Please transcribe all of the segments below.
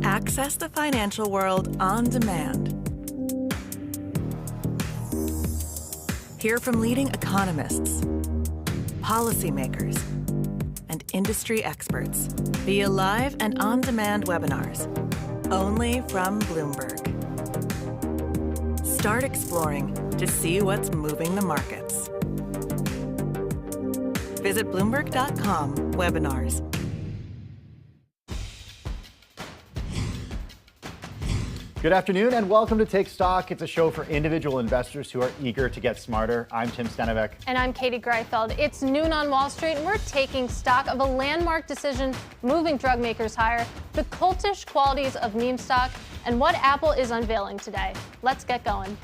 Access the financial world on demand. Hear from leading economists, policymakers, and industry experts via live and on-demand webinars, only from Bloomberg. Start exploring to see what's moving the markets. Visit Bloomberg.com/webinars. Good afternoon and welcome to Take Stock. It's a show for individual investors who are eager to get smarter. I'm Tim Stenevec. And I'm Katie Greifeld. It's noon on Wall Street and we're taking stock of a landmark decision moving drug makers higher, the cultish qualities of meme stock, and what Apple is unveiling today. Let's get going.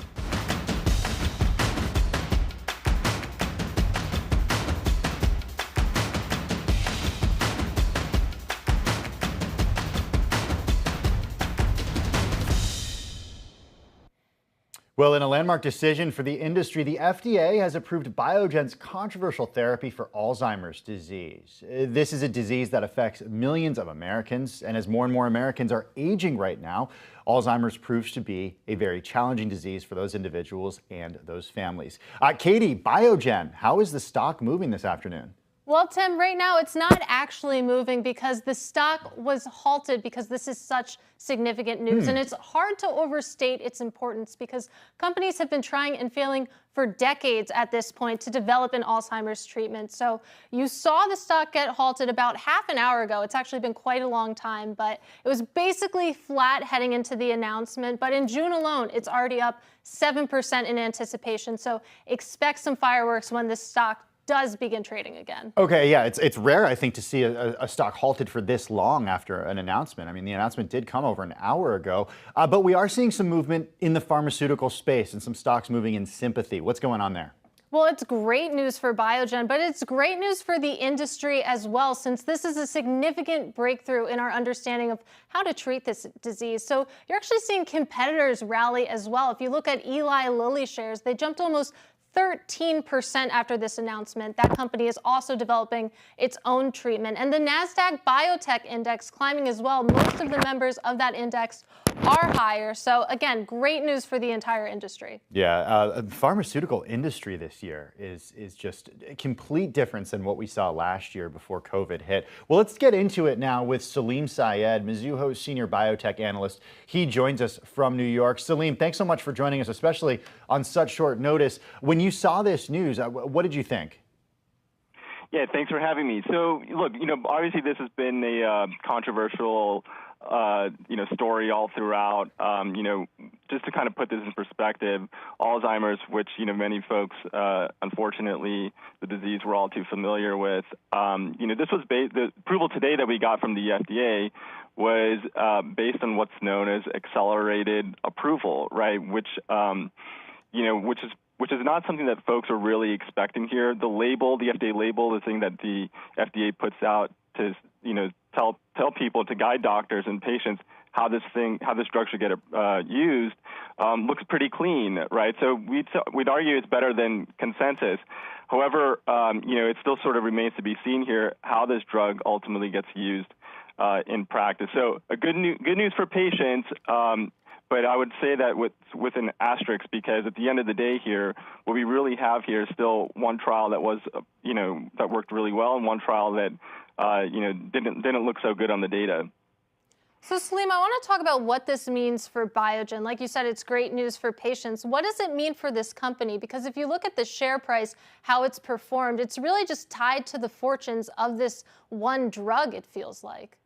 Well, in a landmark decision for the industry, the FDA has approved Biogen's controversial therapy for Alzheimer's disease. This is a disease that affects millions of Americans, and as more and more Americans are aging right now, Alzheimer's proves to be a very challenging disease for those individuals and those families. Katie, Biogen, how is the stock moving this afternoon? Well, Tim, right now it's not actually moving because the stock was halted because this is such significant news. And it's hard to overstate its importance because companies have been trying and failing for decades at this point to develop an Alzheimer's treatment. So you saw the stock get halted about half an hour ago. It's actually been quite a long time, but it was basically flat heading into the announcement. But in June alone, it's already up 7% in anticipation. So expect some fireworks when the stock does begin trading again. Okay, yeah, it's rare, I think, to see a stock halted for this long after an announcement. I mean, the announcement did come over an hour ago, but we are seeing some movement in the pharmaceutical space and some stocks moving in sympathy. What's going on there? Well, it's great news for Biogen, but it's great news for the industry as well, since this is a significant breakthrough in our understanding of how to treat this disease. So you're actually seeing competitors rally as well. If you look at Eli Lilly shares, they jumped almost 13% after this announcement. That company is also developing its own treatment. And the NASDAQ Biotech Index climbing as well. Most of the members of that index are higher. So again, great news for the entire industry. Yeah, the pharmaceutical industry this year is just a complete difference than what we saw last year before COVID hit. Well, let's get into it now with Salim Syed, Mizuho's senior biotech analyst. He joins us from New York. Salim, thanks so much for joining us, especially on such short notice. When you saw this news, what did you think? Yeah, thanks for having me. So, look, obviously this has been a controversial story all throughout. Just to kind of put this in perspective, Alzheimer's, which, many folks, unfortunately, the disease we're all too familiar with, this was the approval today that we got from the FDA was based on what's known as accelerated approval, right? Which is not something that folks are really expecting here. The label, the FDA label, the thing that the FDA puts out to, tell people, to guide doctors and patients how this drug should get used, looks pretty clean, right? So we'd argue it's better than consensus. However, it still sort of remains to be seen here how this drug ultimately gets used in practice. So good news for patients. But I would say that with an asterisk, because at the end of the day here, what we really have here is still one trial that was, that worked really well, and one trial that, didn't look so good on the data. So, Salim, I want to talk about what this means for Biogen. Like you said, it's great news for patients. What does it mean for this company? Because if you look at the share price, how it's performed, it's really just tied to the fortunes of this one drug, it feels like.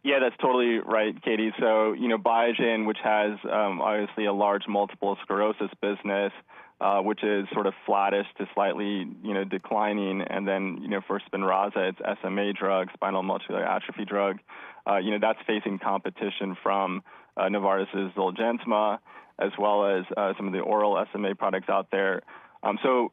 Yeah, that's totally right, Katie. So, Biogen, which has obviously a large multiple sclerosis business, which is sort of flattish to slightly, declining, and then, for Spinraza, it's SMA drug, spinal muscular atrophy drug. That's facing competition from Novartis's Zolgensma, as well as some of the oral SMA products out there. So,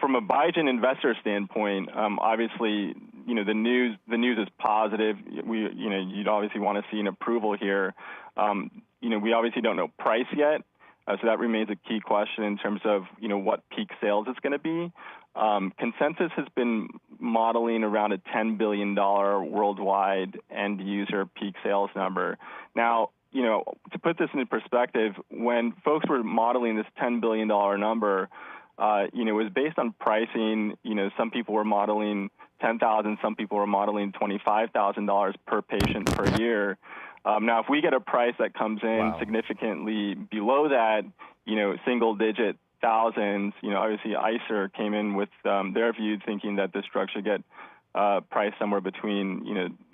from a Biogen investor standpoint, obviously, the news is positive. You'd obviously want to see an approval here. We obviously don't know price yet, so that remains a key question in terms of what peak sales is going to be. consensus has been modeling around a $10 billion worldwide end user peak sales number. Now, to put this into perspective, when folks were modeling this $10 billion number, it was based on pricing. Some people were modeling $10,000, some people were modeling $25,000 per patient per year. Now, if we get a price that comes in significantly below that, single-digit thousands, obviously ICER came in with their view thinking that this drug should get priced somewhere between,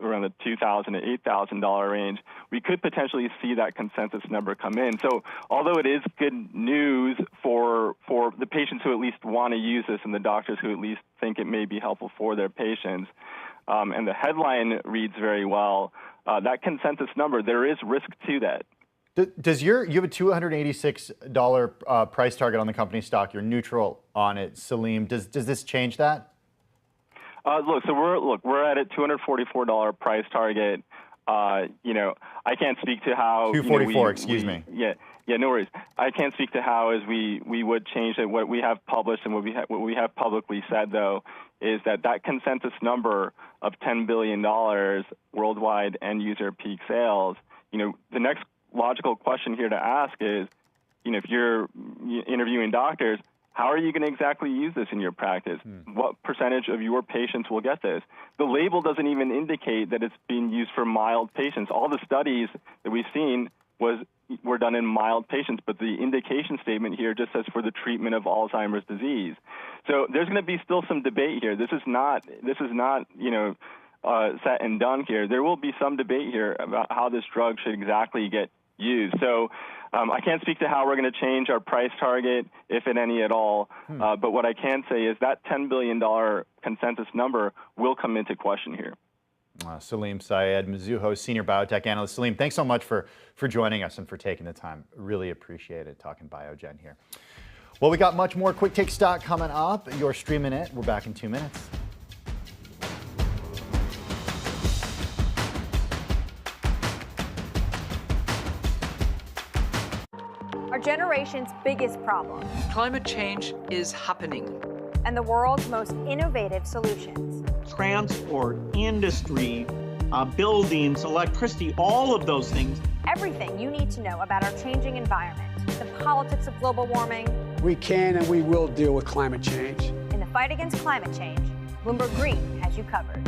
around the $2,000 to $8,000 range. We could potentially see that consensus number come in. So although it is good news for the patients who at least want to use this and the doctors who at least think it may be helpful for their patients, and the headline reads very well, that consensus number, there is risk to that. Does you have a $286 price target on the company stock? You're neutral on it, Salim. Does this change that? We're at a $244 price target. I can't speak to how 244. Excuse me. Yeah, no worries. I can't speak to how as we would change it. What we have published and what we have publicly said though is that consensus number of $10 billion worldwide end user peak sales. The next logical question here to ask is, if you're interviewing doctors, how are you going to exactly use this in your practice? What percentage of your patients will get this? The label doesn't even indicate that it's being used for mild patients. All the studies that we've seen were done in mild patients, but the indication statement here just says for the treatment of Alzheimer's disease. So there's going to be still some debate here. This is not set and done here. There will be some debate here about how this drug should exactly get used. So I can't speak to how we're going to change our price target, if at any at all. But what I can say is that $10 billion consensus number will come into question here. Salim Syed, Mizuho Senior Biotech Analyst. Salim, thanks so much for joining us and for taking the time. Really appreciate it talking Biogen here. Well, we got much more Quick Take Stock coming up. You're streaming it. We're back in 2 minutes. Our generation's biggest problem. Climate change is happening. And the world's most innovative solutions. Transport, industry, buildings, electricity, all of those things. Everything you need to know about our changing environment, the politics of global warming. We can and we will deal with climate change. In the fight against climate change, Bloomberg Green has you covered.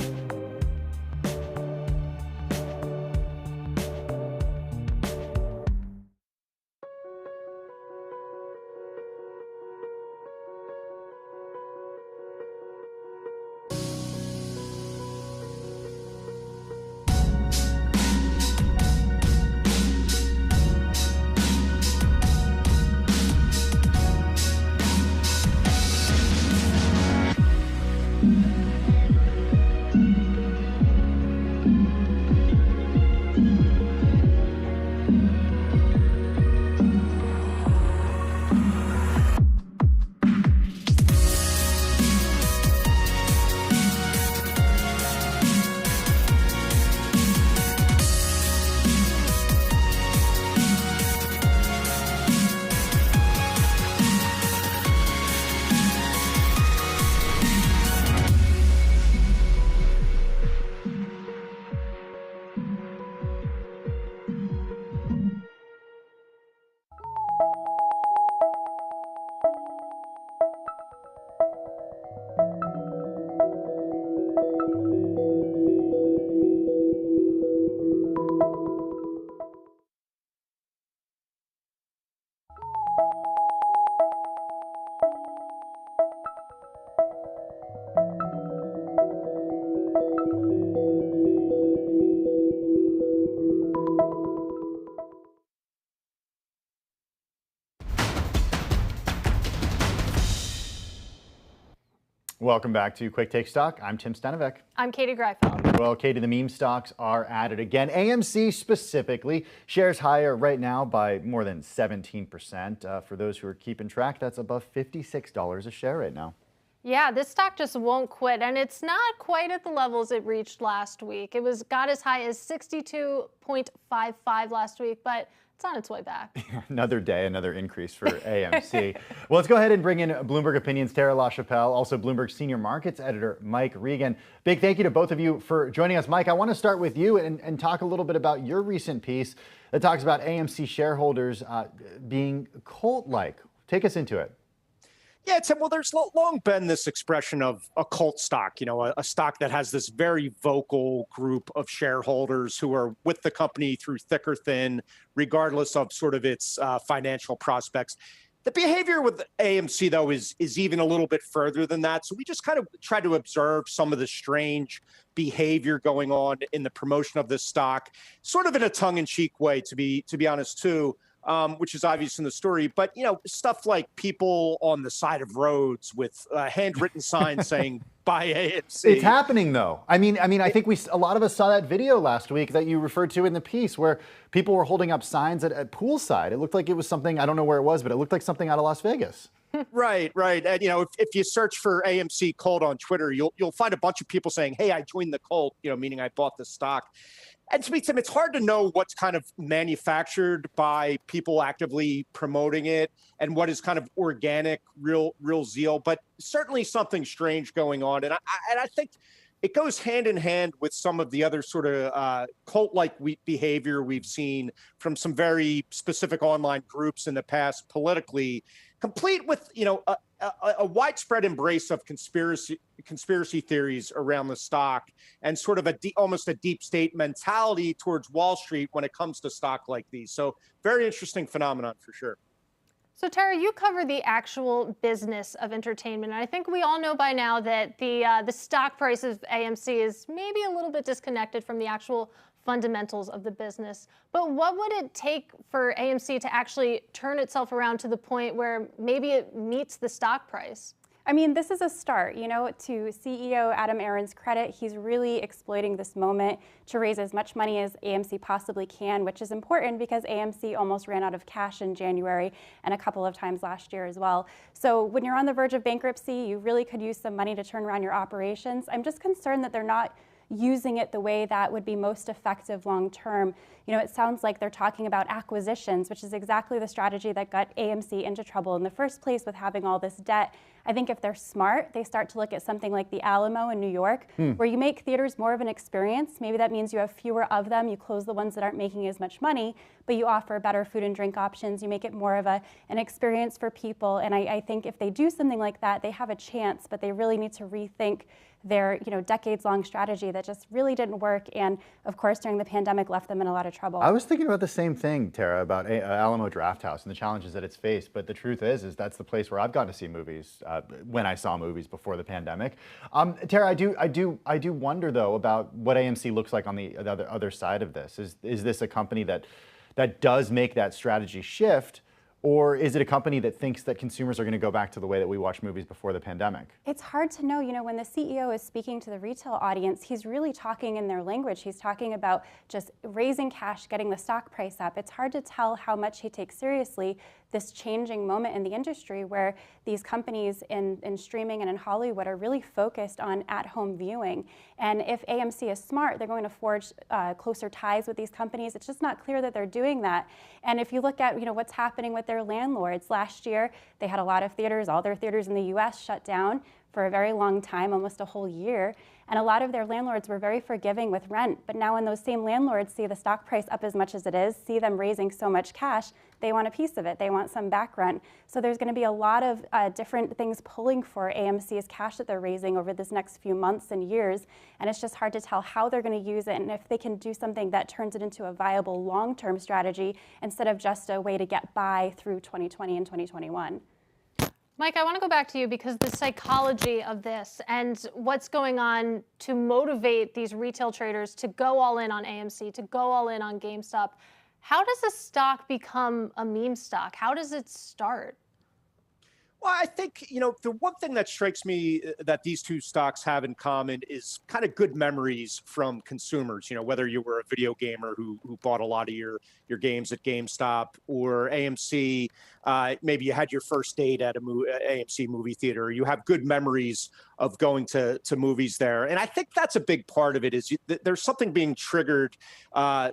Welcome back to Quick Take Stock. I'm Tim Stenovec. I'm Katie Greifeld. Well, Katie, the meme stocks are at it again. AMC specifically, shares higher right now by more than 17%. For those who are keeping track, that's above $56 a share right now. Yeah, this stock just won't quit, and it's not quite at the levels it reached last week. It got as high as 62.55 last week, but It's on its way back. Another day, another increase for AMC. Well, let's go ahead and bring in Bloomberg Opinion's Tara LaChapelle, also Bloomberg Senior Markets Editor Mike Regan. Big thank you to both of you for joining us. Mike, I want to start with you and talk a little bit about your recent piece that talks about AMC shareholders being cult-like. Take us into it. Yeah, Tim, well, there's long been this expression of a cult stock, a stock that has this very vocal group of shareholders who are with the company through thick or thin, regardless of sort of its financial prospects. The behavior with AMC, though, is even a little bit further than that. So we just kind of try to observe some of the strange behavior going on in the promotion of this stock, sort of in a tongue-in-cheek way, to be honest, too. Which is obvious in the story, but stuff like people on the side of roads with handwritten signs saying "Buy AMC." It's happening, though. I mean, I think a lot of us saw that video last week that you referred to in the piece, where people were holding up signs at poolside. It looked like it was something, I don't know where it was, but it looked like something out of Las Vegas. Right. And if you search for AMC cult on Twitter, you'll find a bunch of people saying, "Hey, I joined the cult," meaning I bought the stock. And to me, Tim, it's hard to know what's kind of manufactured by people actively promoting it and what is kind of organic, real zeal, but certainly something strange going on. And I think it goes hand in hand with some of the other sort of cult-like behavior we've seen from some very specific online groups in the past politically, complete with, a widespread embrace of conspiracy theories around the stock and sort of almost a deep state mentality towards Wall Street when it comes to stock like these. So very interesting phenomenon for sure. So Tara, you cover the actual business of entertainment. And I think we all know by now that the stock price of AMC is maybe a little bit disconnected from the actual fundamentals of the business. But what would it take for AMC to actually turn itself around to the point where maybe it meets the stock price? I mean, this is a start, to CEO Adam Aron's credit. He's really exploiting this moment to raise as much money as AMC possibly can, which is important because AMC almost ran out of cash in January and a couple of times last year as well. So when you're on the verge of bankruptcy, you really could use some money to turn around your operations. I'm just concerned that they're not using it the way that would be most effective long term. It sounds like they're talking about acquisitions, which is exactly the strategy that got AMC into trouble in the first place with having all this debt. I think if they're smart, they start to look at something like the Alamo in New York, where you make theaters more of an experience. Maybe that means you have fewer of them, you close the ones that aren't making as much money, but you offer better food and drink options, you make it more of an experience for people. And I think if they do something like that, they have a chance, but they really need to rethink their decades-long strategy that just really didn't work, and of course during the pandemic left them in a lot of trouble. I was thinking about the same thing, Tara, about Alamo Drafthouse and the challenges that it's faced. But the truth is that's the place where I've gone to see movies when I saw movies before the pandemic. Tara, I do wonder though about what AMC looks like on the other side of this. Is this a company that does make that strategy shift? Or is it a company that thinks that consumers are going to go back to the way that we watched movies before the pandemic? It's hard to know. When the CEO is speaking to the retail audience, he's really talking in their language. He's talking about just raising cash, getting the stock price up. It's hard to tell how much he takes seriously this changing moment in the industry where these companies in streaming and in Hollywood are really focused on at-home viewing. And if AMC is smart, they're going to forge closer ties with these companies. It's just not clear that they're doing that. And if you look at what's happening with their landlords, last year they had a lot of theaters, all their theaters in the US shut down for a very long time, almost a whole year. And a lot of their landlords were very forgiving with rent. But now when those same landlords see the stock price up as much as it is, see them raising so much cash, they want a piece of it. They want some back rent. So there's going to be a lot of different things pulling for AMC's cash that they're raising over this next few months and years. And it's just hard to tell how they're going to use it and if they can do something that turns it into a viable long-term strategy instead of just a way to get by through 2020 and 2021. Mike, I want to go back to you because the psychology of this and what's going on to motivate these retail traders to go all in on AMC, to go all in on GameStop. How does a stock become a meme stock? How does it start? Well, I think, the one thing that strikes me that these two stocks have in common is kind of good memories from consumers. Whether you were a video gamer who bought a lot of your games at GameStop, or AMC, maybe you had your first date at AMC movie theater. You have good memories of going to movies there. And I think that's a big part of it is there's something being triggered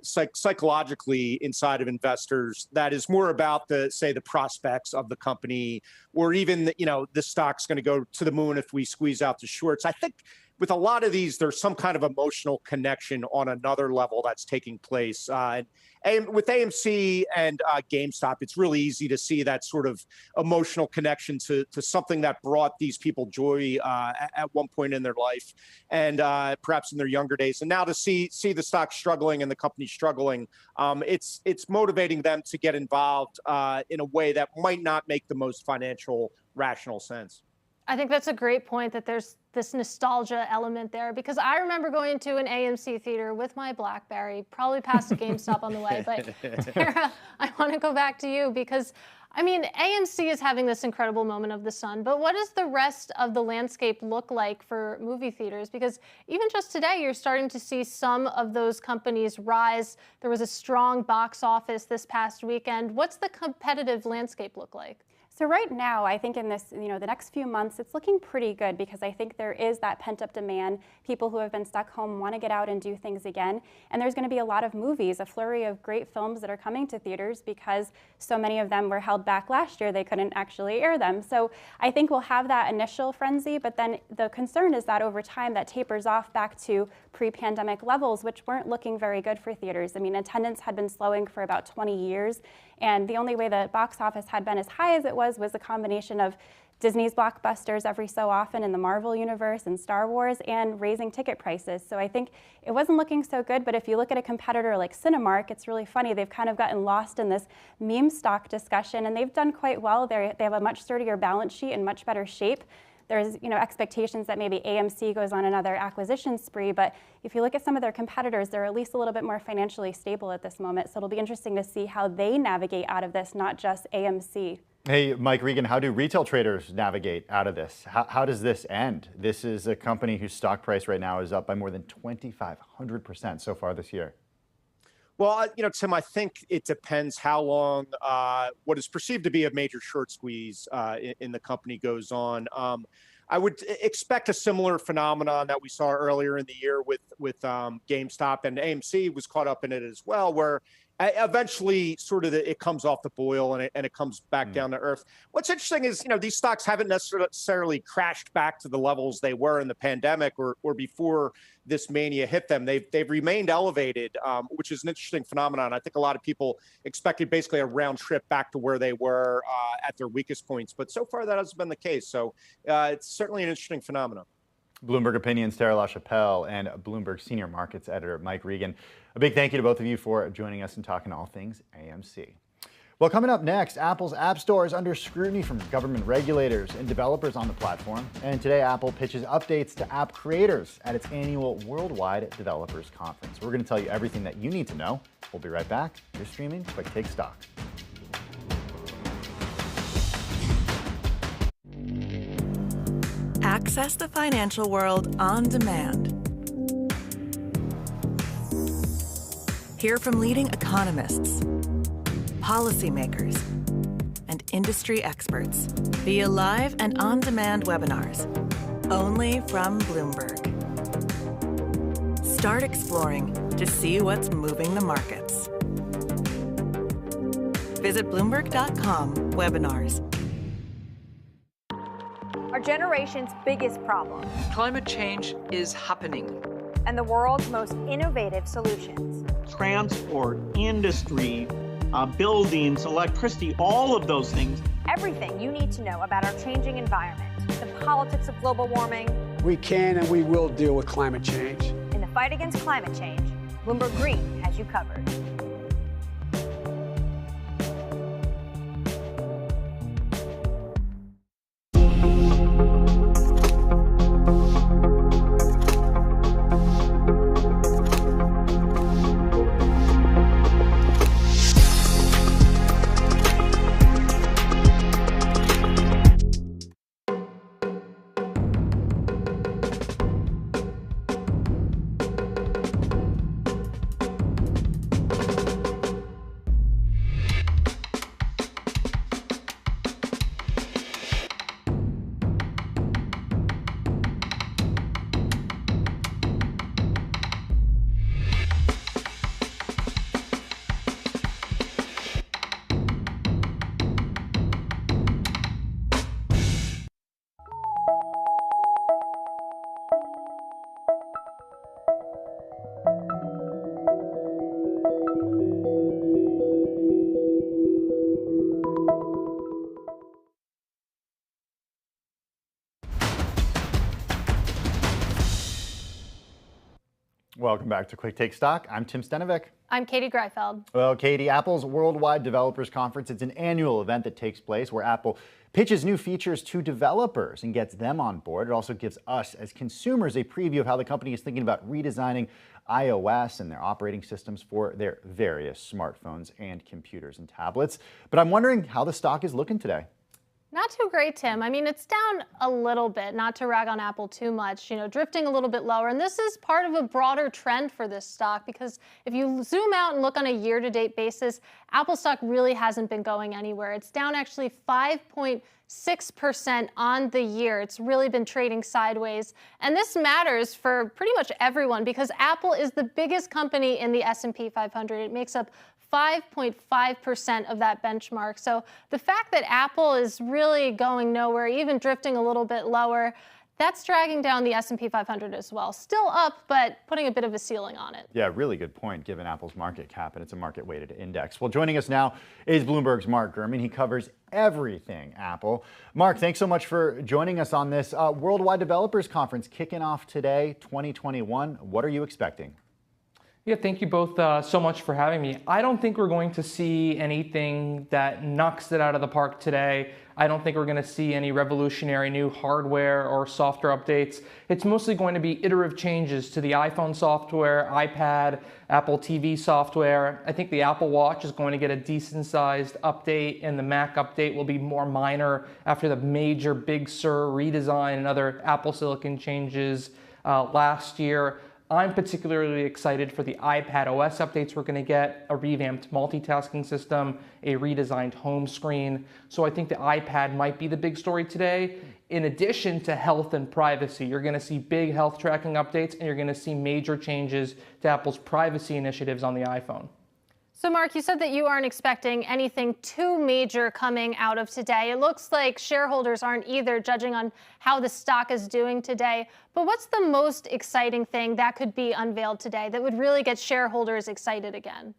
psychologically inside of investors that is more about the prospects of the company, or even, the stock's going to go to the moon if we squeeze out the shorts. I think with a lot of these, there's some kind of emotional connection on another level that's taking place. And with AMC and GameStop, it's really easy to see that sort of emotional connection to something that brought these people joy at one point in their life, and perhaps in their younger days. And now to see the stock struggling and the company struggling, it's motivating them to get involved in a way that might not make the most financial rational sense. I think that's a great point, that there's this nostalgia element there, because I remember going to an AMC theater with my BlackBerry, probably past a GameStop on the way. But Tara, I want to go back to you because, AMC is having this incredible moment of the sun, but what does the rest of the landscape look like for movie theaters? Because even just today, you're starting to see some of those companies rise. There was a strong box office this past weekend. What's the competitive landscape look like? So right now, I think in this, the next few months, it's looking pretty good because I think there is that pent-up demand. People who have been stuck home want to get out and do things again. And there's going to be a lot of movies, a flurry of great films that are coming to theaters because so many of them were held back last year. They couldn't actually air them. So I think we'll have that initial frenzy, but then the concern is that over time that tapers off back to pre-pandemic levels, which weren't looking very good for theaters. Attendance had been slowing for about 20 years. And the only way the box office had been as high as it was a combination of Disney's blockbusters every so often in the Marvel universe and Star Wars, and raising ticket prices. So I think it wasn't looking so good, but if you look at a competitor like Cinemark, it's really funny. They've kind of gotten lost in this meme stock discussion, and they've done quite well. They have a much sturdier balance sheet and much better shape. There's expectations that maybe AMC goes on another acquisition spree, but if you look at some of their competitors, they're at least a little bit more financially stable at this moment. So it'll be interesting to see how they navigate out of this, not just AMC. Hey, Mike Regan, how do retail traders navigate out of this? How does this end? This is a company whose stock price right now is up by more than 2,500% so far this year. Well, Tim, I think it depends how long what is perceived to be a major short squeeze in the company goes on. I would expect a similar phenomenon that we saw earlier in the year with GameStop, and AMC was caught up in it as well, where eventually sort of it comes off the boil and it comes back down to earth. What's interesting is, these stocks haven't necessarily crashed back to the levels they were in the pandemic or before this mania hit them. They've remained elevated, which is an interesting phenomenon. I think a lot of people expected basically a round trip back to where they were at their weakest points, but so far that hasn't been the case. So it's certainly an interesting phenomenon. Bloomberg Opinion's Tara LaChapelle and Bloomberg Senior Markets Editor Mike Regan. A big thank you to both of you for joining us and talking all things AMC. Well, coming up next, Apple's App Store is under scrutiny from government regulators and developers on the platform. And today, Apple pitches updates to app creators at its annual Worldwide Developers Conference. We're going to tell you everything that you need to know. We'll be right back. You're streaming Quick Take Stock. Access the financial world on demand. Hear from leading economists, policymakers, and industry experts via live and on-demand webinars, only from Bloomberg. Start exploring to see what's moving the markets. Visit Bloomberg.com/webinars. Our generation's biggest problem. Climate change is happening. And the world's most innovative solutions. Transport, industry, buildings, electricity, all of those things. Everything you need to know about our changing environment, the politics of global warming. We can and we will deal with climate change. In the fight against climate change, Bloomberg Green has you covered. Welcome back to Quick Take Stock. I'm Tim Stenovic. I'm Katie Greifeld. Well, Katie, Apple's Worldwide Developers Conference, it's an annual event that takes place where Apple pitches new features to developers and gets them on board. It also gives us as consumers a preview of how the company is thinking about redesigning iOS and their operating systems for their various smartphones and computers and tablets. But I'm wondering how the stock is looking today. Not too great, Tim. I mean, it's down a little bit, not to rag on Apple too much, drifting a little bit lower. And this is part of a broader trend for this stock, because if you zoom out and look on a year-to-date basis, Apple stock really hasn't been going anywhere. It's down actually 5.6% on the year. It's really been trading sideways. And this matters for pretty much everyone, because Apple is the biggest company in the S&P 500. It makes up 5.5% of that benchmark. So the fact that Apple is really going nowhere, even drifting a little bit lower, that's dragging down the S&P 500 as well. Still up, but putting a bit of a ceiling on it. Yeah, really good point given Apple's market cap, and it's a market-weighted index. Well, joining us now is Bloomberg's Mark Gurman. He covers everything Apple. Mark, thanks so much for joining us on this Worldwide Developers Conference kicking off today, 2021. What are you expecting? Yeah, thank you both so much for having me. I don't think we're going to see anything that knocks it out of the park today. I don't think we're going to see any revolutionary new hardware or software updates. It's mostly going to be iterative changes to the iPhone software, iPad, Apple TV software. I think the Apple Watch is going to get a decent sized update, and the Mac update will be more minor after the major Big Sur redesign and other Apple Silicon changes last year. I'm particularly excited for the iPad OS updates we're going to get, a revamped multitasking system, a redesigned home screen. So I think the iPad might be the big story today. In addition to health and privacy, you're going to see big health tracking updates, and you're going to see major changes to Apple's privacy initiatives on the iPhone. So Mark, you said that you aren't expecting anything too major coming out of today. It looks like shareholders aren't either, judging on how the stock is doing today. But what's the most exciting thing that could be unveiled today that would really get shareholders excited again?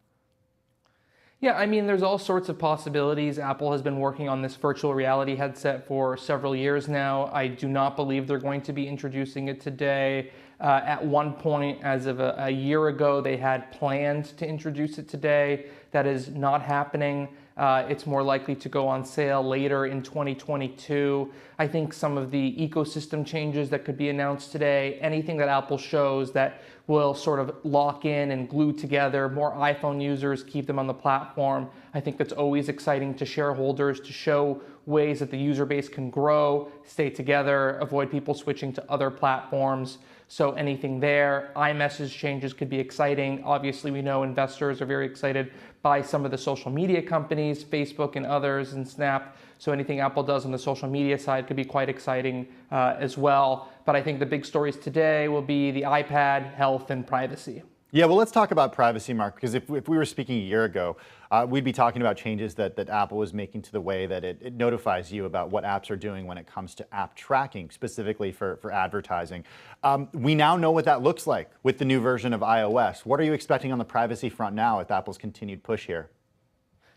Yeah, I mean, there's all sorts of possibilities. Apple has been working on this virtual reality headset for several years now. I do not believe they're going to be introducing it today. At one point, as of a year ago, they had planned to introduce it today. That is not happening. It's more likely to go on sale later in 2022. I think some of the ecosystem changes that could be announced today, anything that Apple shows that will sort of lock in and glue together more iPhone users, keep them on the platform. I think that's always exciting to shareholders, to show ways that the user base can grow, stay together, avoid people switching to other platforms. So anything there. iMessage changes could be exciting. Obviously, we know investors are very excited by some of the social media companies, Facebook and others, and Snap. So anything Apple does on the social media side could be quite exciting as well. But I think the big stories today will be the iPad, health, and privacy. Yeah, well, let's talk about privacy, Mark, because if we were speaking a year ago, we'd be talking about changes that Apple is making to the way that it notifies you about what apps are doing when it comes to app tracking, specifically for advertising. We now know what that looks like with the new version of iOS. What are you expecting on the privacy front now with Apple's continued push here?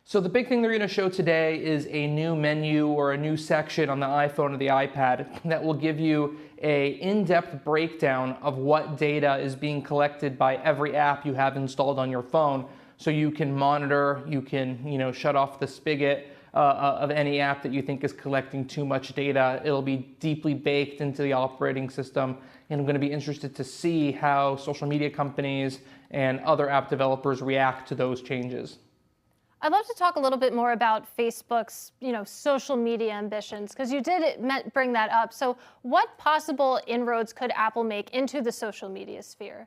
So the big thing they're going to show today is a new menu or a new section on the iPhone or the iPad that will give you an in-depth breakdown of what data is being collected by every app you have installed on your phone. So you can monitor, you can shut off the spigot of any app that you think is collecting too much data. It'll be deeply baked into the operating system. And I'm going to be interested to see how social media companies and other app developers react to those changes. I'd love to talk a little bit more about Facebook's, social media ambitions, because you did bring that up. So what possible inroads could Apple make into the social media sphere?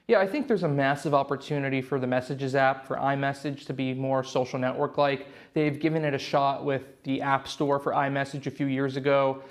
Yeah, I think there's a massive opportunity for the Messages app, for iMessage to be more social network-like. They've given it a shot with the App Store for iMessage a few years ago,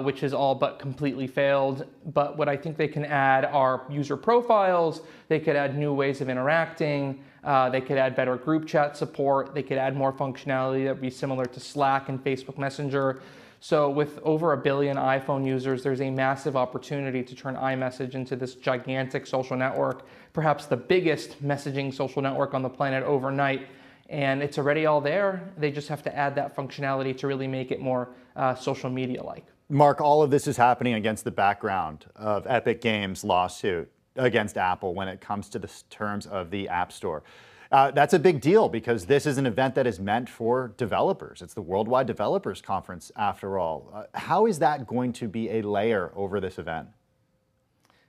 which has all but completely failed. But what I think they can add are user profiles. They could add new ways of interacting. They could add better group chat support. They could add more functionality that would be similar to Slack and Facebook Messenger. So with over 1 billion iPhone users, there's a massive opportunity to turn iMessage into this gigantic social network, perhaps the biggest messaging social network on the planet overnight. And it's already all there. They just have to add that functionality to really make it more social media-like. Mark, all of this is happening against the background of Epic Games' lawsuit. against Apple when it comes to the terms of the App Store. That's a big deal because this is an event that is meant for developers. It's the Worldwide Developers Conference, after all. How is that going to be a layer over this event?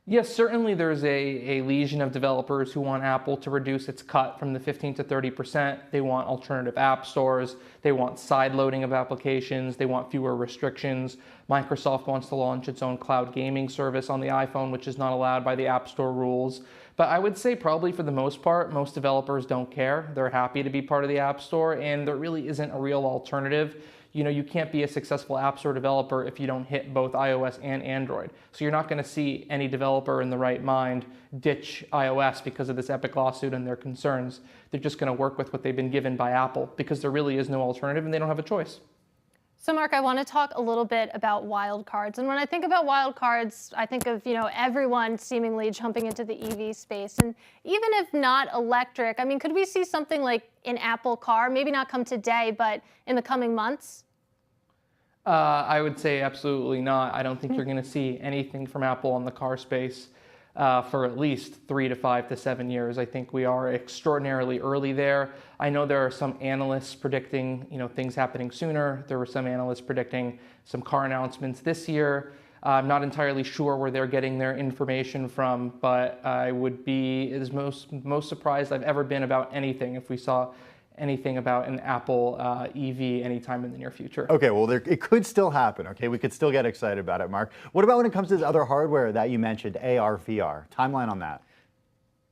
Yes, certainly there's a legion of developers who want Apple to reduce its cut from the 15 to 30%. They want alternative app stores. They want side loading of applications. They want fewer restrictions. Microsoft wants to launch its own cloud gaming service on the iPhone, which is not allowed by the App Store rules. But I would say probably for the most part, most developers don't care. They're happy to be part of the App Store, and there really isn't a real alternative. You know, you can't be a successful App Store developer if you don't hit both iOS and Android. So you're not going to see any developer in the right mind ditch iOS because of this epic lawsuit and their concerns. They're just going to work with what they've been given by Apple because there really is no alternative and they don't have a choice. So Mark, I want to talk a little bit about wildcards. And when I think about wildcards, I think of, everyone seemingly jumping into the EV space. And even if not electric, I mean, could we see something like an Apple car, maybe not come today, but in the coming months? I would say absolutely not. I don't think you're going to see anything from Apple in the car space for at least 3 to 5 to 7 years. I think we are extraordinarily early there. I know there are some analysts predicting, things happening sooner. There were some analysts predicting some car announcements this year. I'm not entirely sure where they're getting their information from, but I would be as most surprised I've ever been about anything if we saw anything about an Apple EV anytime in the near future. Okay, well, it could still happen, okay? We could still get excited about it, Mark. What about when it comes to this other hardware that you mentioned, AR, VR? Timeline on that?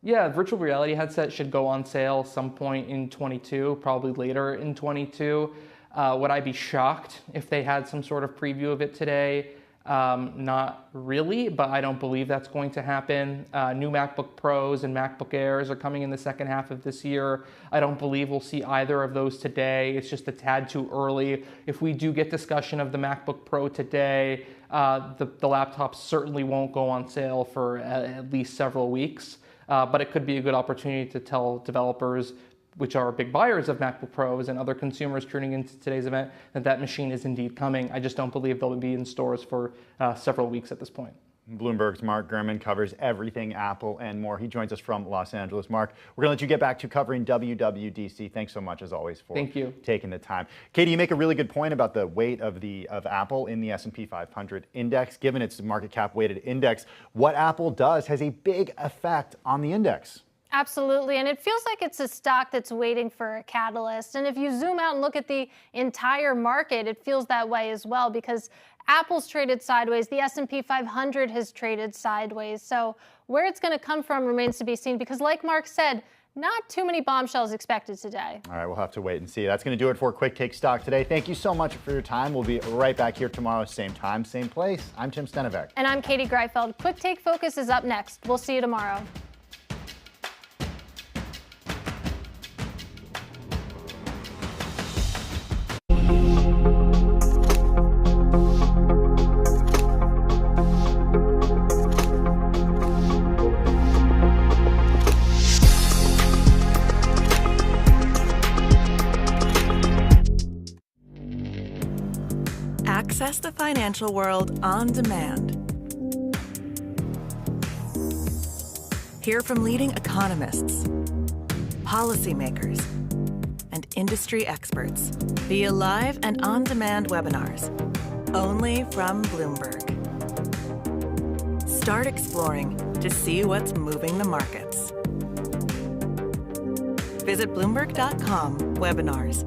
Yeah, virtual reality headset should go on sale some point in 22, probably later in 22. Would I be shocked if they had some sort of preview of it today? Not really, but I don't believe that's going to happen. New MacBook Pros and MacBook Airs are coming in the second half of this year. I don't believe we'll see either of those today. It's just a tad too early. If we do get discussion of the MacBook Pro today, the laptop certainly won't go on sale for at least several weeks. But it could be a good opportunity to tell developers, which are big buyers of MacBook Pros and other consumers tuning into today's event, that machine is indeed coming. I just don't believe they'll be in stores for several weeks at this point. Bloomberg's Mark Gurman covers everything Apple and more. He joins us from Los Angeles. Mark, we're going to let you get back to covering WWDC. Thanks so much, as always, for taking the time. Katie, you make a really good point about the weight of Apple in the S&P 500 index. Given its market cap weighted index, what Apple does has a big effect on the index. Absolutely, and it feels like it's a stock that's waiting for a catalyst. And if you zoom out and look at the entire market, it feels that way as well because Apple's traded sideways, the S&P 500 has traded sideways. So where it's going to come from remains to be seen because like Mark said, not too many bombshells expected today. All right, we'll have to wait and see. That's going to do it for Quick Take Stock today. Thank you so much for your time. We'll be right back here tomorrow, same time, same place. I'm Tim Stenevec. And I'm Katie Greifeld. Quick Take Focus is up next. We'll see you tomorrow. Access the financial world on demand. Hear from leading economists, policymakers, and industry experts via live and on-demand webinars, only from Bloomberg. Start exploring to see what's moving the markets. Visit Bloomberg.com/webinars.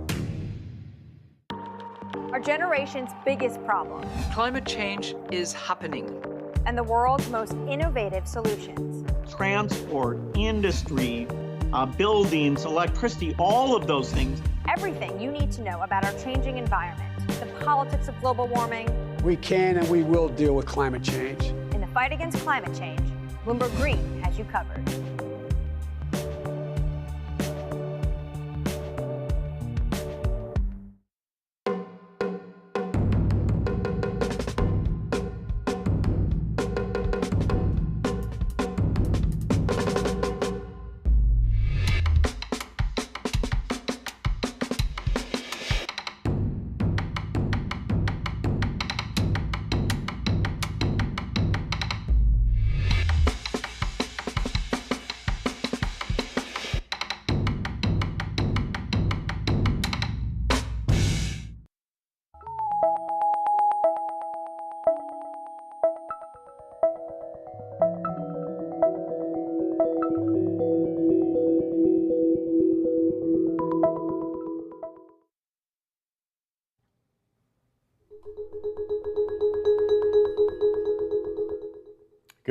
Our generation's biggest problem. Climate change is happening. And the world's most innovative solutions. Transport, industry, buildings, electricity, all of those things. Everything you need to know about our changing environment, the politics of global warming. We can and we will deal with climate change. In the fight against climate change, Bloomberg Green has you covered.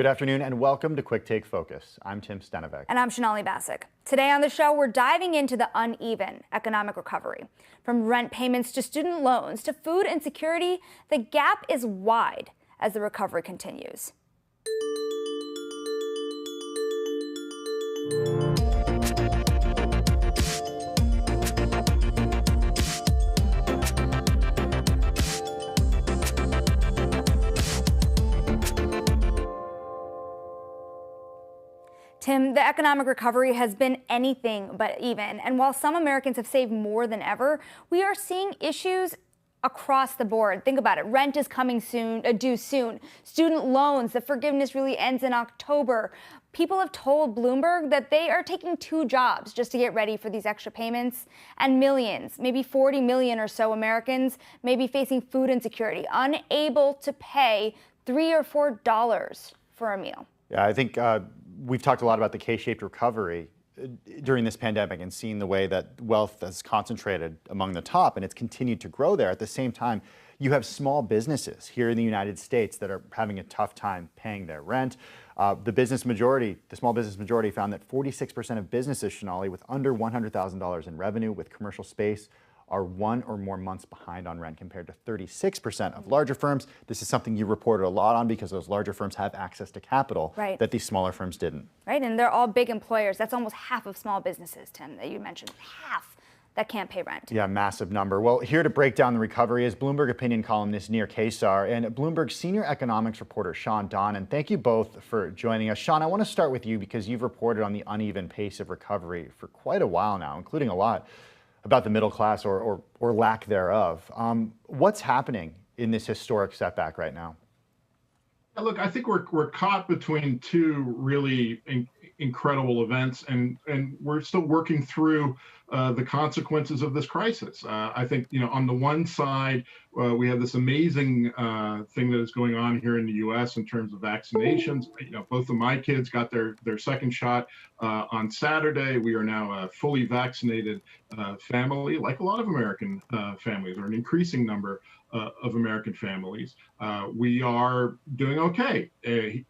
Good afternoon and welcome to Quick Take Focus. I'm Tim Stenovec. And I'm Shanali Bassick. Today on the show, we're diving into the uneven economic recovery. From rent payments to student loans to food insecurity, the gap is wide as the recovery continues. Tim, the economic recovery has been anything but even. And while some Americans have saved more than ever, we are seeing issues across the board. Think about it. Rent is coming soon, due soon. Student loans, the forgiveness really ends in October. People have told Bloomberg that they are taking 2 jobs just to get ready for these extra payments. And millions, maybe 40 million or so Americans may be facing food insecurity, unable to pay $3 or $4 for a meal. Yeah, I think we've talked a lot about the K-shaped recovery during this pandemic and seeing the way that wealth has concentrated among the top, and it's continued to grow there. At the same time, you have small businesses here in the United States that are having a tough time paying their rent. The small business majority found that 46% of businesses, Shanali, with under $100,000 in revenue with commercial space are 1 or more months behind on rent compared to 36% of larger firms. This is something you reported a lot on because those larger firms have access to capital that these smaller firms didn't. Right, and they're all big employers. That's almost half of small businesses, Tim, that you mentioned. Half that can't pay rent. Yeah, massive number. Well, here to break down the recovery is Bloomberg opinion columnist Nir Kaysar and Bloomberg senior economics reporter Sean Don. And thank you both for joining us. Sean, I want to start with you because you've reported on the uneven pace of recovery for quite a while now, including a lot about the middle class or lack thereof. What's happening in this historic setback right now? Look, I think we're caught between 2 really incredible events, and we're still working through the consequences of this crisis. I think, on the one side, we have this amazing thing that is going on here in the U.S. in terms of vaccinations. Both of my kids got their second shot on Saturday. We are now a fully vaccinated family, like a lot of American families, or an increasing number of American families. We are doing okay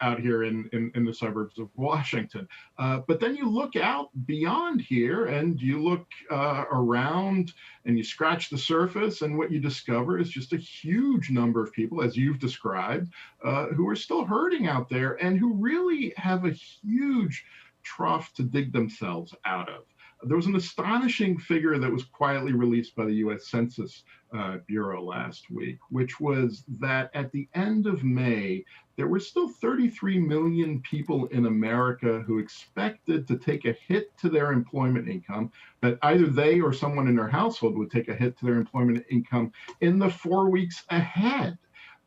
out here in the suburbs of Washington. But then you look out beyond here and you look around and you scratch the surface, and what you discover is just a huge number of people, as you've described, who are still hurting out there and who really have a huge trough to dig themselves out of. There was an astonishing figure that was quietly released by the U.S. Census Bureau last week, which was that at the end of May, there were still 33 million people in America who expected to take a hit to their employment income, that either they or someone in their household would take a hit to their employment income in the 4 weeks ahead.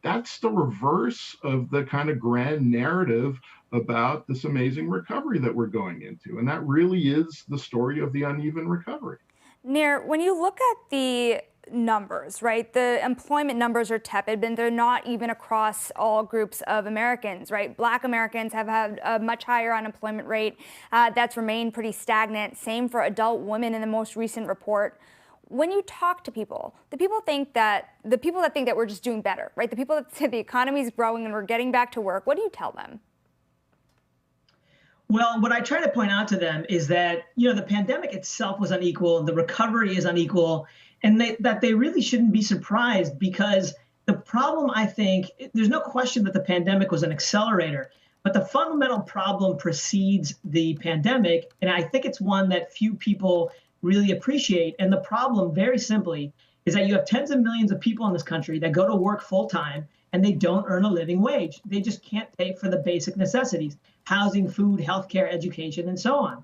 That's the reverse of the kind of grand narrative about this amazing recovery that we're going into. And that really is the story of the uneven recovery. Nir, when you look at the numbers, right, the employment numbers are tepid, and they're not even across all groups of Americans, right? Black Americans have had a much higher unemployment rate. That's remained pretty stagnant. Same for adult women in the most recent report. When you talk to people, the people that think that we're just doing better, right? The people that say the economy is growing and we're getting back to work, what do you tell them? Well, what I try to point out to them is that, the pandemic itself was unequal, the recovery is unequal, and that they really shouldn't be surprised, because the problem, I think, there's no question that the pandemic was an accelerator, but the fundamental problem precedes the pandemic, and I think it's one that few people really appreciate. And the problem, very simply, is that you have tens of millions of people in this country that go to work full time and they don't earn a living wage. They just can't pay for the basic necessities: housing, food, healthcare, education, and so on.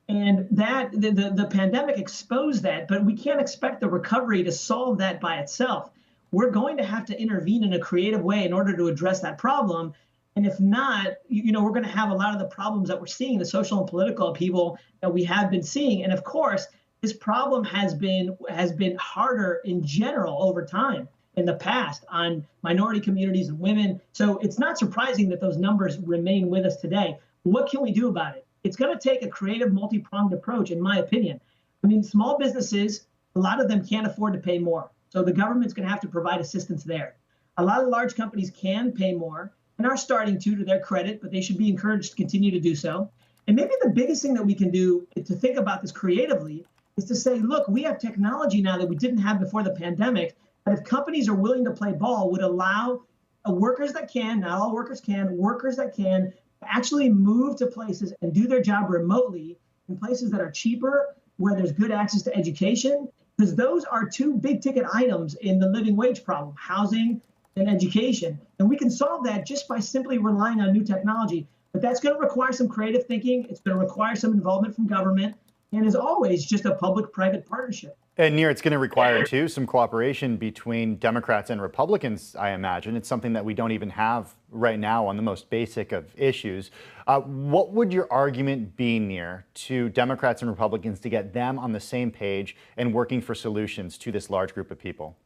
And that the pandemic exposed that, but we can't expect the recovery to solve that by itself. We're going to have to intervene in a creative way in order to address that problem. And if not, we're going to have a lot of the problems that we're seeing, the social and political upheaval that we have been seeing. And of course, this problem has been harder in general over time in the past on minority communities and women. So it's not surprising that those numbers remain with us today. What can we do about it? It's going to take a creative, multi-pronged approach, in my opinion. I mean, small businesses, a lot of them can't afford to pay more. So the government's going to have to provide assistance there. A lot of large companies can pay more. and are starting to their credit, but they should be encouraged to continue to do so. And maybe the biggest thing that we can do to think about this creatively is to say, look, we have technology now that we didn't have before the pandemic, that if companies are willing to play ball, would allow workers that can, not all workers can, workers that can actually move to places and do their job remotely in places that are cheaper, where there's good access to education, because those are two big ticket items in the living wage problem, housing and education. And we can solve that just by simply relying on new technology. But that's going to require some creative thinking. It's going to require some involvement from government. And as always, just a public-private partnership. And Nir, it's going to require, too, some cooperation between Democrats and Republicans, I imagine. It's something that we don't even have right now on the most basic of issues. What would your argument be, Nir, to Democrats and Republicans to get them on the same page and working for solutions to this large group of people?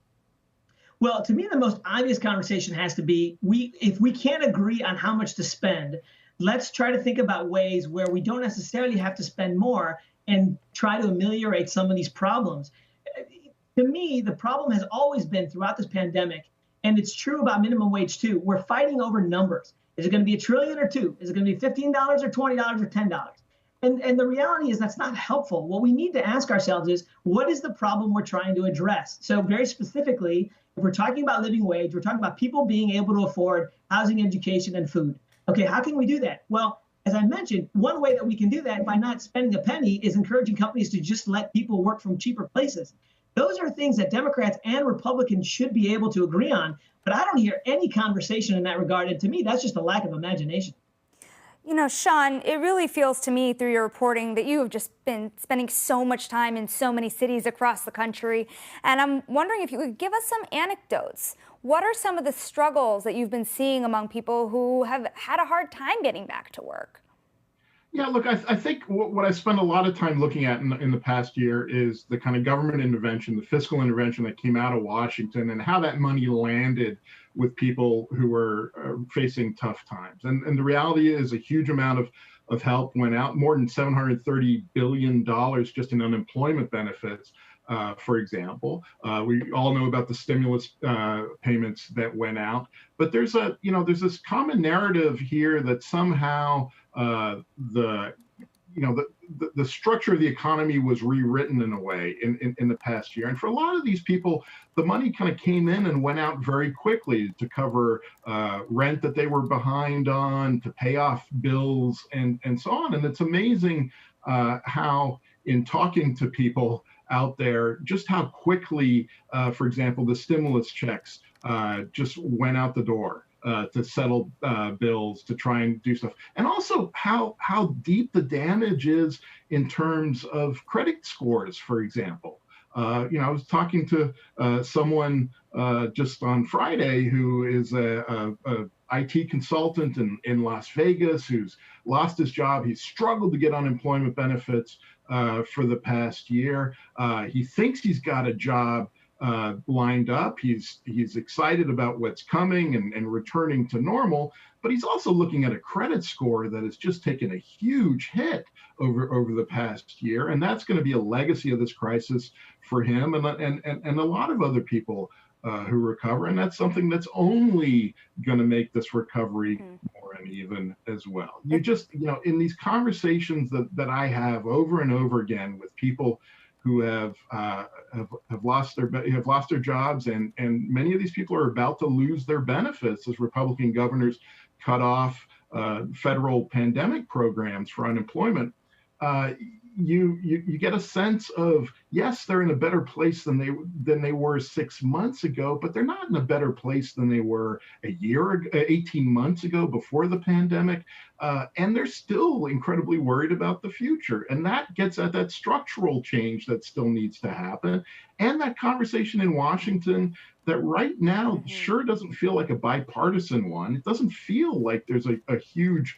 Well, to me, the most obvious conversation has to be, if we can't agree on how much to spend, let's try to think about ways where we don't necessarily have to spend more and try to ameliorate some of these problems. To me, the problem has always been throughout this pandemic, and it's true about minimum wage too, we're fighting over numbers. Is it going to be $1 trillion or $2 trillion? Is it going to be $15 or $20 or $10? And the reality is that's not helpful. What we need to ask ourselves is, what is the problem we're trying to address? So very specifically, if we're talking about living wage, we're talking about people being able to afford housing, education, and food. Okay, how can we do that? Well, as I mentioned, one way that we can do that by not spending a penny is encouraging companies to just let people work from cheaper places. Those are things that Democrats and Republicans should be able to agree on, but I don't hear any conversation in that regard. And to me, that's just a lack of imagination. You know, Sean, it really feels to me through your reporting that you have just been spending so much time in so many cities across the country. And I'm wondering if you could give us some anecdotes. What are some of the struggles that you've been seeing among people who have had a hard time getting back to work? Yeah, look, I think what I spent a lot of time looking at in the past year is the kind of government intervention, the fiscal intervention that came out of Washington, and how that money landed with people who were facing tough times. And the reality is a huge amount of help went out, more than $730 billion just in unemployment benefits. For example, we all know about the stimulus payments that went out, but there's this common narrative here that somehow the structure of the economy was rewritten in a way in the past year. And for a lot of these people, the money kind of came in and went out very quickly to cover rent that they were behind on, to pay off bills, and so on. And it's amazing how, in talking to people out there, just how quickly, for example, the stimulus checks just went out the door to settle bills, to try and do stuff. And also how deep the damage is in terms of credit scores, for example. I was talking to someone just on Friday who is a IT consultant in Las Vegas who's lost his job. He's struggled to get unemployment benefits for the past year. He thinks he's got a job lined up. He's excited about what's coming and returning to normal, but he's also looking at a credit score that has just taken a huge hit over the past year, and that's going to be a legacy of this crisis for him and a lot of other people who recover, and that's something that's only going to make this recovery more uneven as well. You just, in these conversations that I have over and over again with people who have lost their jobs, and many of these people are about to lose their benefits as Republican governors cut off federal pandemic programs for unemployment. You get a sense of, yes, they're in a better place than they were 6 months ago, but they're not in a better place than they were 18 months ago before the pandemic. And they're still incredibly worried about the future. And that gets at that structural change that still needs to happen. And that conversation in Washington that right now sure doesn't feel like a bipartisan one. It doesn't feel like there's a huge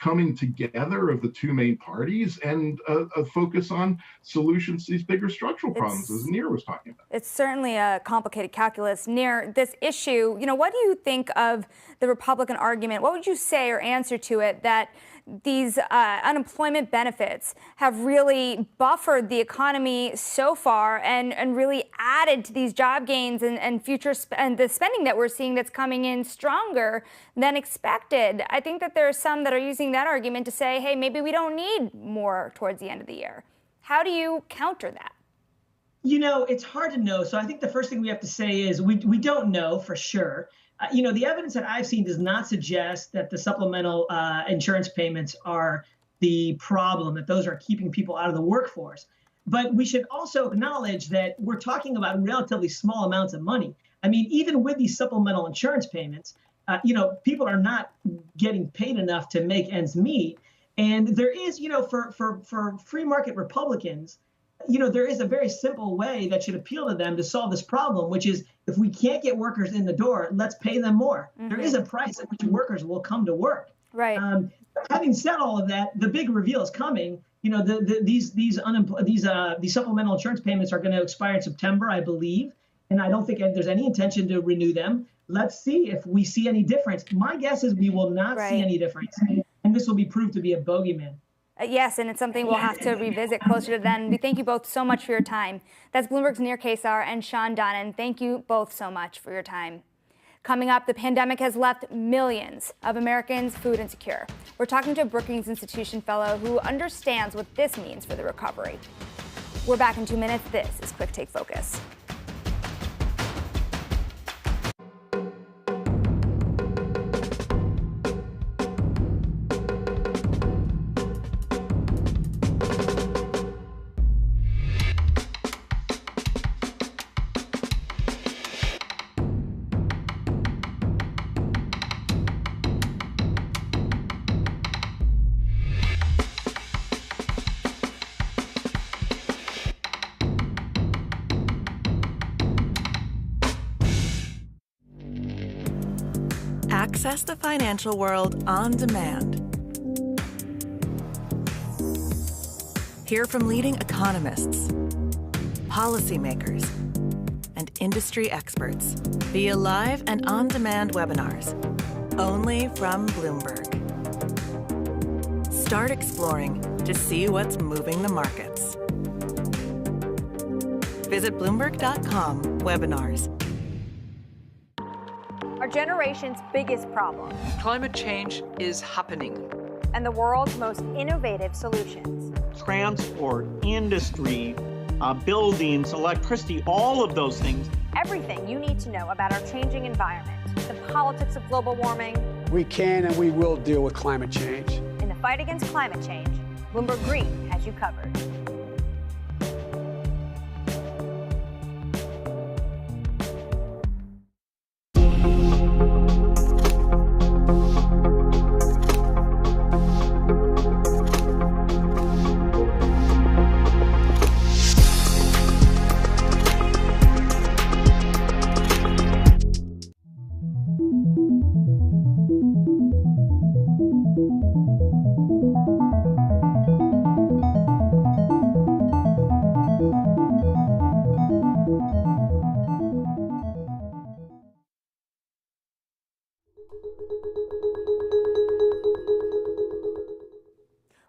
coming together of the two main parties and a focus on solutions to these bigger structural problems, as Nir was talking about. It's certainly a complicated calculus. Nir, this issue, what do you think of the Republican argument? What would you say or answer to it that these unemployment benefits have really buffered the economy so far and really added to these job gains and the spending that we're seeing that's coming in stronger than expected. I think that there are some that are using that argument to say, hey, maybe we don't need more towards the end of the year. How do you counter that? You know, it's hard to know. So I think the first thing we have to say is we don't know for sure. You know, the evidence that I've seen does not suggest that the supplemental insurance payments are the problem, that those are keeping people out of the workforce. But we should also acknowledge that we're talking about relatively small amounts of money. I mean, even with these supplemental insurance payments, you know, people are not getting paid enough to make ends meet. And there is, you know, for free market Republicans, you know, there is a very simple way that should appeal to them to solve this problem, which is if we can't get workers in the door, let's pay them more. Mm-hmm. There is a price at which workers will come to work. Right. Having said all of that, the big reveal is coming. You know, these supplemental insurance payments are going to expire in September, I believe, and I don't think there's any intention to renew them. Let's see if we see any difference. My guess is we will not see any difference, and this will be proved to be a bogeyman. Yes, and it's something we'll have to revisit closer to then. We thank you both so much for your time. That's Bloomberg's Nir Kaysar and Sean Donnan. Thank you both so much for your time. Coming up, the pandemic has left millions of Americans food insecure. We're talking to a Brookings Institution fellow who understands what this means for the recovery. We're back in 2 minutes. This is Quick Take Focus. Access the financial world on demand. Hear from leading economists, policymakers, and industry experts via live and on-demand webinars, only from Bloomberg. Start exploring to see what's moving the markets. Visit Bloomberg.com/webinars. Our generation's biggest problem. Climate change is happening. And the world's most innovative solutions. Transport, industry, buildings, electricity, all of those things. Everything you need to know about our changing environment, the politics of global warming. We can and we will deal with climate change. In the fight against climate change, Bloomberg Green has you covered.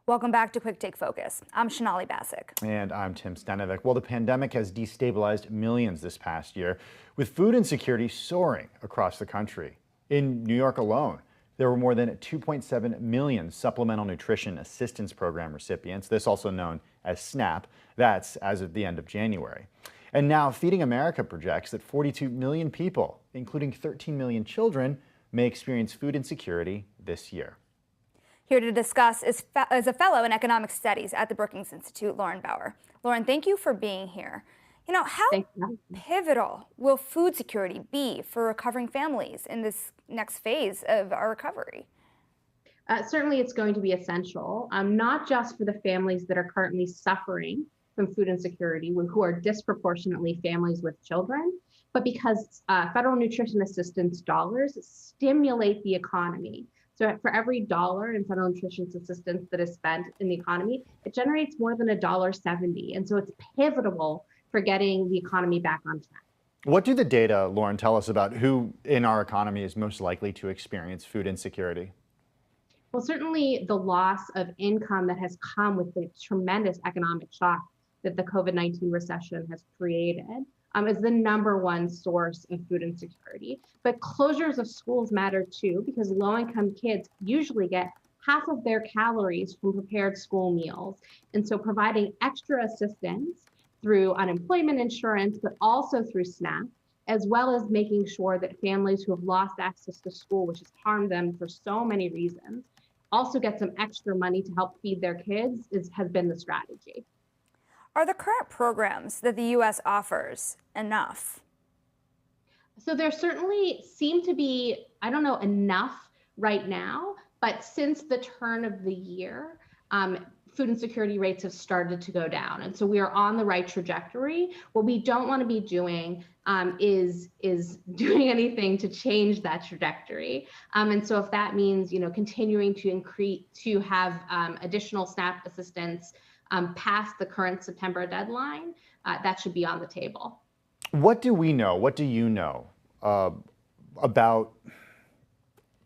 Welcome back to Quick Take Focus. I'm Shanali Bassick. And I'm Tim Stenovic. Well, the pandemic has destabilized millions this past year, with food insecurity soaring across the country. In New York alone, there were more than 2.7 million Supplemental Nutrition Assistance Program recipients, this also known as SNAP. That's as of the end of January. And now Feeding America projects that 42 million people, including 13 million children, may experience food insecurity this year. Here to discuss is a fellow in economic studies at the Brookings Institute, Lauren Bauer. Lauren, thank you for being here. You know, how pivotal will food security be for recovering families in this next phase of our recovery? Certainly it's going to be essential, not just for the families that are currently suffering from food insecurity, who are disproportionately families with children, but because federal nutrition assistance dollars stimulate the economy. So for every dollar in federal nutrition assistance that is spent in the economy, it generates more than $1.70. And so it's pivotal for getting the economy back on track. What do the data, Lauren, tell us about who in our economy is most likely to experience food insecurity? Well, certainly the loss of income that has come with the tremendous economic shock that the COVID-19 recession has created is the number one source of food insecurity. But closures of schools matter too, because low-income kids usually get half of their calories from prepared school meals. And so providing extra assistance through unemployment insurance, but also through SNAP, as well as making sure that families who have lost access to school, which has harmed them for so many reasons, also get some extra money to help feed their kids has been the strategy. Are the current programs that the U.S. offers enough? So there certainly seem to be, I don't know, enough right now, but since the turn of the year, food insecurity rates have started to go down. And so we are on the right trajectory. What we don't want to be doing is doing anything to change that trajectory. And so if that means, continuing to have additional SNAP assistance past the current September deadline, that should be on the table. What do we know? What do you know about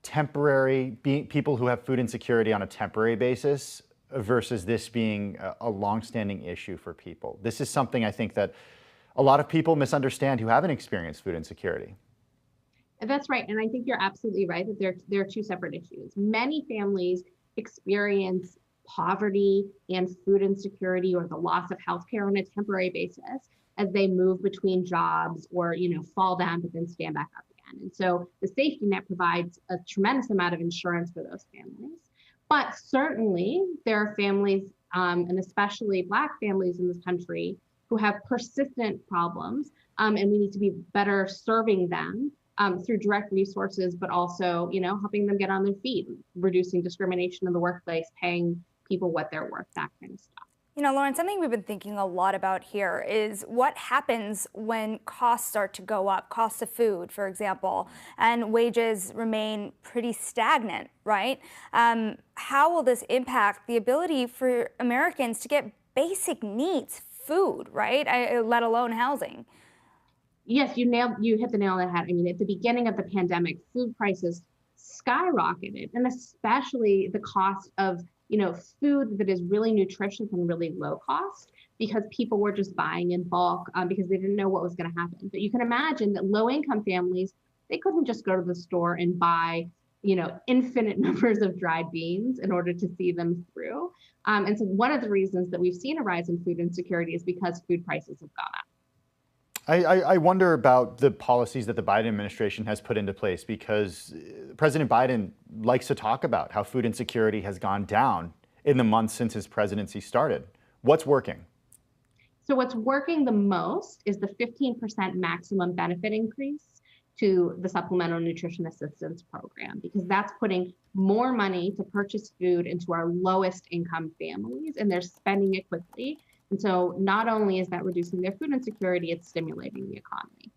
people who have food insecurity on a temporary basis versus this being a longstanding issue for people? This is something I think that a lot of people misunderstand who haven't experienced food insecurity. That's right. And I think you're absolutely right that there are two separate issues. Many families experience poverty and food insecurity or the loss of healthcare on a temporary basis as they move between jobs or, fall down but then stand back up again. And so the safety net provides a tremendous amount of insurance for those families. But certainly there are families, and especially Black families in this country, who have persistent problems, and we need to be better serving them through direct resources, but also, helping them get on their feet, reducing discrimination in the workplace, paying people what they're worth, that kind of stuff. Lauren, something we've been thinking a lot about here is what happens when costs start to go up, costs of food, for example, and wages remain pretty stagnant, right? How will this impact the ability for Americans to get basic needs, food, right? Let alone housing. Yes, you hit the nail on the head. I mean, at the beginning of the pandemic, food prices skyrocketed, and especially the cost of food that is really nutritious and really low cost, because people were just buying in bulk because they didn't know what was going to happen. But you can imagine that low income families, they couldn't just go to the store and buy, infinite numbers of dried beans in order to see them through. And so one of the reasons that we've seen a rise in food insecurity is because food prices have gone up. I wonder about the policies that the Biden administration has put into place, because President Biden likes to talk about how food insecurity has gone down in the months since his presidency started. What's working? So what's working the most is the 15% maximum benefit increase to the Supplemental Nutrition Assistance Program, because that's putting more money to purchase food into our lowest income families, and they're spending it quickly. And so not only is that reducing their food insecurity, it's stimulating the economy.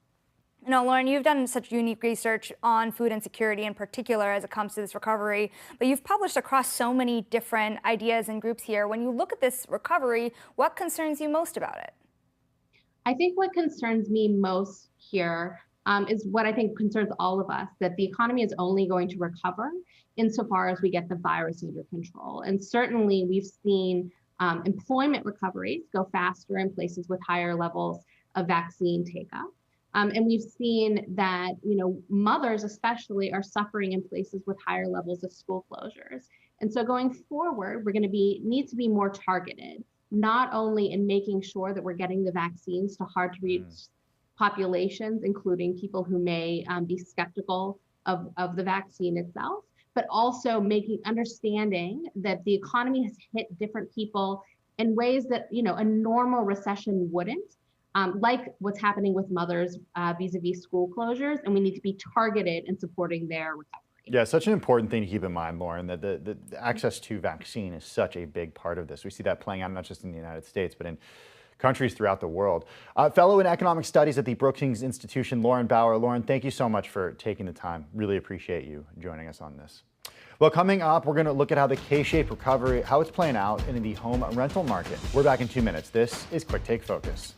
Lauren, you've done such unique research on food insecurity in particular as it comes to this recovery, but you've published across so many different ideas and groups here. When you look at this recovery, what concerns you most about it? I think what concerns me most here is what I think concerns all of us, that the economy is only going to recover insofar as we get the virus under control. And certainly we've seen employment recoveries go faster in places with higher levels of vaccine take-up. And we've seen that, mothers especially are suffering in places with higher levels of school closures. And so going forward, we're going to need to be more targeted, not only in making sure that we're getting the vaccines to hard to reach populations, including people who may be skeptical of the vaccine itself, but also understanding that the economy has hit different people in ways that, a normal recession wouldn't, like what's happening with mothers vis-a-vis school closures, and we need to be targeted in supporting their recovery. Yeah, such an important thing to keep in mind, Lauren, that the access to vaccine is such a big part of this. We see that playing out not just in the United States, but in countries throughout the world. Fellow in economic studies at the Brookings Institution, Lauren Bauer. Lauren, thank you so much for taking the time. Really appreciate you joining us on this. Well, coming up, we're going to look at how the K-shaped recovery, how it's playing out in the home rental market. We're back in 2 minutes. This is Quick Take Focus.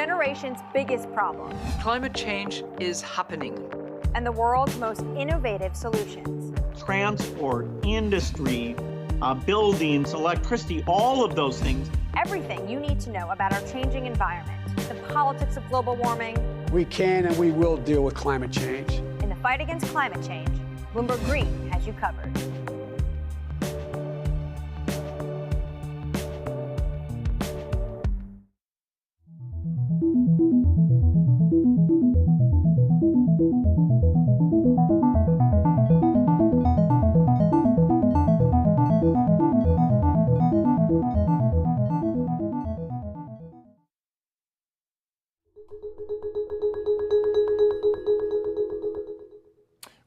generation's biggest problem Climate change is happening. and the world's most innovative solutions. Transport, industry, buildings, electricity, all of those things. Everything you need to know about our changing environment, the politics of global warming. We can and we will deal with climate change. In the fight against climate change, Bloomberg Green has you covered.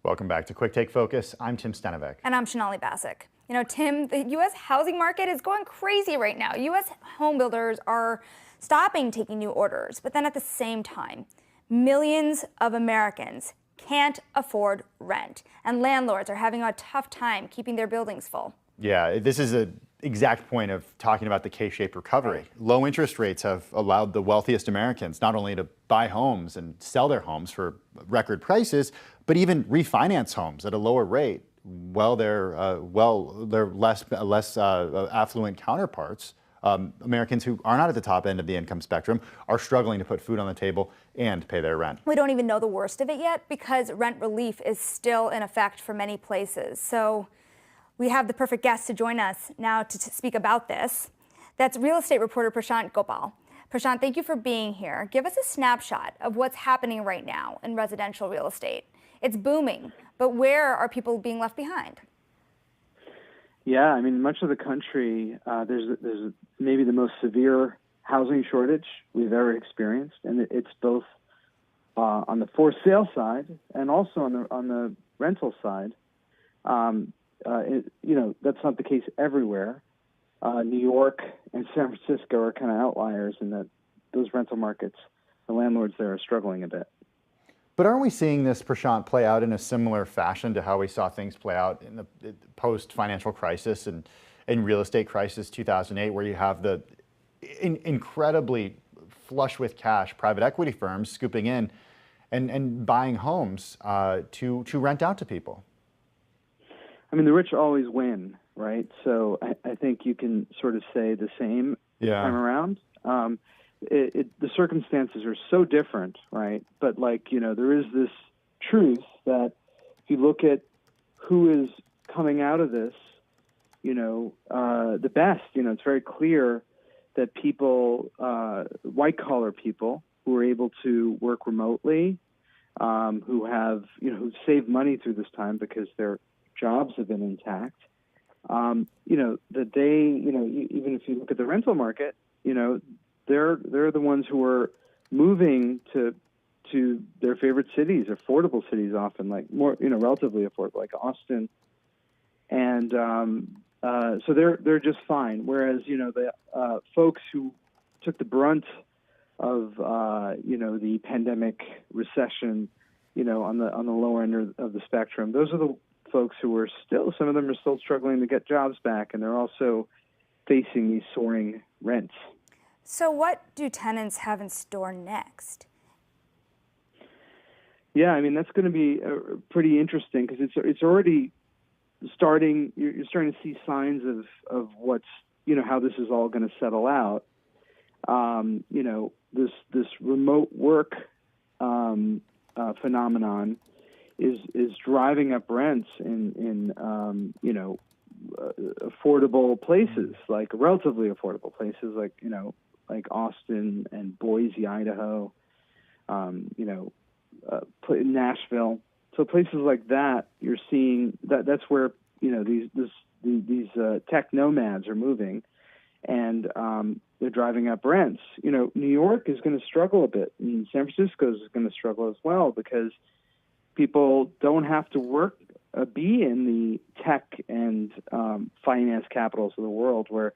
Welcome back to Quick Take Focus. I'm Tim Stenovec. And I'm Shanali Bassick. You know, Tim, the U.S. housing market is going crazy right now. U.S. home builders are stopping taking new orders, but then at the same time, millions of Americans can't afford rent, and landlords are having a tough time keeping their buildings full. Yeah, this is an exact point of talking about the K-shaped recovery. Right. Low interest rates have allowed the wealthiest Americans not only to buy homes and sell their homes for record prices, but even refinance homes at a lower rate. While their less affluent counterparts, Americans who are not at the top end of the income spectrum, are struggling to put food on the table and pay their rent. We don't even know the worst of it yet because rent relief is still in effect for many places. So we have the perfect guest to join us now to speak about this. That's real estate reporter Prashant Gopal. Prashant, thank you for being here. Give us a snapshot of what's happening right now in residential real estate. It's booming, but where are people being left behind? Yeah, I mean, much of the country, there's maybe the most severe housing shortage we've ever experienced, and it's both on the for sale side and also on the rental side. That's not the case everywhere. New York and San Francisco are kind of outliers in that those rental markets, the landlords there are struggling a bit. But aren't we seeing this, Prashant, play out in a similar fashion to how we saw things play out in the post-financial crisis and real estate crisis 2008, where you have the incredibly flush with cash private equity firms scooping in and buying homes to rent out to people? I mean, the rich always win, right? So I think you can sort of say the same time around. The circumstances are so different, right? But there is this truth that if you look at who is coming out of this, the best, it's very clear that people, white collar people who are able to work remotely, who have, who saved money through this time because their jobs have been intact. Even if you look at the rental market, they're the ones who are moving to their favorite cities, affordable cities often, like more, relatively affordable, like Austin. And so they're just fine. Whereas, the folks who took the brunt of, the pandemic recession, on the lower end of the spectrum, those are the folks who are still, some of them are still struggling to get jobs back, and they're also facing these soaring rents. So what do tenants have in store next? Yeah, I mean, that's going to be pretty interesting because it's already starting. You're starting to see signs of what's, how this is all going to settle out. This remote work phenomenon is driving up rents in affordable places, like relatively affordable places, like Austin and Boise, Idaho, Nashville. So places like that, you're seeing that's where these tech nomads are moving, and they're driving up rents. New York is going to struggle a bit, and San Francisco is going to struggle as well because people don't have to be in the tech and finance capitals of the world where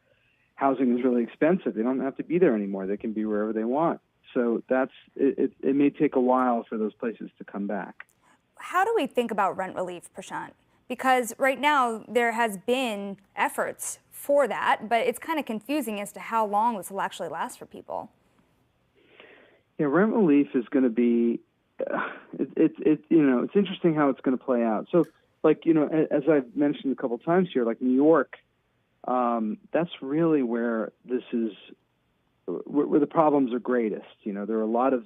housing is really expensive. They don't have to be there anymore. They can be wherever they want. So it may take a while for those places to come back. How do we think about rent relief, Prashant? Because right now there has been efforts for that, but it's kind of confusing as to how long this will actually last for people. Yeah, rent relief is going to be, it's interesting how it's going to play out. So, as I've mentioned a couple times here, like New York, that's really where where the problems are greatest. There are a lot of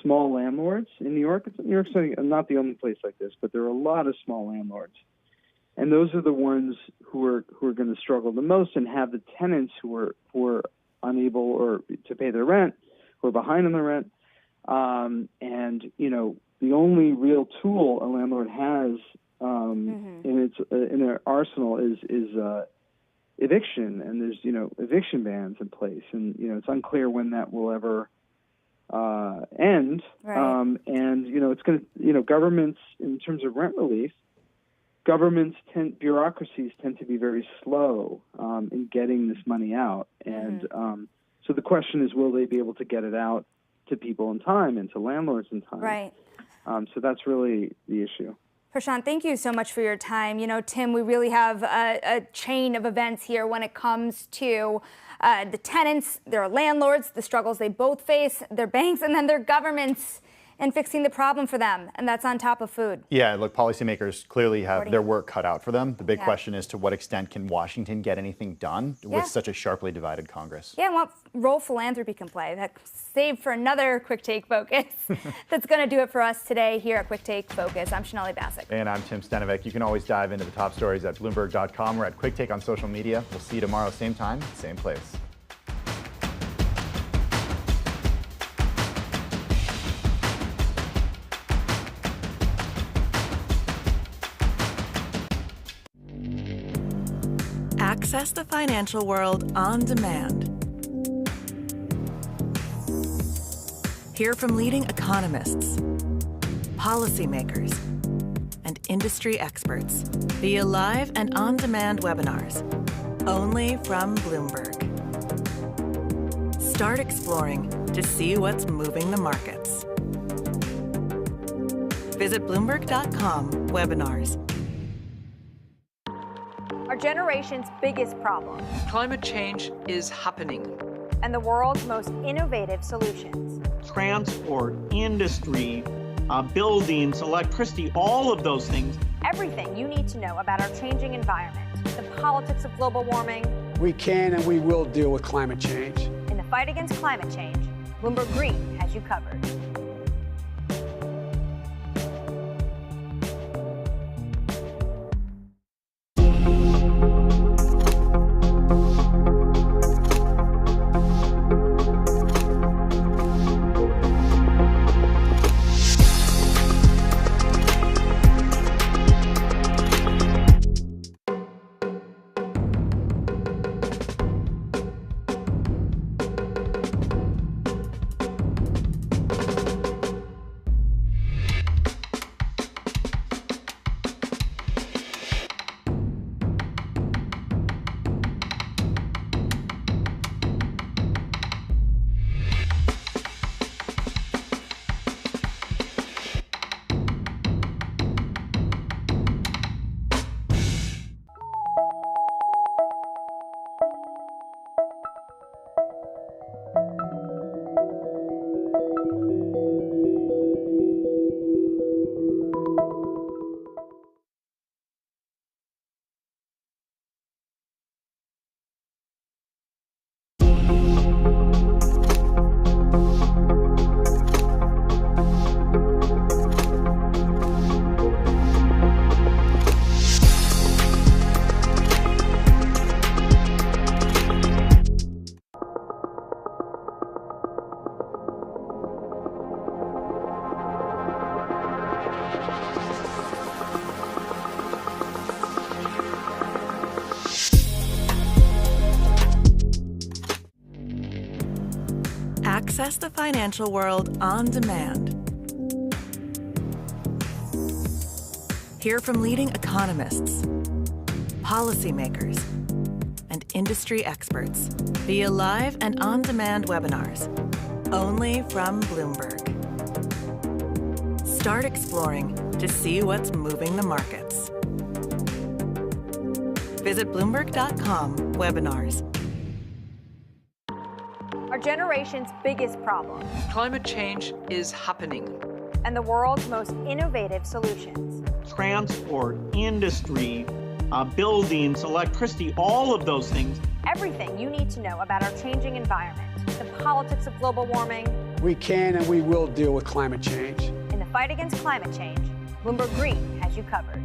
small landlords in New York. New York's not the only place like this, but there are a lot of small landlords. And those are the ones who are going to struggle the most and have the tenants who are unable or to pay their rent, who are behind on their rent. The only real tool a landlord has in their arsenal is eviction, and there's eviction bans in place, and it's unclear when that will ever end. Right. It's going to governments, in terms of rent relief, bureaucracies tend to be very slow in getting this money out, and so the question is, will they be able to get it out to people in time and to landlords in time? Right. So that's really the issue. Prashant, thank you so much for your time. Tim, we really have a chain of events here when it comes to the tenants, their landlords, the struggles they both face, their banks, and then their governments, and fixing the problem for them. And that's on top of food. Yeah, look, policymakers clearly have their work cut out for them. The big question is, to what extent can Washington get anything done with such a sharply divided Congress? Yeah, and what role philanthropy can play. That's saved for another Quick Take Focus. That's going to do it for us today here at Quick Take Focus. I'm Shonali Bassick. And I'm Tim Stenovic. You can always dive into the top stories at Bloomberg.com or at Quick Take on social media. We'll see you tomorrow, same time, same place. Access the financial world on demand. Hear from leading economists, policymakers, and industry experts via live and on-demand webinars, only from Bloomberg. Start exploring to see what's moving the markets. Visit Bloomberg.com/webinars. Our generation's biggest problem. Climate change is happening. And the world's most innovative solutions. Transport, industry, buildings, electricity, all of those things. Everything you need to know about our changing environment, the politics of global warming. We can and we will deal with climate change. In the fight against climate change, Bloomberg Green has you covered. Access the financial world on demand. Hear from leading economists, policymakers, and industry experts via live and on-demand webinars, only from Bloomberg. Start exploring to see what's moving the markets. Visit Bloomberg.com/webinars. Our generation's biggest problem. Climate change is happening. And the world's most innovative solutions. Transport, industry, buildings, electricity, all of those things. Everything you need to know about our changing environment, the politics of global warming. We can and we will deal with climate change. In the fight against climate change, Bloomberg Green has you covered.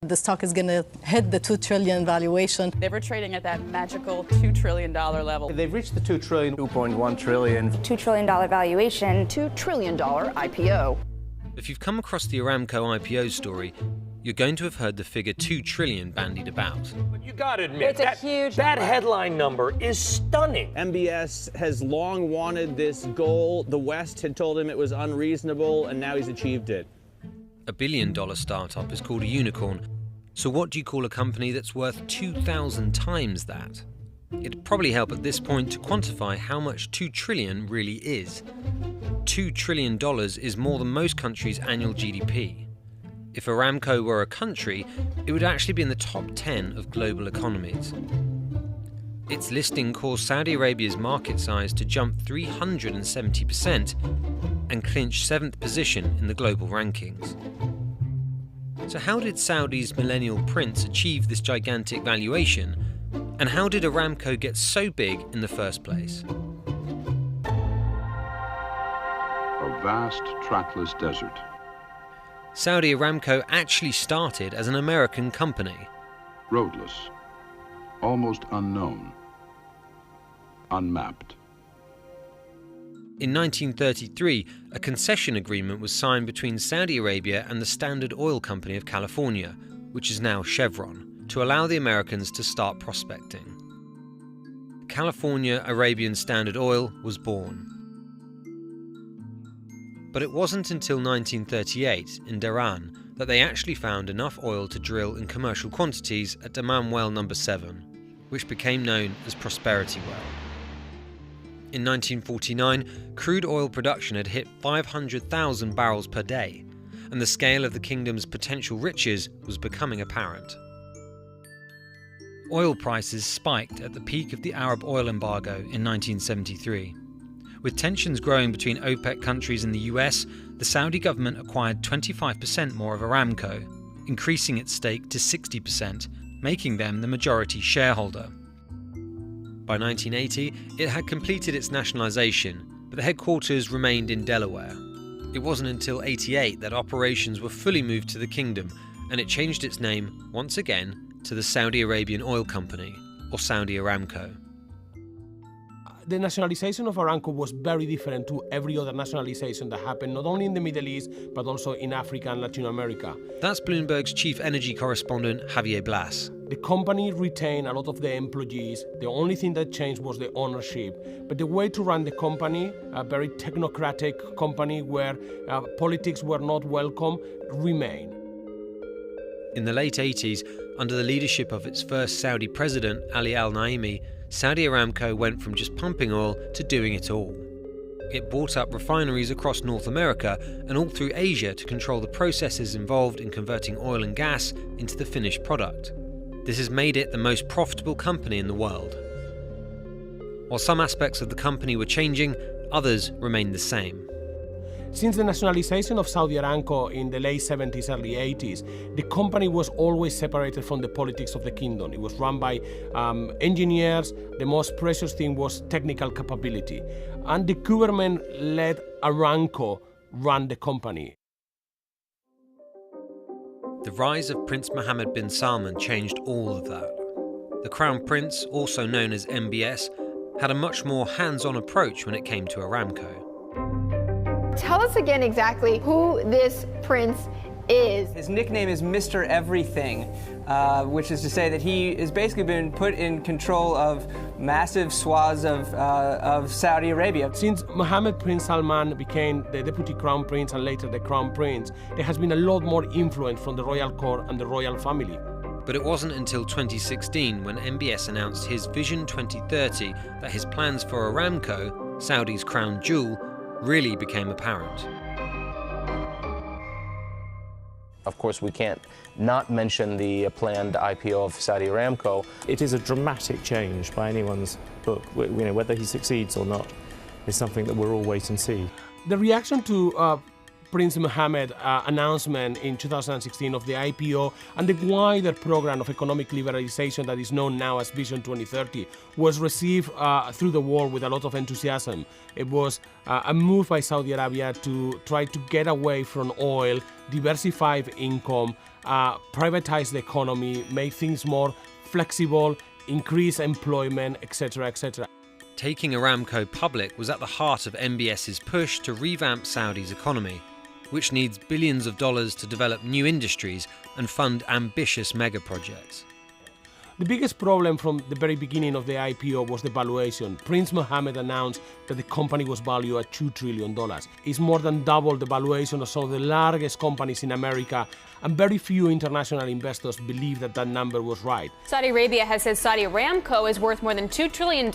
The stock is going to hit the $2 trillion valuation. They were trading at that magical $2 trillion level. They've reached the $2 trillion, $2.1 trillion. $2 trillion valuation. $2 trillion IPO. If you've come across the Aramco IPO story, you're going to have heard the figure 2 trillion bandied about. But you gotta admit, it's a huge that headline number is stunning. MBS has long wanted this goal. The West had told him it was unreasonable, and now he's achieved it. $1 billion startup is called a unicorn. So what do you call a company that's worth 2,000 times that? It'd probably help at this point to quantify how much 2 trillion really is. $2 trillion is more than most countries' annual GDP. If Aramco were a country, it would actually be in the top 10 of global economies. Its listing caused Saudi Arabia's market size to jump 370% and clinch 7th position in the global rankings. So how did Saudi's millennial prince achieve this gigantic valuation? And how did Aramco get so big in the first place? A vast, trackless desert. Saudi Aramco actually started as an American company. Roadless, almost unknown, unmapped. In 1933, a concession agreement was signed between Saudi Arabia and the Standard Oil Company of California, which is now Chevron, to allow the Americans to start prospecting. California Arabian Standard Oil was born. But it wasn't until 1938 in Dhahran that they actually found enough oil to drill in commercial quantities at Dammam Well No. 7, which became known as Prosperity Well. In 1949, crude oil production had hit 500,000 barrels per day, and the scale of the kingdom's potential riches was becoming apparent. Oil prices spiked at the peak of the Arab oil embargo in 1973. With tensions growing between OPEC countries and the US, the Saudi government acquired 25% more of Aramco, increasing its stake to 60%, making them the majority shareholder. By 1980, it had completed its nationalisation, but the headquarters remained in Delaware. It wasn't until 1988 that operations were fully moved to the kingdom, and it changed its name, once again, to the Saudi Arabian Oil Company, or Saudi Aramco. The nationalization of Aramco was very different to every other nationalization that happened, not only in the Middle East, but also in Africa and Latin America. That's Bloomberg's chief energy correspondent, Javier Blas. The company retained a lot of the employees. The only thing that changed was the ownership. But the way to run the company, a very technocratic company where politics were not welcome, remained. In the late 80s, under the leadership of its first Saudi president, Ali al-Naimi, Saudi Aramco went from just pumping oil to doing it all. It bought up refineries across North America and all through Asia to control the processes involved in converting oil and gas into the finished product. This has made it the most profitable company in the world. While some aspects of the company were changing, others remained the same. Since the nationalization of Saudi Aramco in the late 70s, early 80s, the company was always separated from the politics of the kingdom. It was run by engineers. The most precious thing was technical capability. And the government let Aramco run the company. The rise of Prince Mohammed bin Salman changed all of that. The Crown Prince, also known as MBS, had a much more hands-on approach when it came to Aramco. Tell us again exactly who this prince is. His nickname is Mr. Everything, which is to say that he has basically been put in control of massive swaths of Saudi Arabia. Since Mohammed Prince Salman became the deputy crown prince and later the crown prince, there has been a lot more influence from the royal court and the royal family. But it wasn't until 2016 when MBS announced his Vision 2030 that his plans for Aramco, Saudi's crown jewel, really became apparent. Of course, we can't not mention the planned IPO of Saudi Aramco. It is a dramatic change by anyone's book. You know, whether he succeeds or not is something that we'll all wait and see. The reaction to Prince Mohammed announcement in 2016 of the IPO and the wider program of economic liberalization that is known now as Vision 2030 was received through the world with a lot of enthusiasm. It was a move by Saudi Arabia to try to get away from oil, diversify income, privatize the economy, make things more flexible, increase employment, etc., etc. Taking Aramco public was at the heart of MBS's push to revamp Saudi's economy, which needs billions of dollars to develop new industries and fund ambitious mega projects. The biggest problem from the very beginning of the IPO was the valuation. Prince Mohammed announced that the company was valued at $2 trillion. It's more than double the valuation of some of the largest companies in America, and very few international investors believe that that number was right. Saudi Arabia has said Saudi Aramco is worth more than $2 trillion,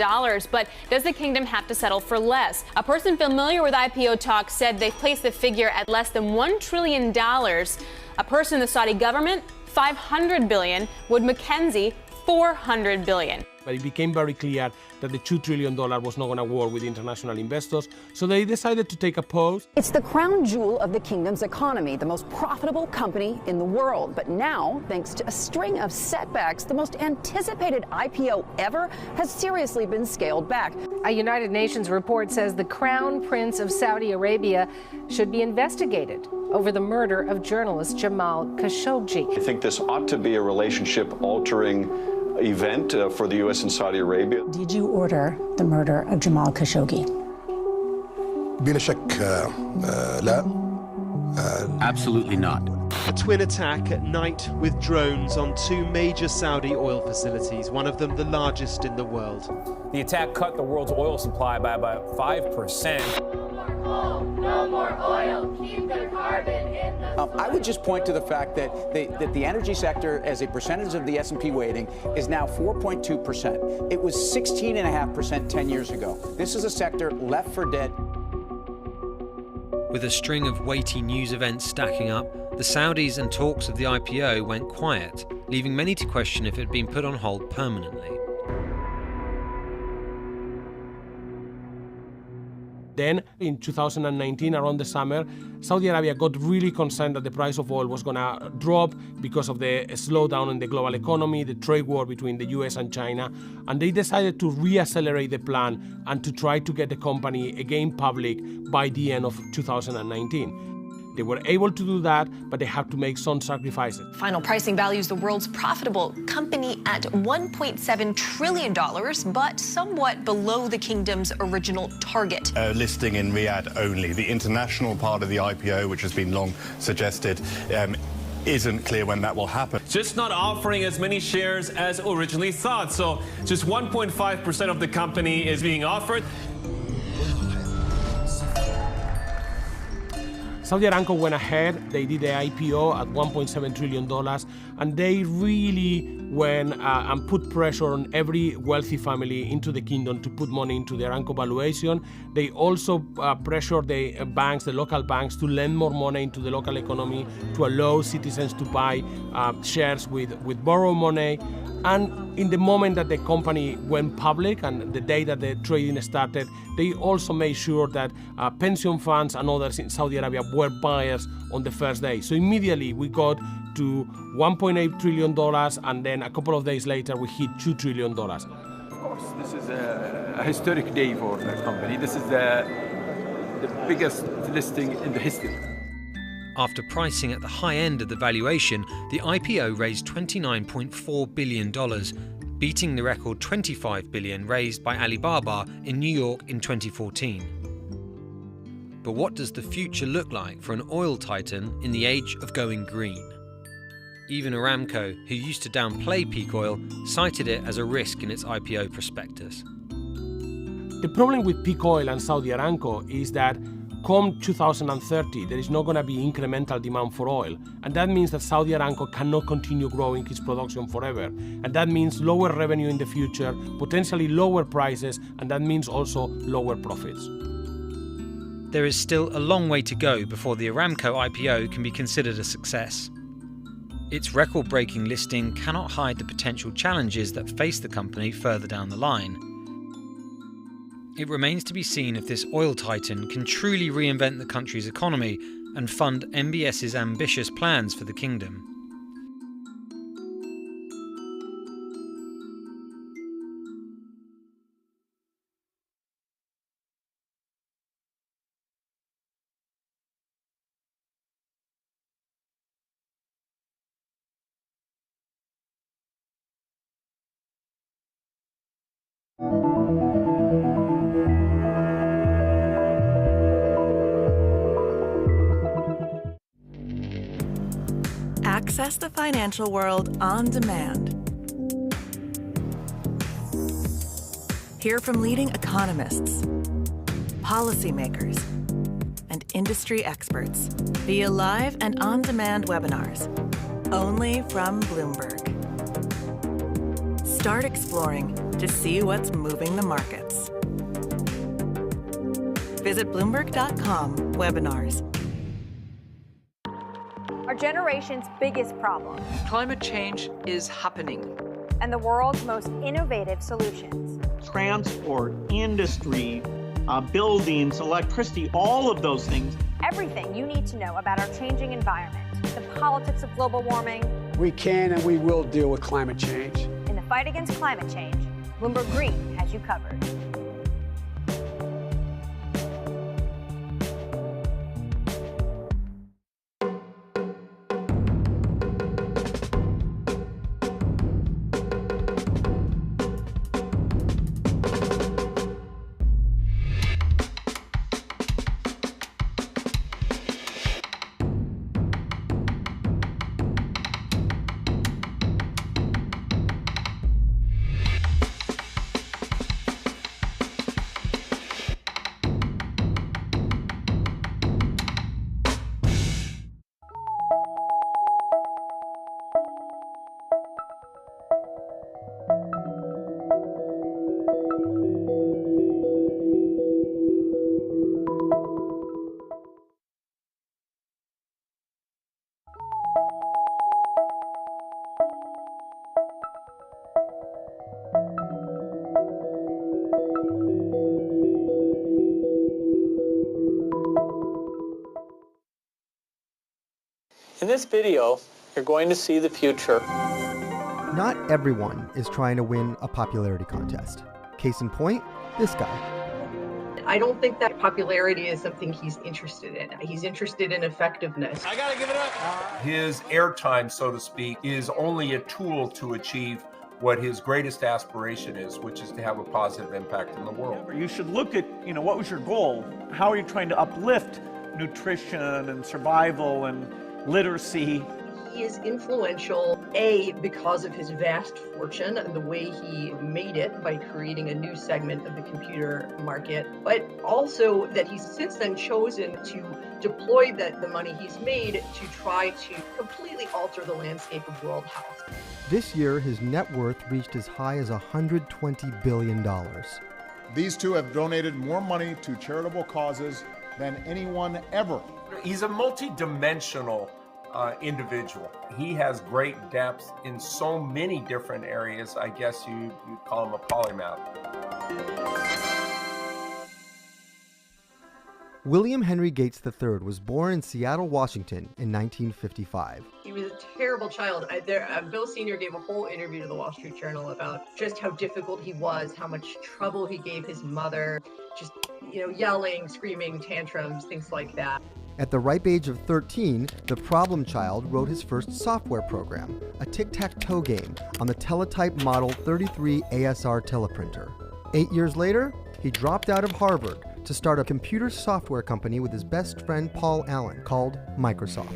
but does the kingdom have to settle for less? A person familiar with IPO talks said they placed the figure at less than $1 trillion. A person in the Saudi government, $500 billion. Would McKinsey, $400 billion. But it became very clear that the $2 trillion was not going to work with international investors, so they decided to take a pause. It's the crown jewel of the kingdom's economy, the most profitable company in the world. But now, thanks to a string of setbacks, the most anticipated IPO ever has seriously been scaled back. A United Nations report says the Crown Prince of Saudi Arabia should be investigated over the murder of journalist Jamal Khashoggi. I think this ought to be a relationship-altering event for the U.S. and Saudi Arabia. Did you order the murder of Jamal Khashoggi? بلا شك لا. Absolutely not. A twin attack at night with drones on two major Saudi oil facilities, one of them the largest in the world. The attack cut the world's oil supply by about 5%. No more oil. Keep the carbon in the I would just point to the fact that the energy sector, as a percentage of the S&P weighting, is now 4.2%. It was 16.5% 10 years ago. This is a sector left for dead. With a string of weighty news events stacking up, the Saudis and talks of the IPO went quiet, leaving many to question if it had been put on hold permanently. Then, in 2019, around the summer, Saudi Arabia got really concerned that the price of oil was going to drop because of the slowdown in the global economy, the trade war between the US and China, and they decided to reaccelerate the plan and to try to get the company again public by the end of 2019. They were able to do that, but they had to make some sacrifices. Final pricing values the world's profitable company at $1.7 trillion, but somewhat below the kingdom's original target. Listing in Riyadh only. The international part of the IPO, which has been long suggested, isn't clear when that will happen. Just not offering as many shares as originally thought. So just 1.5% of the company is being offered. Saudi Aramco went ahead, they did the IPO at $1.7 trillion, and they really went and put pressure on every wealthy family into the kingdom to put money into the Aramco valuation. They also pressured the banks, the local banks, to lend more money into the local economy, to allow citizens to buy shares with borrowed money. And in the moment that the company went public and the day that the trading started, they also made sure that pension funds and others in Saudi Arabia were buyers on the first day. So immediately we got to $1.8 trillion, and then a couple of days later we hit $2 trillion. Of course, this is a historic day for the company. This is the biggest listing in the history. After pricing at the high end of the valuation, the IPO raised $29.4 billion, beating the record $25 billion raised by Alibaba in New York in 2014. But what does the future look like for an oil titan in the age of going green? Even Aramco, who used to downplay peak oil, cited it as a risk in its IPO prospectus. The problem with peak oil and Saudi Aramco is that come 2030, there is not going to be incremental demand for oil. And that means that Saudi Aramco cannot continue growing its production forever. And that means lower revenue in the future, potentially lower prices, and that means also lower profits. There is still a long way to go before the Aramco IPO can be considered a success. Its record-breaking listing cannot hide the potential challenges that face the company further down the line. It remains to be seen if this oil titan can truly reinvent the country's economy and fund MBS's ambitious plans for the kingdom. Access the financial world on demand. Hear from leading economists, policymakers, and industry experts via live and on-demand webinars, only from Bloomberg. Start exploring to see what's moving the markets. Visit Bloomberg.com/webinars. Our generation's biggest problem. Climate change is happening. And the world's most innovative solutions. Transport, industry, buildings, electricity, all of those things. Everything you need to know about our changing environment, the politics of global warming. We can and we will deal with climate change. In the fight against climate change, Bloomberg Green has you covered. In this video, you're going to see the future. Not everyone is trying to win a popularity contest. Case in point, this guy. I don't think that popularity is something he's interested in. He's interested in effectiveness. I gotta give it up. His airtime, so to speak, is only a tool to achieve what his greatest aspiration is, which is to have a positive impact in the world. You should look at, what was your goal? How are you trying to uplift nutrition and survival and literacy? He is influential, A, because of his vast fortune and the way he made it by creating a new segment of the computer market, but also that he's since then chosen to deploy the money he's made to try to completely alter the landscape of world health. This year, his net worth reached as high as $120 billion. These two have donated more money to charitable causes than anyone ever. He's a multi-dimensional individual. He has great depth in so many different areas. I guess you'd call him a polymath. William Henry Gates III was born in Seattle, Washington in 1955. He was a terrible child. Bill Sr. gave a whole interview to the Wall Street Journal about just how difficult he was, how much trouble he gave his mother, just, yelling, screaming, tantrums, things like that. At the ripe age of 13, the problem child wrote his first software program, a tic-tac-toe game on the teletype Model 33 ASR teleprinter. 8 years later, he dropped out of Harvard to start a computer software company with his best friend Paul Allen called Microsoft.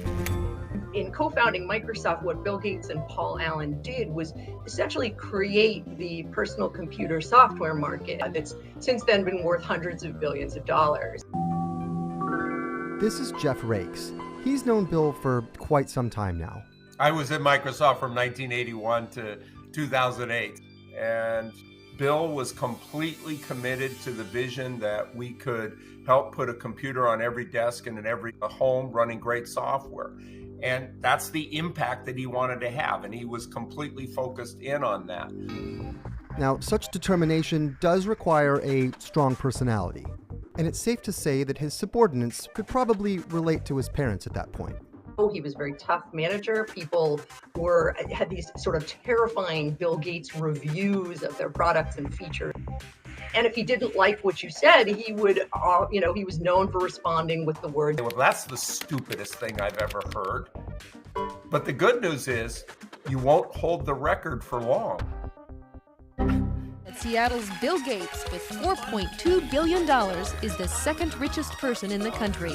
In co-founding Microsoft, what Bill Gates and Paul Allen did was essentially create the personal computer software market that's since then been worth hundreds of billions of dollars. This is Jeff Rakes. He's known Bill for quite some time now. I was at Microsoft from 1981 to 2008, and Bill was completely committed to the vision that we could help put a computer on every desk and in every home running great software. And that's the impact that he wanted to have, and he was completely focused in on that. Now, such determination does require a strong personality, and it's safe to say that his subordinates could probably relate to his parents at that point. He was a very tough manager. People had these sort of terrifying Bill Gates reviews of their products and features. And if he didn't like what you said, he would, he was known for responding with the word, well, that's the stupidest thing I've ever heard. But the good news is you won't hold the record for long. Seattle's Bill Gates, with $4.2 billion, is the second richest person in the country.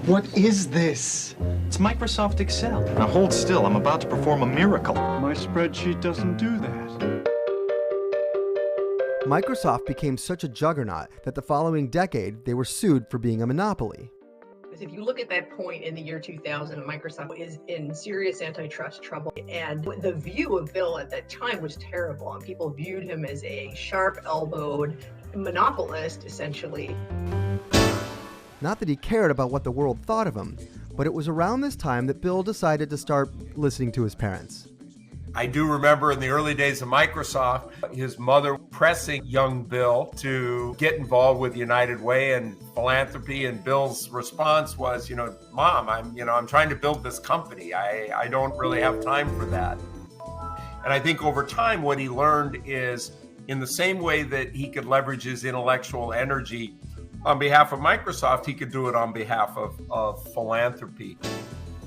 What is this? It's Microsoft Excel. Now hold still, I'm about to perform a miracle. My spreadsheet doesn't do that. Microsoft became such a juggernaut that the following decade they were sued for being a monopoly. If you look at that point in the year 2000, Microsoft is in serious antitrust trouble. And the view of Bill at that time was terrible. And people viewed him as a sharp-elbowed monopolist, essentially. Not that he cared about what the world thought of him, but it was around this time that Bill decided to start listening to his parents. I do remember in the early days of Microsoft, his mother pressing young Bill to get involved with United Way and Philanthropy, and Bill's response was, Mom, I'm trying to build this company. I don't really have time for that. And I think over time what he learned is, in the same way that he could leverage his intellectual energy on behalf of Microsoft, he could do it on behalf of philanthropy.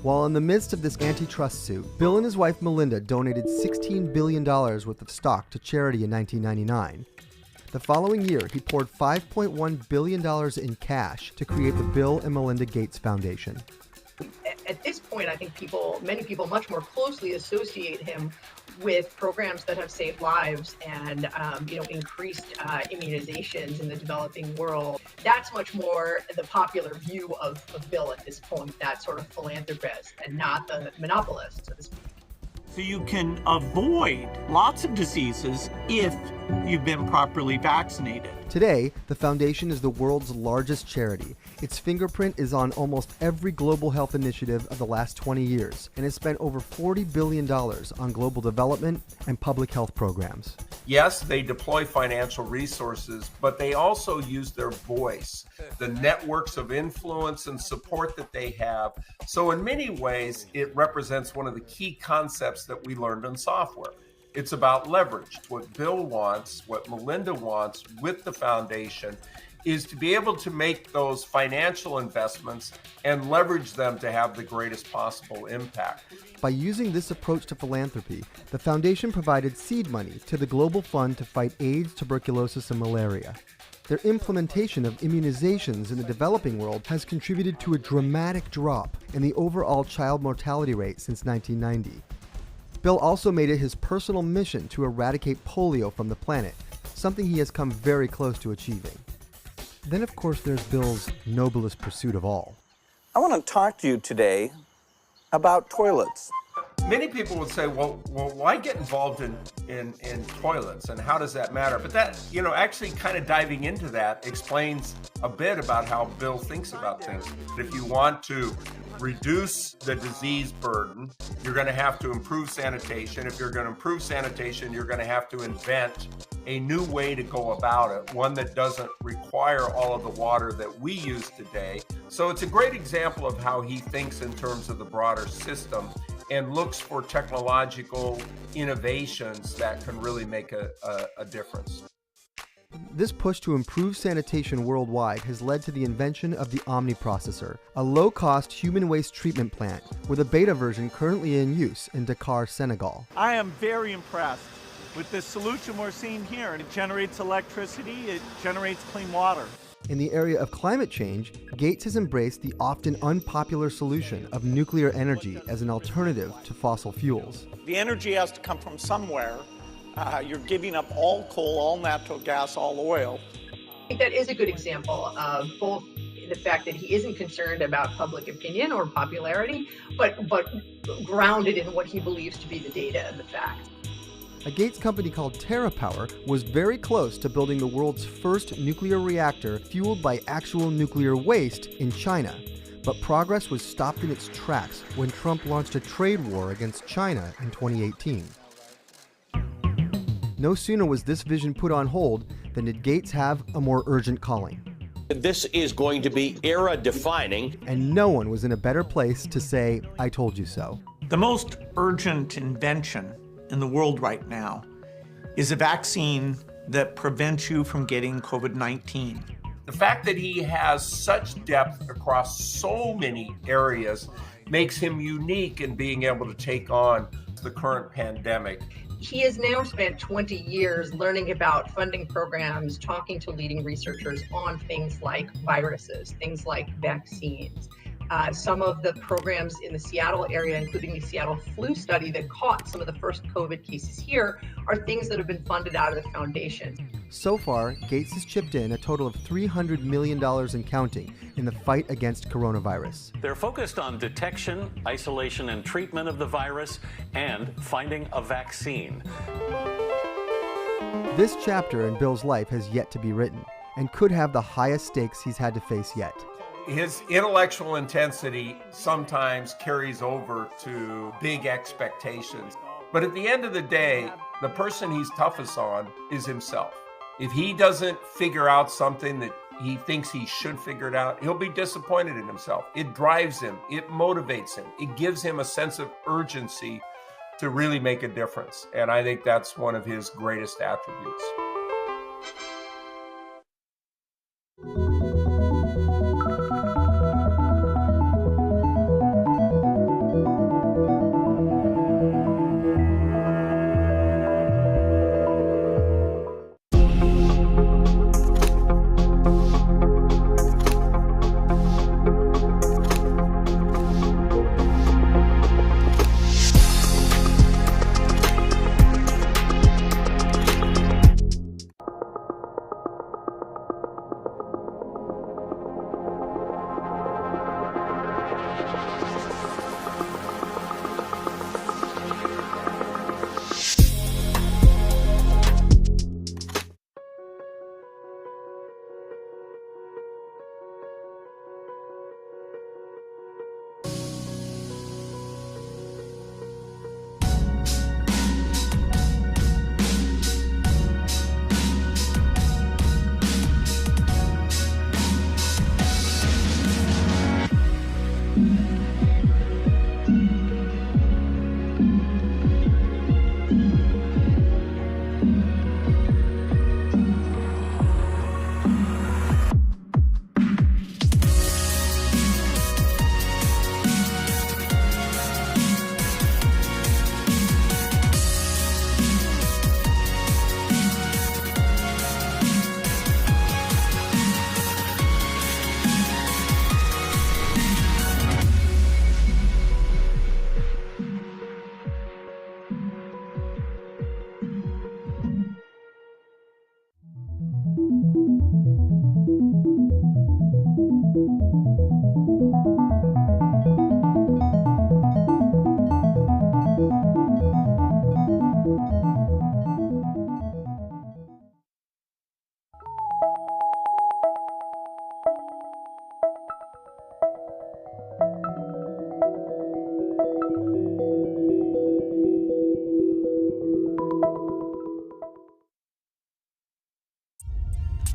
While in the midst of this antitrust suit, Bill and his wife Melinda donated $16 billion worth of stock to charity in 1999. The following year, he poured $5.1 billion in cash to create the Bill and Melinda Gates Foundation. At this point, I think many people much more closely associate him with programs that have saved lives and increased immunizations in the developing world. That's much more the popular view of Bill at this point, that sort of philanthropist and not the monopolist, so to speak. So you can avoid lots of diseases if you've been properly vaccinated. Today, the foundation is the world's largest charity. Its fingerprint is on almost every global health initiative of the last 20 years and has spent over $40 billion on global development and public health programs. Yes, they deploy financial resources, but they also use their voice, the networks of influence and support that they have. So in many ways, it represents one of the key concepts that we learned in software. It's about leverage. What Bill wants, what Melinda wants with the foundation is to be able to make those financial investments and leverage them to have the greatest possible impact. By using this approach to philanthropy, the foundation provided seed money to the Global Fund to fight AIDS, tuberculosis, and malaria. Their implementation of immunizations in the developing world has contributed to a dramatic drop in the overall child mortality rate since 1990. Bill also made it his personal mission to eradicate polio from the planet, something he has come very close to achieving. Then, of course, there's Bill's noblest pursuit of all. I want to talk to you today about toilets. Many people would say, well, why get involved in toilets, and how does that matter? But that, actually kind of diving into that explains a bit about how Bill thinks about things. If you want to reduce the disease burden, you're going to have to improve sanitation. If you're going to improve sanitation, you're going to have to invent a new way to go about it, one that doesn't require all of the water that we use today. So it's a great example of how he thinks in terms of the broader system and looks for technological innovations that can really make a difference. This push to improve sanitation worldwide has led to the invention of the Omniprocessor, a low-cost human waste treatment plant with a beta version currently in use in Dakar, Senegal. I am very impressed with this solution we're seeing here. It generates electricity, it generates clean water. In the area of climate change, Gates has embraced the often unpopular solution of nuclear energy as an alternative to fossil fuels. The energy has to come from somewhere. You're giving up all coal, all natural gas, all oil. I think that is a good example of both the fact that he isn't concerned about public opinion or popularity, but grounded in what he believes to be the data and the facts. A Gates company called TerraPower was very close to building the world's first nuclear reactor fueled by actual nuclear waste in China. But progress was stopped in its tracks when Trump launched a trade war against China in 2018. No sooner was this vision put on hold than did Gates have a more urgent calling. This is going to be era-defining. And no one was in a better place to say, "I told you so." The most urgent invention in the world right now is a vaccine that prevents you from getting COVID-19. The fact that he has such depth across so many areas makes him unique in being able to take on the current pandemic. He has now spent 20 years learning about funding programs, talking to leading researchers on things like viruses, things like vaccines. Some of the programs in the Seattle area, including the Seattle flu study that caught some of the first COVID cases here, are things that have been funded out of the foundation. So far, Gates has chipped in a total of $300 million and counting in the fight against coronavirus. They're focused on detection, isolation, and treatment of the virus, and finding a vaccine. This chapter in Bill's life has yet to be written, and could have the highest stakes he's had to face yet. His intellectual intensity sometimes carries over to big expectations. But at the end of the day, the person he's toughest on is himself. If he doesn't figure out something that he thinks he should figure it out, he'll be disappointed in himself. It drives him. It motivates him. It gives him a sense of urgency to really make a difference. And I think that's one of his greatest attributes.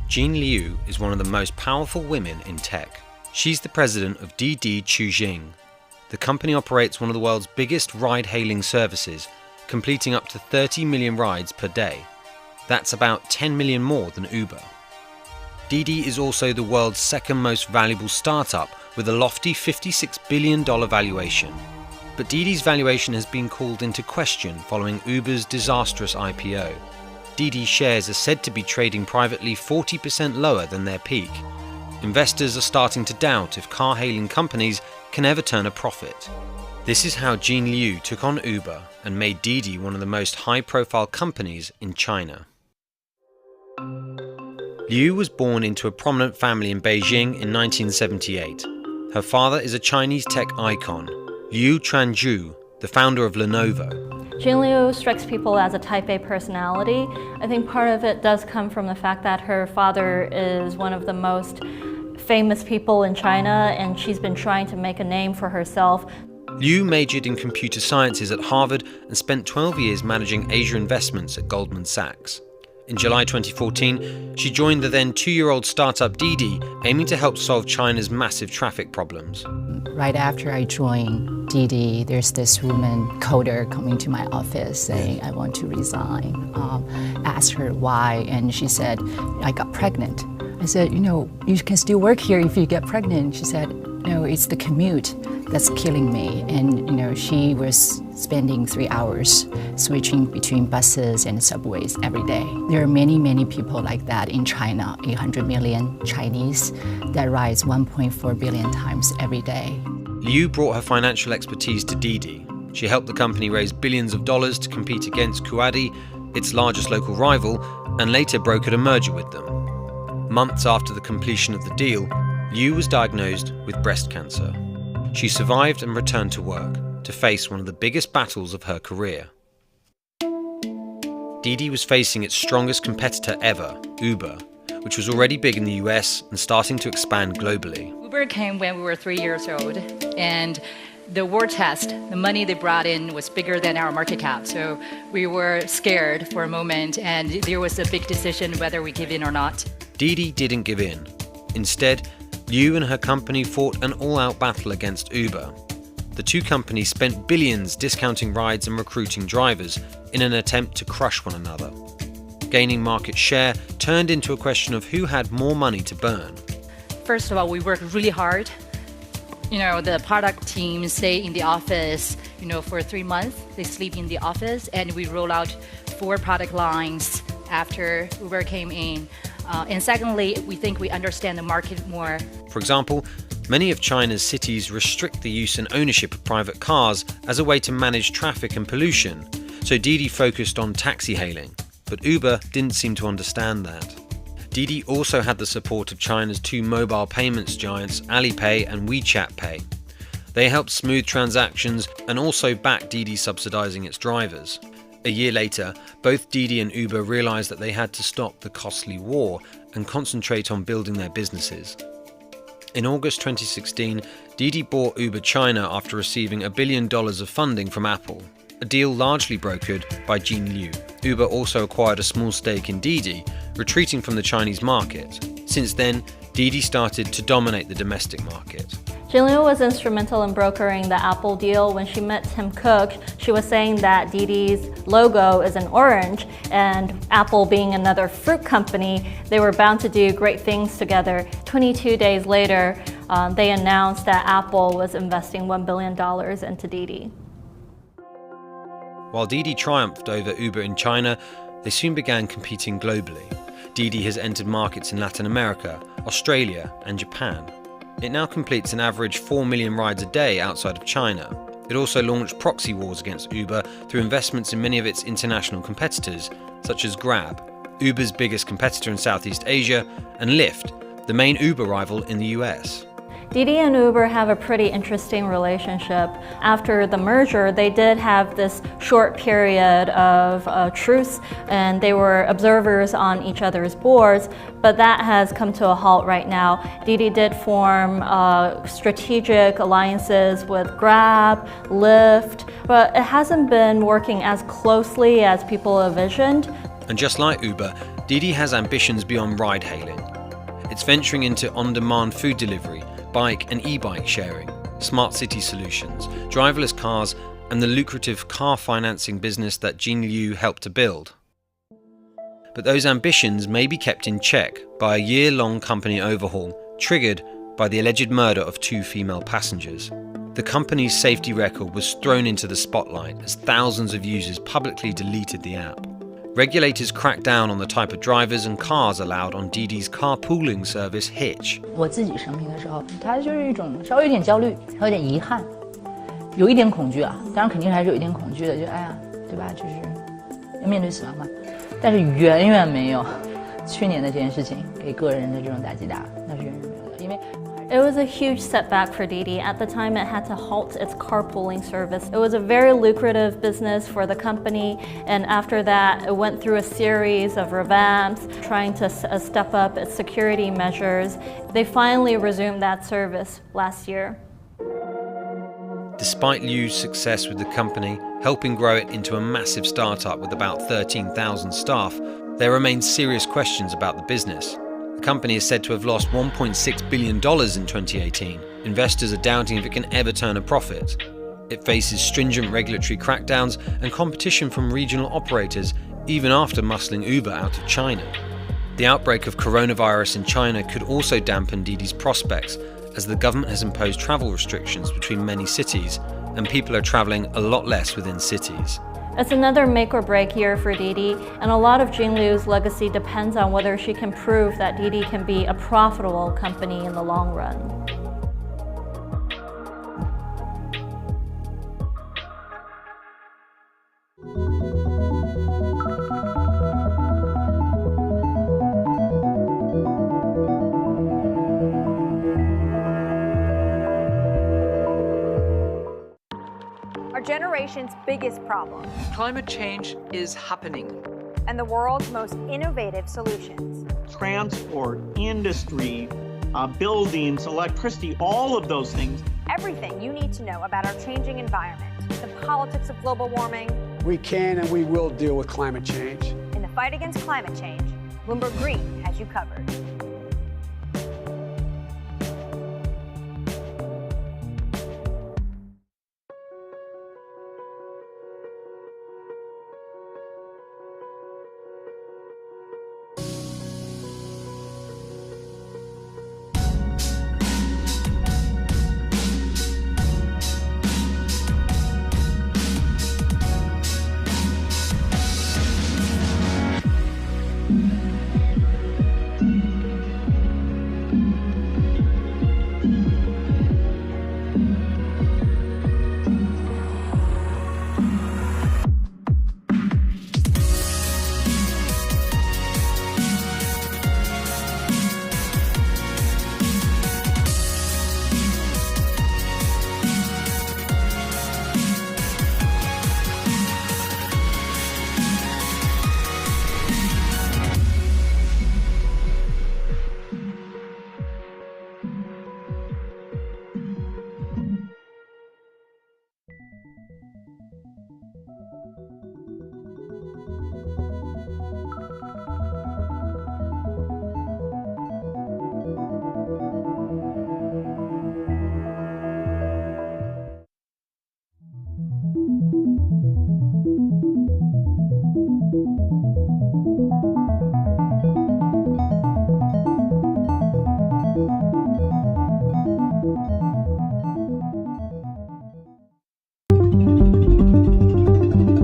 Gan Leu is one of the most powerful women in tech. She's the president of Didi Chuxing. The company operates one of the world's biggest ride-hailing services, completing up to 30 million rides per day. That's about 10 million more than Uber. Didi is also the world's second most valuable startup with a lofty $56 billion valuation. But Didi's valuation has been called into question following Uber's disastrous IPO. Didi shares are said to be trading privately 40% lower than their peak, investors are starting to doubt if car-hailing companies can ever turn a profit. This is how Gan Leu took on Uber and made Didi one of the most high-profile companies in China. Liu was born into a prominent family in Beijing in 1978. Her father is a Chinese tech icon, Liu Chuanzhu, the founder of Lenovo. Gan Leu strikes people as a type A personality. I think part of it does come from the fact that her father is one of the most famous people in China, and she's been trying to make a name for herself. Liu majored in computer sciences at Harvard and spent 12 years managing Asia investments at Goldman Sachs. In July 2014, she joined the then 2-year-old startup Didi, aiming to help solve China's massive traffic problems. Right after I joined Didi, there's this woman coder coming to my office saying, I want to resign. Asked her why, and she said, I got pregnant. I said, you can still work here if you get pregnant. She said, no, it's the commute that's killing me. And, she was spending 3 hours switching between buses and subways every day. There are many, many people like that in China, 800 million Chinese that rise 1.4 billion times every day. Liu brought her financial expertise to Didi. She helped the company raise billions of dollars to compete against Kuadi, its largest local rival, and later brokered a merger with them. Months after the completion of the deal, Liu was diagnosed with breast cancer. She survived and returned to work to face one of the biggest battles of her career. Didi was facing its strongest competitor ever, Uber, which was already big in the US and starting to expand globally. Uber came when we were 3 years old, and the war chest, the money they brought in, was bigger than our market cap. So we were scared for a moment, and there was a big decision whether we give in or not. Didi didn't give in. Instead, Liu and her company fought an all-out battle against Uber. The two companies spent billions discounting rides and recruiting drivers in an attempt to crush one another. Gaining market share turned into a question of who had more money to burn. First of all, we worked really hard. The product teams stay in the office, for 3 months. They sleep in the office, and we roll out 4 product lines after Uber came in. And secondly, we think we understand the market more. For example, many of China's cities restrict the use and ownership of private cars as a way to manage traffic and pollution. So Didi focused on taxi hailing, but Uber didn't seem to understand that. Didi also had the support of China's 2 mobile payments giants, Alipay and WeChat Pay. They helped smooth transactions and also backed Didi subsidizing its drivers. A year later, both Didi and Uber realized that they had to stop the costly war and concentrate on building their businesses. In August 2016, Didi bought Uber China after receiving $1 billion of funding from Apple, a deal largely brokered by Gan Leu. Uber also acquired a small stake in Didi, retreating from the Chinese market. Since then, Didi started to dominate the domestic market. Gan Leu was instrumental in brokering the Apple deal. When she met Tim Cook, she was saying that Didi's logo is an orange, and Apple being another fruit company, they were bound to do great things together. 22 days later, they announced that Apple was investing $1 billion into Didi. While Didi triumphed over Uber in China, they soon began competing globally. Didi has entered markets in Latin America, Australia, and Japan. It now completes an average 4 million rides a day outside of China. It also launched proxy wars against Uber through investments in many of its international competitors, such as Grab, Uber's biggest competitor in Southeast Asia, and Lyft, the main Uber rival in the US. Didi and Uber have a pretty interesting relationship. After the merger, they did have this short period of truce, and they were observers on each other's boards, but that has come to a halt right now. Didi did form strategic alliances with Grab, Lyft, but it hasn't been working as closely as people envisioned. And just like Uber, Didi has ambitions beyond ride-hailing. It's venturing into on-demand food delivery, bike and e-bike sharing, smart city solutions, driverless cars, and the lucrative car financing business that Gan Leu helped to build. But those ambitions may be kept in check by a year-long company overhaul triggered by the alleged murder of 2 female passengers. The company's safety record was thrown into the spotlight as thousands of users publicly deleted the app. Regulators cracked down on the type of drivers and cars allowed on Didi's carpooling service Hitch. 我自己生病的时候，它就是一种稍微有点焦虑，还有点遗憾，有一点恐惧啊。当然肯定还是有一点恐惧的，就哎呀，对吧？就是要面对死亡嘛。但是远远没有去年的这件事情给个人的这种打击大，那是远远没有的，因为。It was a huge setback for Didi. At the time, it had to halt its carpooling service. It was a very lucrative business for the company, and after that, it went through a series of revamps, trying to step up its security measures. They finally resumed that service last year. Despite Liu's success with the company, helping grow it into a massive startup with about 13,000 staff, there remain serious questions about the business. The company is said to have lost $1.6 billion in 2018. Investors are doubting if it can ever turn a profit. It faces stringent regulatory crackdowns and competition from regional operators, even after muscling Uber out of China. The outbreak of coronavirus in China could also dampen Didi's prospects, as the government has imposed travel restrictions between many cities, and people are traveling a lot less within cities. It's another make or break year for Didi, and a lot of Jean Liu's legacy depends on whether she can prove that Didi can be a profitable company in the long run. Our generation's biggest problem. Climate change is happening. And the world's most innovative solutions. Transport, industry, buildings, electricity, all of those things. Everything you need to know about our changing environment, the politics of global warming. We can and we will deal with climate change. In the fight against climate change, Bloomberg Green has you covered.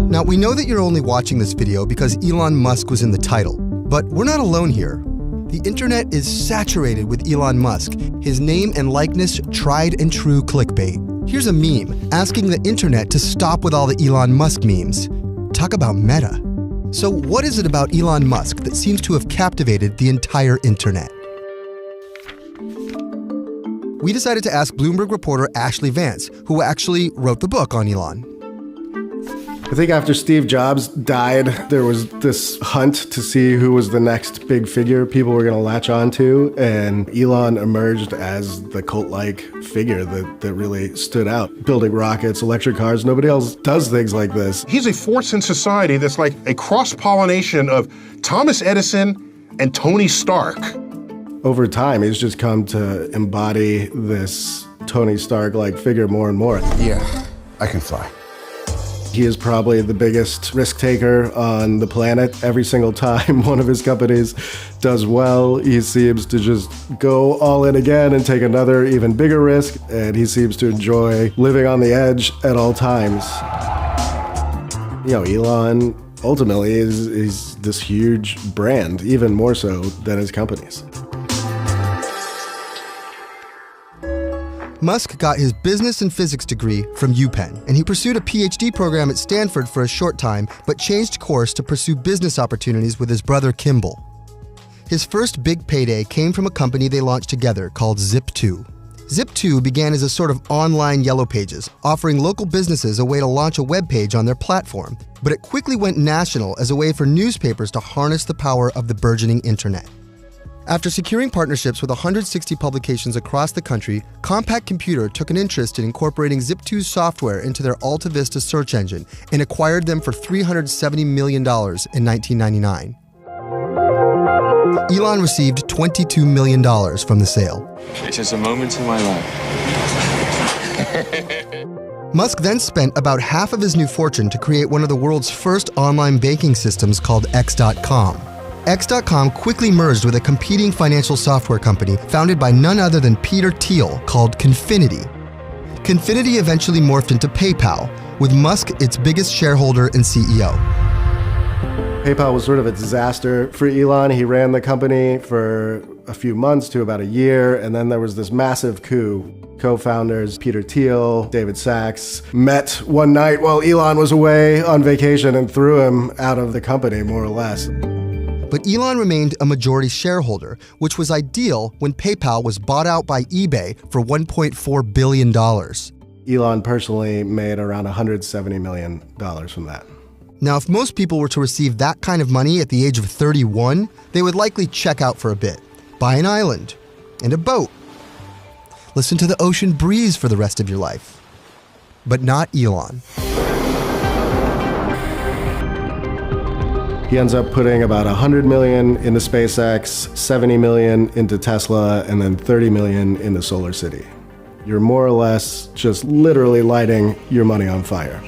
Now, we know that you're only watching this video because Elon Musk was in the title, but we're not alone here. The internet is saturated with Elon Musk, his name and likeness tried and true clickbait. Here's a meme asking the internet to stop with all the Elon Musk memes. Talk about meta. So what is it about Elon Musk that seems to have captivated the entire internet? We decided to ask Bloomberg reporter Ashley Vance, who actually wrote the book on Elon. I think after Steve Jobs died, there was this hunt to see who was the next big figure people were going to latch on to, and Elon emerged as the cult-like figure that really stood out. Building rockets, electric cars, nobody else does things like this. He's a force in society that's like a cross-pollination of Thomas Edison and Tony Stark. Over time, he's just come to embody this Tony Stark-like figure more and more. Yeah, I can fly. He is probably the biggest risk taker on the planet. Every single time one of his companies does well, he seems to just go all in again and take another even bigger risk, and he seems to enjoy living on the edge at all times. You know, Elon ultimately is this huge brand, even more so than his companies. Musk got his business and physics degree from UPenn, and he pursued a PhD program at Stanford for a short time, but changed course to pursue business opportunities with his brother Kimball. His first big payday came from a company they launched together called Zip2. Zip2 began as a sort of online Yellow Pages, offering local businesses a way to launch a web page on their platform, but it quickly went national as a way for newspapers to harness the power of the burgeoning internet. After securing partnerships with 160 publications across the country, Compaq Computer took an interest in incorporating Zip2's software into their Alta Vista search engine and acquired them for $370 million in 1999. Elon received $22 million from the sale. It's just a moment in my life. Musk then spent about half of his new fortune to create one of the world's first online banking systems called X.com. X.com quickly merged with a competing financial software company founded by none other than Peter Thiel called Confinity. Confinity eventually morphed into PayPal, with Musk its biggest shareholder and CEO. PayPal was sort of a disaster for Elon. He ran the company for a few months to about a year, and then there was this massive coup. Co-founders Peter Thiel, David Sachs met one night while Elon was away on vacation and threw him out of the company, more or less. But Elon remained a majority shareholder, which was ideal when PayPal was bought out by eBay for $1.4 billion. Elon personally made around $170 million from that. Now, if most people were to receive that kind of money at the age of 31, they would likely check out for a bit, buy an island and a boat, listen to the ocean breeze for the rest of your life. But not Elon. He ends up putting about $100 million into SpaceX, $70 million into Tesla, and then $30 million into SolarCity. You're more or less just literally lighting your money on fire.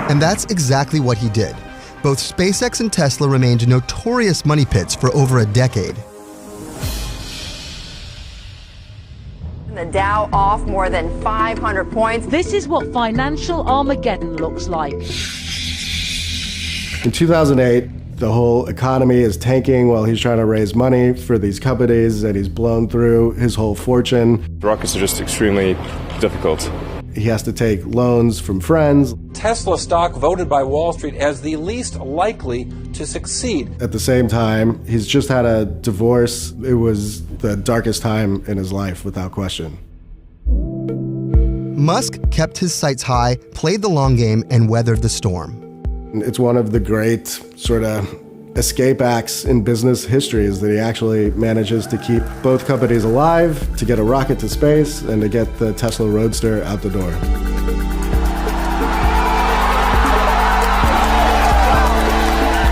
And that's exactly what he did. Both SpaceX and Tesla remained notorious money pits for over a decade. The Dow off more than 500 points. This is what financial Armageddon looks like. In 2008, the whole economy is tanking while he's trying to raise money for these companies, and he's blown through his whole fortune. Rockets are just extremely difficult. He has to take loans from friends. Tesla stock voted by Wall Street as the least likely to succeed. At the same time, he's just had a divorce. It was the darkest time in his life, without question. Musk kept his sights high, played the long game, and weathered the storm. It's one of the great sort of escape acts in business history is that he actually manages to keep both companies alive, to get a rocket to space, and to get the Tesla Roadster out the door.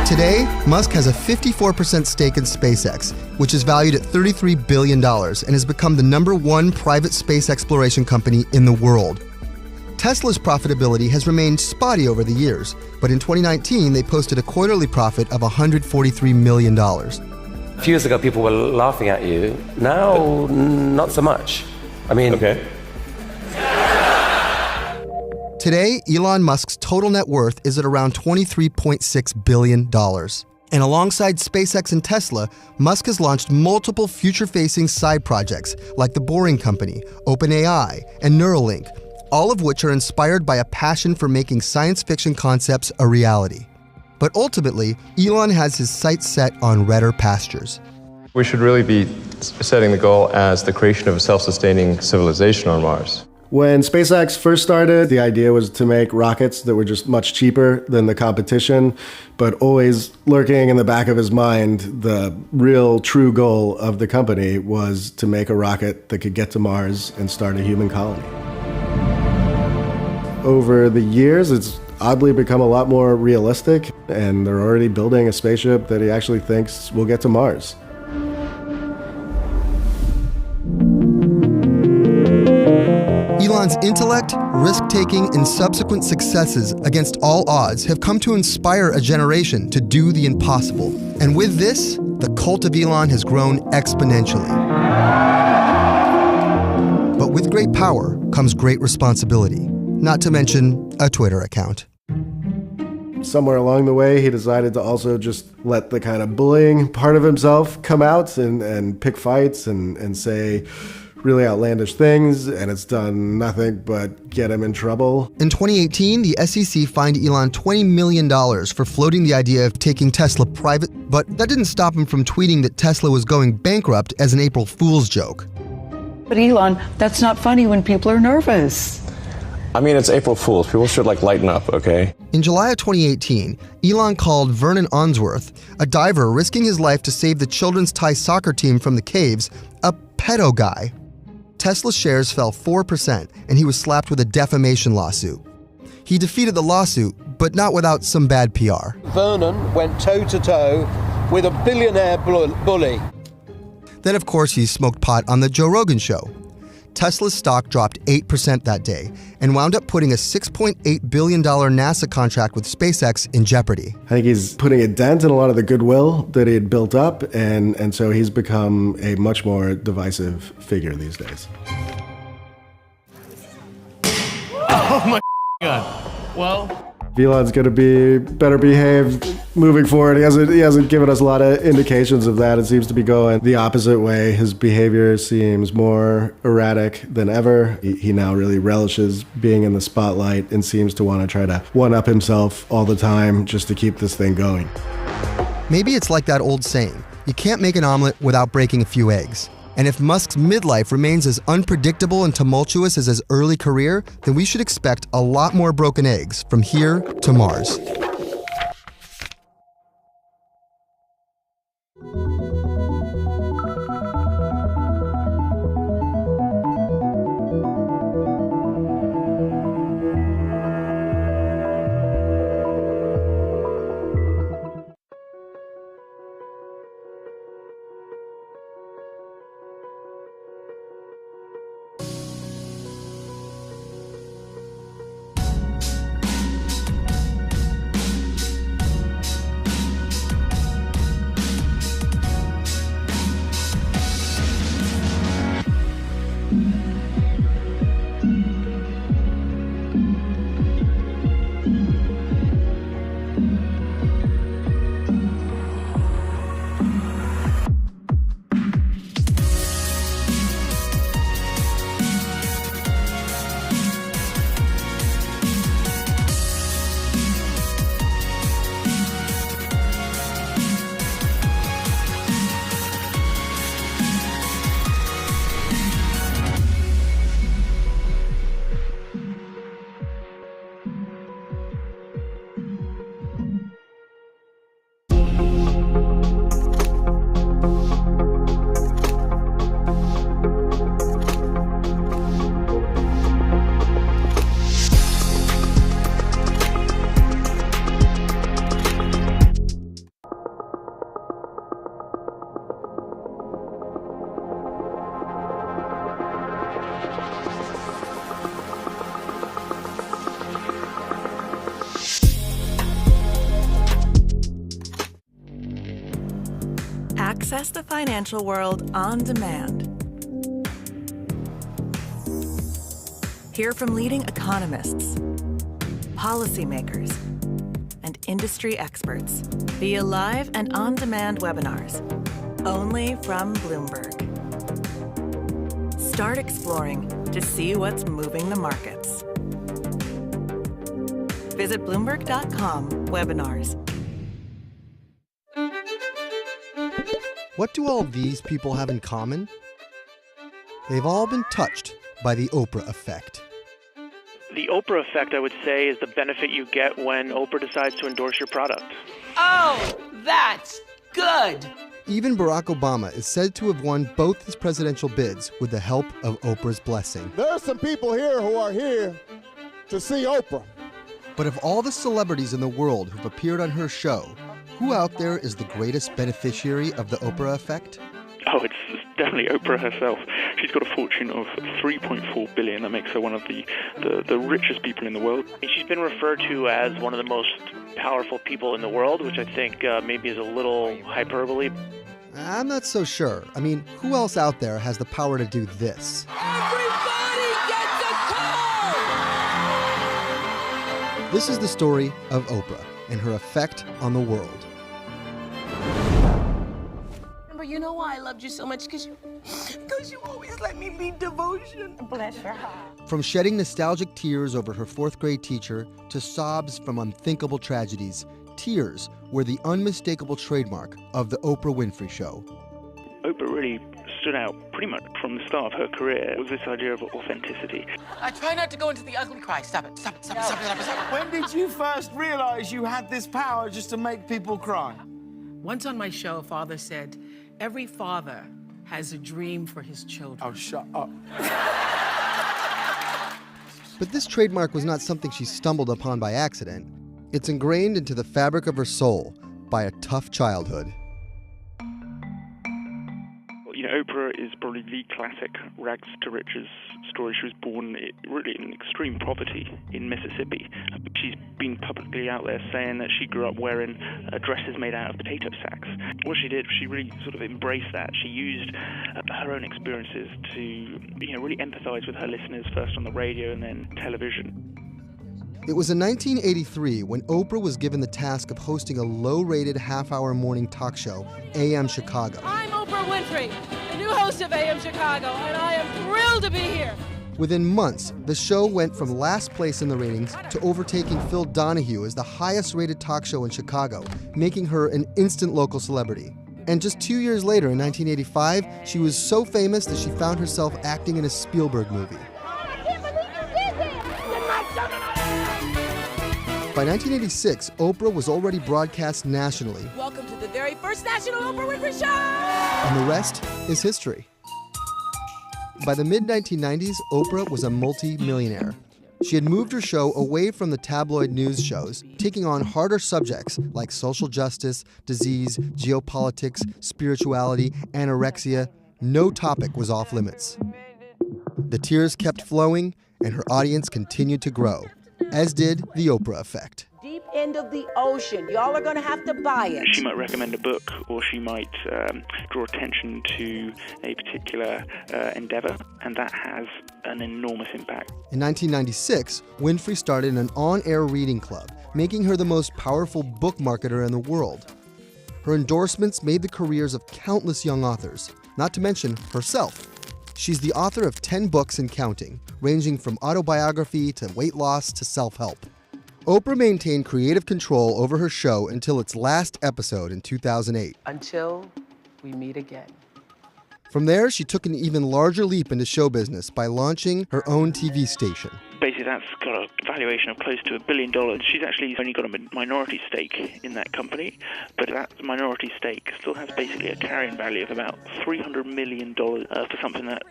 Today, Musk has a 54% stake in SpaceX, which is valued at $33 billion and has become the #1 private space exploration company in the world. Tesla's profitability has remained spotty over the years, but in 2019, they posted a quarterly profit of $143 million. A few years ago, people were laughing at you. Now, not so much. I mean... Okay. Today, Elon Musk's total net worth is at around $23.6 billion. And alongside SpaceX and Tesla, Musk has launched multiple future-facing side projects like the Boring Company, OpenAI, and Neuralink, all of which are inspired by a passion for making science fiction concepts a reality. But ultimately, Elon has his sights set on redder pastures. We should really be setting the goal as the creation of a self-sustaining civilization on Mars. When SpaceX first started, the idea was to make rockets that were just much cheaper than the competition, but always lurking in the back of his mind, the real true goal of the company was to make a rocket that could get to Mars and start a human colony. Over the years, it's oddly become a lot more realistic, and they're already building a spaceship that he actually thinks will get to Mars. Elon's intellect, risk-taking, and subsequent successes against all odds have come to inspire a generation to do the impossible. And with this, the cult of Elon has grown exponentially. But with great power comes great responsibility, not to mention a Twitter account. somewhere along the way, he decided to also just let the kind of bullying part of himself come out and pick fights and say really outlandish things, and it's done nothing but get him in trouble. In 2018, the SEC fined Elon $20 million for floating the idea of taking Tesla private, but that didn't stop him from tweeting that Tesla was going bankrupt as an April Fool's joke. But Elon, that's not funny when people are nervous. I mean, it's April Fool's. People should lighten up, okay? In July of 2018, Elon called Vernon Onsworth, a diver risking his life to save the children's Thai soccer team from the caves, a pedo guy. Tesla's shares fell 4%, and he was slapped with a defamation lawsuit. He defeated the lawsuit, but not without some bad PR. Vernon went toe-to-toe with a billionaire bully. Then, of course, he smoked pot on the Joe Rogan show. Tesla's stock dropped 8% that day and wound up putting a $6.8 billion NASA contract with SpaceX in jeopardy. I think he's putting a dent in a lot of the goodwill that he had built up, and so he's become a much more divisive figure these days. Oh my God. Well, Elon's going to be better behaved moving forward. He hasn't given us a lot of indications of that. It seems to be going the opposite way. His behavior seems more erratic than ever. He now really relishes being in the spotlight and seems to want to try to one-up himself all the time just to keep this thing going. Maybe it's like that old saying, you can't make an omelet without breaking a few eggs. And if Musk's midlife remains as unpredictable and tumultuous as his early career, then we should expect a lot more broken eggs from here to Mars. Access the financial world on demand. Hear from leading economists, policymakers, and industry experts via live and on-demand webinars, only from Bloomberg. Start exploring to see what's moving the markets. Visit Bloomberg.com/webinars. What do all these people have in common? They've all been touched by the Oprah effect. The Oprah effect, I would say, is the benefit you get when Oprah decides to endorse your product. Oh, that's good. Even Barack Obama is said to have won both his presidential bids with the help of Oprah's blessing. There are some people here who are here to see Oprah. But of all the celebrities in the world who've appeared on her show, who out there is the greatest beneficiary of the Oprah effect? Oh, it's definitely Oprah herself. She's got a fortune of $3.4 billion. That makes her one of the richest people in the world. She's been referred to as one of the most powerful people in the world, which I think maybe is a little hyperbole. I'm not so sure. I mean, who else out there has the power to do this? Everybody gets a call! This is the story of Oprah, and her effect on the world. Remember, you know why I loved you so much? Because you always let me lead devotion. Bless your heart. From shedding nostalgic tears over her fourth-grade teacher to sobs from unthinkable tragedies, tears were the unmistakable trademark of the Oprah Winfrey Show. Oprah really stood out pretty much from the start of her career was this idea of authenticity. I try not to go into the ugly cry. Stop it. Stop it. Stop it. Stop it. Stop it. Stop it. When did you first realize you had this power just to make people cry? Once on my show, Father said, every father has a dream for his children. Oh, shut up. But this trademark was not something she stumbled upon by accident. It's ingrained into the fabric of her soul by a tough childhood. You know, Oprah is probably the classic rags to riches story. She was born really in extreme poverty in Mississippi. She's been publicly out there saying that she grew up wearing dresses made out of potato sacks. What she did, she really sort of embraced that. She used her own experiences to, really empathize with her listeners, first on the radio and then television. It was in 1983 when Oprah was given the task of hosting a low-rated half-hour morning talk show, AM Chicago. I'm Oprah Winfrey, the new host of AM Chicago, and I am thrilled to be here. Within months, the show went from last place in the ratings to overtaking Phil Donahue as the highest-rated talk show in Chicago, making her an instant local celebrity. And just 2 years later, in 1985, she was so famous that she found herself acting in a Spielberg movie. By 1986, Oprah was already broadcast nationally. Welcome to the very first National Oprah Winfrey Show! And the rest is history. By the mid-1990s, Oprah was a multi-millionaire. She had moved her show away from the tabloid news shows, taking on harder subjects like social justice, disease, geopolitics, spirituality, anorexia. No topic was off limits. The tears kept flowing, and her audience continued to grow, as did the Oprah effect. Deep end of the ocean. Y'all are going to have to buy it. She might recommend a book, or she might draw attention to a particular endeavor, and that has an enormous impact. In 1996, Winfrey started an on-air reading club, making her the most powerful book marketer in the world. Her endorsements made the careers of countless young authors, not to mention herself. She's the author of 10 books and counting, ranging from autobiography to weight loss to self-help. Oprah maintained creative control over her show until its last episode in 2008. Until we meet again. From there, she took an even larger leap into show business by launching her own TV station. Basically, that's got a valuation of close to $1 billion. She's actually only got a minority stake in that company, but that minority stake still has basically a carrying value of about $300 million for something that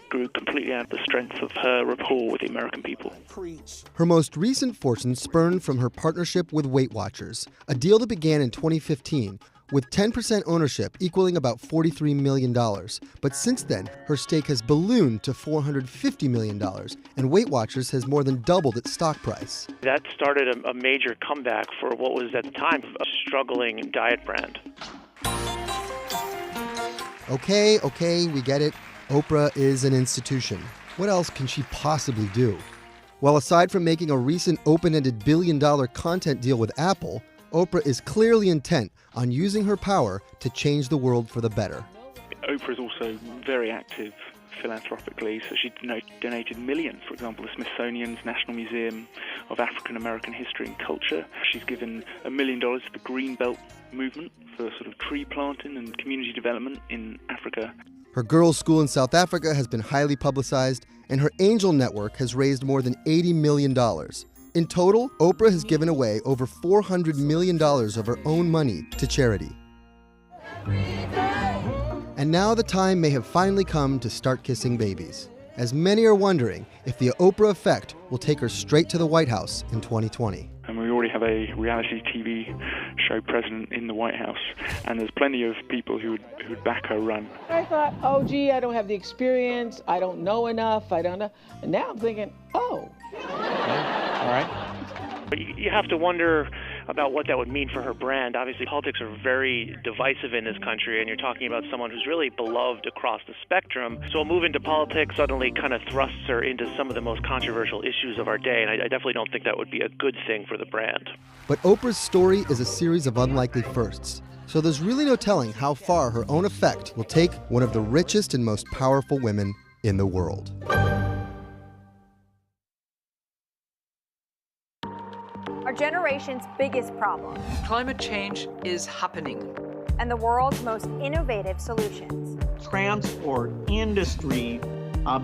grew completely out of the strength of her rapport with the American people. Her most recent fortune spurned from her partnership with Weight Watchers, a deal that began in 2015 with 10% ownership equaling about $43 million. But since then, her stake has ballooned to $450 million, and Weight Watchers has more than doubled its stock price. That started a major comeback for what was at the time a struggling diet brand. Okay, we get it. Oprah is an institution. What else can she possibly do? Well, aside from making a recent open-ended billion-dollar content deal with Apple, Oprah is clearly intent on using her power to change the world for the better. Oprah is also very active philanthropically, so she donated millions, for example, the Smithsonian's National Museum of African American History and Culture. She's given $1 million to the Green Belt movement for sort of tree planting and community development in Africa. Her girls' school in South Africa has been highly publicized, and her angel network has raised more than $80 million. In total, Oprah has given away over $400 million of her own money to charity. And now the time may have finally come to start kissing babies, as many are wondering if the Oprah effect will take her straight to the White House in 2020. And we already have a reality TV show president in the White House, and there's plenty of people who would back her run. I thought, oh, gee, I don't have the experience, I don't know enough, I don't know. And now I'm thinking, oh. All right. But you have to wonder, about what that would mean for her brand. Obviously, politics are very divisive in this country, and you're talking about someone who's really beloved across the spectrum. So a move into politics suddenly kind of thrusts her into some of the most controversial issues of our day, and I definitely don't think that would be a good thing for the brand. But Oprah's story is a series of unlikely firsts. So there's really no telling how far her own effect will take one of the richest and most powerful women in the world. Our generation's biggest problem. Climate change is happening. And the world's most innovative solutions. Transport, industry,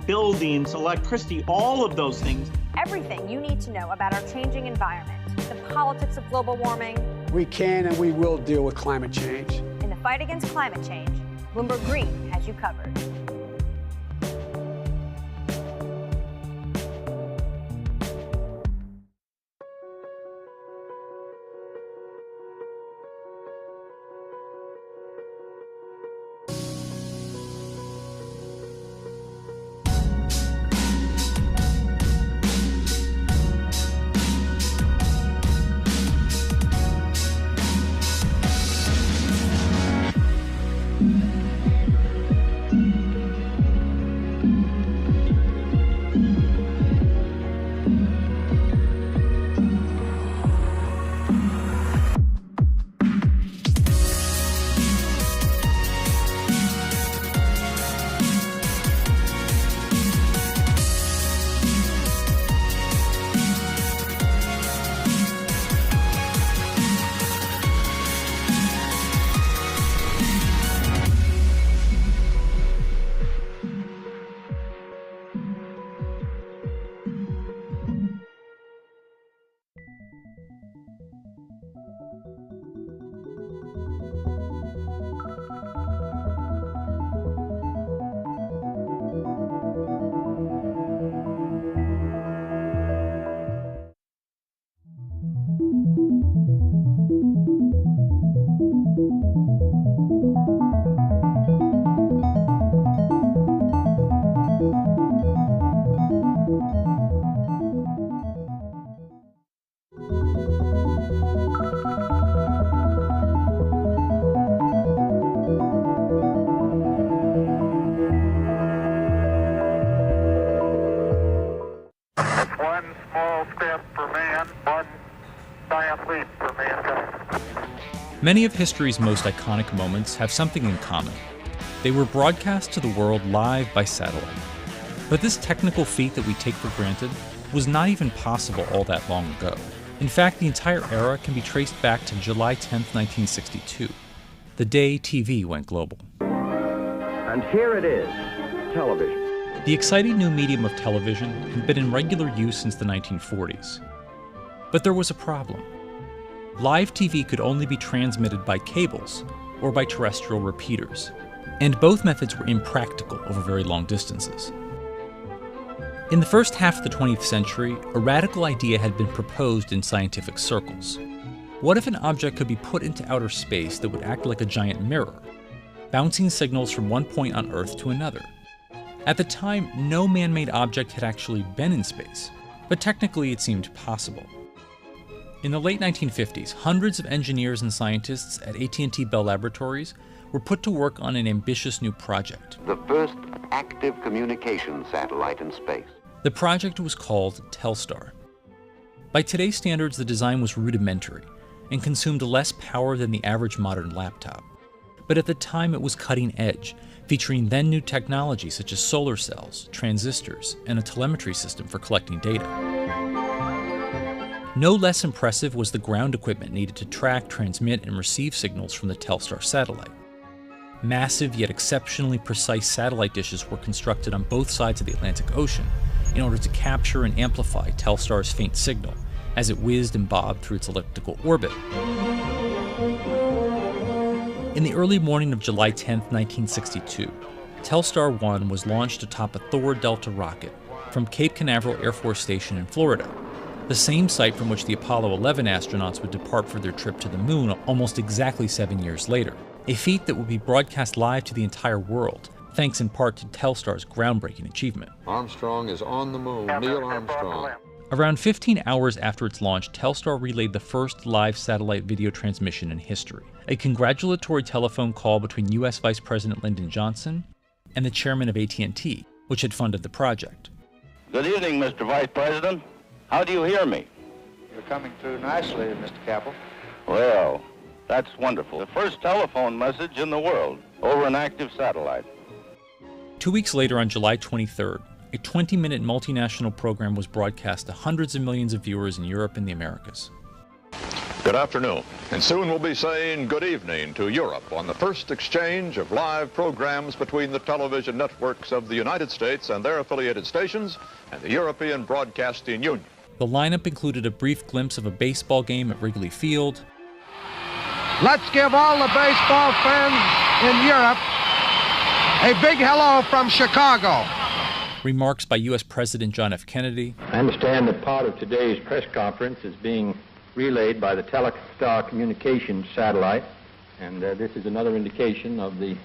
buildings, electricity, all of those things. Everything you need to know about our changing environment, the politics of global warming. We can and we will deal with climate change. In the fight against climate change, Bloomberg Green has you covered. Many of history's most iconic moments have something in common. They were broadcast to the world live by satellite. But this technical feat that we take for granted was not even possible all that long ago. In fact, the entire era can be traced back to July 10th, 1962, the day TV went global. And here it is, television. The exciting new medium of television had been in regular use since the 1940s. But there was a problem. Live TV could only be transmitted by cables or by terrestrial repeaters, and both methods were impractical over very long distances. In the first half of the 20th century, a radical idea had been proposed in scientific circles. What if an object could be put into outer space that would act like a giant mirror, bouncing signals from one point on Earth to another? At the time, no man-made object had actually been in space, but technically it seemed possible. In the late 1950s, hundreds of engineers and scientists at AT&T Bell Laboratories were put to work on an ambitious new project. The first active communication satellite in space. The project was called Telstar. By today's standards, the design was rudimentary and consumed less power than the average modern laptop. But at the time, it was cutting edge, featuring then new technology such as solar cells, transistors, and a telemetry system for collecting data. No less impressive was the ground equipment needed to track, transmit, and receive signals from the Telstar satellite. Massive yet exceptionally precise satellite dishes were constructed on both sides of the Atlantic Ocean in order to capture and amplify Telstar's faint signal as it whizzed and bobbed through its elliptical orbit. In the early morning of July 10, 1962, Telstar 1 was launched atop a Thor Delta rocket from Cape Canaveral Air Force Station in Florida, the same site from which the Apollo 11 astronauts would depart for their trip to the moon almost exactly 7 years later, a feat that would be broadcast live to the entire world, thanks in part to Telstar's groundbreaking achievement. Armstrong is on the moon. Neil Armstrong. Around 15 hours after its launch, Telstar relayed the first live satellite video transmission in history, a congratulatory telephone call between U.S. Vice President Lyndon Johnson and the chairman of AT&T, which had funded the project. Good evening, Mr. Vice President. How do you hear me? You're coming through nicely, Mr. Capel. Well, that's wonderful. The first telephone message in the world over an active satellite. 2 weeks later, on July 23rd, a 20-minute multinational program was broadcast to hundreds of millions of viewers in Europe and the Americas. Good afternoon, and soon we'll be saying good evening to Europe on the first exchange of live programs between the television networks of the United States and their affiliated stations and the European Broadcasting Union. The lineup included a brief glimpse of a baseball game at Wrigley Field. Let's give all the baseball fans in Europe a big hello from Chicago. Remarks by U.S. President John F. Kennedy. I understand that part of today's press conference is being relayed by the Telstar communications satellite, and this is another indication of the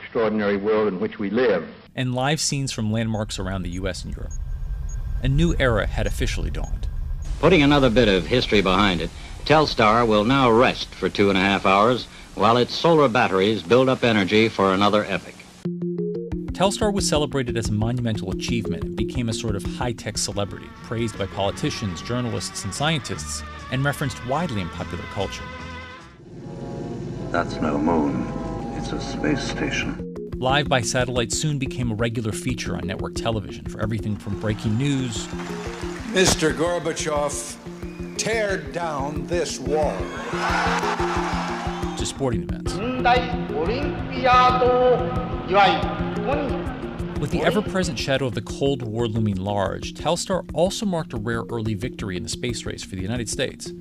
extraordinary world in which we live. And live scenes from landmarks around the U.S. and Europe. A new era had officially dawned. Putting another bit of history behind it, Telstar will now rest for 2.5 hours while its solar batteries build up energy for another epoch. Telstar was celebrated as a monumental achievement and became a sort of high-tech celebrity, praised by politicians, journalists, and scientists, and referenced widely in popular culture. That's no moon. It's a space station. Live by satellite soon became a regular feature on network television for everything from breaking news, Mr. Gorbachev, tear down this wall, to sporting events. With the ever-present shadow of the Cold War looming large, Telstar also marked a rare early victory in the space race for the United States,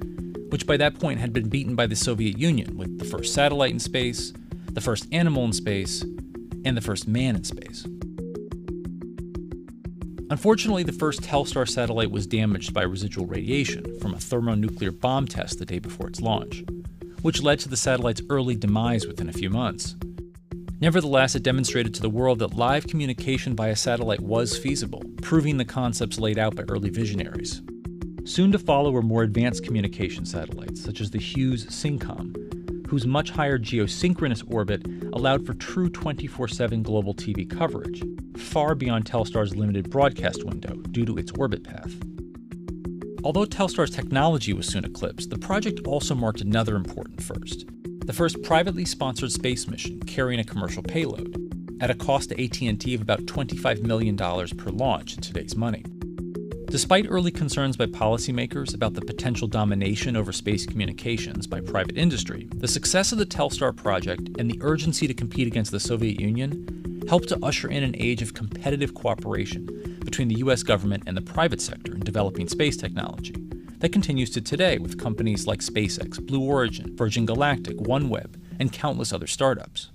which by that point had been beaten by the Soviet Union with the first satellite in space, the first animal in space, and the first man in space. Unfortunately, the first Telstar satellite was damaged by residual radiation from a thermonuclear bomb test the day before its launch, which led to the satellite's early demise within a few months. Nevertheless, it demonstrated to the world that live communication via satellite was feasible, proving the concepts laid out by early visionaries. Soon to follow were more advanced communication satellites, such as the Hughes SYNCOM, whose much higher geosynchronous orbit allowed for true 24/7 global TV coverage, far beyond Telstar's limited broadcast window due to its orbit path. Although Telstar's technology was soon eclipsed, the project also marked another important first. The first privately sponsored space mission carrying a commercial payload, at a cost to AT&T of about $25 million per launch in today's money. Despite early concerns by policymakers about the potential domination over space communications by private industry, the success of the Telstar project and the urgency to compete against the Soviet Union helped to usher in an age of competitive cooperation between the US government and the private sector in developing space technology that continues to today with companies like SpaceX, Blue Origin, Virgin Galactic, OneWeb, and countless other startups.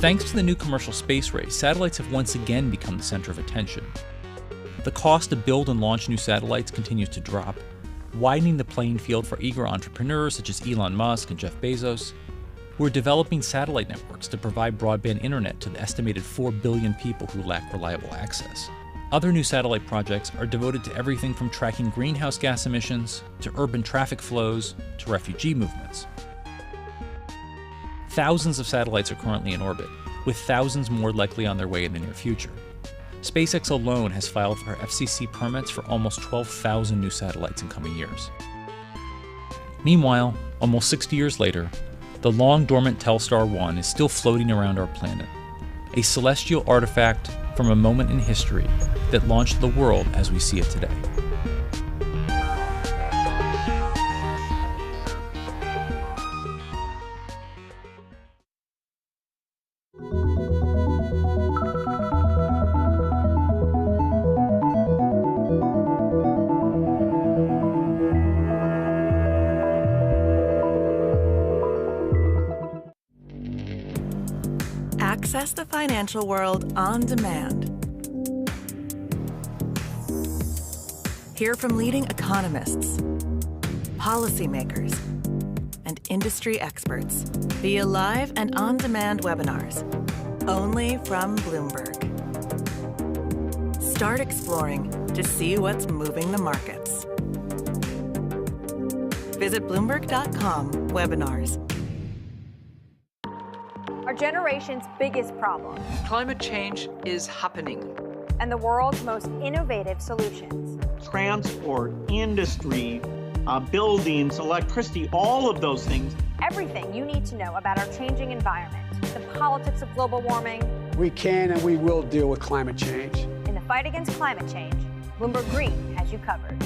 Thanks to the new commercial space race, satellites have once again become the center of attention. The cost to build and launch new satellites continues to drop, widening the playing field for eager entrepreneurs such as Elon Musk and Jeff Bezos, who are developing satellite networks to provide broadband internet to the estimated 4 billion people who lack reliable access. Other new satellite projects are devoted to everything from tracking greenhouse gas emissions, to urban traffic flows, to refugee movements. Thousands of satellites are currently in orbit, with thousands more likely on their way in the near future. SpaceX alone has filed for FCC permits for almost 12,000 new satellites in coming years. Meanwhile, almost 60 years later, the long-dormant Telstar 1 is still floating around our planet, a celestial artifact from a moment in history that launched the world as we see it today. Access the financial world on demand. Hear from leading economists, policymakers, and industry experts via live and on-demand webinars, only from Bloomberg. Start exploring to see what's moving the markets. Visit Bloomberg.com/webinars. Our generation's biggest problem. Climate change is happening. And the world's most innovative solutions. Transport, industry, buildings, electricity, all of those things. Everything you need to know about our changing environment, the politics of global warming. We can and we will deal with climate change. In the fight against climate change, Bloomberg Green has you covered.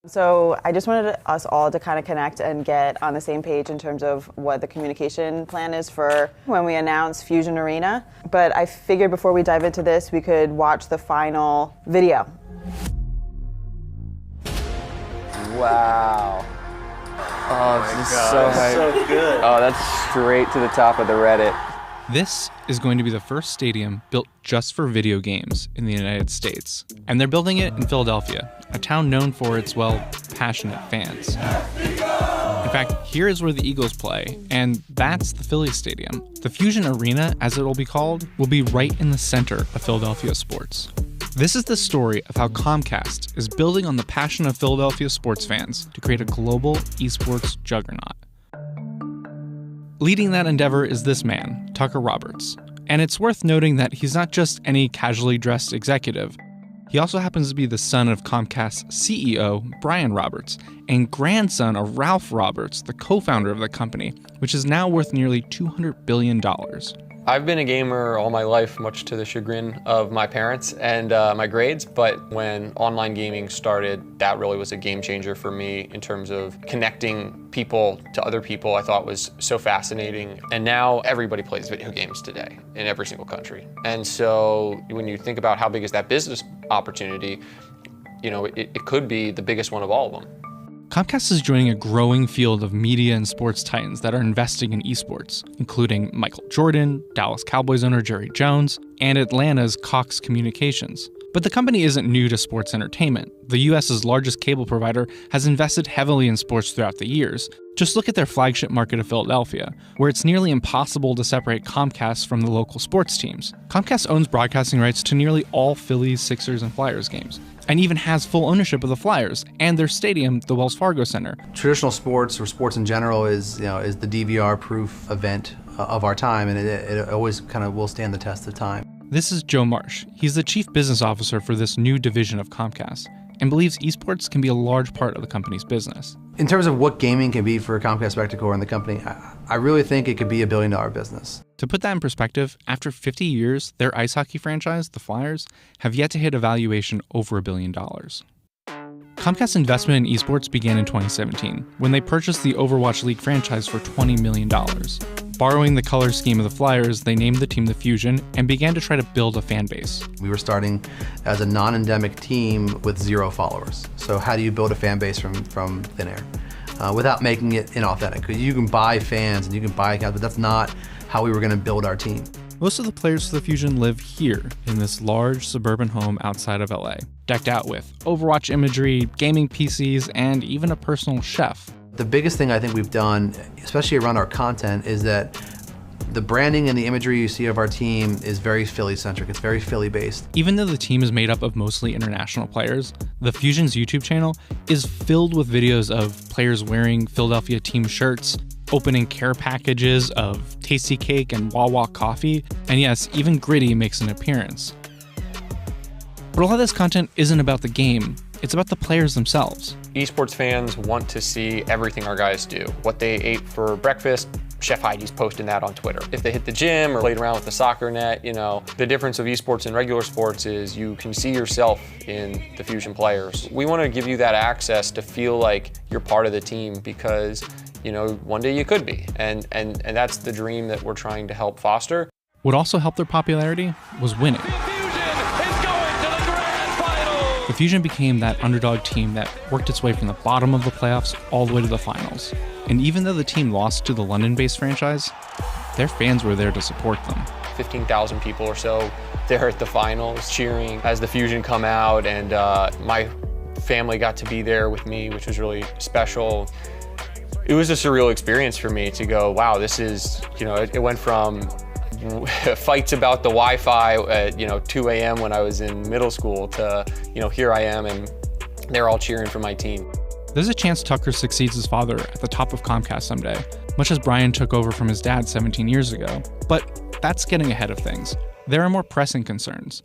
So I just wanted us all to kind of connect and get on the same page in terms of what the communication plan is for when we announce Fusion Arena. But I figured before we dive into this, we could watch the final video. Wow. Oh, this is so hype. So good. Oh, that's straight to the top of the Reddit. This is going to be the first stadium built just for video games in the United States. And they're building it in Philadelphia, a town known for its, well, passionate fans. In fact, here is where the Eagles play, and that's the Philly Stadium. The Fusion Arena, as it will be called, will be right in the center of Philadelphia sports. This is the story of how Comcast is building on the passion of Philadelphia sports fans to create a global esports juggernaut. Leading that endeavor is this man, Tucker Roberts. And it's worth noting that he's not just any casually dressed executive. He also happens to be the son of Comcast's CEO, Brian Roberts, and grandson of Ralph Roberts, the co-founder of the company, which is now worth nearly $200 billion. I've been a gamer all my life, much to the chagrin of my parents and my grades, but when online gaming started, that really was a game changer for me in terms of connecting people to other people. I thought was so fascinating. And now everybody plays video games today in every single country. And so when you think about how big is that business opportunity, you know, it could be the biggest one of all of them. Comcast is joining a growing field of media and sports titans that are investing in esports, including Michael Jordan, Dallas Cowboys owner Jerry Jones, and Atlanta's Cox Communications. But the company isn't new to sports entertainment. The US's largest cable provider has invested heavily in sports throughout the years. Just look at their flagship market of Philadelphia, where it's nearly impossible to separate Comcast from the local sports teams. Comcast owns broadcasting rights to nearly all Phillies, Sixers, and Flyers games, and even has full ownership of the Flyers and their stadium, the Wells Fargo Center. Traditional sports, or sports in general, is the DVR-proof event of our time, and it always kind of will stand the test of time. This is Joe Marsh. He's the chief business officer for this new division of Comcast, and believes esports can be a large part of the company's business. In terms of what gaming can be for Comcast Spectacor and the company, I really think it could be $1 billion business. To put that in perspective, after 50 years, their ice hockey franchise, the Flyers, have yet to hit a valuation over $1 billion. Comcast's investment in esports began in 2017, when they purchased the Overwatch League franchise for $20 million. Borrowing the color scheme of the Flyers, they named the team the Fusion and began to try to build a fan base. We were starting as a non-endemic team with 0 followers. So how do you build a fan base from thin air? Without making it inauthentic. You can buy fans and you can buy accounts, but that's not how we were going to build our team. Most of the players for the Fusion live here, in this large suburban home outside of LA, decked out with Overwatch imagery, gaming PCs, and even a personal chef. The biggest thing I think we've done, especially around our content, is that the branding and the imagery you see of our team is very Philly-centric. It's very Philly-based. Even though the team is made up of mostly international players, the Fusion's YouTube channel is filled with videos of players wearing Philadelphia team shirts, opening care packages of Tasty Cake and Wawa coffee, and yes, even Gritty makes an appearance. But a lot of this content isn't about the game, it's about the players themselves. Esports fans want to see everything our guys do. What they ate for breakfast, Chef Heidi's posting that on Twitter. If they hit the gym or played around with the soccer net, the difference of esports and regular sports is you can see yourself in the Fusion players. We want to give you that access to feel like you're part of the team because, one day you could be. And that's the dream that we're trying to help foster. What also helped their popularity was winning. The Fusion became that underdog team that worked its way from the bottom of the playoffs all the way to the finals. And even though the team lost to the London-based franchise, their fans were there to support them. 15,000 people or so there at the finals cheering as the Fusion come out, and my family got to be there with me, which was really special. It was a surreal experience for me to go, wow, this is, it went from fights about the Wi-Fi at 2 a.m. when I was in middle school to here I am and they're all cheering for my team. There's a chance Tucker succeeds his father at the top of Comcast someday, much as Brian took over from his dad 17 years ago. But that's getting ahead of things. There are more pressing concerns.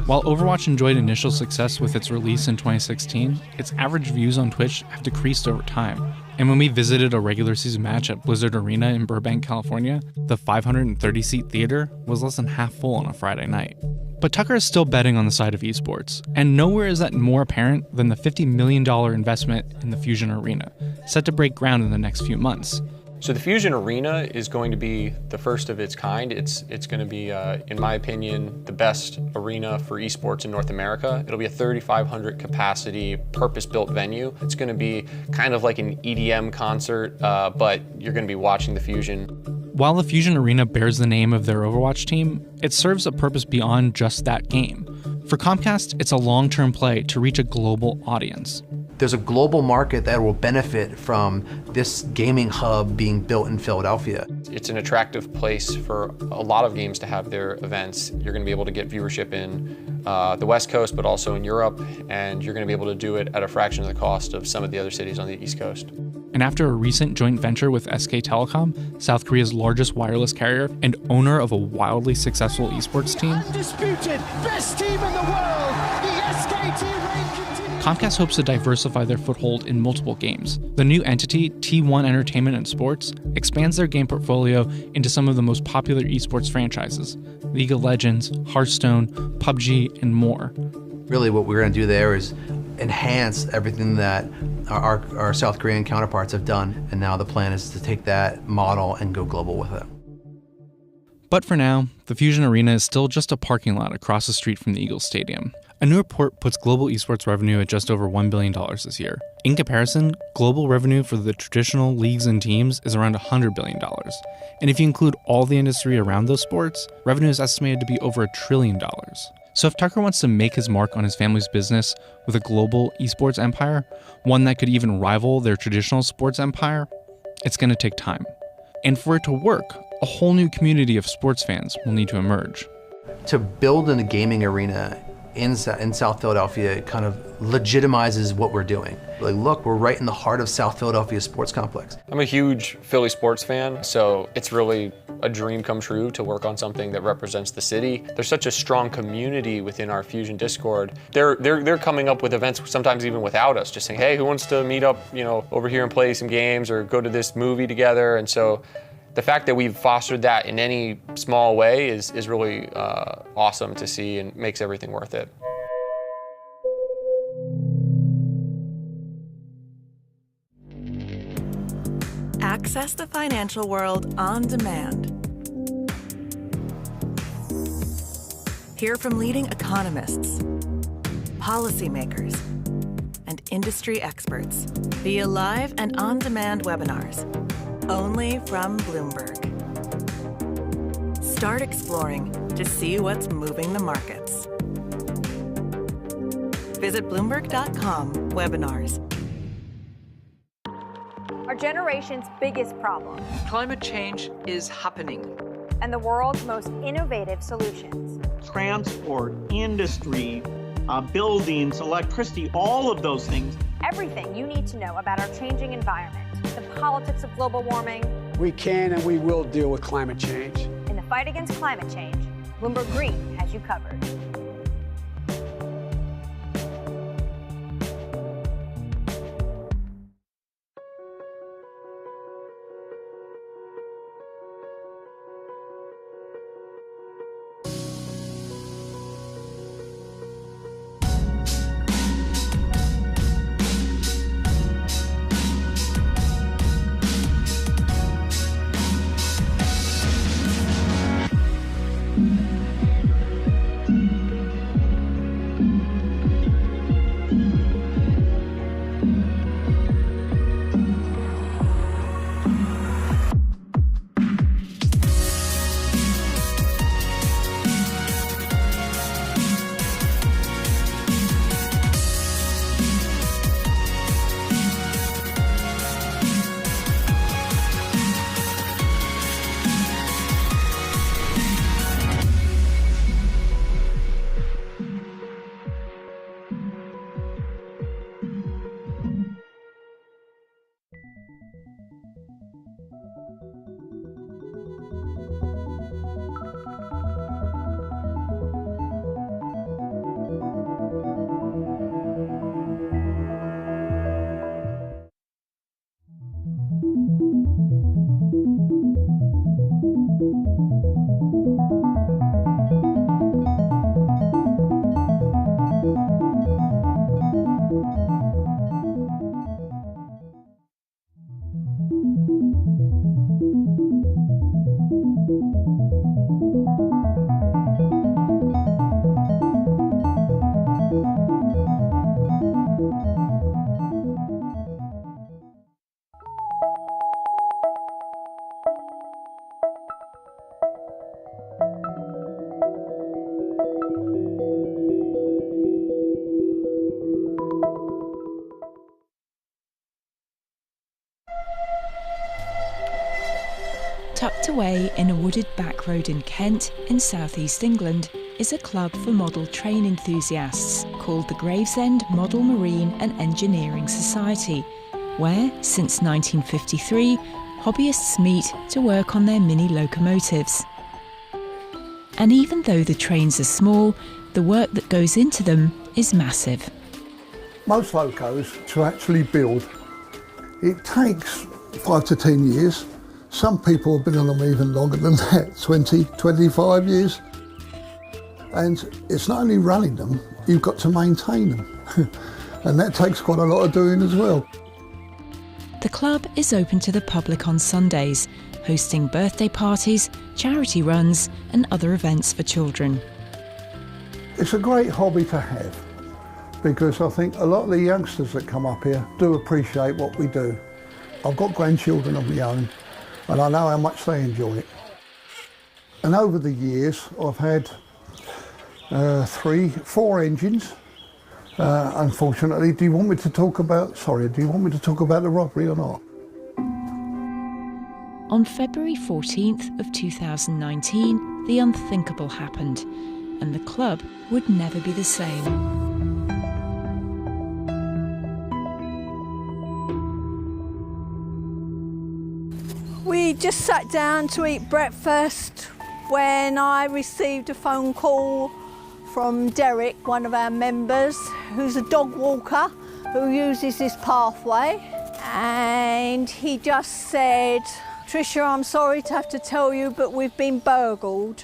While Overwatch enjoyed initial success with its release in 2016, its average views on Twitch have decreased over time. And when we visited a regular season match at Blizzard Arena in Burbank, California, the 530-seat theater was less than half full on a Friday night. But Tucker is still betting on the side of esports, and nowhere is that more apparent than the $50 million investment in the Fusion Arena, set to break ground in the next few months. So the Fusion Arena is going to be the first of its kind. It's going to be, in my opinion, the best arena for esports in North America. It'll be a 3,500 capacity, purpose-built venue. It's going to be kind of like an EDM concert, but you're going to be watching the Fusion. While the Fusion Arena bears the name of their Overwatch team, it serves a purpose beyond just that game. For Comcast, it's a long-term play to reach a global audience. There's a global market that will benefit from this gaming hub being built in Philadelphia. It's an attractive place for a lot of games to have their events. You're going to be able to get viewership in the West Coast, but also in Europe, and you're going to be able to do it at a fraction of the cost of some of the other cities on the East Coast. And after a recent joint venture with SK Telecom, South Korea's largest wireless carrier and owner of a wildly successful esports team, Undisputed best team in the world, the SKT reign continues. Comcast hopes to diversify their foothold in multiple games. The new entity, T1 Entertainment and Sports, expands their game portfolio into some of the most popular esports franchises: League of Legends, Hearthstone, PUBG, and more. Really what we're going to do there is enhance everything that our South Korean counterparts have done, and now the plan is to take that model and go global with it. But for now, the Fusion Arena is still just a parking lot across the street from the Eagles Stadium. A new report puts global esports revenue at just over $1 billion this year. In comparison, global revenue for the traditional leagues and teams is around $100 billion. And if you include all the industry around those sports, revenue is estimated to be over $1 trillion. So if Tucker wants to make his mark on his family's business with a global esports empire, one that could even rival their traditional sports empire, it's going to take time. And for it to work, a whole new community of sports fans will need to emerge. To build in a gaming arena in South Philadelphia, it kind of legitimizes what we're doing. Like, look, we're right in the heart of South Philadelphia sports complex. I'm a huge Philly sports fan, so it's really a dream come true to work on something that represents the city. There's such a strong community within our Fusion Discord. They're coming up with events sometimes even without us, just saying, hey, who wants to meet up, over here and play some games or go to this movie together? And so the fact that we've fostered that in any small way is really awesome to see and makes everything worth it. Access the financial world on demand. Hear from leading economists, policymakers, and industry experts via live and on-demand webinars. Only from Bloomberg. Start exploring to see what's moving the markets. Visit Bloomberg.com/webinars. Our generation's biggest problem. Climate change is happening. And the world's most innovative solutions. Transport, industry, buildings, electricity, all of those things. Everything you need to know about our changing environment. the politics of global warming. We can and we will deal with climate change. In the fight against climate change, Bloomberg Green has you covered. Tucked away in a wooded back road in Kent, in southeast England, is a club for model train enthusiasts called the Gravesend Model Marine and Engineering Society, where, since 1953, hobbyists meet to work on their mini locomotives. And even though the trains are small, the work that goes into them is massive. Most locos, to actually build, it takes 5 to 10 years. Some people have been on them even longer than that, 20, 25 years. And it's not only running them, you've got to maintain them. And that takes quite a lot of doing as well. The club is open to the public on Sundays, hosting birthday parties, charity runs and other events for children. It's a great hobby to have, because I think a lot of the youngsters that come up here do appreciate what we do. I've got grandchildren of my own, and I know how much they enjoy it. And over the years, I've had 4 engines. Unfortunately, do you want me to talk about the robbery or not? On February 14th of 2019, the unthinkable happened, and the club would never be the same. We just sat down to eat breakfast when I received a phone call from Derek, one of our members, who's a dog walker who uses this pathway. And he just said, "Tricia, I'm sorry to have to tell you, but we've been burgled."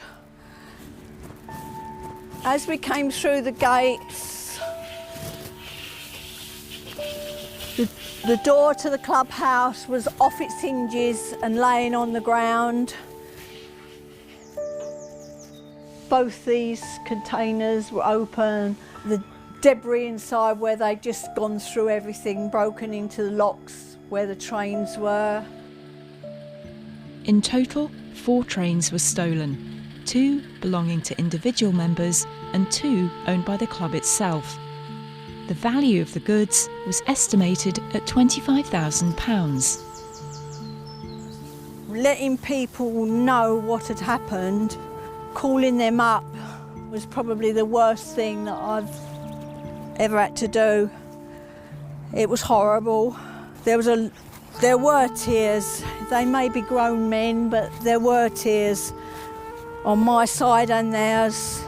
As we came through the gates, the door to the clubhouse was off its hinges and laying on the ground. Both these containers were open. The debris inside where they'd just gone through everything, broken into the locks where the trains were. In total, 4 trains were stolen, 2 belonging to individual members and 2 owned by the club itself. The value of the goods was estimated at £25,000. Letting people know what had happened, calling them up, was probably the worst thing that I've ever had to do. It was horrible. There was a There were tears. They may be grown men, but there were tears on my side and theirs.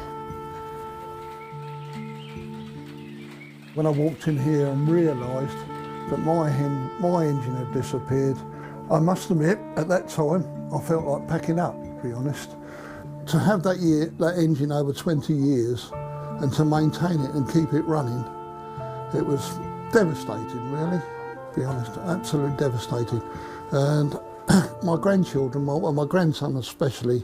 When I walked in here and realised that my engine had disappeared, I must admit, at that time, I felt like packing up, to be honest. To have that engine over 20 years and to maintain it and keep it running, it was devastating, really, to be honest, absolutely devastating. And my grandchildren, my grandson especially,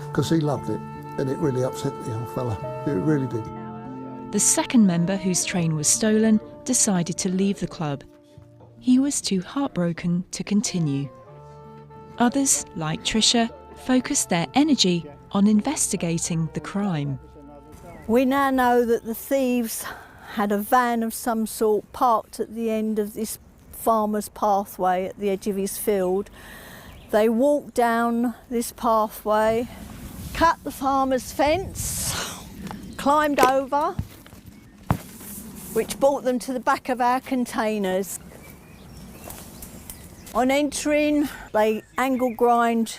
because he loved it, and it really upset the young fella, it really did. The second member whose train was stolen decided to leave the club. He was too heartbroken to continue. Others, like Tricia, focused their energy on investigating the crime. We now know that the thieves had a van of some sort parked at the end of this farmer's pathway at the edge of his field. They walked down this pathway, cut the farmer's fence, climbed over, which brought them to the back of our containers. On entering, they angle grind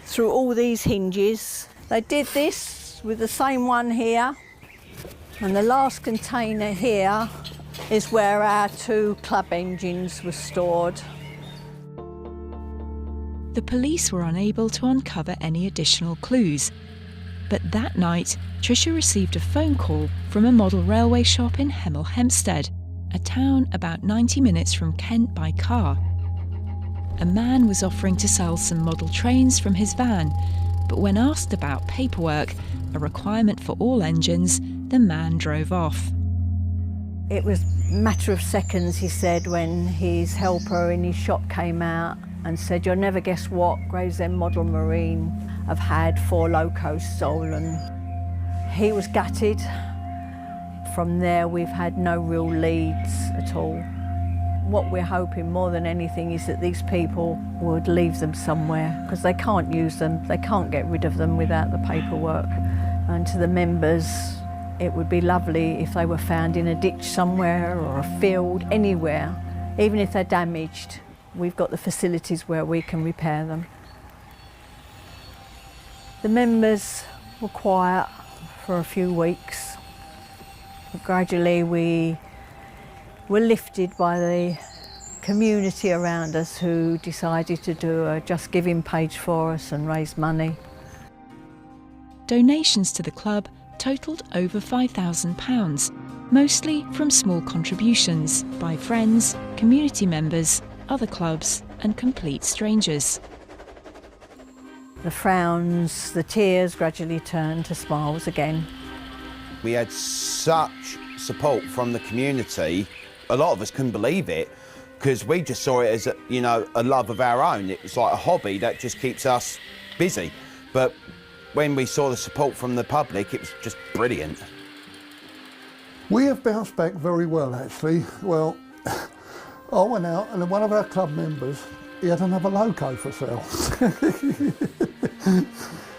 through all these hinges. They did this with the same one here, and the last container here is where our 2 club engines were stored. The police were unable to uncover any additional clues, but that night Tricia received a phone call from a model railway shop in Hemel Hempstead, a town about 90 minutes from Kent by car. A man was offering to sell some model trains from his van, but when asked about paperwork, a requirement for all engines, the man drove off. It was a matter of seconds, he said, when his helper in his shop came out and said, "You'll never guess what, Gravesend Model Marine have had 4 locos stolen." He was gutted. From there, we've had no real leads at all. What we're hoping more than anything is that these people would leave them somewhere, because they can't use them, they can't get rid of them without the paperwork. And to the members, it would be lovely if they were found in a ditch somewhere or a field, anywhere. Even if they're damaged, we've got the facilities where we can repair them. The members were quiet for a few weeks. Gradually we were lifted by the community around us, who decided to do a Just Giving page for us and raise money. Donations to the club totalled over £5,000, mostly from small contributions by friends, community members, other clubs and complete strangers. The frowns, the tears gradually turned to smiles again. We had such support from the community. A lot of us couldn't believe it, because we just saw it as a love of our own. It was like a hobby that just keeps us busy. But when we saw the support from the public, it was just brilliant. We have bounced back very well, actually. Well, I went out and one of our club members, he had another loco for sale.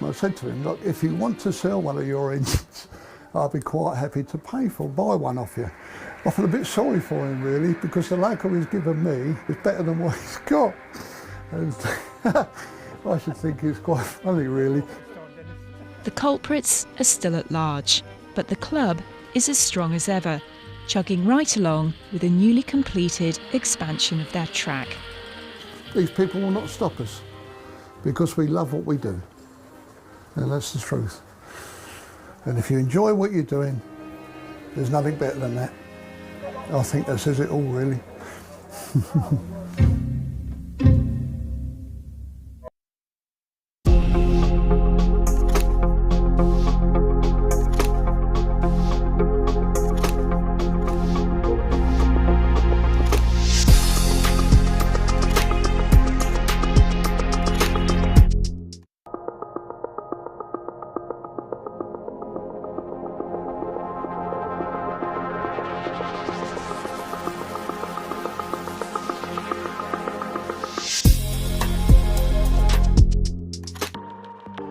I said to him, look, if you want to sell one of your engines, I'll be quite happy to buy one off you. I feel a bit sorry for him, really, because the loco he's given me is better than what he's got. And I should think it's quite funny, really. The culprits are still at large, but the club is as strong as ever, chugging right along with a newly completed expansion of their track. These people will not stop us, because we love what we do, and that's the truth. And if you enjoy what you're doing, there's nothing better than that. I think that says it all, really.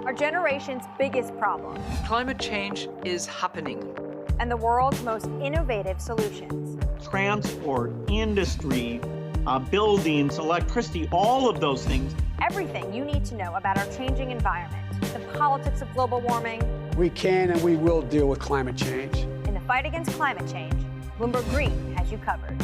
Our generation's biggest problem. Climate change is happening. And the world's most innovative solutions. Transport, industry, buildings, electricity, all of those things. Everything you need to know about our changing environment, the politics of global warming. We can and we will deal with climate change. In the fight against climate change, Bloomberg Green has you covered.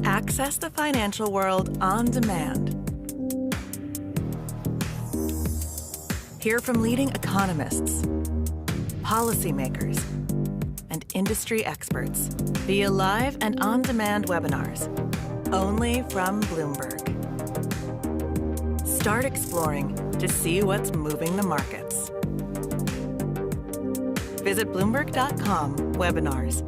Access the financial world on demand. Hear from leading economists, policymakers, and industry experts via live and on-demand webinars, only from Bloomberg. Start exploring to see what's moving the markets. Visit Bloomberg.com/webinars.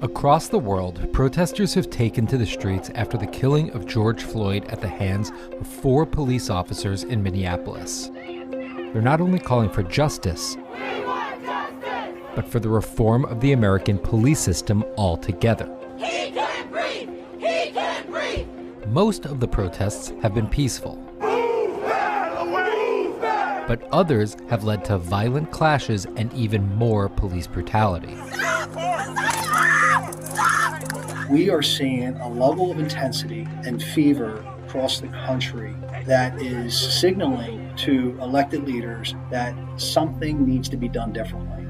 Across the world, protesters have taken to the streets after the killing of George Floyd at the hands of 4 police officers in Minneapolis. They're not only calling for justice, but for the reform of the American police system altogether. He can't breathe! He can't breathe! Most of the protests have been peaceful, but others have led to violent clashes and even more police brutality. We are seeing a level of intensity and fever across the country that is signaling to elected leaders that something needs to be done differently.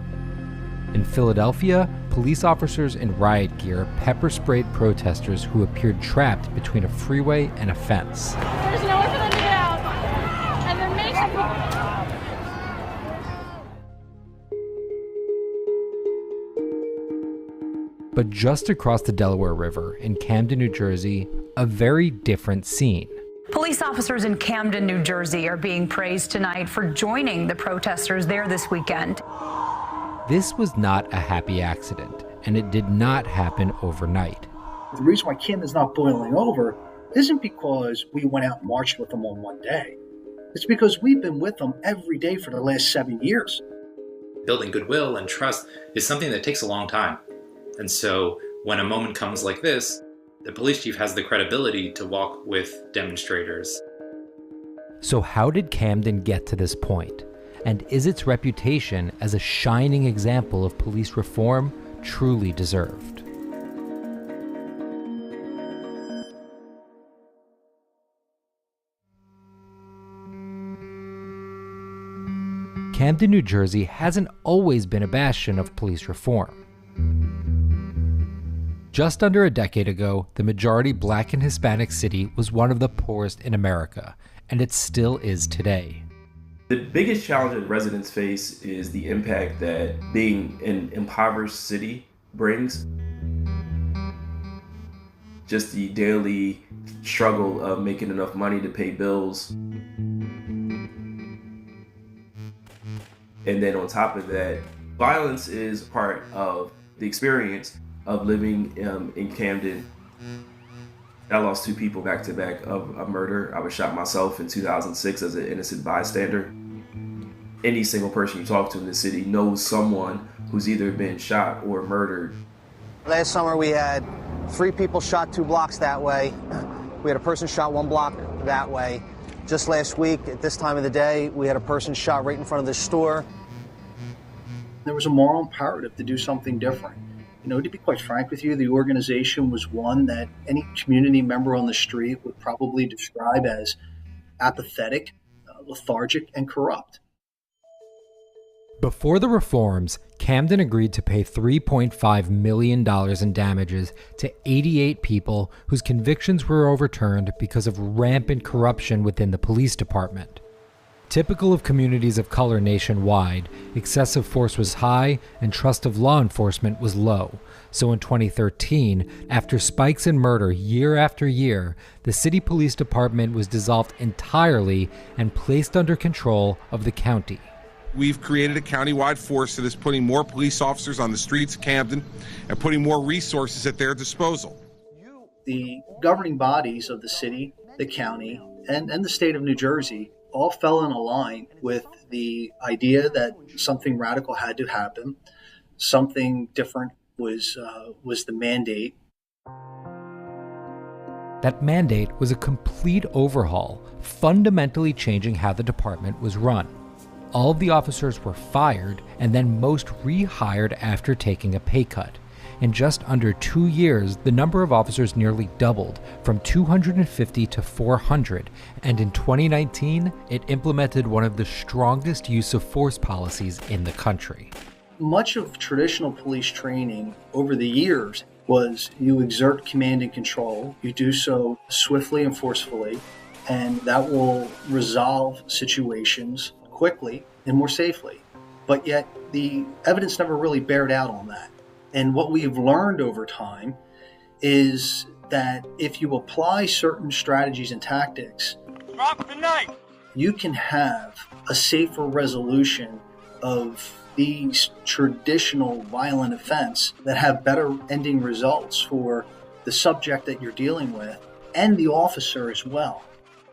In Philadelphia, police officers in riot gear pepper-sprayed protesters who appeared trapped between a freeway and a fence. There's nowhere for them to get out, and they're making But just across the Delaware River in Camden, New Jersey, a very different scene. Police officers in Camden, New Jersey are being praised tonight for joining the protesters there this weekend. This was not a happy accident, and it did not happen overnight. The reason why Camden's not boiling over isn't because we went out and marched with them on one day. It's because we've been with them every day for the last 7 years. Building goodwill and trust is something that takes a long time. And so when a moment comes like this, the police chief has the credibility to walk with demonstrators. So how did Camden get to this point? And is its reputation as a shining example of police reform truly deserved? Camden, New Jersey hasn't always been a bastion of police reform. Just under a decade ago, the majority Black and Hispanic city was one of the poorest in America, and it still is today. The biggest challenge that residents face is the impact that being an impoverished city brings. Just the daily struggle of making enough money to pay bills. And then on top of that, violence is part of the experience of living in Camden. I lost 2 people back to back of a murder. I was shot myself in 2006 as an innocent bystander. Any single person you talk to in the city knows someone who's either been shot or murdered. Last summer we had 3 people shot 2 blocks that way. We had a person shot 1 block that way. Just last week, at this time of the day, we had a person shot right in front of the store. There was a moral imperative to do something different. You know, to be quite frank with you, the organization was one that any community member on the street would probably describe as apathetic, lethargic, and corrupt. Before the reforms, Camden agreed to pay $3.5 million in damages to 88 people whose convictions were overturned because of rampant corruption within the police department. Typical of communities of color nationwide, excessive force was high and trust of law enforcement was low. So in 2013, after spikes in murder year after year, the city police department was dissolved entirely and placed under control of the county. We've created a countywide force that is putting more police officers on the streets of Camden and putting more resources at their disposal. The governing bodies of the city, the county, and the state of New Jersey all fell in a line with the idea that something radical had to happen, something different was the mandate. That mandate was a complete overhaul, fundamentally changing how the department was run. All of the officers were fired and then most rehired after taking a pay cut. In just under 2 years, the number of officers nearly doubled from 250 to 400, and in 2019, it implemented one of the strongest use of force policies in the country. Much of traditional police training over the years was you exert command and control, you do so swiftly and forcefully, and that will resolve situations quickly and more safely. But yet the evidence never really bared out on that. And what we've learned over time is that if you apply certain strategies and tactics, drop the knife, you can have a safer resolution of these traditional violent offenses that have better ending results for the subject that you're dealing with and the officer as well.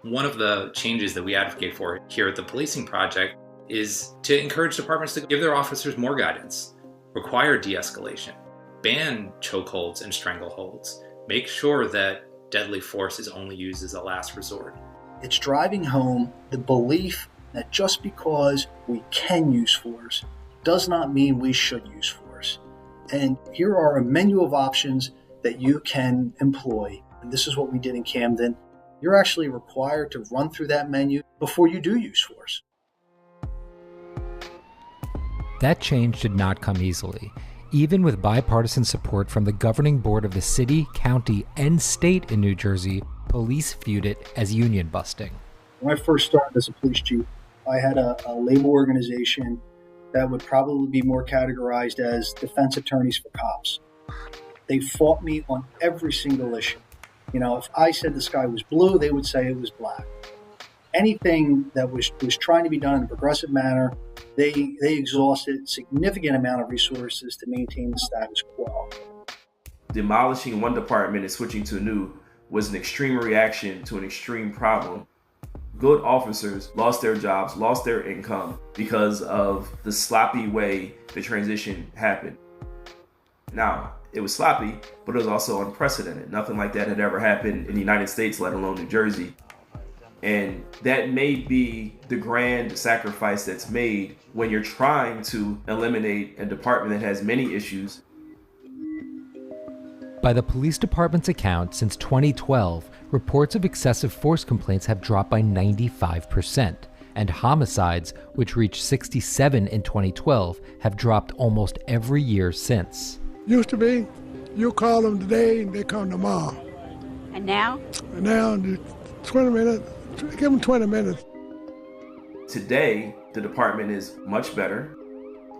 One of the changes that we advocate for here at the Policing Project is to encourage departments to give their officers more guidance, require de-escalation, ban chokeholds and strangleholds, make sure that deadly force is only used as a last resort. It's driving home the belief that just because we can use force does not mean we should use force. And here are a menu of options that you can employ. And this is what we did in Camden. You're actually required to run through that menu before you do use force. That change did not come easily. Even with bipartisan support from the governing board of the city, county, and state in New Jersey, police viewed it as union busting. When I first started as a police chief, I had a labor organization that would probably be more categorized as defense attorneys for cops. They fought me on every single issue. You know, if I said the sky was blue, they would say it was black. Anything that was trying to be done in a progressive manner, they exhausted a significant amount of resources to maintain the status quo. Demolishing one department and switching to a new was an extreme reaction to an extreme problem. Good officers lost their jobs, lost their income because of the sloppy way the transition happened. Now, it was sloppy, but it was also unprecedented. Nothing like that had ever happened in the United States, let alone New Jersey. And that may be the grand sacrifice that's made when you're trying to eliminate a department that has many issues. By the police department's account, since 2012, reports of excessive force complaints have dropped by 95%, and homicides, which reached 67 in 2012, have dropped almost every year since. Used to be, you call them today and they come tomorrow. And now? And now, 20 minutes, give them 20 minutes. Today, the department is much better.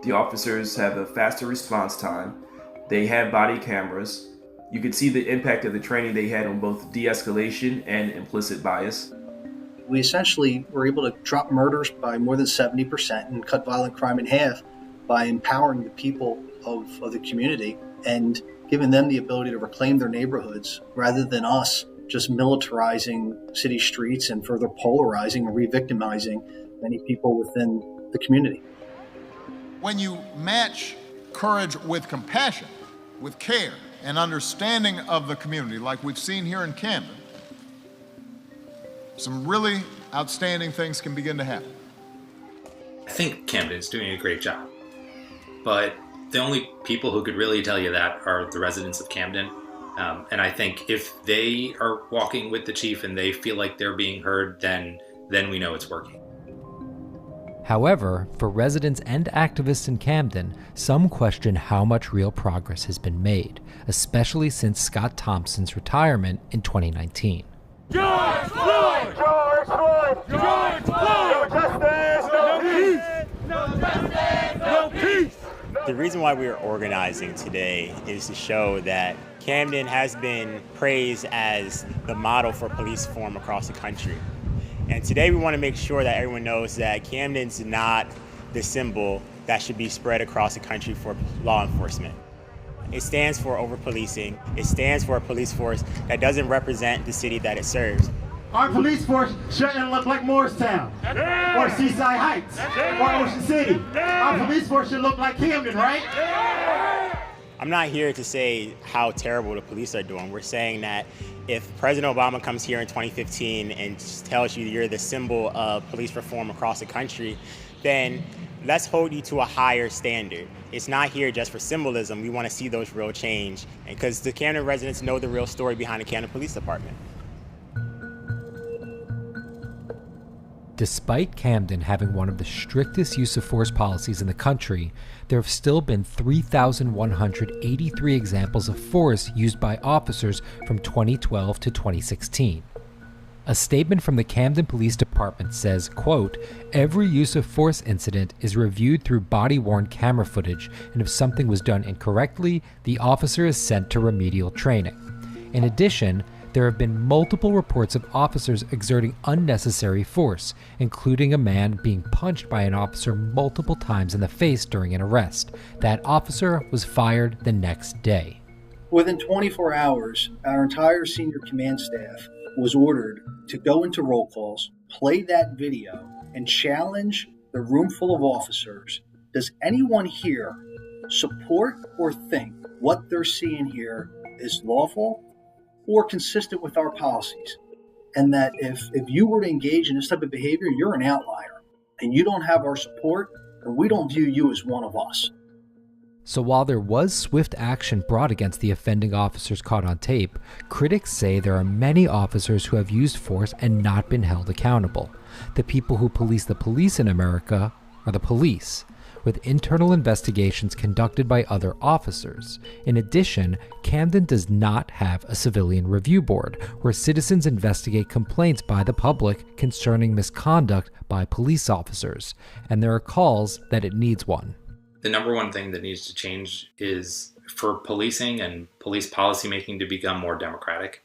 The officers have a faster response time. They have body cameras. You can see the impact of the training they had on both de-escalation and implicit bias. We essentially were able to drop murders by more than 70% and cut violent crime in half by empowering the people of the community and giving them the ability to reclaim their neighborhoods rather than us just militarizing city streets and further polarizing and re-victimizing many people within the community. When you match courage with compassion, with care and understanding of the community, like we've seen here in Camden, some really outstanding things can begin to happen. I think Camden is doing a great job, but the only people who could really tell you that are the residents of Camden. And I think if they are walking with the chief and they feel like they're being heard, then we know it's working. However, for residents and activists in Camden, some question how much real progress has been made, especially since Scott Thompson's retirement in 2019. George Floyd! George Floyd! George Floyd! No justice, no peace! No justice, no peace! The reason why we are organizing today is to show that Camden has been praised as the model for police reform across the country. And today we want to make sure that everyone knows that Camden's not the symbol that should be spread across the country for law enforcement. It stands for over-policing. It stands for a police force that doesn't represent the city that it serves. Our police force shouldn't look like Morristown, or Seaside Heights, or Ocean City. Our police force should look like Camden, right? I'm not here to say how terrible the police are doing. We're saying that if President Obama comes here in 2015 and tells you you're the symbol of police reform across the country, then let's hold you to a higher standard. It's not here just for symbolism. We want to see those real change, because the Camden residents know the real story behind the Camden Police Department. Despite Camden having one of the strictest use of force policies in the country, there have still been 3,183 examples of force used by officers from 2012 to 2016. A statement from the Camden Police Department says, quote, "Every use of force incident is reviewed through body-worn camera footage, and if something was done incorrectly, the officer is sent to remedial training." In addition, there have been multiple reports of officers exerting unnecessary force, including a man being punched by an officer multiple times in the face during an arrest. That officer was fired the next day. Within 24 hours, our entire senior command staff was ordered to go into roll calls, play that video, and challenge the room full of officers. Does anyone here support or think what they're seeing here is lawful or consistent with our policies? And that if you were to engage in this type of behavior, you're an outlier and you don't have our support, and we don't view you as one of us. So while there was swift action brought against the offending officers caught on tape, critics say there are many officers who have used force and not been held accountable. The people who police the police in America are the police, with internal investigations conducted by other officers. In addition, Camden does not have a civilian review board where citizens investigate complaints by the public concerning misconduct by police officers, and there are calls that it needs one. The number one thing that needs to change is for policing and police policymaking to become more democratic.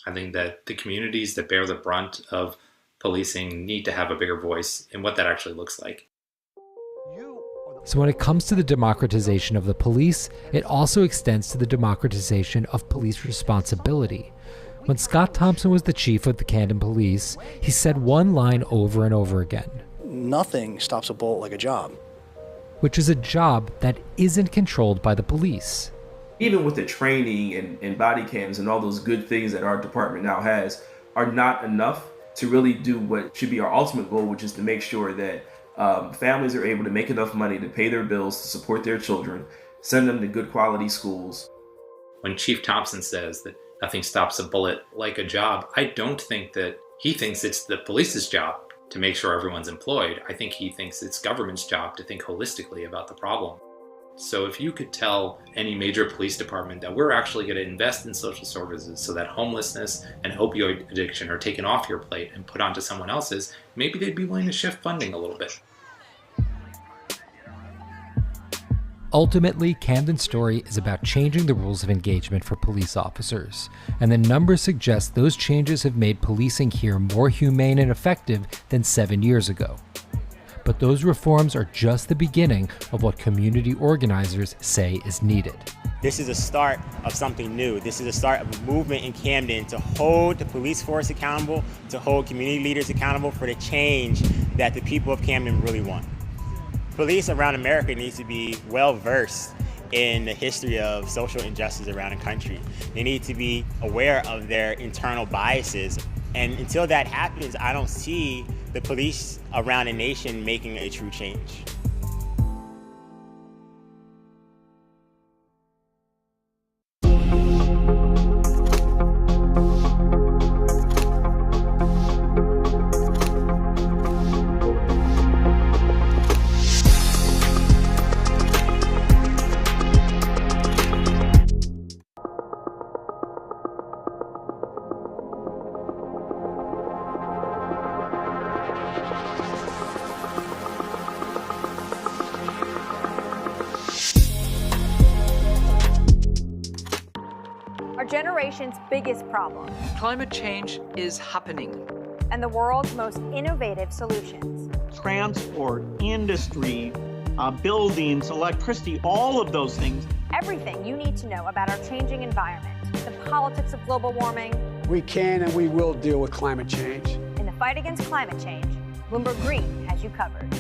I think that the communities that bear the brunt of policing need to have a bigger voice in what that actually looks like. So when it comes to the democratization of the police, it also extends to the democratization of police responsibility. When Scott Thompson was the chief of the Camden Police, he said one line over and over again. Nothing stops a bullet like a job. Which is a job that isn't controlled by the police. Even with the training and body cams and all those good things that our department now has are not enough to really do what should be our ultimate goal, which is to make sure that families are able to make enough money to pay their bills, to support their children, send them to good quality schools. When Chief Thompson says that nothing stops a bullet like a job, I don't think that he thinks it's the police's job to make sure everyone's employed. I think he thinks it's government's job to think holistically about the problem. So if you could tell any major police department that we're actually going to invest in social services so that homelessness and opioid addiction are taken off your plate and put onto someone else's, maybe they'd be willing to shift funding a little bit. Ultimately, Camden's story is about changing the rules of engagement for police officers, and the numbers suggest those changes have made policing here more humane and effective than 7 years ago. But those reforms are just the beginning of what community organizers say is needed. This is a start of something new. This is a start of a movement in Camden to hold the police force accountable, to hold community leaders accountable for the change that the people of Camden really want. Police around America needs to be well versed in the history of social injustice around the country. They need to be aware of their internal biases. And until that happens, I don't see the police around the nation making a true change. Our generation's biggest problem. Climate change is happening. And the world's most innovative solutions. Transport, industry, buildings, electricity, all of those things. Everything you need to know about our changing environment, the politics of global warming. We can and we will deal with climate change. In the fight against climate change, Bloomberg Green has you covered.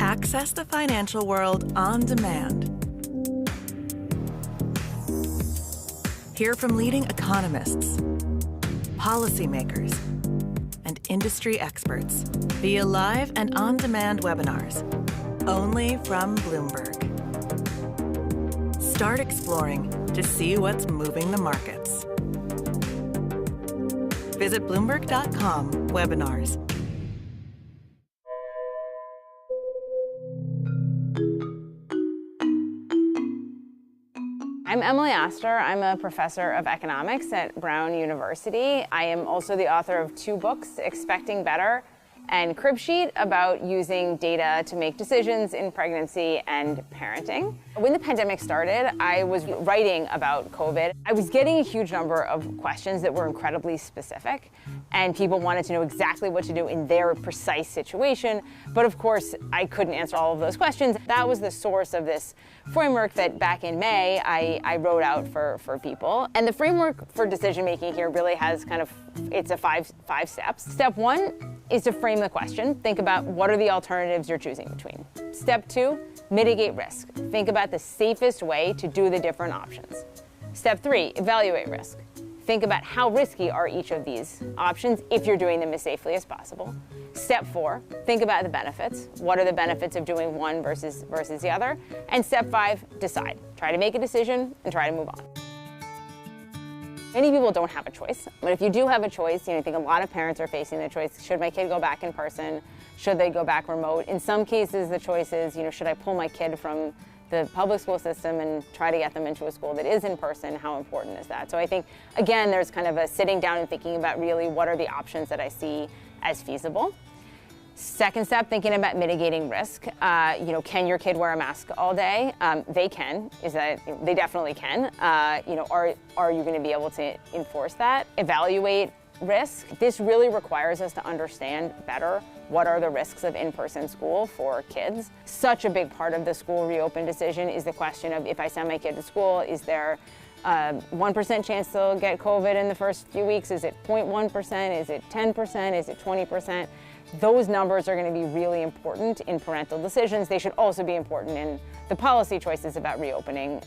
Access the financial world on demand. Hear from leading economists, policymakers, and industry experts via live and on-demand webinars, only from Bloomberg. Start exploring to see what's moving the markets. Visit Bloomberg.com/webinars. I'm Emily Astor. I'm a professor of economics at Brown University. I am also the author of 2 books, Expecting Better and Crib Sheet, about using data to make decisions in pregnancy and parenting. When the pandemic started, I was writing about COVID. I was getting a huge number of questions that were incredibly specific, and people wanted to know exactly what to do in their precise situation. But of course, I couldn't answer all of those questions. That was the source of this framework that back in May, I wrote out for people. And the framework for decision making here really has it's a five steps. Step 1 is to frame the question. Think about what are the alternatives you're choosing between. Step 2, mitigate risk. Think about the safest way to do the different options. Step 3, evaluate risk. Think about how risky are each of these options if you're doing them as safely as possible. Step 4, think about the benefits. What are the benefits of doing one versus the other? And step 5, decide. Try to make a decision and try to move on. Many people don't have a choice, but if you do have a choice, I think a lot of parents are facing the choice, should my kid go back in person? Should they go back remote? In some cases, the choice is, should I pull my kid from the public school system and try to get them into a school that is in person? How important is that? So I think, again, there's kind of a sitting down and thinking about really what are the options that I see as feasible. Second step, thinking about mitigating risk. Can your kid wear a mask all day? They can. They definitely can. Are you going to be able to enforce that? Evaluate risk. This really requires us to understand better what are the risks of in-person school for kids. Such a big part of the school reopen decision is the question of, if I send my kid to school, is there 1% chance they'll get COVID in the first few weeks? Is it 0.1%? Is it 10%? Is it 20%? Those numbers are going to be really important in parental decisions. They should also be important in the policy choices about reopening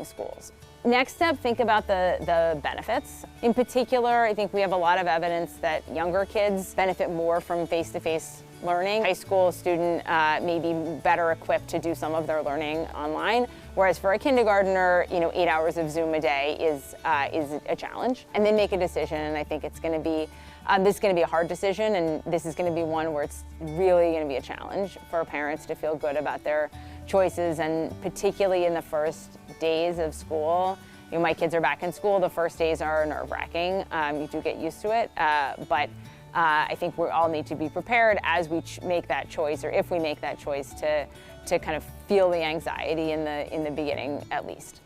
schools. Next step, think about the benefits. In particular, I think we have a lot of evidence that younger kids benefit more from face-to-face learning. High school student may be better equipped to do some of their learning online, whereas for a kindergartner, 8 hours of Zoom a day is a challenge. And then make a decision, and I think it's going to be this is going to be a hard decision, and this is going to be one where it's really going to be a challenge for parents to feel good about their choices, and particularly in the first days of school. My kids are back in school. The first days are nerve-wracking. You do get used to it, but I think we all need to be prepared as we make that choice, or if we make that choice, to kind of feel the anxiety in the beginning, at least.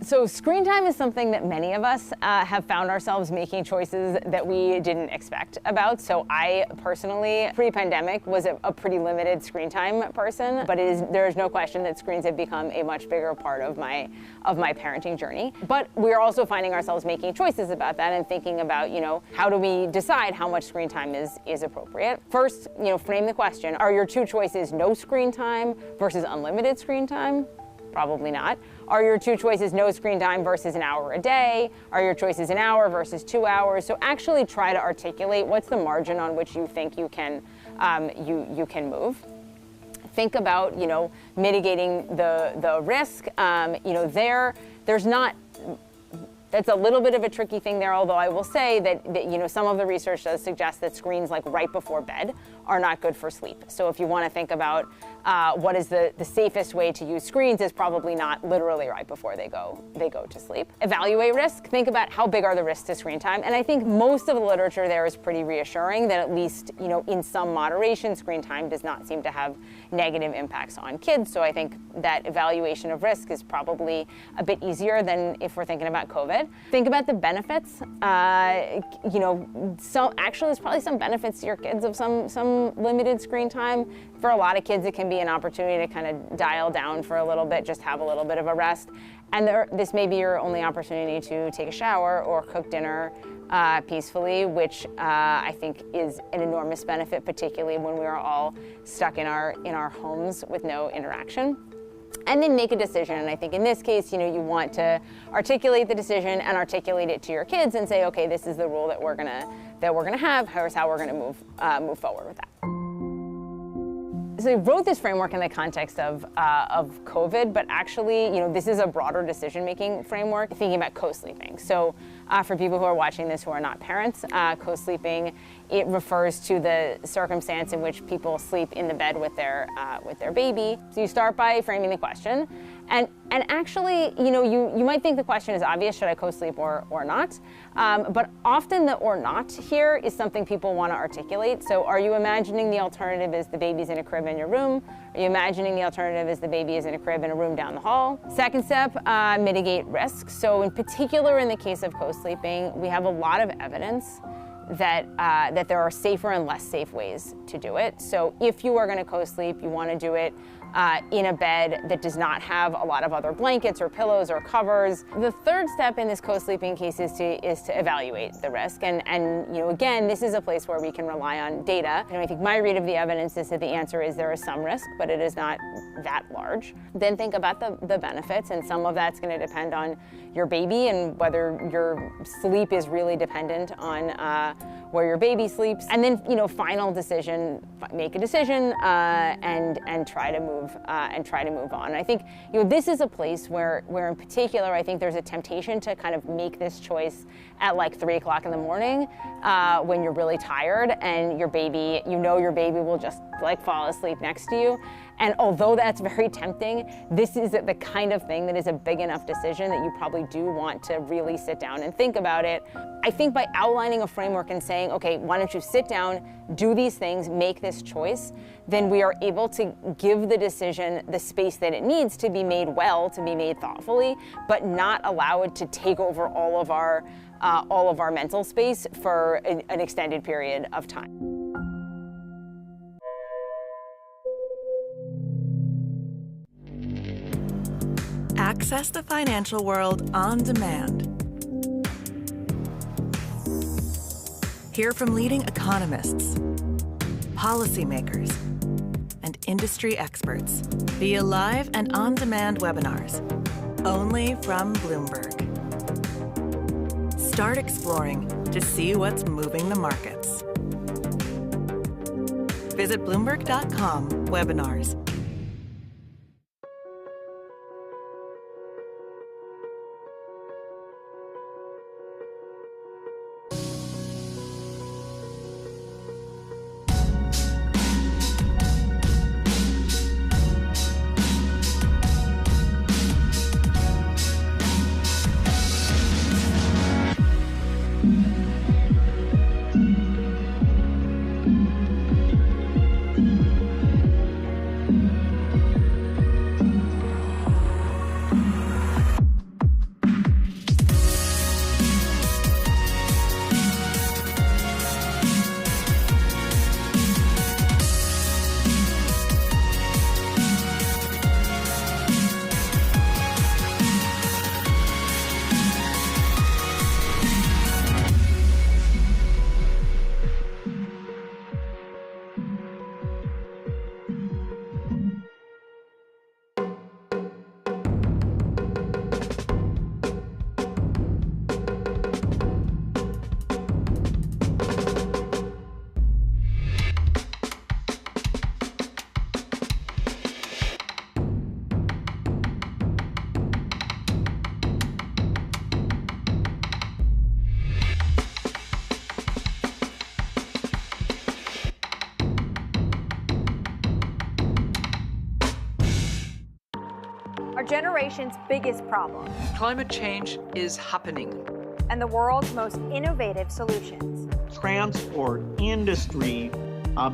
So screen time is something that many of us have found ourselves making choices that we didn't expect about. So I personally, pre-pandemic, was a pretty limited screen time person, but there is no question that screens have become a much bigger part of my parenting journey. But we're also finding ourselves making choices about that and thinking about, how do we decide how much screen time is appropriate? First, frame the question. Are your two choices no screen time versus unlimited screen time? Probably not. Are your two choices no screen time versus an hour a day? Are your choices an hour versus 2 hours? So actually try to articulate what's the margin on which you think you can move. Think about mitigating the risk. There's not. That's a little bit of a tricky thing there, although I will say that some of the research does suggest that screens like right before bed are not good for sleep. So if you want to think about what is the safest way to use screens, is probably not literally right before they go to sleep. Evaluate risk. Think about how big are the risks to screen time. And I think most of the literature there is pretty reassuring that at least in some moderation, screen time does not seem to have negative impacts on kids. So I think that evaluation of risk is probably a bit easier than if we're thinking about COVID. Think about the benefits. So actually there's probably some benefits to your kids of some limited screen time. For a lot of kids, it can be an opportunity to kind of dial down for a little bit, just have a little bit of a rest. And this may be your only opportunity to take a shower or cook dinner peacefully, which I think is an enormous benefit, particularly when we are all stuck in our homes with no interaction. And then make a decision. And I think in this case, you want to articulate the decision and articulate it to your kids and say, okay, this is the rule that we're gonna have. Here's how we're gonna move forward with that. So I wrote this framework in the context of COVID, but actually, this is a broader decision-making framework, thinking about co-sleeping. So for people who are watching this who are not parents, co-sleeping, it refers to the circumstance in which people sleep in the bed with their baby. So you start by framing the question. And actually, you might think the question is obvious, should I co-sleep or not? But often the or not here is something people want to articulate. So are you imagining the alternative is the baby's in a crib in your room? Are you imagining the alternative is the baby is in a crib in a room down the hall? Second step, mitigate risk. So in particular, in the case of co-sleeping, we have a lot of evidence that there are safer and less safe ways to do it. So if you are going to co-sleep, you want to do it in a bed that does not have a lot of other blankets or pillows or covers. The third step in this co-sleeping case is to evaluate the risk. And again, this is a place where we can rely on data. And I think my read of the evidence is that the answer is there is some risk, but it is not that large. Then think about the benefits, and some of that's going to depend on your baby and whether your sleep is really dependent on where your baby sleeps. And then, final decision, make a decision and try to move on. I think, this is a place where in particular, I think there's a temptation to kind of make this choice at like 3 o'clock in the morning when you're really tired and your baby, your baby will just like fall asleep next to you. And although that's very tempting, this is the kind of thing that is a big enough decision that you probably do want to really sit down and think about it. I think by outlining a framework and saying, okay, why don't you sit down, do these things, make this choice, then we are able to give the decision the space that it needs to be made well, to be made thoughtfully, but not allow it to take over all of our mental space for an extended period of time. Access the financial world on demand. Hear from leading economists, policymakers, and industry experts via live and on-demand webinars, only from Bloomberg. Start exploring to see what's moving the markets. Visit Bloomberg.com/webinars. Our generation's biggest problem. Climate change is happening. And the world's most innovative solutions. Transport, industry,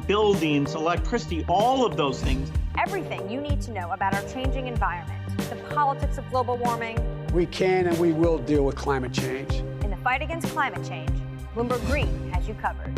buildings, electricity, all of those things. Everything you need to know about our changing environment, the politics of global warming. We can and we will deal with climate change. In the fight against climate change, Bloomberg Green has you covered.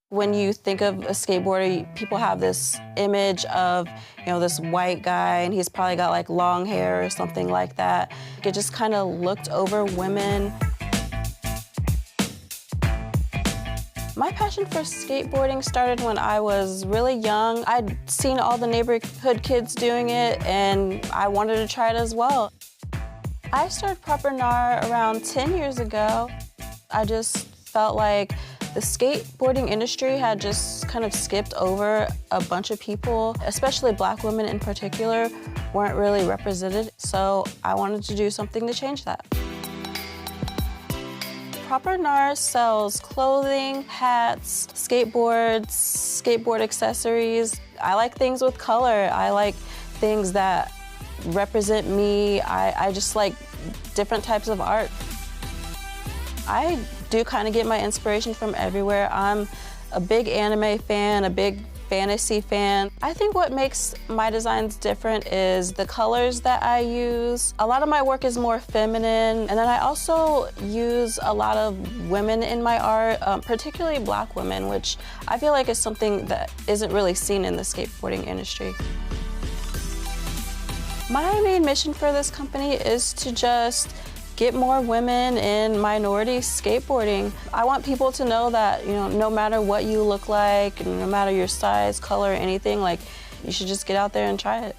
When you think of a skateboarder, people have this image of, this white guy, and he's probably got like long hair or something like that. It just kind of looked over women. My passion for skateboarding started when I was really young. I'd seen all the neighborhood kids doing it, and I wanted to try it as well. I started Proper Nar around 10 years ago. I just felt like the skateboarding industry had just kind of skipped over a bunch of people, especially Black women in particular, weren't really represented. So I wanted to do something to change that. Proper Nar sells clothing, hats, skateboards, skateboard accessories. I like things with color. I like things that represent me. I just like different types of art. I do kind of get my inspiration from everywhere. I'm a big anime fan, a big fantasy fan. I think what makes my designs different is the colors that I use. A lot of my work is more feminine, and then I also use a lot of women in my art, particularly Black women, which I feel like is something that isn't really seen in the skateboarding industry. My main mission for this company is to just get more women and minorities skateboarding. I want people to know that, no matter what you look like, no matter your size, color, anything, like, you should just get out there and try it.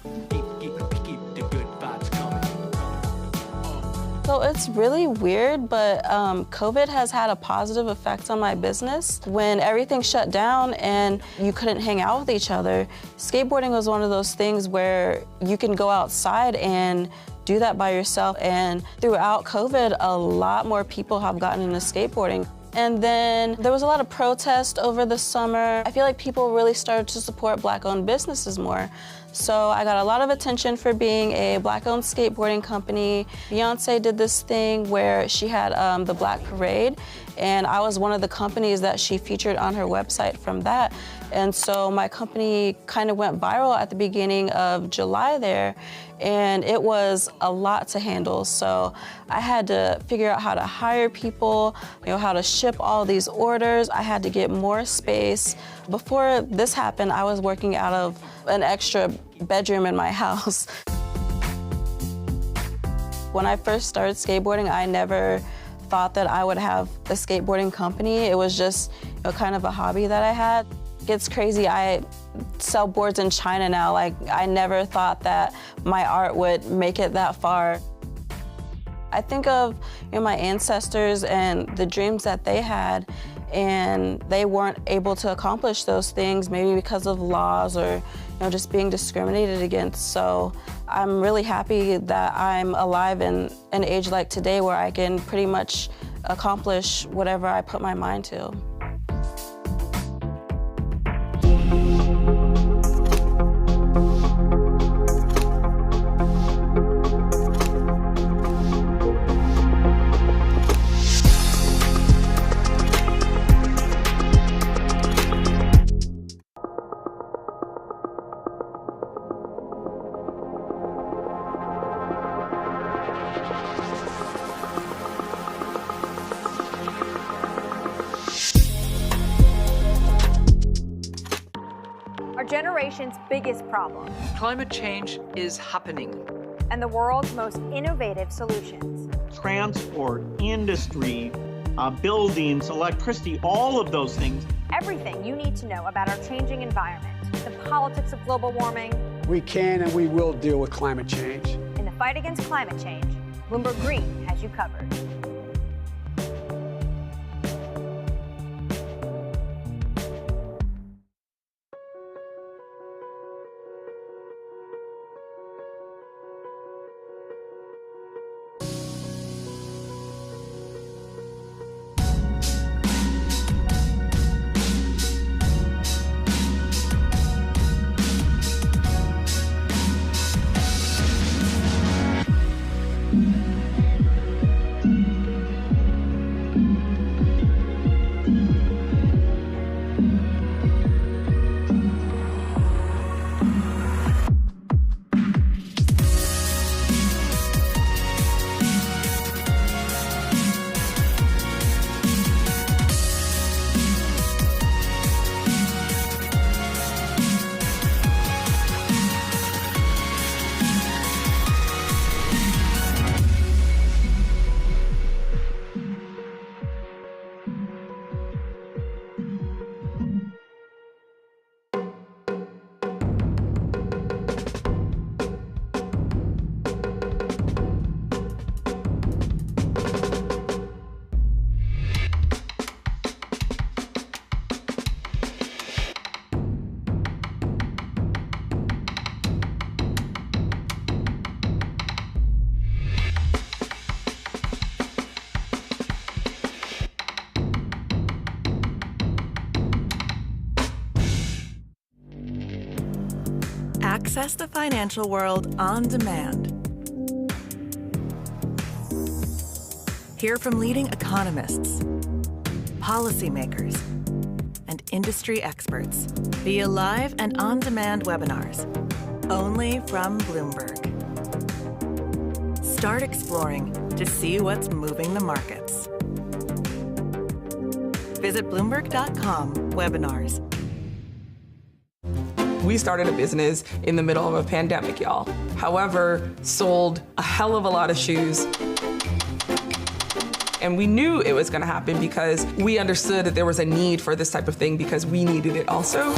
So it's really weird, but COVID has had a positive effect on my business. When everything shut down and you couldn't hang out with each other, skateboarding was one of those things where you can go outside and do that by yourself. And throughout COVID, a lot more people have gotten into skateboarding. And then there was a lot of protest over the summer. I feel like people really started to support Black-owned businesses more. So I got a lot of attention for being a Black-owned skateboarding company. Beyonce did this thing where she had the Black Parade, and I was one of the companies that she featured on her website from that. And so my company kind of went viral at the beginning of July there, and it was a lot to handle. So I had to figure out how to hire people, how to ship all these orders. I had to get more space. Before this happened, I was working out of an extra bedroom in my house. When I first started skateboarding, I never thought that I would have a skateboarding company. It was just kind of a hobby that I had. It's crazy, I sell boards in China now. Like, I never thought that my art would make it that far. I think of my ancestors and the dreams that they had, and they weren't able to accomplish those things, maybe because of laws or just being discriminated against. So I'm really happy that I'm alive in an age like today where I can pretty much accomplish whatever I put my mind to. Generation's biggest problem. Climate change is happening. And the world's most innovative solutions. Transport, industry, buildings, electricity, all of those things. Everything you need to know about our changing environment, the politics of global warming. We can and we will deal with climate change. In the fight against climate change, Bloomberg Green has you covered. Access the financial world on demand. Hear from leading economists, policymakers, and industry experts via live and on-demand webinars, only from Bloomberg. Start exploring to see what's moving the markets. Visit Bloomberg.com/webinars. We started a business in the middle of a pandemic, y'all. However, sold a hell of a lot of shoes. And we knew it was gonna happen because we understood that there was a need for this type of thing because we needed it also.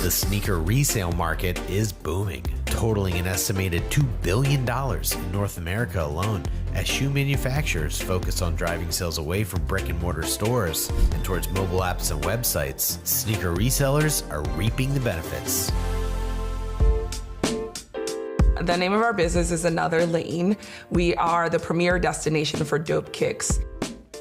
The sneaker resale market is booming, totaling an estimated $2 billion in North America alone, as shoe manufacturers focus on driving sales away from brick-and-mortar stores and towards mobile apps and websites. Sneaker resellers are reaping the benefits. The name of our business is Another Lane. We are the premier destination for dope kicks.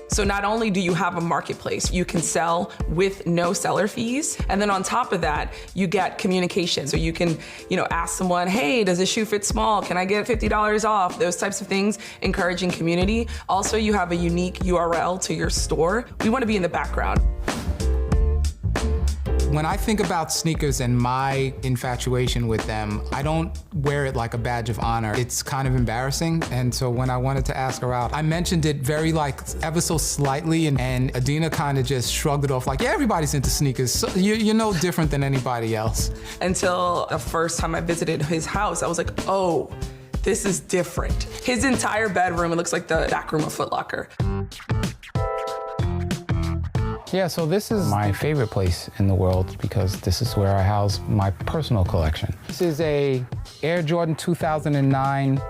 So not only do you have a marketplace, you can sell with no seller fees. And then on top of that, you get communication. So you can, ask someone, hey, does this shoe fit small? Can I get $50 off? Those types of things, encouraging community. Also, you have a unique URL to your store. We want to be in the background. When I think about sneakers and my infatuation with them, I don't wear it like a badge of honor. It's kind of embarrassing. And so when I wanted to ask her out, I mentioned it very ever so slightly, and Adina kind of just shrugged it off like, yeah, everybody's into sneakers. So you're no different than anybody else. Until the first time I visited his house, I was like, oh, this is different. His entire bedroom, it looks like the back room of Foot Locker. Yeah, so this is my favorite place in the world because this is where I house my personal collection. This is a Air Jordan 2009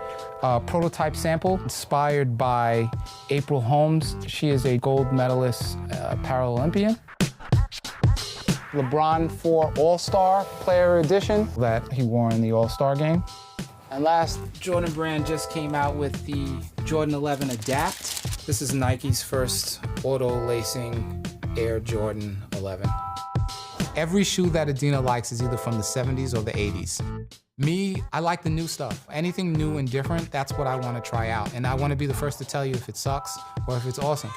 prototype sample inspired by April Holmes. She is a gold medalist Paralympian. LeBron 4 All-Star Player Edition that he wore in the All-Star game. And last, Jordan Brand just came out with the Jordan 11 Adapt. This is Nike's first auto-lacing Air Jordan 11. Every shoe that Adina likes is either from the 70s or the 80s. Me, I like the new stuff. Anything new and different, that's what I want to try out. And I want to be the first to tell you if it sucks or if it's awesome.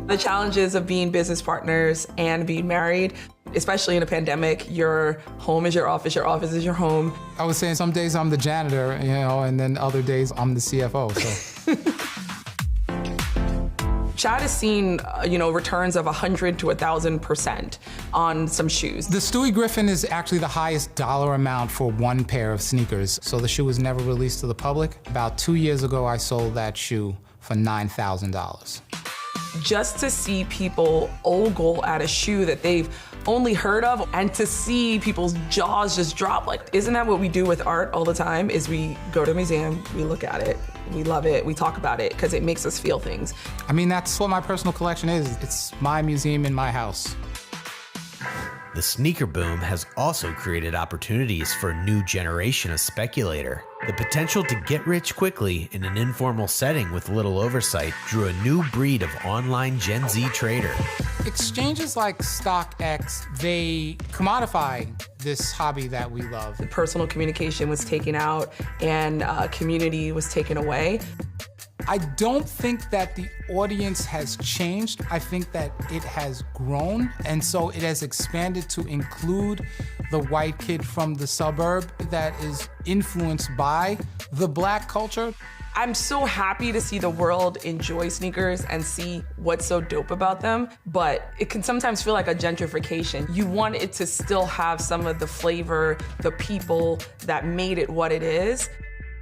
The challenges of being business partners and being married, especially in a pandemic, your home is your office is your home. I was saying some days I'm the janitor, and then other days I'm the CFO, so. Chad has seen, returns of 100 to 1,000% on some shoes. The Stewie Griffin is actually the highest dollar amount for one pair of sneakers. So the shoe was never released to the public. About 2 years ago, I sold that shoe for $9,000. Just to see people ogle at a shoe that they've only heard of, and to see people's jaws just drop. Like, isn't that what we do with art all the time? Is we go to a museum, we look at it, we love it, we talk about it, because it makes us feel things. I mean, that's what my personal collection is. It's my museum in my house. The sneaker boom has also created opportunities for a new generation of speculator. The potential to get rich quickly in an informal setting with little oversight drew a new breed of online Gen Z trader. Exchanges like StockX, they commodify this hobby that we love. The personal communication was taken out and community was taken away. I don't think that the audience has changed. I think that it has grown, and so it has expanded to include the white kid from the suburb that is influenced by the Black culture. I'm so happy to see the world enjoy sneakers and see what's so dope about them, but it can sometimes feel like a gentrification. You want it to still have some of the flavor, the people that made it what it is.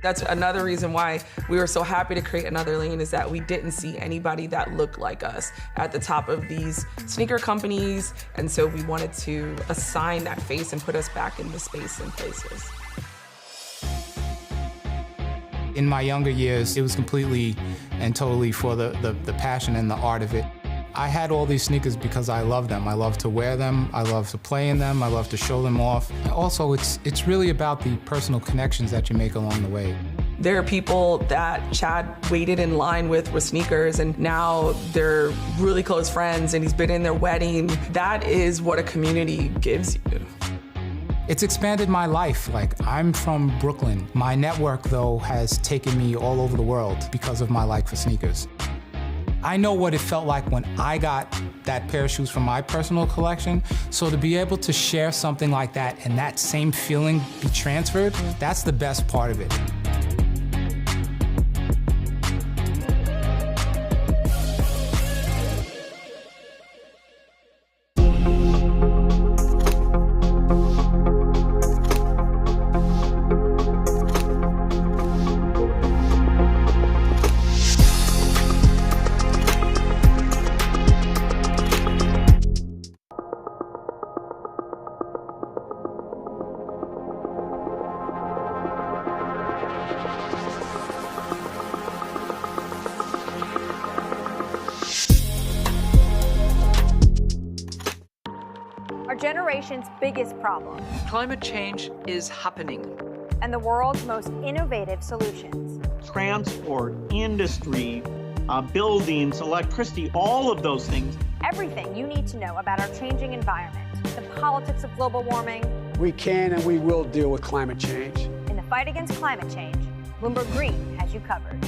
That's another reason why we were so happy to create Another Lane, is that we didn't see anybody that looked like us at the top of these sneaker companies. And so we wanted to assign that face and put us back in the space and places. In my younger years, it was completely and totally for the passion and the art of it. I had all these sneakers because I love them. I love to wear them. I love to play in them. I love to show them off. Also, it's really about the personal connections that you make along the way. There are people that Chad waited in line with sneakers, and now they're really close friends, and he's been in their wedding. That is what a community gives you. It's expanded my life. Like, I'm from Brooklyn. My network, though, has taken me all over the world because of my like for sneakers. I know what it felt like when I got that pair of shoes from my personal collection. So to be able to share something like that and that same feeling be transferred, that's the best part of it. generation's biggest problem. Climate change is happening. And the world's most innovative solutions. Transport, industry, buildings, electricity, all of those things. Everything you need to know about our changing environment, the politics of global warming. We can and we will deal with climate change. In the fight against climate change, Bloomberg Green has you covered.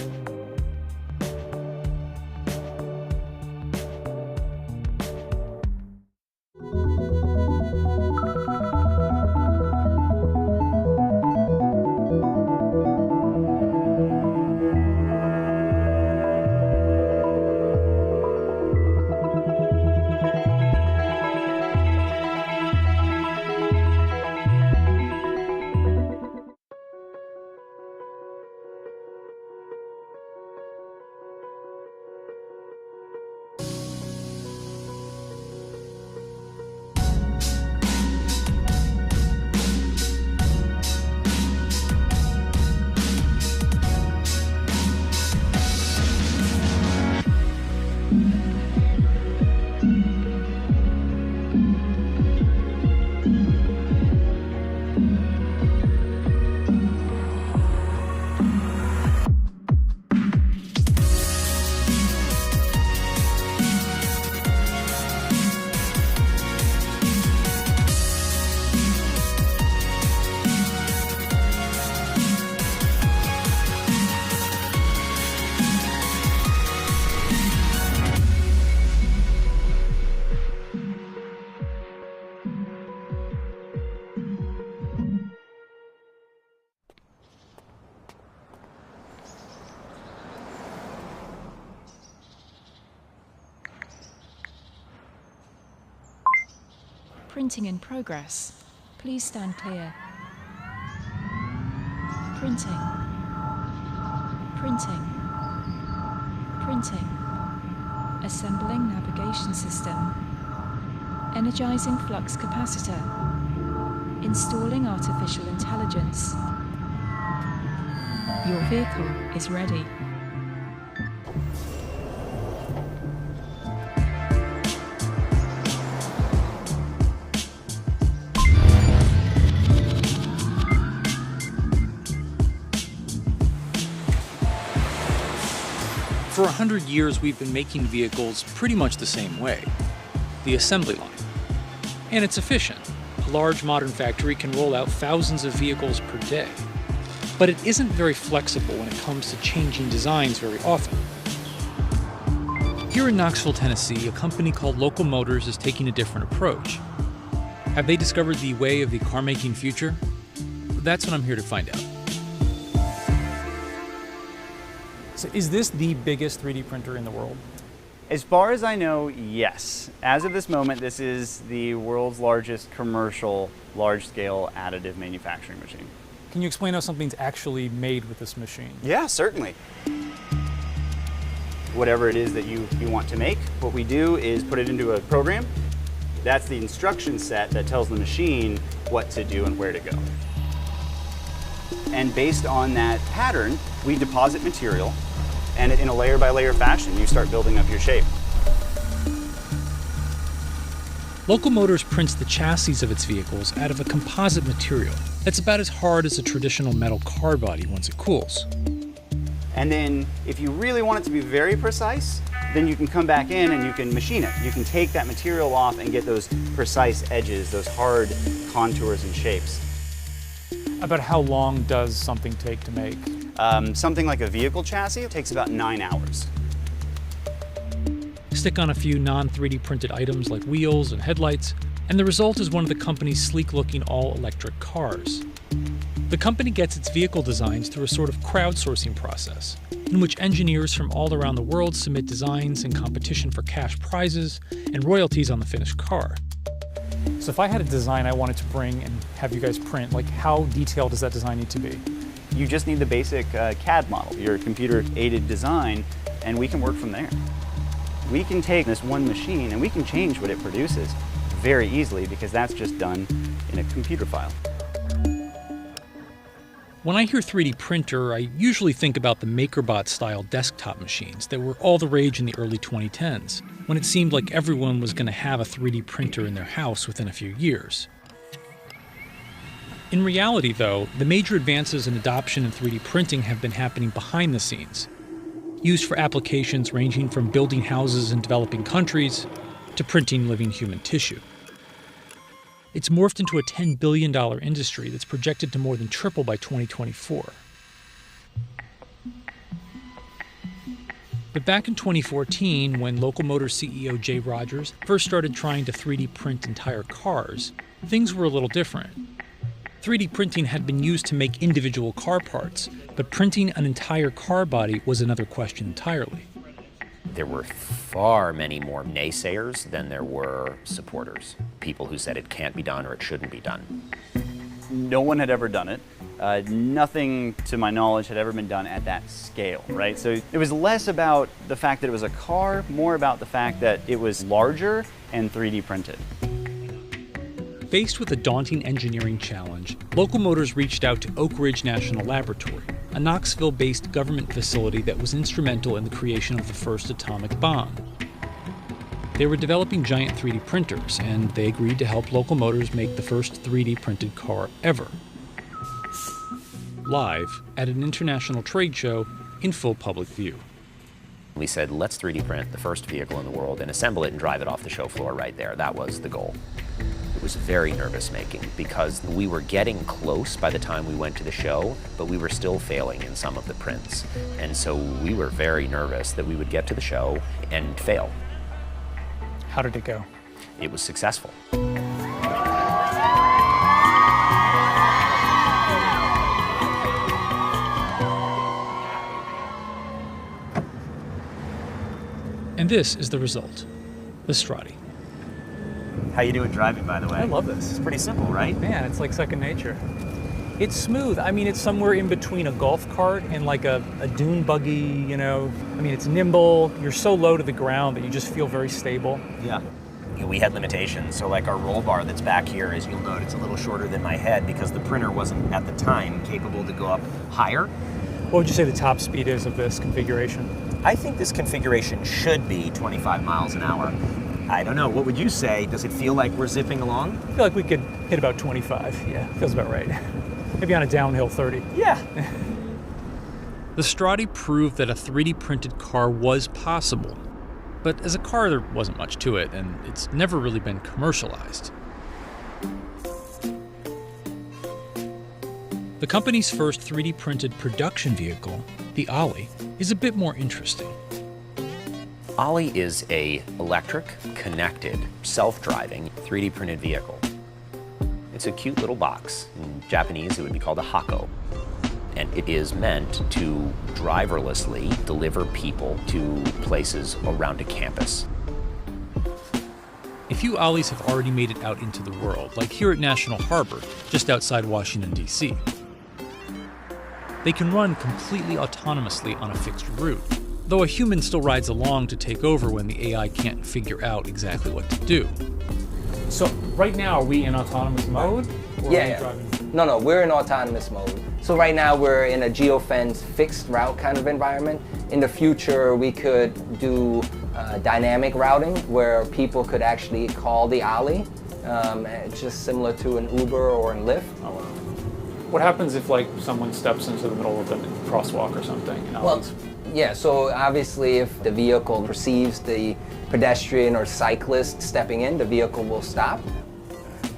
Printing in progress. Please stand clear. Printing. Printing. Printing. Assembling navigation system. Energizing flux capacitor. Installing artificial intelligence. Your vehicle is ready. For 100 years, we've been making vehicles pretty much the same way, the assembly line. And it's efficient. A large modern factory can roll out thousands of vehicles per day. But it isn't very flexible when it comes to changing designs very often. Here in Knoxville, Tennessee, a company called Local Motors is taking a different approach. Have they discovered the way of the car-making future? That's what I'm here to find out. So is this the biggest 3D printer in the world? As far as I know, yes. As of this moment, this is the world's largest commercial, large-scale additive manufacturing machine. Can you explain how something's actually made with this machine? Yeah, certainly. Whatever it is that you want to make, what we do is put it into a program. That's the instruction set that tells the machine what to do and where to go. And based on that pattern, we deposit material, and in a layer-by-layer fashion, you start building up your shape. Local Motors prints the chassis of its vehicles out of a composite material that's about as hard as a traditional metal car body once it cools. And then, if you really want it to be very precise, then you can come back in and you can machine it. You can take that material off and get those precise edges, those hard contours and shapes. About how long does something take to make? Something like a vehicle chassis takes about 9 hours. Stick on a few non-3D printed items like wheels and headlights, and the result is one of the company's sleek-looking all-electric cars. The company gets its vehicle designs through a sort of crowdsourcing process, in which engineers from all around the world submit designs in competition for cash prizes and royalties on the finished car. So if I had a design I wanted to bring and have you guys print, like how detailed does that design need to be? You just need the basic CAD model, your computer-aided design, and we can work from there. We can take this one machine and we can change what it produces very easily because that's just done in a computer file. When I hear 3D printer, I usually think about the MakerBot-style desktop machines that were all the rage in the early 2010s, when it seemed like everyone was going to have a 3D printer in their house within a few years. In reality, though, the major advances in adoption in 3D printing have been happening behind the scenes, used for applications ranging from building houses in developing countries to printing living human tissue. It's morphed into a $10 billion industry that's projected to more than triple by 2024. But back in 2014, when Local Motors CEO Jay Rogers first started trying to 3D print entire cars, things were a little different. 3D printing had been used to make individual car parts, but printing an entire car body was another question entirely. There were far many more naysayers than there were supporters. People who said it can't be done or it shouldn't be done. No one had ever done it. Nothing, to my knowledge, had ever been done at that scale, right? So it was less about the fact that it was a car, more about the fact that it was larger and 3D printed. Faced with a daunting engineering challenge, Local Motors reached out to Oak Ridge National Laboratory, a Knoxville-based government facility that was instrumental in the creation of the first atomic bomb. They were developing giant 3D printers, and they agreed to help Local Motors make the first 3D printed car ever. Live at an international trade show in full public view. We said, let's 3D print the first vehicle in the world and assemble it and drive it off the show floor right there. That was the goal. It was very nervous-making because we were getting close by the time we went to the show, but we were still failing in some of the prints. And so we were very nervous that we would get to the show and fail. How did it go? It was successful. And this is the result, the Strati. How you doing driving, by the way? I love this. It's pretty simple, right? Man, it's like second nature. It's smooth. I mean, it's somewhere in between a golf cart and like a dune buggy, you know. I mean, it's nimble. You're so low to the ground that you just feel very stable. Yeah. We had limitations, so like our roll bar that's back here, as you'll note, it's a little shorter than my head because the printer wasn't, at the time, capable to go up higher. What would you say the top speed is of this configuration? I think this configuration should be 25 miles an hour. I don't know, what would you say? Does it feel like we're zipping along? I feel like we could hit about 25, yeah, feels about right. Maybe on a downhill 30. Yeah. The Strati proved that a 3D printed car was possible. But as a car, there wasn't much to it, and it's never really been commercialized. The company's first 3D printed production vehicle, the Ollie, is a bit more interesting. Ollie is a electric, connected, self-driving, 3D printed vehicle. It's a cute little box. In Japanese, it would be called a hako. And it is meant to driverlessly deliver people to places around a campus. A few Ollies have already made it out into the world, like here at National Harbor, just outside Washington, D.C. They can run completely autonomously on a fixed route, though a human still rides along to take over when the AI can't figure out exactly what to do. So right now, are we in autonomous mode? Or Yeah. No, we're in autonomous mode. So right now we're in a geofence fixed route kind of environment. In the future, we could do dynamic routing where people could actually call the Ollie, just similar to an Uber or a Lyft. Oh, wow. What happens if like someone steps into the middle of a crosswalk or something? You know, well, yeah, so obviously if the vehicle perceives the pedestrian or cyclist stepping in, the vehicle will stop.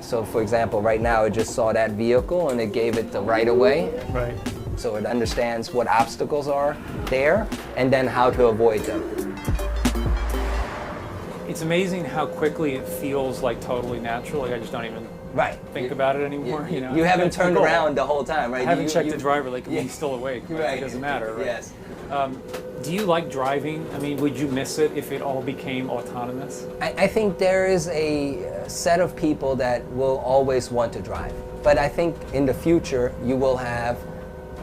So for example, right now it just saw that vehicle and it gave it the right of way. Right. So it understands what obstacles are there and then how to avoid them. It's amazing how quickly it feels like totally natural. Like I just don't even think about it anymore. You know, You haven't That's the turned goal. around the whole time, right? I haven't You- checked you- the driver, like Yeah. he's still awake. Right? Right. It doesn't matter. Right? Yes. Do you like driving? I mean, would you miss it if it all became autonomous? I think there is a set of people that will always want to drive. But I think in the future, you will have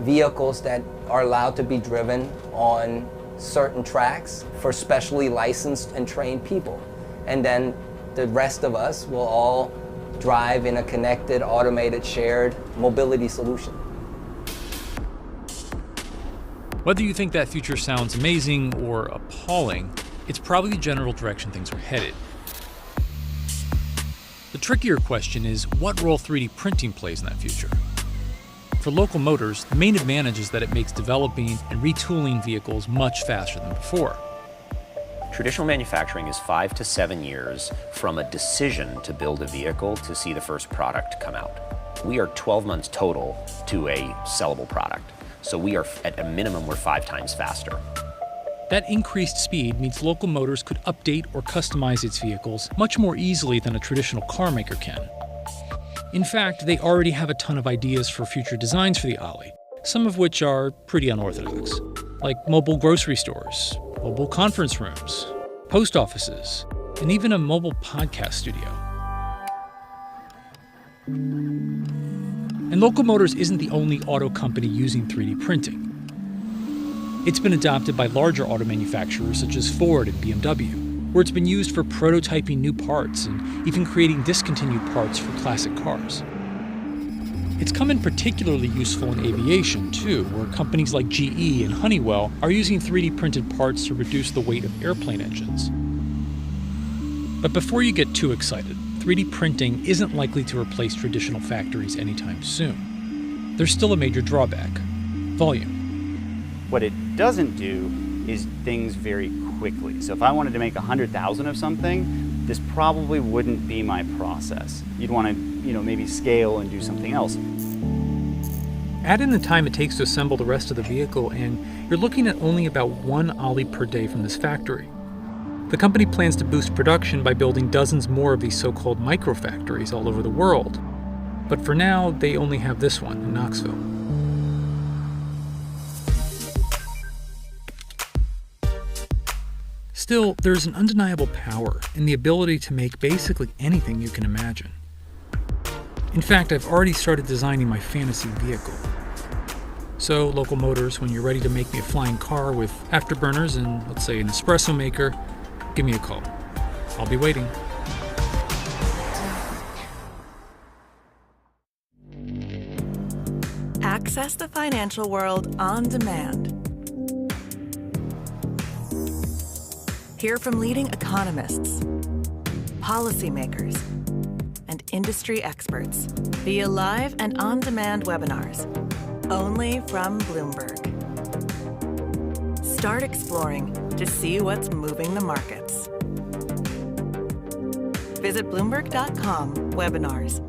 vehicles that are allowed to be driven on certain tracks for specially licensed and trained people. And then the rest of us will all drive in a connected, automated, shared mobility solution. Whether you think that future sounds amazing or appalling, it's probably the general direction things are headed. The trickier question is what role 3D printing plays in that future. For Local Motors, the main advantage is that it makes developing and retooling vehicles much faster than before. Traditional manufacturing is 5 to 7 years from a decision to build a vehicle to see the first product come out. We are 12 months total to a sellable product. So we are, at a minimum, we're 5 times faster. That increased speed means Local Motors could update or customize its vehicles much more easily than a traditional car maker can. In fact, they already have a ton of ideas for future designs for the Ollie, some of which are pretty unorthodox, like mobile grocery stores, mobile conference rooms, post offices, and even a mobile podcast studio. And Local Motors isn't the only auto company using 3D printing. It's been adopted by larger auto manufacturers such as Ford and BMW, where it's been used for prototyping new parts and even creating discontinued parts for classic cars. It's come in particularly useful in aviation, too, where companies like GE and Honeywell are using 3D printed parts to reduce the weight of airplane engines. But before you get too excited, 3D printing isn't likely to replace traditional factories anytime soon. There's still a major drawback: volume. What it doesn't do is things very quickly. So if I wanted to make 100,000 of something, this probably wouldn't be my process. You'd want to, maybe scale and do something else. Add in the time it takes to assemble the rest of the vehicle, and you're looking at only about 1 Ollie per day from this factory. The company plans to boost production by building dozens more of these so-called microfactories all over the world. But for now, they only have this one in Knoxville. Still, there's an undeniable power in the ability to make basically anything you can imagine. In fact, I've already started designing my fantasy vehicle. So, Local Motors, when you're ready to make me a flying car with afterburners and, let's say, an espresso maker, give me a call. I'll be waiting. Access the financial world on demand. Hear from leading economists, policymakers, and industry experts via live and on-demand webinars, only from Bloomberg. Start exploring to see what's moving the markets. Visit Bloomberg.com/webinars.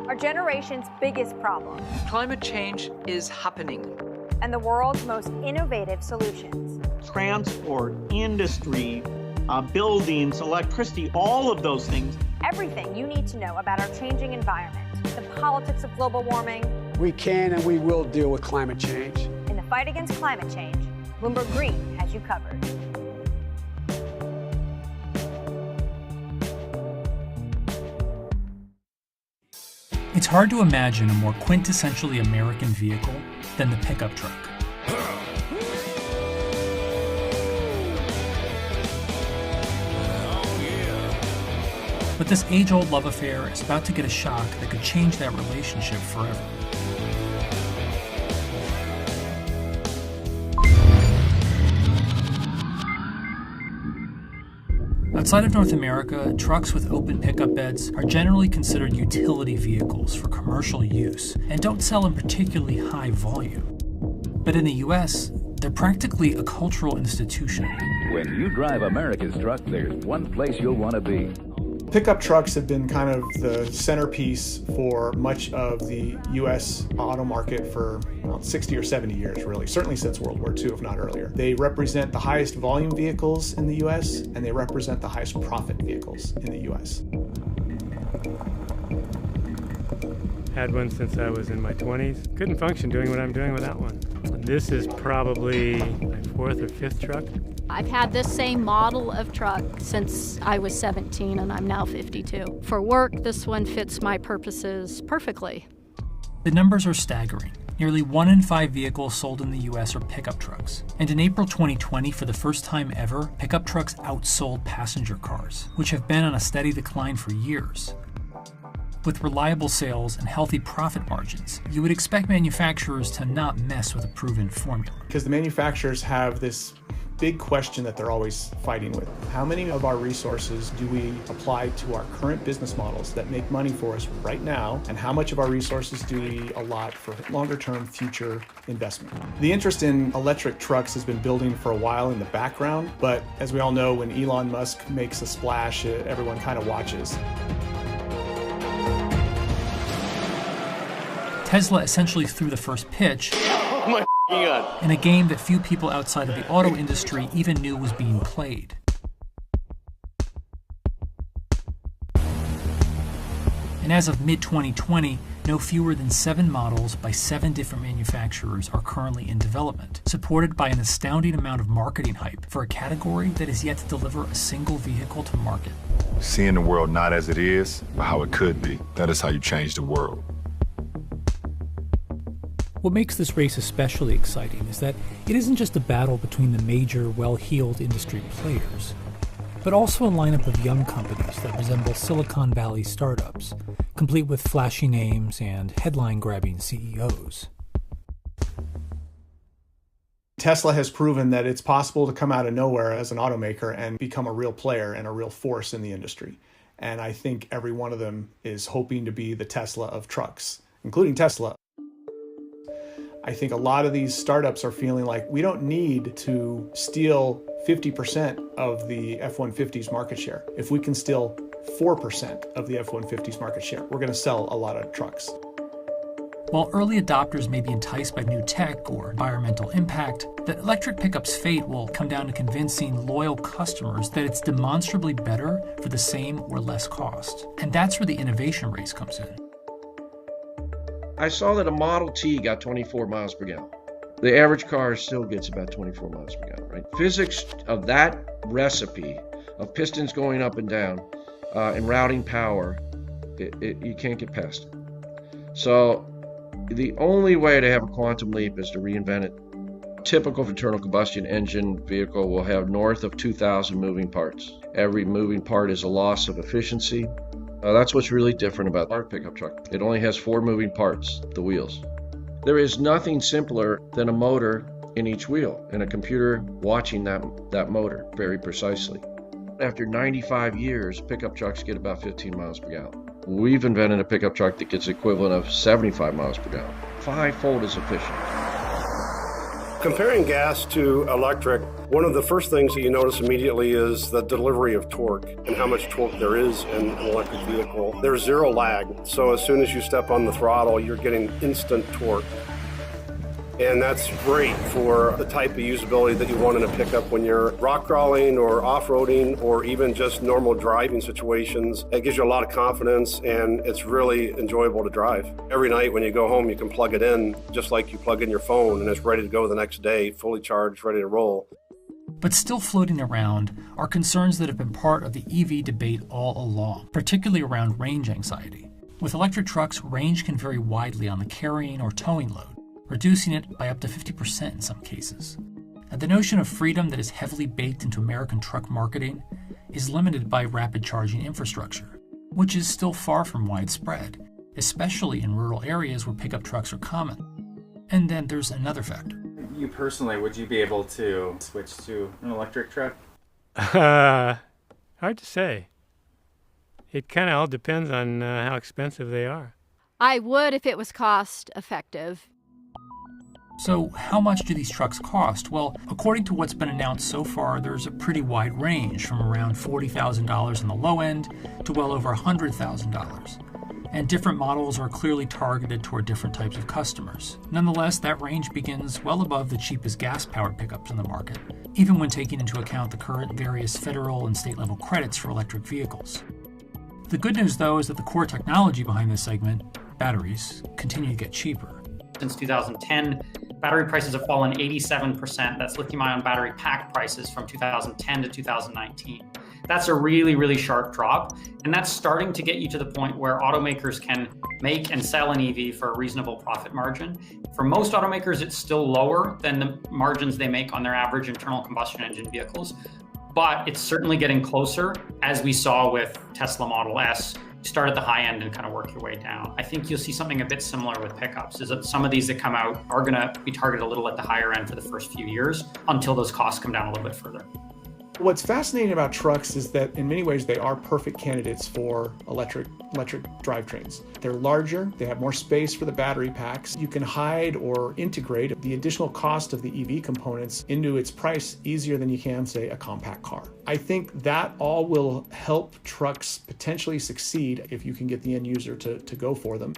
Our generation's biggest problem. Climate change is happening. And the world's most innovative solutions. Transport, industry, buildings, electricity, all of those things. Everything you need to know about our changing environment, the politics of global warming. We can and we will deal with climate change. In the fight against climate change, Bloomberg Green has you covered. It's hard to imagine a more quintessentially American vehicle than the pickup truck. But this age-old love affair is about to get a shock that could change that relationship forever. Outside of North America, trucks with open pickup beds are generally considered utility vehicles for commercial use and don't sell in particularly high volume. But in the US, they're practically a cultural institution. When you drive America's truck, there's one place you'll want to be. Pickup trucks have been kind of the centerpiece for much of the U.S. auto market for 60 or 70 years, really, certainly since World War II, if not earlier. They represent the highest volume vehicles in the U.S., and they represent the highest profit vehicles in the U.S. Had one since I was in my 20s. Couldn't function doing what I'm doing without one. This is probably my fourth or fifth truck. I've had this same model of truck since I was 17 and I'm now 52. For work, this one fits my purposes perfectly. The numbers are staggering. Nearly 1 in 5 vehicles sold in the US are pickup trucks. And in April 2020, for the first time ever, pickup trucks outsold passenger cars, which have been on a steady decline for years. With reliable sales and healthy profit margins, you would expect manufacturers to not mess with a proven formula. Because the manufacturers have this big question that they're always fighting with. How many of our resources do we apply to our current business models that make money for us right now, and how much of our resources do we allot for longer-term future investment? The interest in electric trucks has been building for a while in the background, but as we all know, when Elon Musk makes a splash, everyone kind of watches. Tesla essentially threw the first pitch Oh my God. in a game that few people outside of the auto industry even knew was being played. And as of mid-2020, no fewer than 7 models by 7 different manufacturers are currently in development, supported by an astounding amount of marketing hype for a category that is yet to deliver a single vehicle to market. Seeing the world not as it is, but how it could be, that is how you change the world. What makes this race especially exciting is that it isn't just a battle between the major, well-heeled industry players, but also a lineup of young companies that resemble Silicon Valley startups, complete with flashy names and headline-grabbing CEOs. Tesla has proven that it's possible to come out of nowhere as an automaker and become a real player and a real force in the industry. And I think every one of them is hoping to be the Tesla of trucks, including Tesla. I think a lot of these startups are feeling like we don't need to steal 50% of the F-150's market share. If we can steal 4% of the F-150's market share, we're going to sell a lot of trucks. While early adopters may be enticed by new tech or environmental impact, the electric pickup's fate will come down to convincing loyal customers that it's demonstrably better for the same or less cost. And that's where the innovation race comes in. I saw that a Model T got 24 miles per gallon. The average car still gets about 24 miles per gallon, right? Physics of that recipe of pistons going up and down and routing power, you can't get past it. So the only way to have a quantum leap is to reinvent it. Typical internal combustion engine vehicle will have north of 2,000 moving parts. Every moving part is a loss of efficiency. That's what's really different about our pickup truck. It only has 4 moving parts, the wheels. There is nothing simpler than a motor in each wheel and a computer watching that motor very precisely. After 95 years, pickup trucks get about 15 miles per gallon. We've invented a pickup truck that gets the equivalent of 75 miles per gallon, 5-fold as efficient. Comparing gas to electric, one of the first things that you notice immediately is the delivery of torque and how much torque there is in an electric vehicle. There's zero lag, so as soon as you step on the throttle, you're getting instant torque. And that's great for the type of usability that you want in a pickup when you're rock crawling or off-roading or even just normal driving situations. It gives you a lot of confidence and it's really enjoyable to drive. Every night when you go home, you can plug it in just like you plug in your phone and it's ready to go the next day, fully charged, ready to roll. But still floating around are concerns that have been part of the EV debate all along, particularly around range anxiety. With electric trucks, range can vary widely on the carrying or towing load, reducing it by up to 50% in some cases. And the notion of freedom that is heavily baked into American truck marketing is limited by rapid charging infrastructure, which is still far from widespread, especially in rural areas where pickup trucks are common. And then there's another factor. You personally, would you be able to switch to an electric truck? Hard to say. It kind of all depends on how expensive they are. I would if it was cost effective. So how much do these trucks cost? Well, according to what's been announced so far, there's a pretty wide range from around $40,000 on the low end to well over $100,000. And different models are clearly targeted toward different types of customers. Nonetheless, that range begins well above the cheapest gas-powered pickups in the market, even when taking into account the current various federal and state-level credits for electric vehicles. The good news, though, is that the core technology behind this segment, batteries, continue to get cheaper. Since 2010, battery prices have fallen 87%. That's lithium-ion battery pack prices from 2010 to 2019. That's a really, really sharp drop. And that's starting to get you to the point where automakers can make and sell an EV for a reasonable profit margin. For most automakers, it's still lower than the margins they make on their average internal combustion engine vehicles. But it's certainly getting closer, as we saw with Tesla Model S. You start at the high end and kind of work your way down. I think you'll see something a bit similar with pickups, is that some of these that come out are going to be targeted a little at the higher end for the first few years until those costs come down a little bit further. What's fascinating about trucks is that in many ways they are perfect candidates for electric drivetrains. They're larger, they have more space for the battery packs. You can hide or integrate the additional cost of the EV components into its price easier than you can, say, a compact car. I think that all will help trucks potentially succeed if you can get the end user to go for them.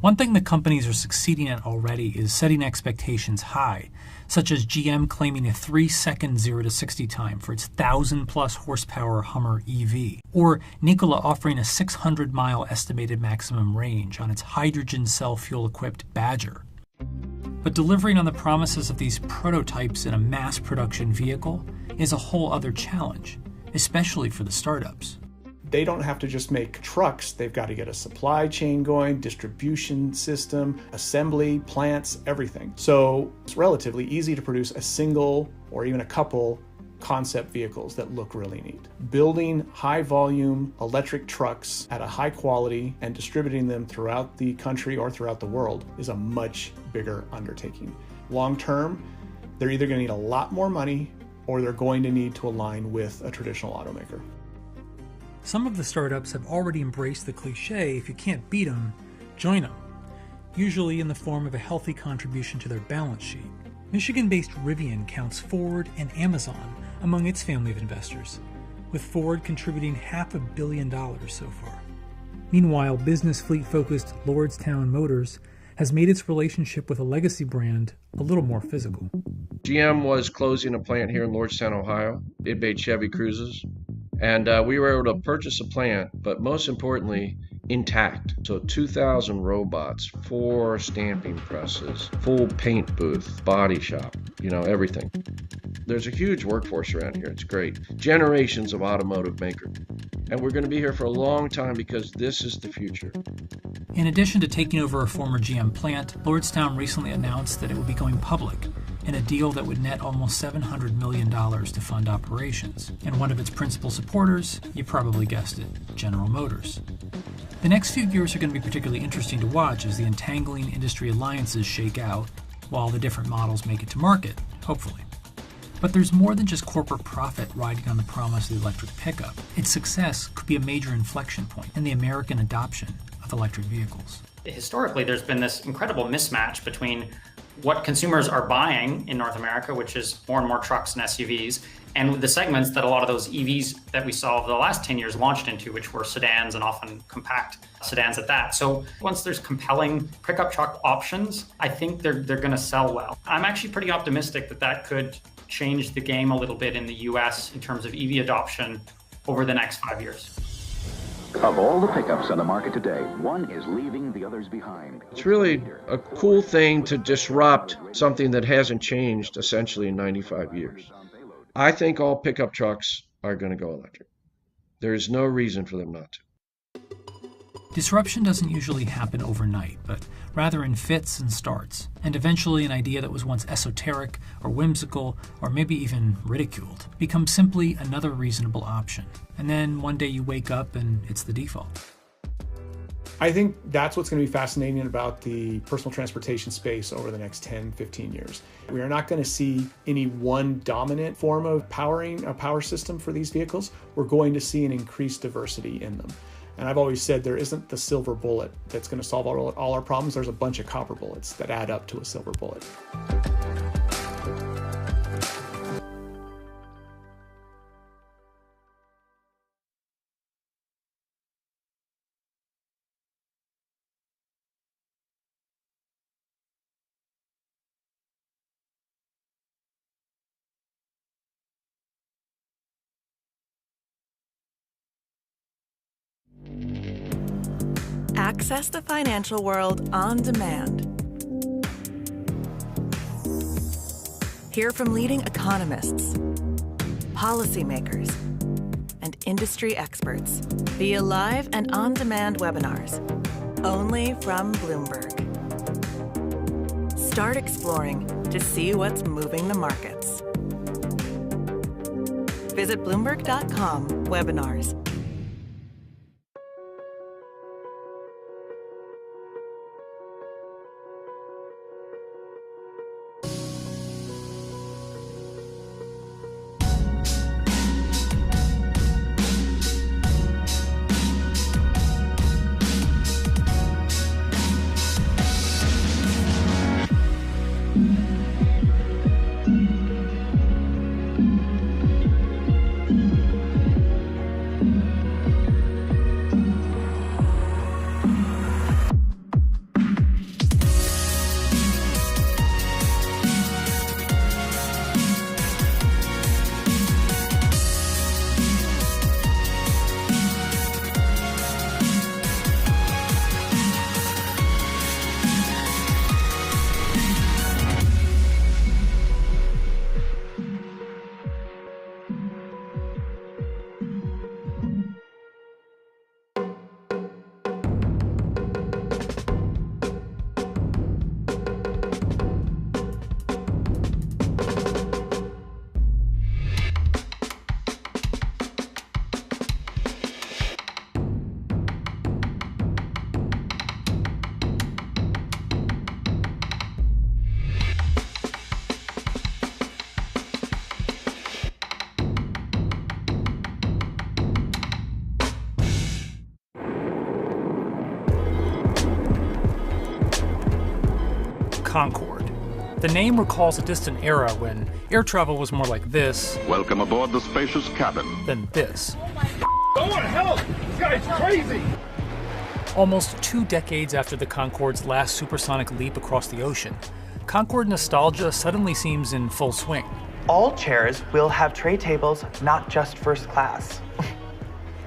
One thing that companies are succeeding at already is setting expectations high, such as GM claiming a 3-second 0 to 60 time for its 1,000-plus horsepower Hummer EV, or Nikola offering a 600-mile estimated maximum range on its hydrogen cell fuel-equipped Badger. But delivering on the promises of these prototypes in a mass production vehicle is a whole other challenge, especially for the startups. They don't have to just make trucks, they've got to get a supply chain going, distribution system, assembly, plants, everything. So it's relatively easy to produce a single or even a couple concept vehicles that look really neat. Building high volume electric trucks at a high quality and distributing them throughout the country or throughout the world is a much bigger undertaking. Long term, they're either going to need a lot more money or they're going to need to align with a traditional automaker. Some of the startups have already embraced the cliche, if you can't beat them, join them, usually in the form of a healthy contribution to their balance sheet. Michigan-based Rivian counts Ford and Amazon among its family of investors, with Ford contributing $500 million so far. Meanwhile, business fleet-focused Lordstown Motors has made its relationship with a legacy brand a little more physical. GM was closing a plant here in Lordstown, Ohio. It made Chevy Cruzes. And we were able to purchase a plant, but most importantly, intact. So 2,000 robots, 4 stamping presses, full paint booth, body shop, everything. There's a huge workforce around here. It's great. Generations of automotive makers. And we're going to be here for a long time because this is the future. In addition to taking over a former GM plant, Lordstown recently announced that it would be going public in a deal that would net almost $700 million to fund operations. And one of its principal supporters, you probably guessed it, General Motors. The next few years are going to be particularly interesting to watch as the entangling industry alliances shake out, while the different models make it to market, hopefully. But there's more than just corporate profit riding on the promise of the electric pickup. Its success could be a major inflection point in the American adoption of electric vehicles. Historically, there's been this incredible mismatch between what consumers are buying in North America, which is more and more trucks and SUVs, and the segments that a lot of those EVs that we saw over the last 10 years launched into, which were sedans and often compact sedans at that. So once there's compelling pickup truck options, I think they're going to sell well. I'm actually pretty optimistic that could change the game a little bit in the US in terms of EV adoption over the next 5 years. Of all the pickups on the market today, one is leaving the others behind. It's really a cool thing to disrupt something that hasn't changed essentially in 95 years. I think all pickup trucks are going to go electric. There is no reason for them not to. Disruption doesn't usually happen overnight, but rather in fits and starts, and eventually an idea that was once esoteric or whimsical or maybe even ridiculed becomes simply another reasonable option. And then one day you wake up and it's the default. I think that's what's going to be fascinating about the personal transportation space over the next 10, 15 years. We are not going to see any one dominant form of powering a power system for these vehicles. We're going to see an increased diversity in them. And I've always said there isn't the silver bullet that's going to solve all our problems. There's a bunch of copper bullets that add up to a silver bullet. Access the financial world on demand. Hear from leading economists, policymakers, and industry experts via live and on-demand webinars, only from Bloomberg. Start exploring to see what's moving the markets. Visit Bloomberg.com/webinars. Concorde. The name recalls a distant era when air travel was more like this. Welcome aboard the spacious cabin. Than this. Someone help! This guy's crazy! Almost 2 decades after the Concorde's last supersonic leap across the ocean, Concorde nostalgia suddenly seems in full swing. All chairs will have tray tables, not just first class. I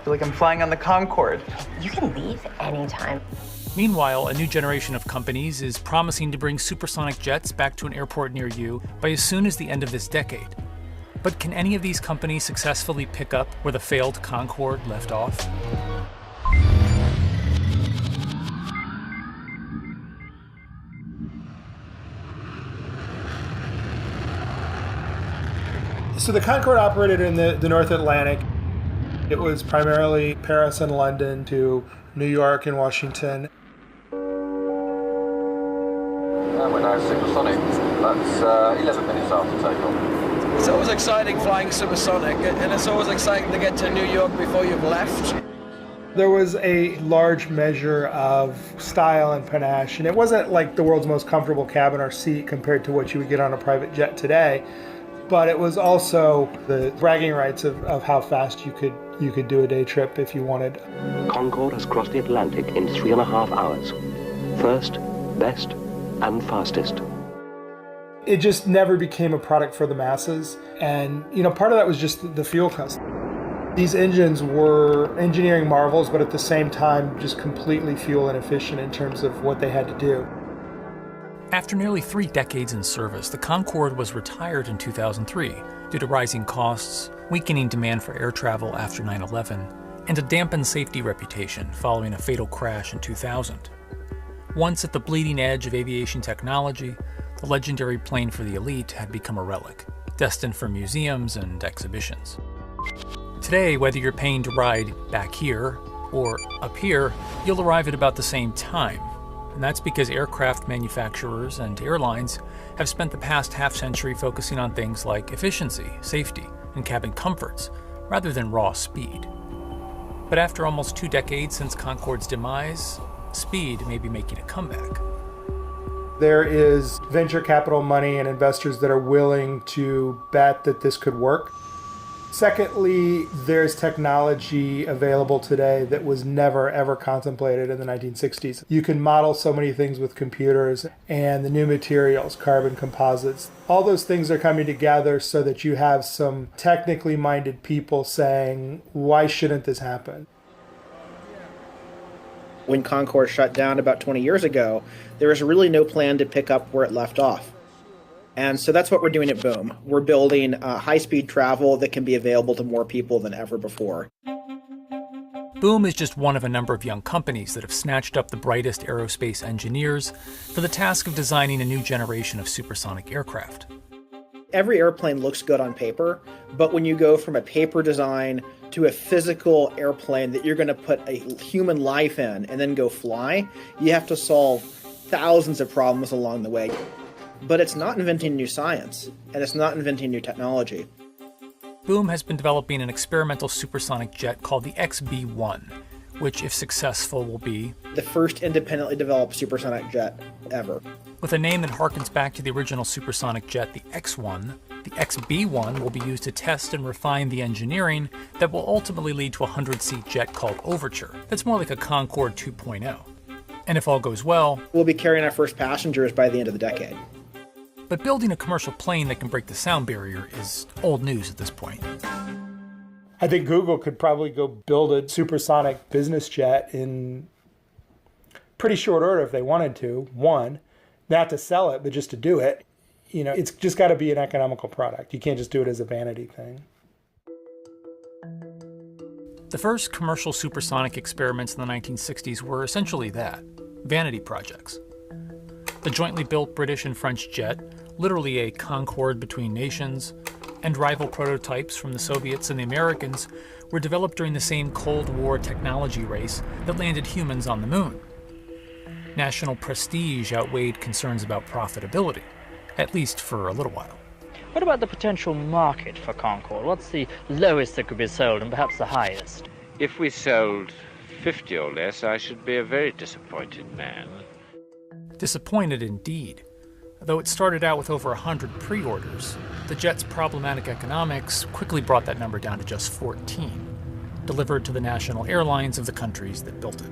feel like I'm flying on the Concorde. You can leave anytime. Meanwhile, a new generation of companies is promising to bring supersonic jets back to an airport near you by as soon as the end of this decade. But can any of these companies successfully pick up where the failed Concorde left off? So the Concorde operated in the North Atlantic. It was primarily Paris and London to New York and Washington. We're now supersonic. That's 11 minutes after takeoff. It's always exciting flying supersonic, and it's always exciting to get to New York before you've left. There was a large measure of style and panache, and it wasn't like the world's most comfortable cabin or seat compared to what you would get on a private jet today, but it was also the bragging rights of how fast you could do a day trip if you wanted. Concorde has crossed the Atlantic in 3.5 hours. First, best, and fastest. It just never became a product for the masses, and part of that was just the fuel cost. These engines were engineering marvels, but at the same time just completely fuel inefficient in terms of what they had to do. After nearly 3 decades in service, the Concorde was retired in 2003 due to rising costs, weakening demand for air travel after 9/11, and a dampened safety reputation following a fatal crash in 2000. Once at the bleeding edge of aviation technology, the legendary plane for the elite had become a relic, destined for museums and exhibitions. Today, whether you're paying to ride back here or up here, you'll arrive at about the same time. And that's because aircraft manufacturers and airlines have spent the past half-century focusing on things like efficiency, safety, and cabin comforts, rather than raw speed. But after almost 2 decades since Concorde's demise, speed may be making a comeback. There is venture capital money and investors that are willing to bet that this could work. Secondly, there's technology available today that was never, ever contemplated in the 1960s. You can model so many things with computers, and the new materials, carbon composites, all those things are coming together so that you have some technically minded people saying, why shouldn't this happen? When Concorde shut down about 20 years ago, there was really no plan to pick up where it left off. And so that's what we're doing at Boom. We're building high-speed travel that can be available to more people than ever before. Boom is just one of a number of young companies that have snatched up the brightest aerospace engineers for the task of designing a new generation of supersonic aircraft. Every airplane looks good on paper, but when you go from a paper design to a physical airplane that you're going to put a human life in and then go fly, you have to solve thousands of problems along the way. But it's not inventing new science, and it's not inventing new technology. Boom has been developing an experimental supersonic jet called the XB-1, which, if successful, will be the first independently developed supersonic jet ever. With a name that harkens back to the original supersonic jet, the X-1, the XB-1 will be used to test and refine the engineering that will ultimately lead to a 100-seat jet called Overture. That's more like a Concorde 2.0. And if all goes well, we'll be carrying our first passengers by the end of the decade. But building a commercial plane that can break the sound barrier is old news at this point. I think Google could probably go build a supersonic business jet in pretty short order if they wanted to. One, not to sell it, but just to do it. You know, it's just got to be an economical product. You can't just do it as a vanity thing. The first commercial supersonic experiments in the 1960s were essentially that, vanity projects. The jointly built British and French jet, literally a Concorde between nations, and rival prototypes from the Soviets and the Americans were developed during the same Cold War technology race that landed humans on the moon. National prestige outweighed concerns about profitability, at least for a little while. What about the potential market for Concorde? What's the lowest that could be sold and perhaps the highest? If we sold 50 or less, I should be a very disappointed man. Disappointed indeed. Though it started out with over 100 pre-orders, the jet's problematic economics quickly brought that number down to just 14, delivered to the national airlines of the countries that built it.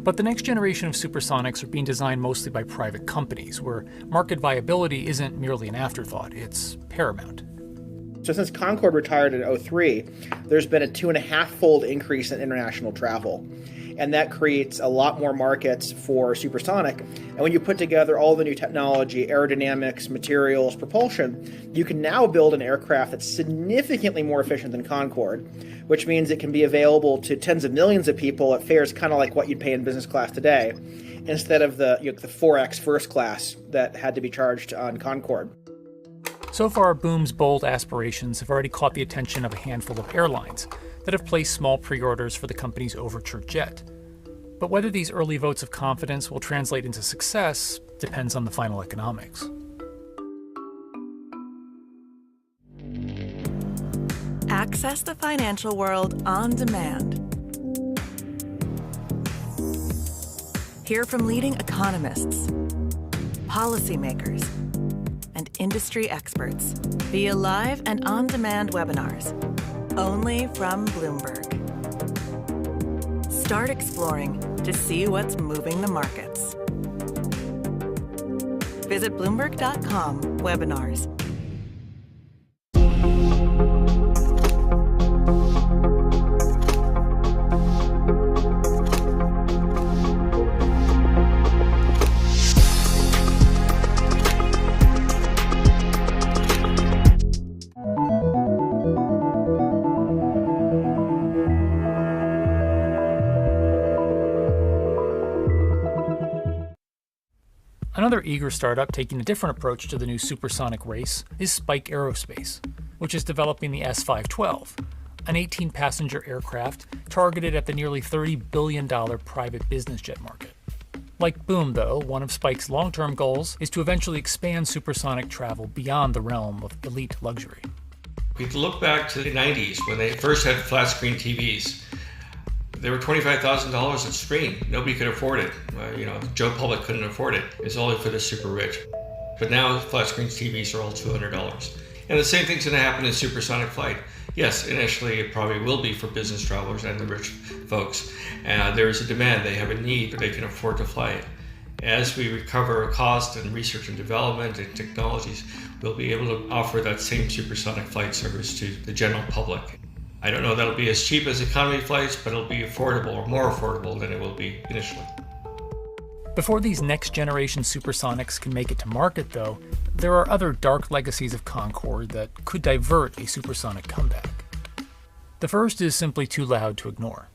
But the next generation of supersonics are being designed mostly by private companies, where market viability isn't merely an afterthought, it's paramount. So since Concorde retired in 2003, there's been a 2.5-fold increase in international travel. And that creates a lot more markets for supersonic. And when you put together all the new technology, aerodynamics, materials, propulsion, you can now build an aircraft that's significantly more efficient than Concorde, which means it can be available to tens of millions of people at fares kind of like what you'd pay in business class today, instead of the 4X first class that had to be charged on Concorde. So far, Boom's bold aspirations have already caught the attention of a handful of airlines that have placed small pre-orders for the company's Overture jet. But whether these early votes of confidence will translate into success depends on the final economics. Access the financial world on demand. Hear from leading economists, policymakers, and industry experts via live and on-demand webinars. Only from Bloomberg. Start exploring to see what's moving the markets. Visit Bloomberg.com/webinars. Another eager startup taking a different approach to the new supersonic race is Spike Aerospace, which is developing the S-512, an 18-passenger aircraft targeted at the nearly $30 billion private business jet market. Like Boom, though, one of Spike's long-term goals is to eventually expand supersonic travel beyond the realm of elite luxury. We look back to the 90s when they first had flat-screen TVs, They were $25,000 a screen. Nobody could afford it. Joe Public couldn't afford it. It's only for the super rich. But now flat screen TVs are all $200. And the same thing's going to happen in supersonic flight. Yes, initially it probably will be for business travelers and the rich folks. There is a demand. They have a need, but they can afford to fly it. As we recover cost and research and development and technologies, we'll be able to offer that same supersonic flight service to the general public. I don't know that it'll be as cheap as economy flights, but it'll be affordable or more affordable than it will be initially. Before these next-generation supersonics can make it to market, though, there are other dark legacies of Concorde that could divert a supersonic comeback. The first is simply too loud to ignore.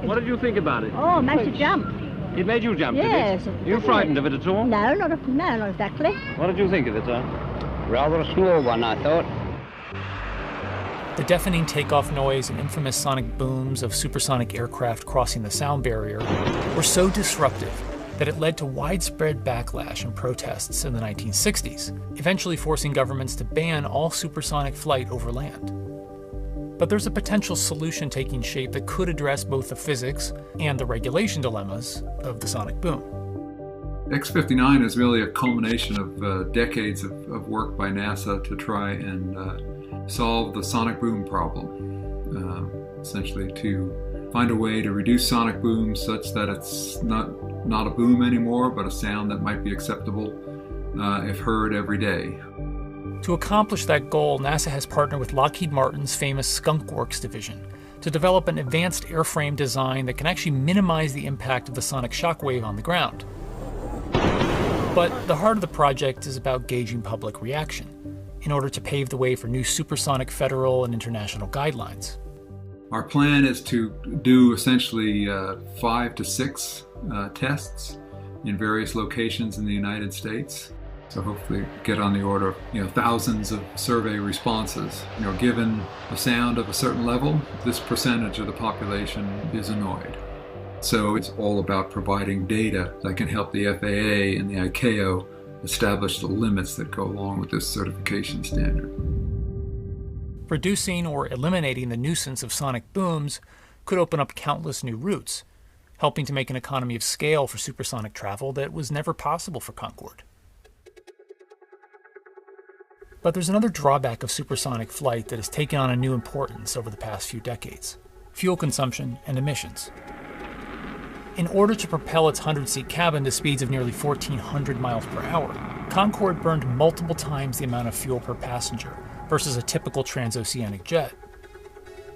What did you think about it? Oh, it makes you jump. It made you jump, yes, did it? Are you frightened of it at all? No, not exactly. What did you think of it, sir? Rather a slow one, I thought. The deafening takeoff noise and infamous sonic booms of supersonic aircraft crossing the sound barrier were so disruptive that it led to widespread backlash and protests in the 1960s, eventually forcing governments to ban all supersonic flight over land. But there's a potential solution taking shape that could address both the physics and the regulation dilemmas of the sonic boom. X-59 is really a culmination of decades of work by NASA to try and solve the sonic boom problem, essentially to find a way to reduce sonic booms such that it's not a boom anymore, but a sound that might be acceptable if heard every day. To accomplish that goal, NASA has partnered with Lockheed Martin's famous Skunk Works division to develop an advanced airframe design that can actually minimize the impact of the sonic shockwave on the ground. But the heart of the project is about gauging public reaction in order to pave the way for new supersonic federal and international guidelines. Our plan is to do essentially 5 to 6 tests in various locations in the United States. So hopefully get on the order of thousands of survey responses. Given a sound of a certain level, this percentage of the population is annoyed. So it's all about providing data that can help the FAA and the ICAO establish the limits that go along with this certification standard. Reducing or eliminating the nuisance of sonic booms could open up countless new routes, helping to make an economy of scale for supersonic travel that was never possible for Concorde. But there's another drawback of supersonic flight that has taken on a new importance over the past few decades: fuel consumption and emissions. In order to propel its 100-seat cabin to speeds of nearly 1,400 miles per hour, Concorde burned multiple times the amount of fuel per passenger versus a typical transoceanic jet.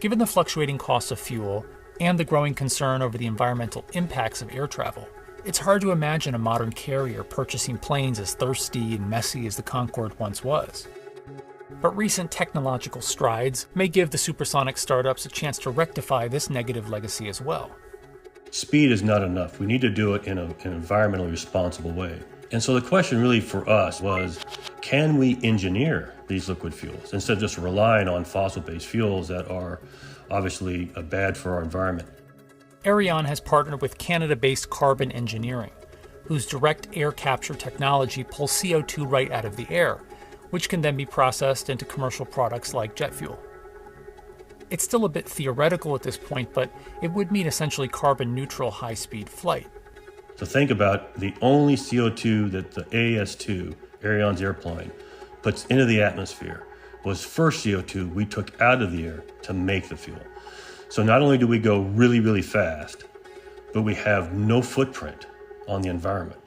Given the fluctuating costs of fuel and the growing concern over the environmental impacts of air travel, it's hard to imagine a modern carrier purchasing planes as thirsty and messy as the Concorde once was. But recent technological strides may give the supersonic startups a chance to rectify this negative legacy as well. Speed is not enough. We need to do it in an environmentally responsible way. And so the question really for us was, can we engineer these liquid fuels instead of just relying on fossil-based fuels that are obviously bad for our environment? Ariane has partnered with Canada-based Carbon Engineering, whose direct air capture technology pulls CO2 right out of the air, which can then be processed into commercial products like jet fuel. It's still a bit theoretical at this point, but it would mean essentially carbon-neutral high-speed flight. So think about the only CO2 that the AS2, Ariane's airplane, puts into the atmosphere was first CO2 we took out of the air to make the fuel. So not only do we go really, really fast, but we have no footprint on the environment.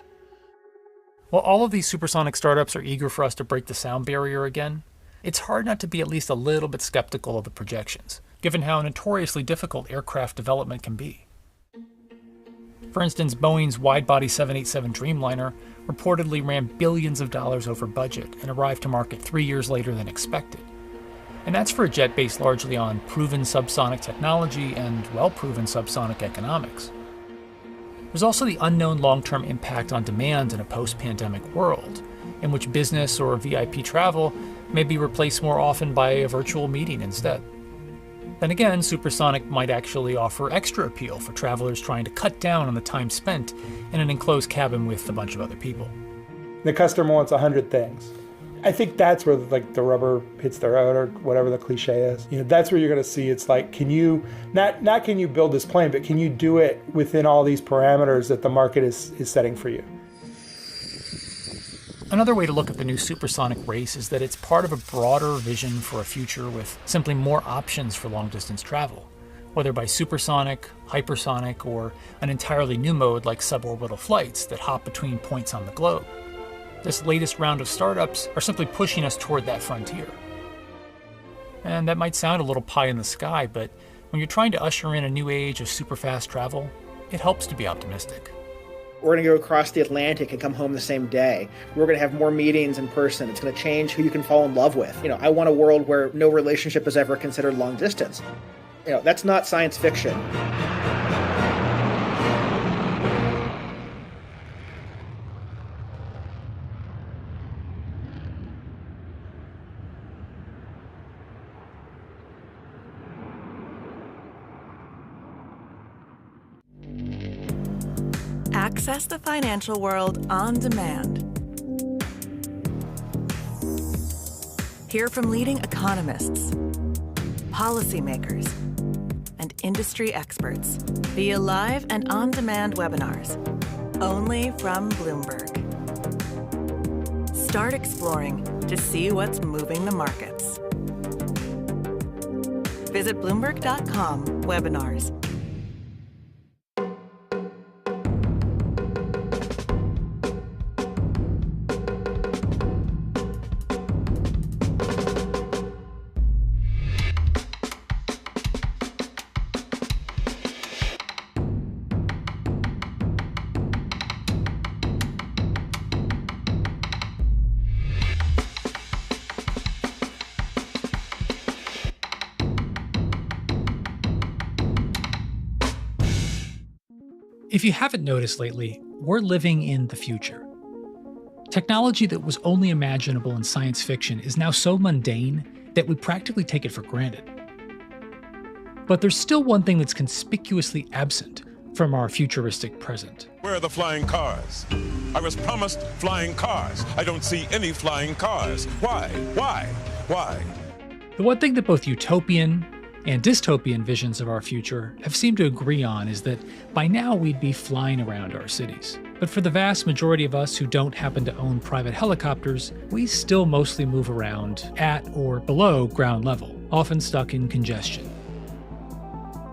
While all of these supersonic startups are eager for us to break the sound barrier again, it's hard not to be at least a little bit skeptical of the projections, given how notoriously difficult aircraft development can be. For instance, Boeing's wide-body 787 Dreamliner reportedly ran billions of dollars over budget and arrived to market 3 years later than expected. And that's for a jet based largely on proven subsonic technology and well-proven subsonic economics. There's also the unknown long-term impact on demand in a post-pandemic world, in which business or VIP travel may be replaced more often by a virtual meeting instead. Then again, supersonic might actually offer extra appeal for travelers trying to cut down on the time spent in an enclosed cabin with a bunch of other people. The customer wants 100 things. I think that's where like the rubber hits the road, or whatever the cliche is. That's where you're going to see it's like, can you not can you build this plane, but can you do it within all these parameters that the market is setting for you? Another way to look at the new supersonic race is that it's part of a broader vision for a future with simply more options for long-distance travel, whether by supersonic, hypersonic, or an entirely new mode like suborbital flights that hop between points on the globe. This latest round of startups are simply pushing us toward that frontier. And that might sound a little pie in the sky, but when you're trying to usher in a new age of super fast travel, it helps to be optimistic. We're going to go across the Atlantic and come home the same day. We're going to have more meetings in person. It's going to change who you can fall in love with. I want a world where no relationship is ever considered long distance. That's not science fiction. Access the financial world on demand. Hear from leading economists, policymakers, and industry experts via live and on-demand webinars, only from Bloomberg. Start exploring to see what's moving the markets. Visit Bloomberg.com/webinars. If you haven't noticed lately, we're living in the future. Technology that was only imaginable in science fiction is now so mundane that we practically take it for granted. But there's still one thing that's conspicuously absent from our futuristic present. Where are the flying cars? I was promised flying cars. I don't see any flying cars. Why? Why? The one thing that both utopian and dystopian visions of our future have seemed to agree on is that by now we'd be flying around our cities. But for the vast majority of us who don't happen to own private helicopters, we still mostly move around at or below ground level, often stuck in congestion.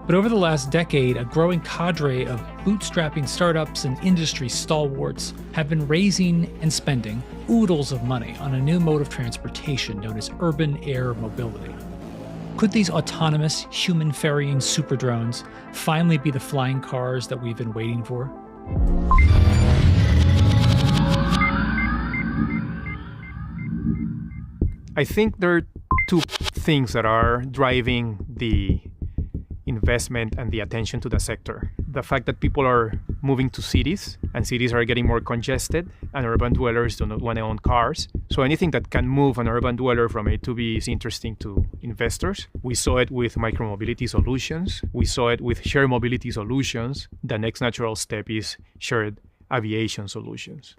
But over the last decade, a growing cadre of bootstrapping startups and industry stalwarts have been raising and spending oodles of money on a new mode of transportation known as urban air mobility. Could these autonomous, human-ferrying super drones finally be the flying cars that we've been waiting for? I think there are two things that are driving the investment and the attention to the sector. The fact that people are moving to cities, and cities are getting more congested, and urban dwellers do not want to own cars. So anything that can move an urban dweller from A to B is interesting to investors. We saw it with micromobility solutions. We saw it with shared mobility solutions. The next natural step is shared aviation solutions.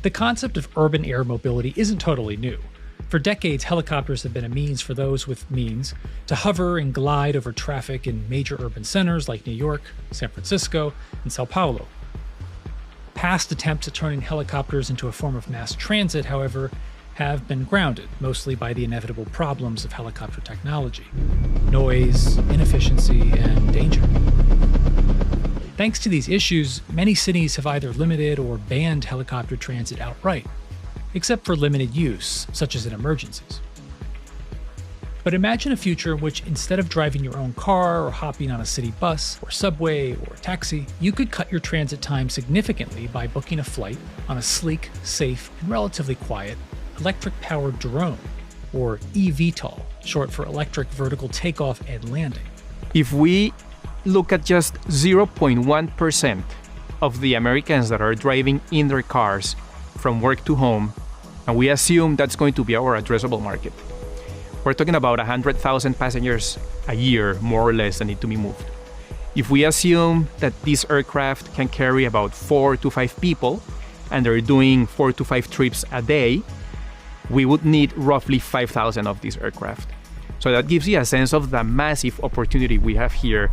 The concept of urban air mobility isn't totally new. For decades, helicopters have been a means for those with means to hover and glide over traffic in major urban centers like New York, San Francisco, and Sao Paulo. Past attempts at turning helicopters into a form of mass transit, however, have been grounded, mostly by the inevitable problems of helicopter technology: noise, inefficiency, and danger. Thanks to these issues, many cities have either limited or banned helicopter transit outright, except for limited use, such as in emergencies. But imagine a future in which instead of driving your own car or hopping on a city bus or subway or taxi, you could cut your transit time significantly by booking a flight on a sleek, safe, and relatively quiet electric-powered drone, or eVTOL, short for electric vertical takeoff and landing. If we look at just 0.1% of the Americans that are driving in their cars from work to home, and we assume that's going to be our addressable market, we're talking about 100,000 passengers a year, more or less, that need to be moved. If we assume that this aircraft can carry about 4 to 5 people, and they're doing 4 to 5 trips a day, we would need roughly 5,000 of these aircraft. So that gives you a sense of the massive opportunity we have here.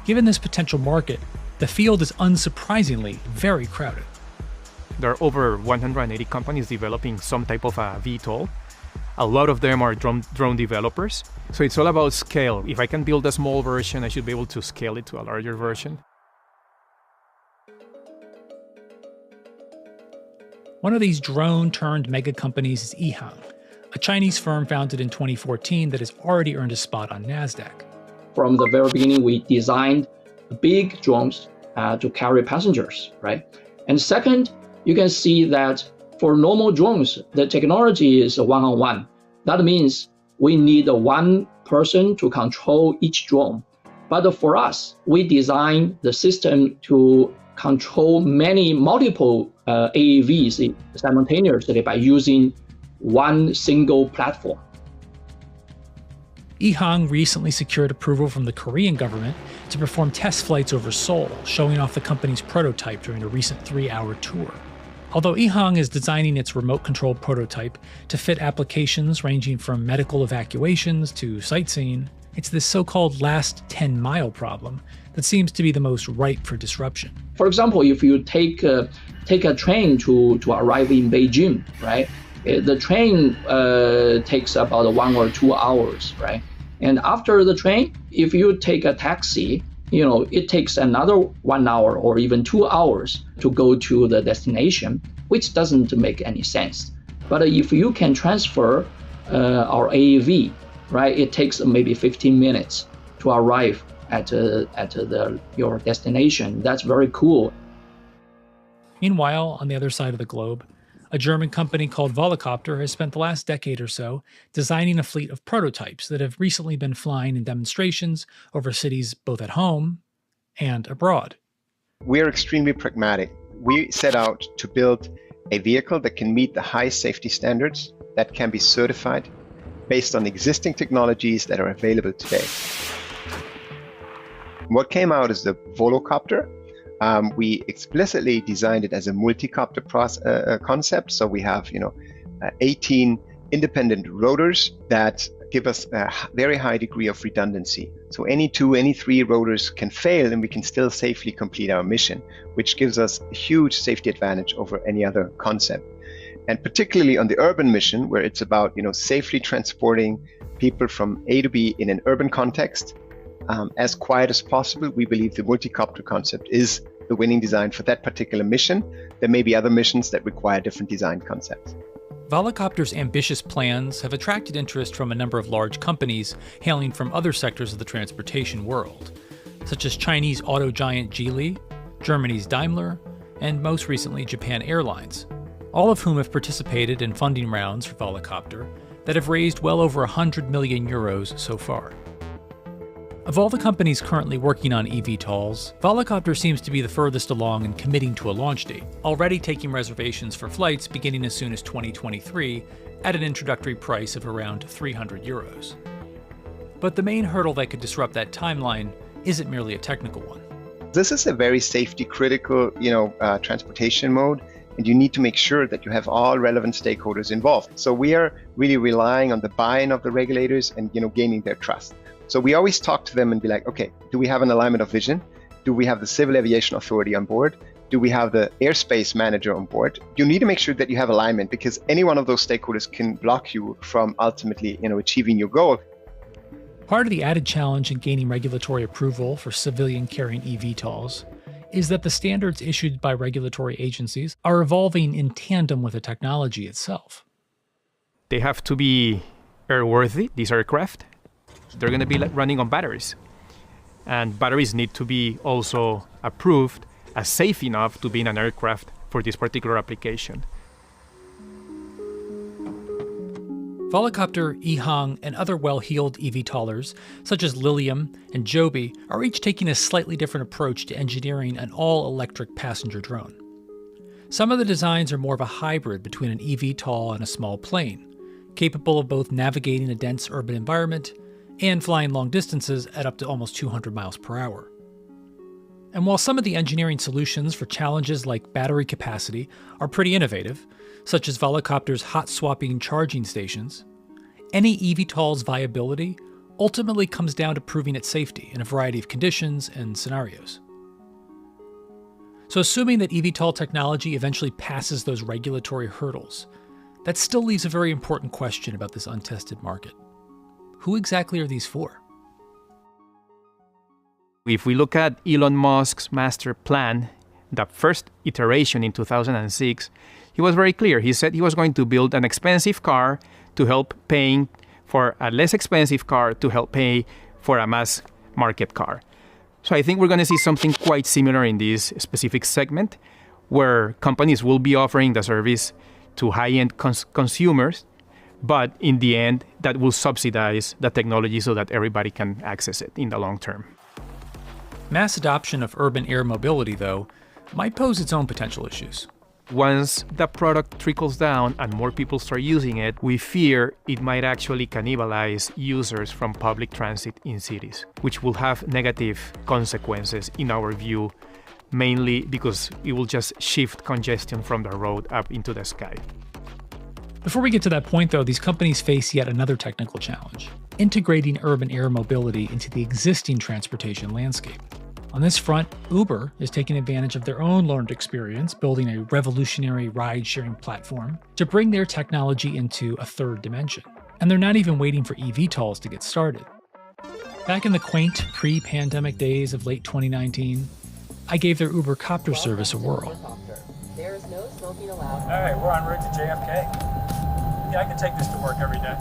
Given this potential market, the field is unsurprisingly very crowded. There are over 180 companies developing some type of a VTOL. A lot of them are drone developers. So it's all about scale. If I can build a small version, I should be able to scale it to a larger version. One of these drone-turned-mega companies is EHang, a Chinese firm founded in 2014 that has already earned a spot on NASDAQ. From the very beginning, we designed big drones to carry passengers, right? And second, you can see that for normal drones, the technology is one-on-one. That means we need one person to control each drone. But for us, we designed the system to control multiple AAVs simultaneously by using one single platform. EHang recently secured approval from the Korean government to perform test flights over Seoul, showing off the company's prototype during a recent 3-hour tour. Although EHang is designing its remote-controlled prototype to fit applications ranging from medical evacuations to sightseeing, it's this so-called last 10-mile problem that seems to be the most ripe for disruption. For example, if you take a train to arrive in Beijing, right? The train takes about 1 or 2 hours, right? And after the train, if you take a taxi, it takes another 1 hour or even 2 hours to go to the destination, which doesn't make any sense. But if you can transfer our AAV, right, it takes maybe 15 minutes to arrive at your destination. That's very cool. Meanwhile, on the other side of the globe, a German company called Volocopter has spent the last decade or so designing a fleet of prototypes that have recently been flying in demonstrations over cities both at home and abroad. We are extremely pragmatic. We set out to build a vehicle that can meet the highest safety standards, that can be certified based on existing technologies that are available today. What came out is the Volocopter. We explicitly designed it as a multi-copter concept. So we have, 18 independent rotors that give us a very high degree of redundancy. So any 3 rotors can fail and we can still safely complete our mission, which gives us a huge safety advantage over any other concept. And particularly on the urban mission, where it's about, safely transporting people from A to B in an urban context, as quiet as possible, we believe the multi-copter concept is the winning design for that particular mission. There may be other missions that require different design concepts. Volocopter's ambitious plans have attracted interest from a number of large companies hailing from other sectors of the transportation world, such as Chinese auto giant Geely, Germany's Daimler, and most recently Japan Airlines, all of whom have participated in funding rounds for Volocopter that have raised well over 100 million euros so far. Of all the companies currently working on eVTOLs, Volocopter seems to be the furthest along in committing to a launch date, already taking reservations for flights beginning as soon as 2023 at an introductory price of around 300 euros. But the main hurdle that could disrupt that timeline isn't merely a technical one. This is a very safety critical, transportation mode, and you need to make sure that you have all relevant stakeholders involved. So we are really relying on the buy-in of the regulators and, gaining their trust. So we always talk to them and be like, okay, do we have an alignment of vision? Do we have the Civil Aviation Authority on board? Do we have the airspace manager on board? You need to make sure that you have alignment, because any one of those stakeholders can block you from ultimately, achieving your goal. Part of the added challenge in gaining regulatory approval for civilian carrying eVTOLs is that the standards issued by regulatory agencies are evolving in tandem with the technology itself. They have to be airworthy, these aircraft. They're going to be running on batteries. And batteries need to be also approved as safe enough to be in an aircraft for this particular application. Volocopter, EHang, and other well-heeled eVTOLers, such as Lilium and Joby, are each taking a slightly different approach to engineering an all-electric passenger drone. Some of the designs are more of a hybrid between an eVTOL and a small plane, capable of both navigating a dense urban environment and flying long distances at up to almost 200 miles per hour. And while some of the engineering solutions for challenges like battery capacity are pretty innovative, such as Volocopter's hot-swapping charging stations, any eVTOL's viability ultimately comes down to proving its safety in a variety of conditions and scenarios. So assuming that eVTOL technology eventually passes those regulatory hurdles, that still leaves a very important question about this untested market. Who exactly are these for? If we look at Elon Musk's master plan, the first iteration in 2006, he was very clear. He said he was going to build an expensive car to help paying for a less expensive car to help pay for a mass market car. So I think we're going to see something quite similar in this specific segment, where companies will be offering the service to high-end consumers, but in the end, that will subsidize the technology so that everybody can access it in the long term. Mass adoption of urban air mobility, though, might pose its own potential issues. Once the product trickles down and more people start using it, we fear it might actually cannibalize users from public transit in cities, which will have negative consequences in our view, mainly because it will just shift congestion from the road up into the sky. Before we get to that point, though, these companies face yet another technical challenge: integrating urban air mobility into the existing transportation landscape. On this front, Uber is taking advantage of their own learned experience building a revolutionary ride-sharing platform to bring their technology into a third dimension. And they're not even waiting for eVTOLs to get started. Back in the quaint pre-pandemic days of late 2019, I gave their Uber copter service a whirl. There is no smoking allowed. All right, we're en route to JFK. Yeah, I can take this to work every day.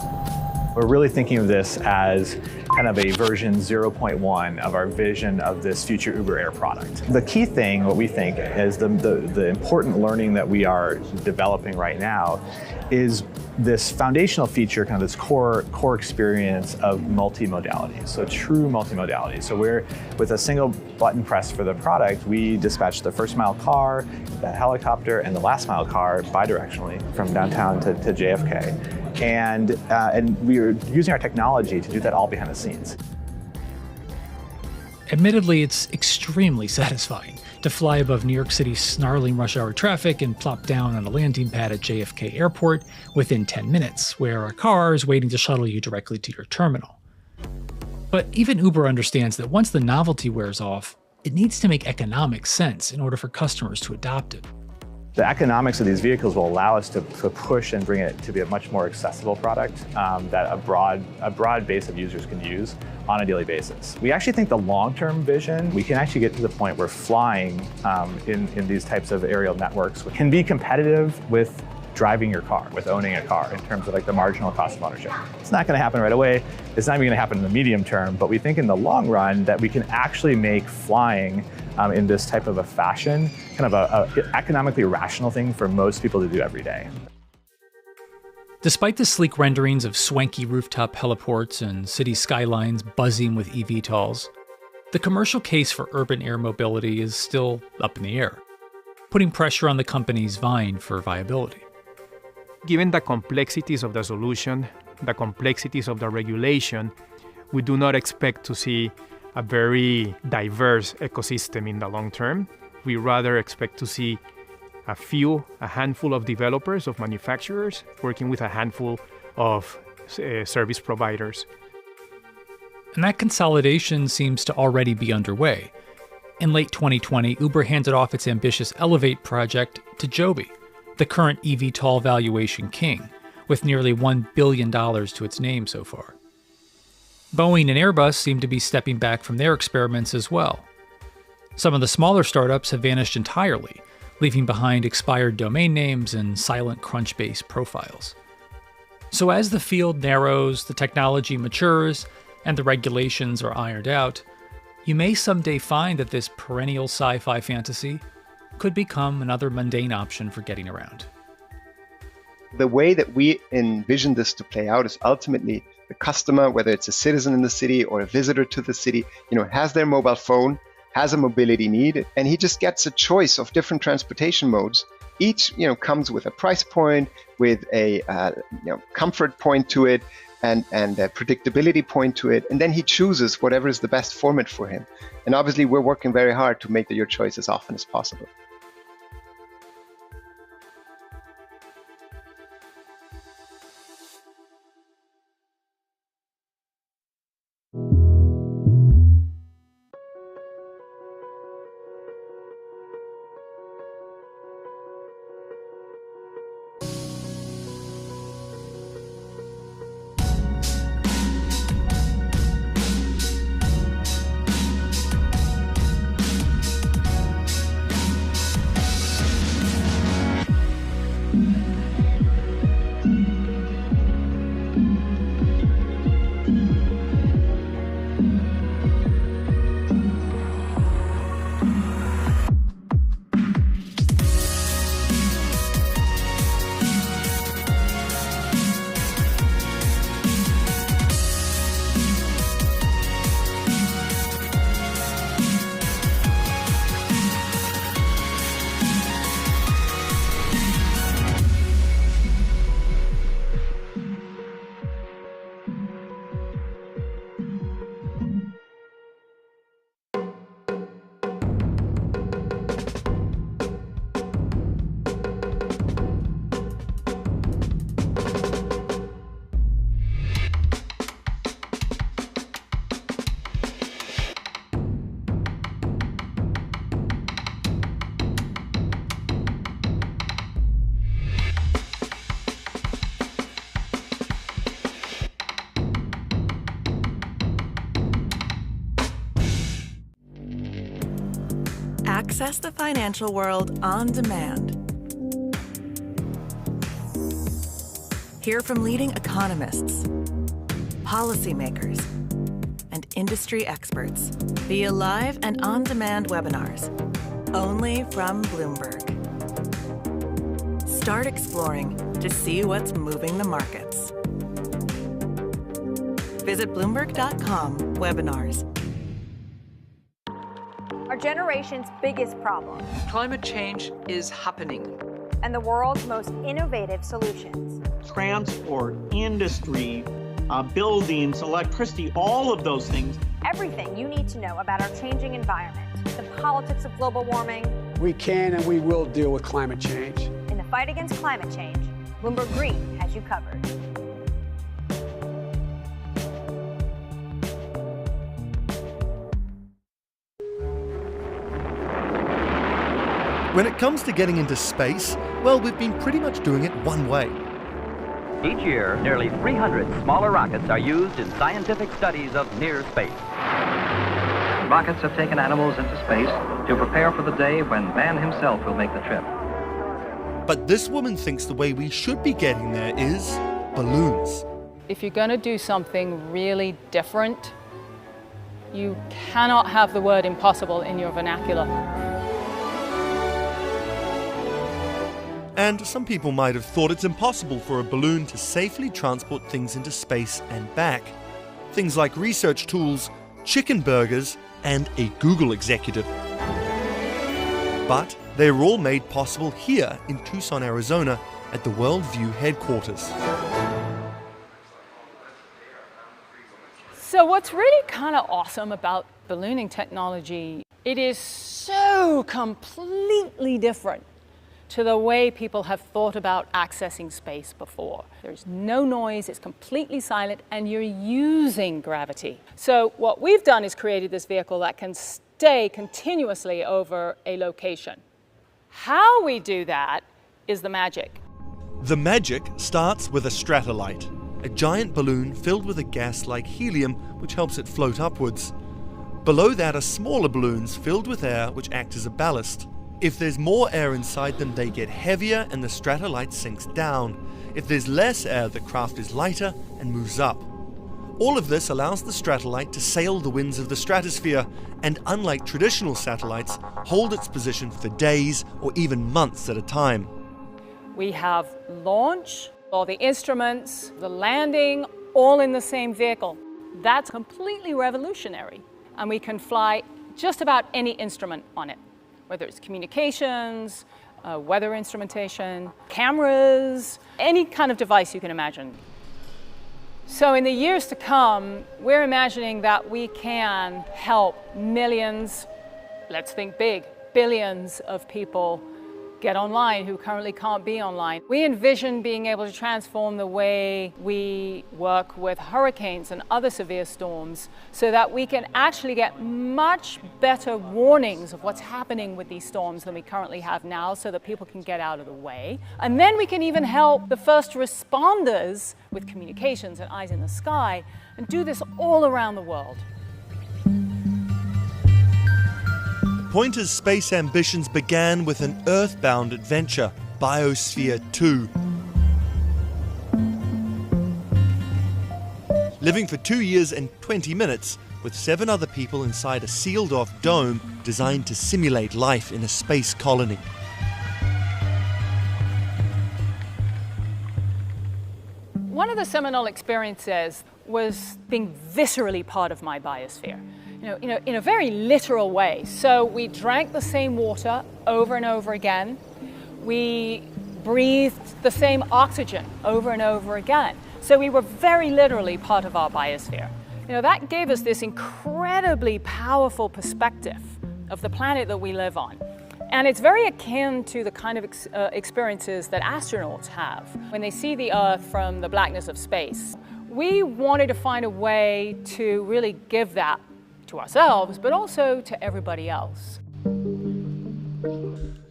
We're really thinking of this as kind of a version 0.1 of our vision of this future Uber Air product. The key thing, what we think, is the important learning that we are developing right now is this foundational feature, kind of this core experience of multimodality, so true multimodality. So with a single button press for the product, we dispatch the first mile car, the helicopter, and the last mile car bidirectionally from downtown to JFK. And we are using our technology to do that all behind the scenes. Admittedly, it's extremely satisfying to fly above New York City's snarling rush hour traffic and plop down on a landing pad at JFK Airport within 10 minutes, where a car is waiting to shuttle you directly to your terminal. But even Uber understands that once the novelty wears off, it needs to make economic sense in order for customers to adopt it. The economics of these vehicles will allow us to push and bring it to be a much more accessible product that a broad base of users can use on a daily basis. We actually think the long-term vision, we can actually get to the point where flying in these types of aerial networks can be competitive with driving your car, with owning a car, in terms of like the marginal cost of ownership. It's not going to happen right away. It's not even going to happen in the medium term, but we think in the long run that we can actually make flying in this type of a fashion kind of a economically rational thing for most people to do every day. Despite the sleek renderings of swanky rooftop heliports and city skylines buzzing with eVTOLs, the commercial case for urban air mobility is still up in the air, putting pressure on the companies vying for viability. Given the complexities of the solution, the complexities of the regulation, we do not expect to see a very diverse ecosystem in the long term. We rather expect to see a handful of developers, of manufacturers, working with a handful of service providers. And that consolidation seems to already be underway. In late 2020, Uber handed off its ambitious Elevate project to Joby, the current eVTOL valuation king, with nearly $1 billion to its name so far. Boeing and Airbus seem to be stepping back from their experiments as well. Some of the smaller startups have vanished entirely, leaving behind expired domain names and silent Crunchbase profiles. So as the field narrows, the technology matures, and the regulations are ironed out, you may someday find that this perennial sci-fi fantasy could become another mundane option for getting around. The way that we envision this to play out is ultimately the customer, whether it's a citizen in the city or a visitor to the city, has their mobile phone, has a mobility need, and he just gets a choice of different transportation modes. Each, comes with a price point, with a comfort point to it, and predictability point to it, and then he chooses whatever is the best format for him. And obviously, we're working very hard to make your choice as often as possible. Access the financial world on demand. Hear from leading economists, policymakers, and industry experts via live and on-demand webinars, only from Bloomberg. Start exploring to see what's moving the markets. Visit Bloomberg.com/webinars. Our generation's biggest problem. Climate change is happening. And the world's most innovative solutions. Transport, industry, buildings, electricity, all of those things. Everything you need to know about our changing environment, the politics of global warming. We can and we will deal with climate change. In the fight against climate change, Bloomberg Green has you covered. When it comes to getting into space, well, we've been pretty much doing it one way. Each year, nearly 300 smaller rockets are used in scientific studies of near space. Rockets have taken animals into space to prepare for the day when man himself will make the trip. But this woman thinks the way we should be getting there is balloons. If you're going to do something really different, you cannot have the word impossible in your vernacular. And some people might have thought it's impossible for a balloon to safely transport things into space and back. Things like research tools, chicken burgers, and a Google executive. But they were all made possible here in Tucson, Arizona, at the Worldview headquarters. So what's really kind of awesome about ballooning technology, it is so completely different to the way people have thought about accessing space before. There's no noise, it's completely silent, and you're using gravity. So what we've done is created this vehicle that can stay continuously over a location. How we do that is the magic. The magic starts with a stratolite, a giant balloon filled with a gas like helium which helps it float upwards. Below that are smaller balloons filled with air which act as a ballast. If there's more air inside them, they get heavier and the stratolite sinks down. If there's less air, the craft is lighter and moves up. All of this allows the stratolite to sail the winds of the stratosphere and, unlike traditional satellites, hold its position for days or even months at a time. We have launch, all the instruments, the landing, all in the same vehicle. That's completely revolutionary. And we can fly just about any instrument on it, whether it's communications, weather instrumentation, cameras, any kind of device you can imagine. So in the years to come, we're imagining that we can help millions, let's think big, billions of people get online who currently can't be online. We envision being able to transform the way we work with hurricanes and other severe storms so that we can actually get much better warnings of what's happening with these storms than we currently have now so that people can get out of the way. And then we can even help the first responders with communications and eyes in the sky and do this all around the world. Pointer's space ambitions began with an earthbound adventure, Biosphere 2. Living for 2 years and 20 minutes with 7 other people inside a sealed-off dome designed to simulate life in a space colony. One of the seminal experiences was being viscerally part of my biosphere. In a very literal way. So we drank the same water over and over again. We breathed the same oxygen over and over again. So we were very literally part of our biosphere. That gave us this incredibly powerful perspective of the planet that we live on. And it's very akin to the kind of experiences that astronauts have when they see the Earth from the blackness of space. We wanted to find a way to really give that to ourselves, but also to everybody else.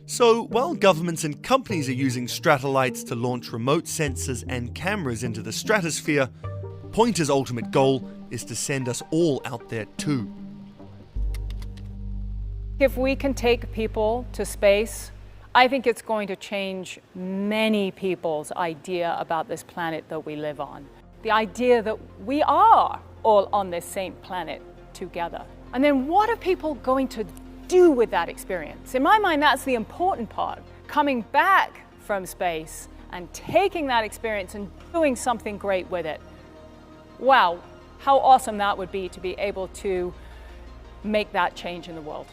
So, while governments and companies are using Stratolites to launch remote sensors and cameras into the stratosphere, Pointer's ultimate goal is to send us all out there too. If we can take people to space, I think it's going to change many people's idea about this planet that we live on. The idea that we are all on this same planet together. And then what are people going to do with that experience? In my mind, that's the important part. Coming back from space and taking that experience and doing something great with it. Wow, how awesome that would be to be able to make that change in the world.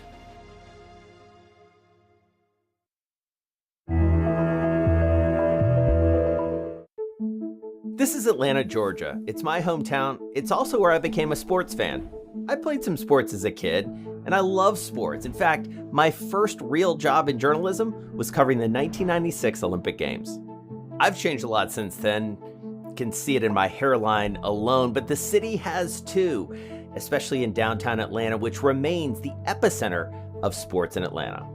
This is Atlanta, Georgia. It's my hometown. It's also where I became a sports fan. I played some sports as a kid, and I love sports. In fact, my first real job in journalism was covering the 1996 Olympic Games. I've changed a lot since then. You can see it in my hairline alone, but the city has too, especially in downtown Atlanta, which remains the epicenter of sports in Atlanta.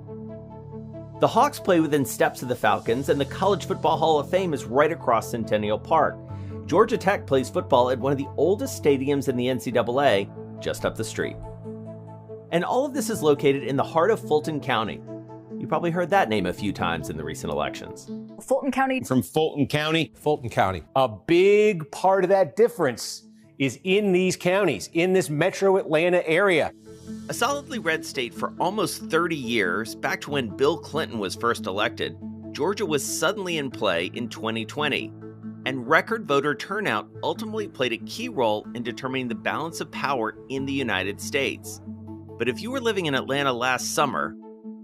The Hawks play within steps of the Falcons, and the College Football Hall of Fame is right across Centennial Park. Georgia Tech plays football at one of the oldest stadiums in the NCAA, just up the street. And all of this is located in the heart of Fulton County. You probably heard that name a few times in the recent elections. Fulton County. From Fulton County. Fulton County. A big part of that difference is in these counties, in this metro Atlanta area. A solidly red state for almost 30 years, back to when Bill Clinton was first elected, Georgia was suddenly in play in 2020. And record voter turnout ultimately played a key role in determining the balance of power in the United States. But if you were living in Atlanta last summer,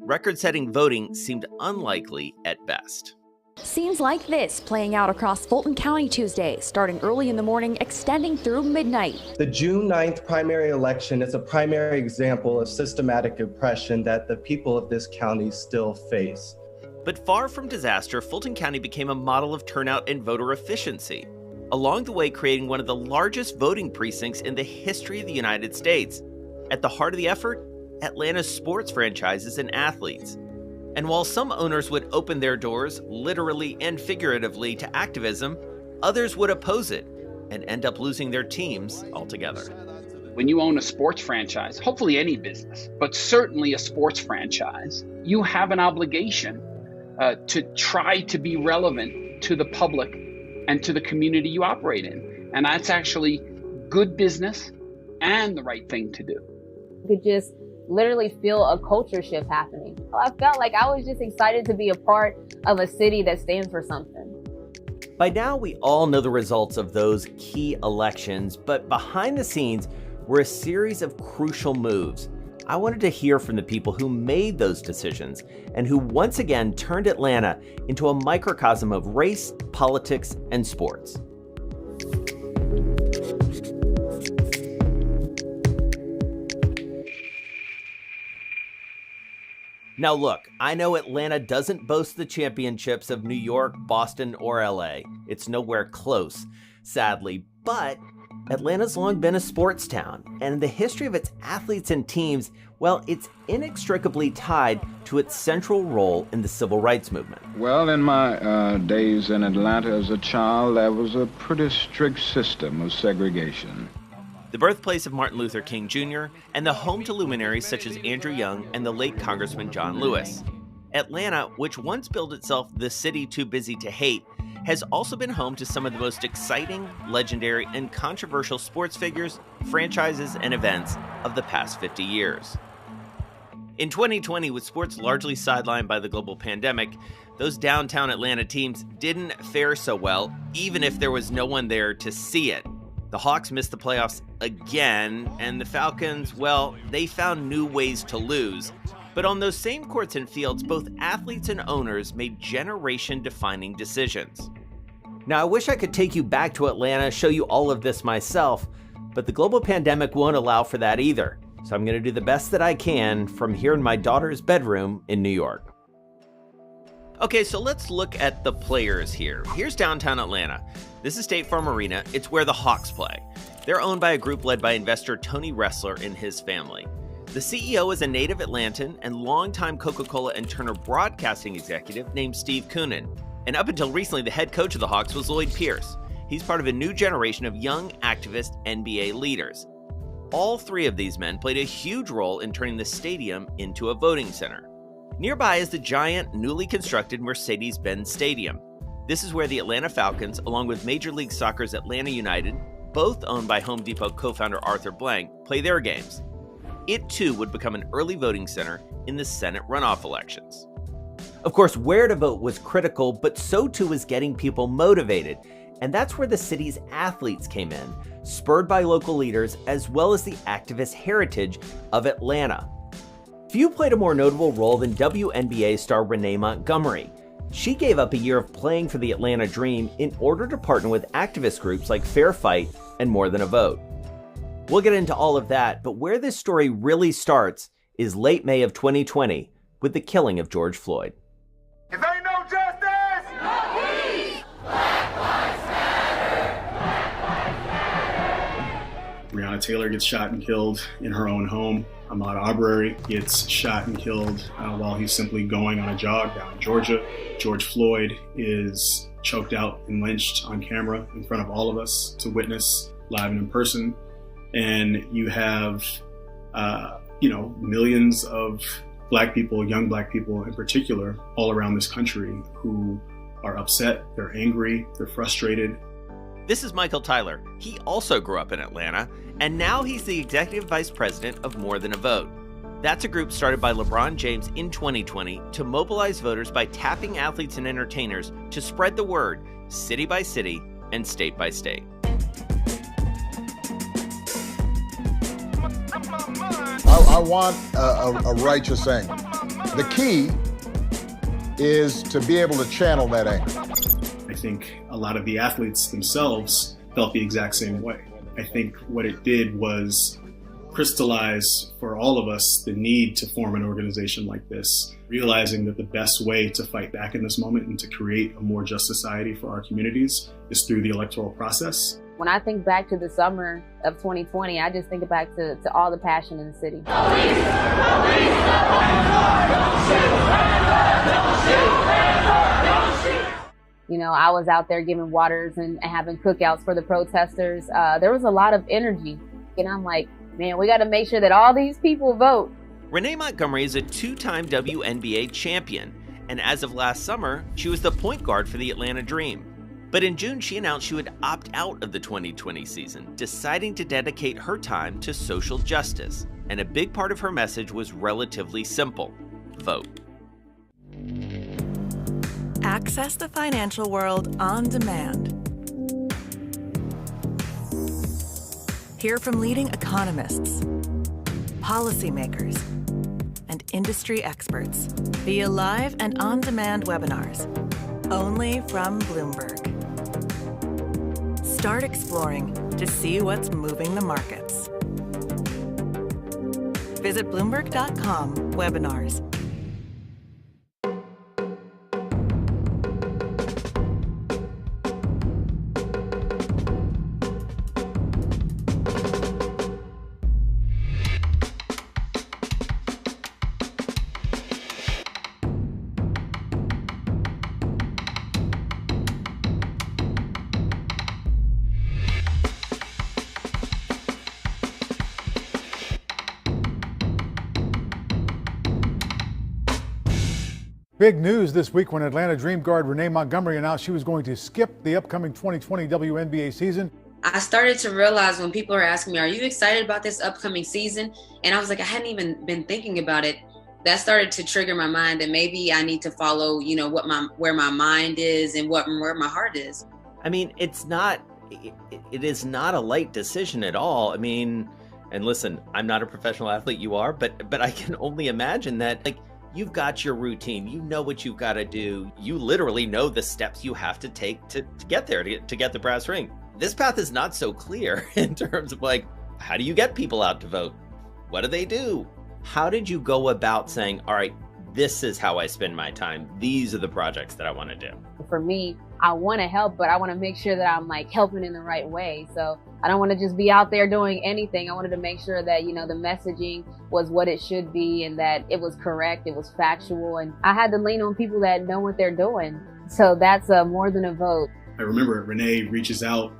record-setting voting seemed unlikely at best. Scenes like this playing out across Fulton County Tuesday, starting early in the morning, extending through midnight. The June 9th primary election is a primary example of systematic oppression that the people of this county still face. But far from disaster, Fulton County became a model of turnout and voter efficiency, along the way creating one of the largest voting precincts in the history of the United States. At the heart of the effort, Atlanta's sports franchises and athletes. And while some owners would open their doors, literally and figuratively, to activism, others would oppose it and end up losing their teams altogether. When you own a sports franchise, hopefully any business, but certainly a sports franchise, you have an obligation to try to be relevant to the public and to the community you operate in. And that's actually good business and the right thing to do. You could just literally feel a culture shift happening. I felt like I was just excited to be a part of a city that stands for something. By now, we all know the results of those key elections, but behind the scenes were a series of crucial moves. I wanted to hear from the people who made those decisions and who once again turned Atlanta into a microcosm of race, politics, and sports. Now look, I know Atlanta doesn't boast the championships of New York, Boston, or LA. It's nowhere close, sadly, but Atlanta's long been a sports town, and the history of its athletes and teams, well, it's inextricably tied to its central role in the civil rights movement. Well, in my days in Atlanta as a child, there was a pretty strict system of segregation. The birthplace of Martin Luther King Jr., and the home to luminaries such as Andrew Young and the late Congressman John Lewis. Atlanta, which once billed itself the city too busy to hate, has also been home to some of the most exciting, legendary, and controversial sports figures, franchises, and events of the past 50 years. In 2020, with sports largely sidelined by the global pandemic, those downtown Atlanta teams didn't fare so well, even if there was no one there to see it. The Hawks missed the playoffs again, and the Falcons, well, they found new ways to lose. But on those same courts and fields, both athletes and owners made generation-defining decisions. Now, I wish I could take you back to Atlanta, show you all of this myself, but the global pandemic won't allow for that either. So I'm going to do the best that I can from here in my daughter's bedroom in New York. Okay, so let's look at the players here. Here's downtown Atlanta. This is State Farm Arena. It's where the Hawks play. They're owned by a group led by investor Tony Ressler and his family. The CEO is a native Atlantan and longtime Coca-Cola and Turner broadcasting executive named Steve Koonin. And up until recently, the head coach of the Hawks was Lloyd Pierce. He's part of a new generation of young activist NBA leaders. All three of these men played a huge role in turning the stadium into a voting center. Nearby is the giant, newly constructed Mercedes-Benz Stadium. This is where the Atlanta Falcons, along with Major League Soccer's Atlanta United, both owned by Home Depot co-founder Arthur Blank, play their games. It too would become an early voting center in the Senate runoff elections. Of course, where to vote was critical, but so too was getting people motivated. And that's where the city's athletes came in, spurred by local leaders as well as the activist heritage of Atlanta. Few played a more notable role than WNBA star Renee Montgomery. She gave up a year of playing for the Atlanta Dream in order to partner with activist groups like Fair Fight and More Than a Vote. We'll get into all of that, but where this story really starts is late May of 2020 with the killing of George Floyd. If ain't no justice, no peace. Black Lives Matter. Black Lives Matter. Breonna Taylor gets shot and killed in her own home. Ahmaud Arbery gets shot and killed while he's simply going on a jog down in Georgia. George Floyd is choked out and lynched on camera in front of all of us to witness live and in person. And you have, millions of Black people, young Black people in particular, all around this country who are upset, they're angry, they're frustrated. This is Michael Tyler. He also grew up in Atlanta, and now he's the executive vice president of More Than a Vote. That's a group started by LeBron James in 2020 to mobilize voters by tapping athletes and entertainers to spread the word, city by city and state by state. I want a righteous anger. The key is to be able to channel that anger. I think a lot of the athletes themselves felt the exact same way. I think what it did was crystallize for all of us the need to form an organization like this, realizing that the best way to fight back in this moment and to create a more just society for our communities is through the electoral process. When I think back to the summer of 2020, I just think back to all the passion in the city. You know, I was out there giving waters and having cookouts for the protesters. There was a lot of energy. And I'm like, man, we got to make sure that all these people vote. Renee Montgomery is a two-time WNBA champion. And as of last summer, she was the point guard for the Atlanta Dream. But in June, she announced she would opt out of the 2020 season, deciding to dedicate her time to social justice. And a big part of her message was relatively simple: vote. Access the financial world on demand. Hear from leading economists, policymakers, and industry experts via live and on-demand webinars, only from Bloomberg. Start exploring to see what's moving the markets. Visit Bloomberg.com webinars. Big news this week when Atlanta Dream guard Renee Montgomery announced she was going to skip the upcoming 2020 WNBA season. I started to realize when people are asking me, are you excited about this upcoming season? And I was like, I hadn't even been thinking about it. That started to trigger my mind that maybe I need to follow, where my mind is and where my heart is. I mean, it is not a light decision at all. I mean, and listen, I'm not a professional athlete, you are, but I can only imagine that, you've got your routine, you know what you've got to do. You literally know the steps you have to take to get there, to get the brass ring. This path is not so clear in terms of how do you get people out to vote? What do they do? How did you go about saying, all right, this is how I spend my time. These are the projects that I want to do. For me, I want to help, but I want to make sure that I'm helping in the right way. So I don't want to just be out there doing anything. I wanted to make sure that, the messaging was what it should be and that it was correct, it was factual. And I had to lean on people that know what they're doing. So that's more than a vote. I remember Renee reaches out.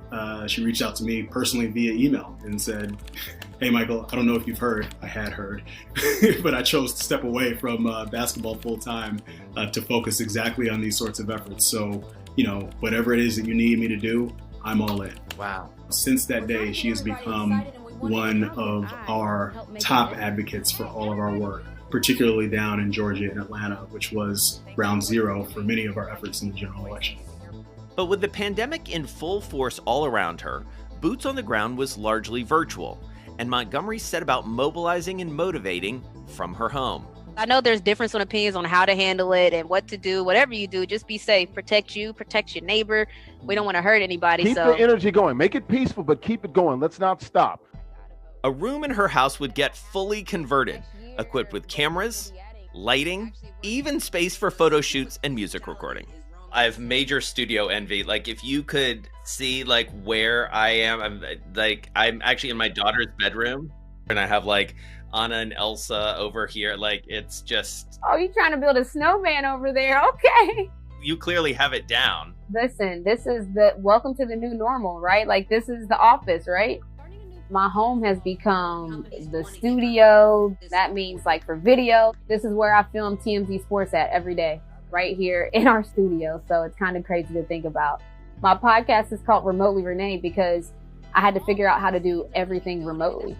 She reached out to me personally via email and said, hey, Michael, I don't know if you've heard. I had heard, but I chose to step away from basketball full time to focus exactly on these sorts of efforts. So, whatever it is that you need me to do, I'm all in. Wow. Since that day, she has become one of our top advocates for all of our work, particularly down in Georgia and Atlanta, which was ground zero for many of our efforts in the general election. But with the pandemic in full force all around her, boots on the ground was largely virtual, and Montgomery set about mobilizing and motivating from her home. I know there's difference in opinions on how to handle it and what to do. Whatever you do, just be safe. Protect you, protect your neighbor. We don't want to hurt anybody. Keep the energy going. Make it peaceful, but keep it going. Let's not stop. A room in her house would get fully converted, equipped with cameras, lighting, even space for photo shoots and music recording. I have major studio envy. If you could see where I am, I'm actually in my daughter's bedroom, and I have Anna and Elsa over here. It's just... Oh, you trying to build a snowman over there? Okay. You clearly have it down. Listen, this is welcome to the new normal, right? This is the office, right? My home has become the studio. That means for video, this is where I film TMZ Sports at every day, right here in our studio. So it's kind of crazy to think about. My podcast is called Remotely Renee because I had to figure out how to do everything remotely.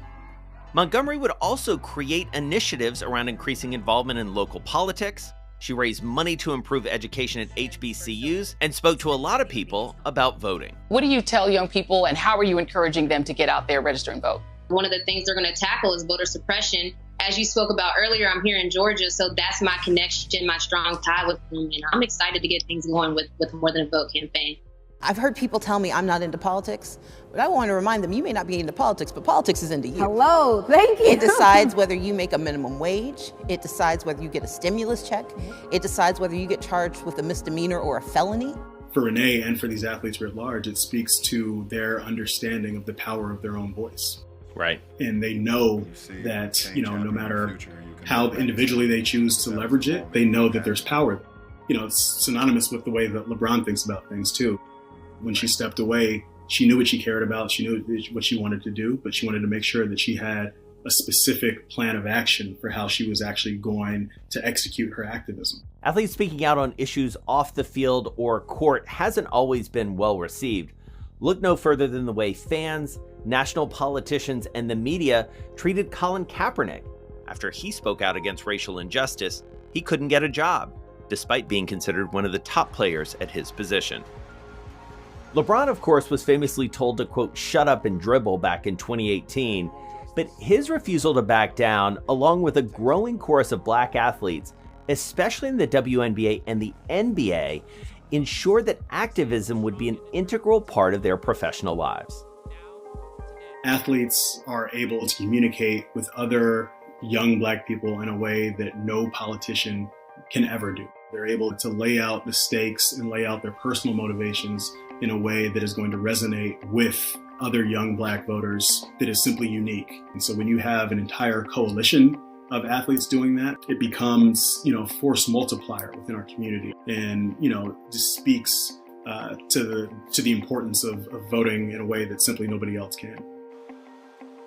Montgomery would also create initiatives around increasing involvement in local politics. She raised money to improve education at HBCUs and spoke to a lot of people about voting. What do you tell young people, and how are you encouraging them to get out there, register, and vote? One of the things they're going to tackle is voter suppression. As you spoke about earlier, I'm here in Georgia, so that's my connection, my strong tie with them. And I'm excited to get things going with More Than a Vote campaign. I've heard people tell me I'm not into politics, but I want to remind them you may not be into politics, but politics is into you. Hello, thank you. It decides whether you make a minimum wage. It decides whether you get a stimulus check. It decides whether you get charged with a misdemeanor or a felony. For Renee and for these athletes writ large, it speaks to their understanding of the power of their own voice. Right. And they know that, no matter how individually they choose to leverage it, they know that there's power. It's synonymous with the way that LeBron thinks about things too. When she stepped away, she knew what she cared about. She knew what she wanted to do, but she wanted to make sure that she had a specific plan of action for how she was actually going to execute her activism. Athletes speaking out on issues off the field or court hasn't always been well received. Look no further than the way fans, national politicians, and the media treated Colin Kaepernick. After he spoke out against racial injustice, he couldn't get a job, despite being considered one of the top players at his position. LeBron, of course, was famously told to, quote, shut up and dribble back in 2018, but his refusal to back down, along with a growing chorus of black athletes, especially in the WNBA and the NBA, ensured that activism would be an integral part of their professional lives. Athletes are able to communicate with other young Black people in a way that no politician can ever do. They're able to lay out the stakes and lay out their personal motivations in a way that is going to resonate with other young Black voters that is simply unique. And so when you have an entire coalition of athletes doing that, it becomes, a force multiplier within our community, and just speaks to the importance of voting in a way that simply nobody else can.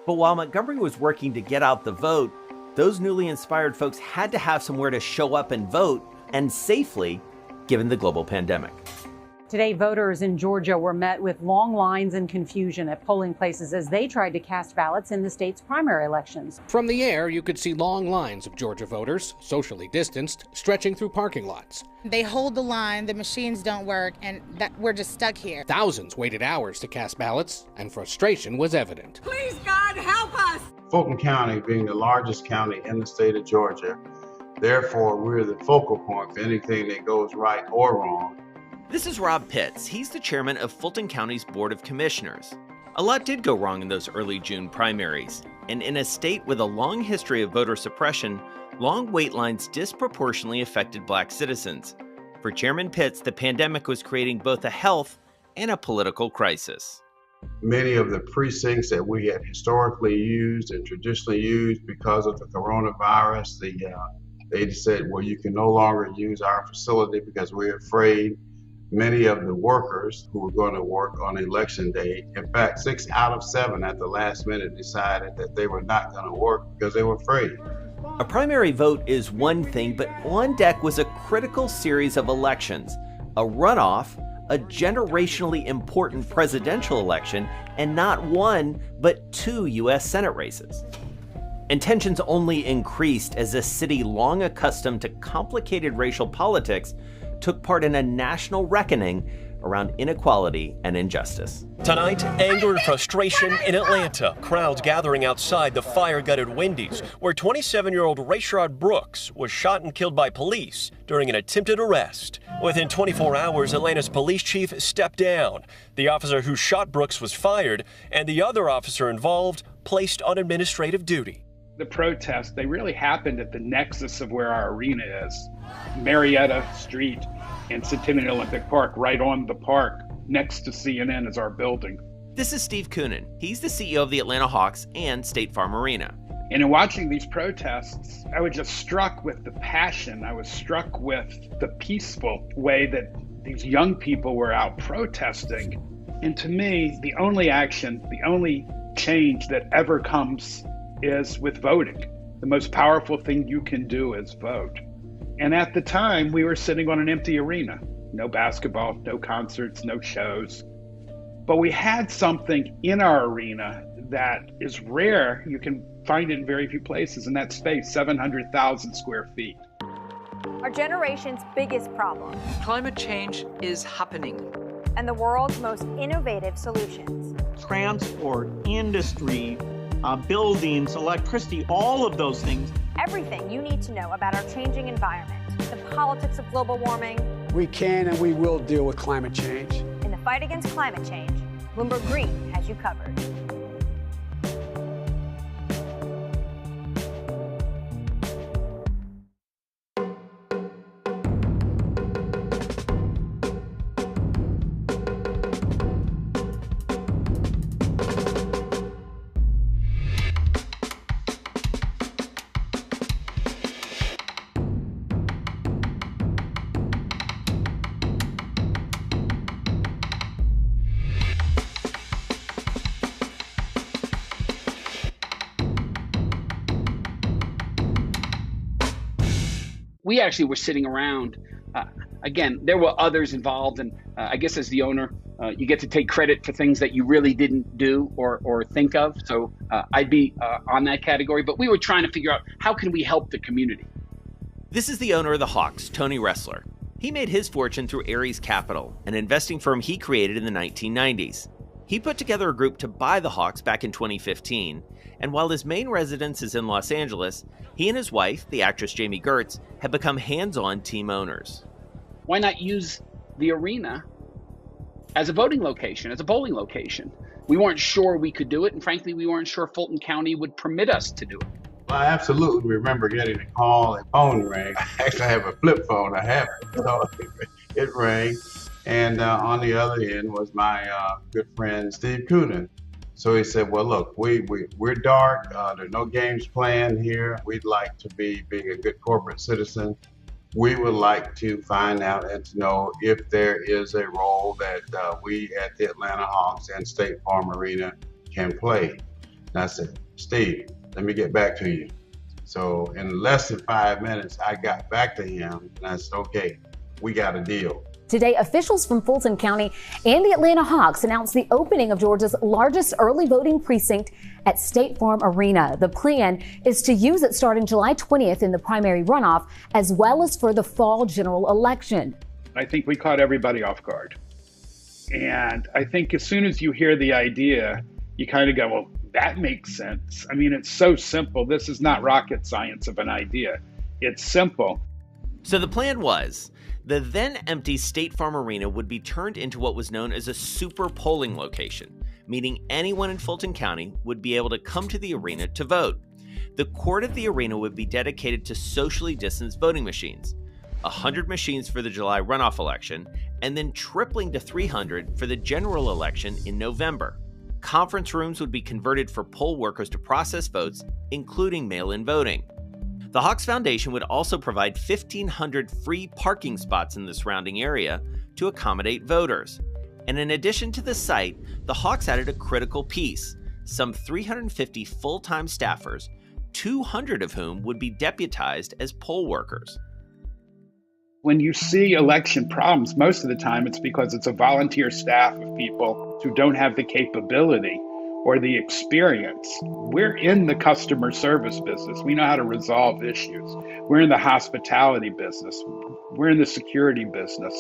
But while Montgomery was working to get out the vote, those newly inspired folks had to have somewhere to show up and vote, and safely, given the global pandemic. Today, voters in Georgia were met with long lines and confusion at polling places as they tried to cast ballots in the state's primary elections. From the air, you could see long lines of Georgia voters, socially distanced, stretching through parking lots. They hold the line, the machines don't work, and we're just stuck here. Thousands waited hours to cast ballots, and frustration was evident. Please, God, help us! Fulton County being the largest county in the state of Georgia, therefore we're the focal point for anything that goes right or wrong. This is Rob Pitts. He's the chairman of Fulton County's Board of Commissioners. A lot did go wrong in those early June primaries, and in a state with a long history of voter suppression, long wait lines disproportionately affected Black citizens. For Chairman Pitts, the pandemic was creating both a health and a political crisis. Many of the precincts that we had historically used and traditionally used because of the coronavirus, they said, well, you can no longer use our facility because we're afraid. Many of the workers who were going to work on election day, in fact, 6 out of 7 at the last minute decided that they were not going to work because they were afraid. A primary vote is one thing, but on deck was a critical series of elections, a runoff, a generationally important presidential election, and not one, but 2 U.S. Senate races. And tensions only increased as a city long accustomed to complicated racial politics took part in a national reckoning around inequality and injustice. Tonight, anger and frustration in Atlanta. Crowds gathering outside the fire-gutted Wendy's, where 27-year-old Rayshard Brooks was shot and killed by police during an attempted arrest. Within 24 hours, Atlanta's police chief stepped down. The officer who shot Brooks was fired, and the other officer involved placed on administrative duty. The protests, they really happened at the nexus of where our arena is. Marietta Street and Centennial Olympic Park, right on the park, next to CNN is our building. This is Steve Koonin. He's the CEO of the Atlanta Hawks and State Farm Arena. And in watching these protests, I was just struck with the passion. I was struck with the peaceful way that these young people were out protesting. And to me, the only action, the only change that ever comes is with voting. The most powerful thing you can do is vote. And at the time, we were sitting on an empty arena. No basketball, no concerts, no shows. But we had something in our arena that is rare. You can find it in very few places, and that space, 700,000 square feet. Our generation's biggest problem. Climate change is happening. And the world's most innovative solutions. Transport, industry, buildings, electricity, all of those things. Everything you need to know about our changing environment, the politics of global warming. We can and we will deal with climate change. In the fight against climate change, Bloomberg Green has you covered. We actually were sitting around. Again, there were others involved, and I guess as the owner, you get to take credit for things that you really didn't do or think of. So I'd be on that category. But we were trying to figure out how can we help the community. This is the owner of the Hawks, Tony Ressler. He made his fortune through Ares Capital, an investing firm he created in the 1990s. He put together a group to buy the Hawks back in 2015, and while his main residence is in Los Angeles, he and his wife, the actress Jamie Gertz, have become hands-on team owners. Why not use the arena as a voting location, as a polling location. We weren't sure we could do it, and frankly, we weren't sure Fulton County would permit us to do it. Well, I absolutely remember getting a call, a phone rang. I actually have a flip phone, I have it, so it rang. And on the other end was my good friend, Steve Coonan. So he said, well, look, we're dark, there's no games planned here. We'd like to being a good corporate citizen, we would like to find out and to know if there is a role that we at the Atlanta Hawks and State Farm Arena can play. And I said, Steve, let me get back to you. So in less than 5 minutes, I got back to him and I said, okay, we got a deal. Today, officials from Fulton County and the Atlanta Hawks announced the opening of Georgia's largest early voting precinct at State Farm Arena. The plan is to use it starting July 20th in the primary runoff, as well as for the fall general election. I think we caught everybody off guard. And I think as soon as you hear the idea, you kind of go, well, that makes sense. I mean, it's so simple. This is not rocket science of an idea. It's simple. So the plan was, the then empty State Farm Arena would be turned into what was known as a super polling location, meaning anyone in Fulton County would be able to come to the arena to vote. The court of the arena would be dedicated to socially distanced voting machines, 100 machines for the July runoff election, and then tripling to 300 for the general election in November. Conference rooms would be converted for poll workers to process votes, including mail-in voting. The Hawks Foundation would also provide 1,500 free parking spots in the surrounding area to accommodate voters. And in addition to the site, the Hawks added a critical piece, some 350 full-time staffers, 200 of whom would be deputized as poll workers. When you see election problems, most of the time it's because it's a volunteer staff of people who don't have the capability or the experience. We're in the customer service business. We know how to resolve issues. We're in the hospitality business. We're in the security business.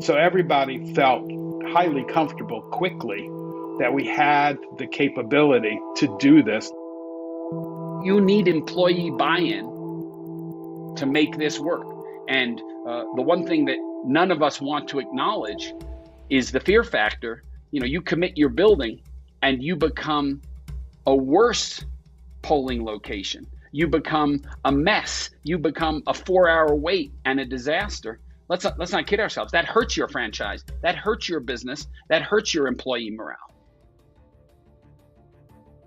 So everybody felt highly comfortable quickly that we had the capability to do this. You need employee buy-in to make this work. And the one thing that none of us want to acknowledge is the fear factor. You know, you commit your building and you become a worse polling location. You become a mess. You become a 4-hour wait and a disaster. Let's not kid ourselves. That hurts your franchise. That hurts your business. That hurts your employee morale.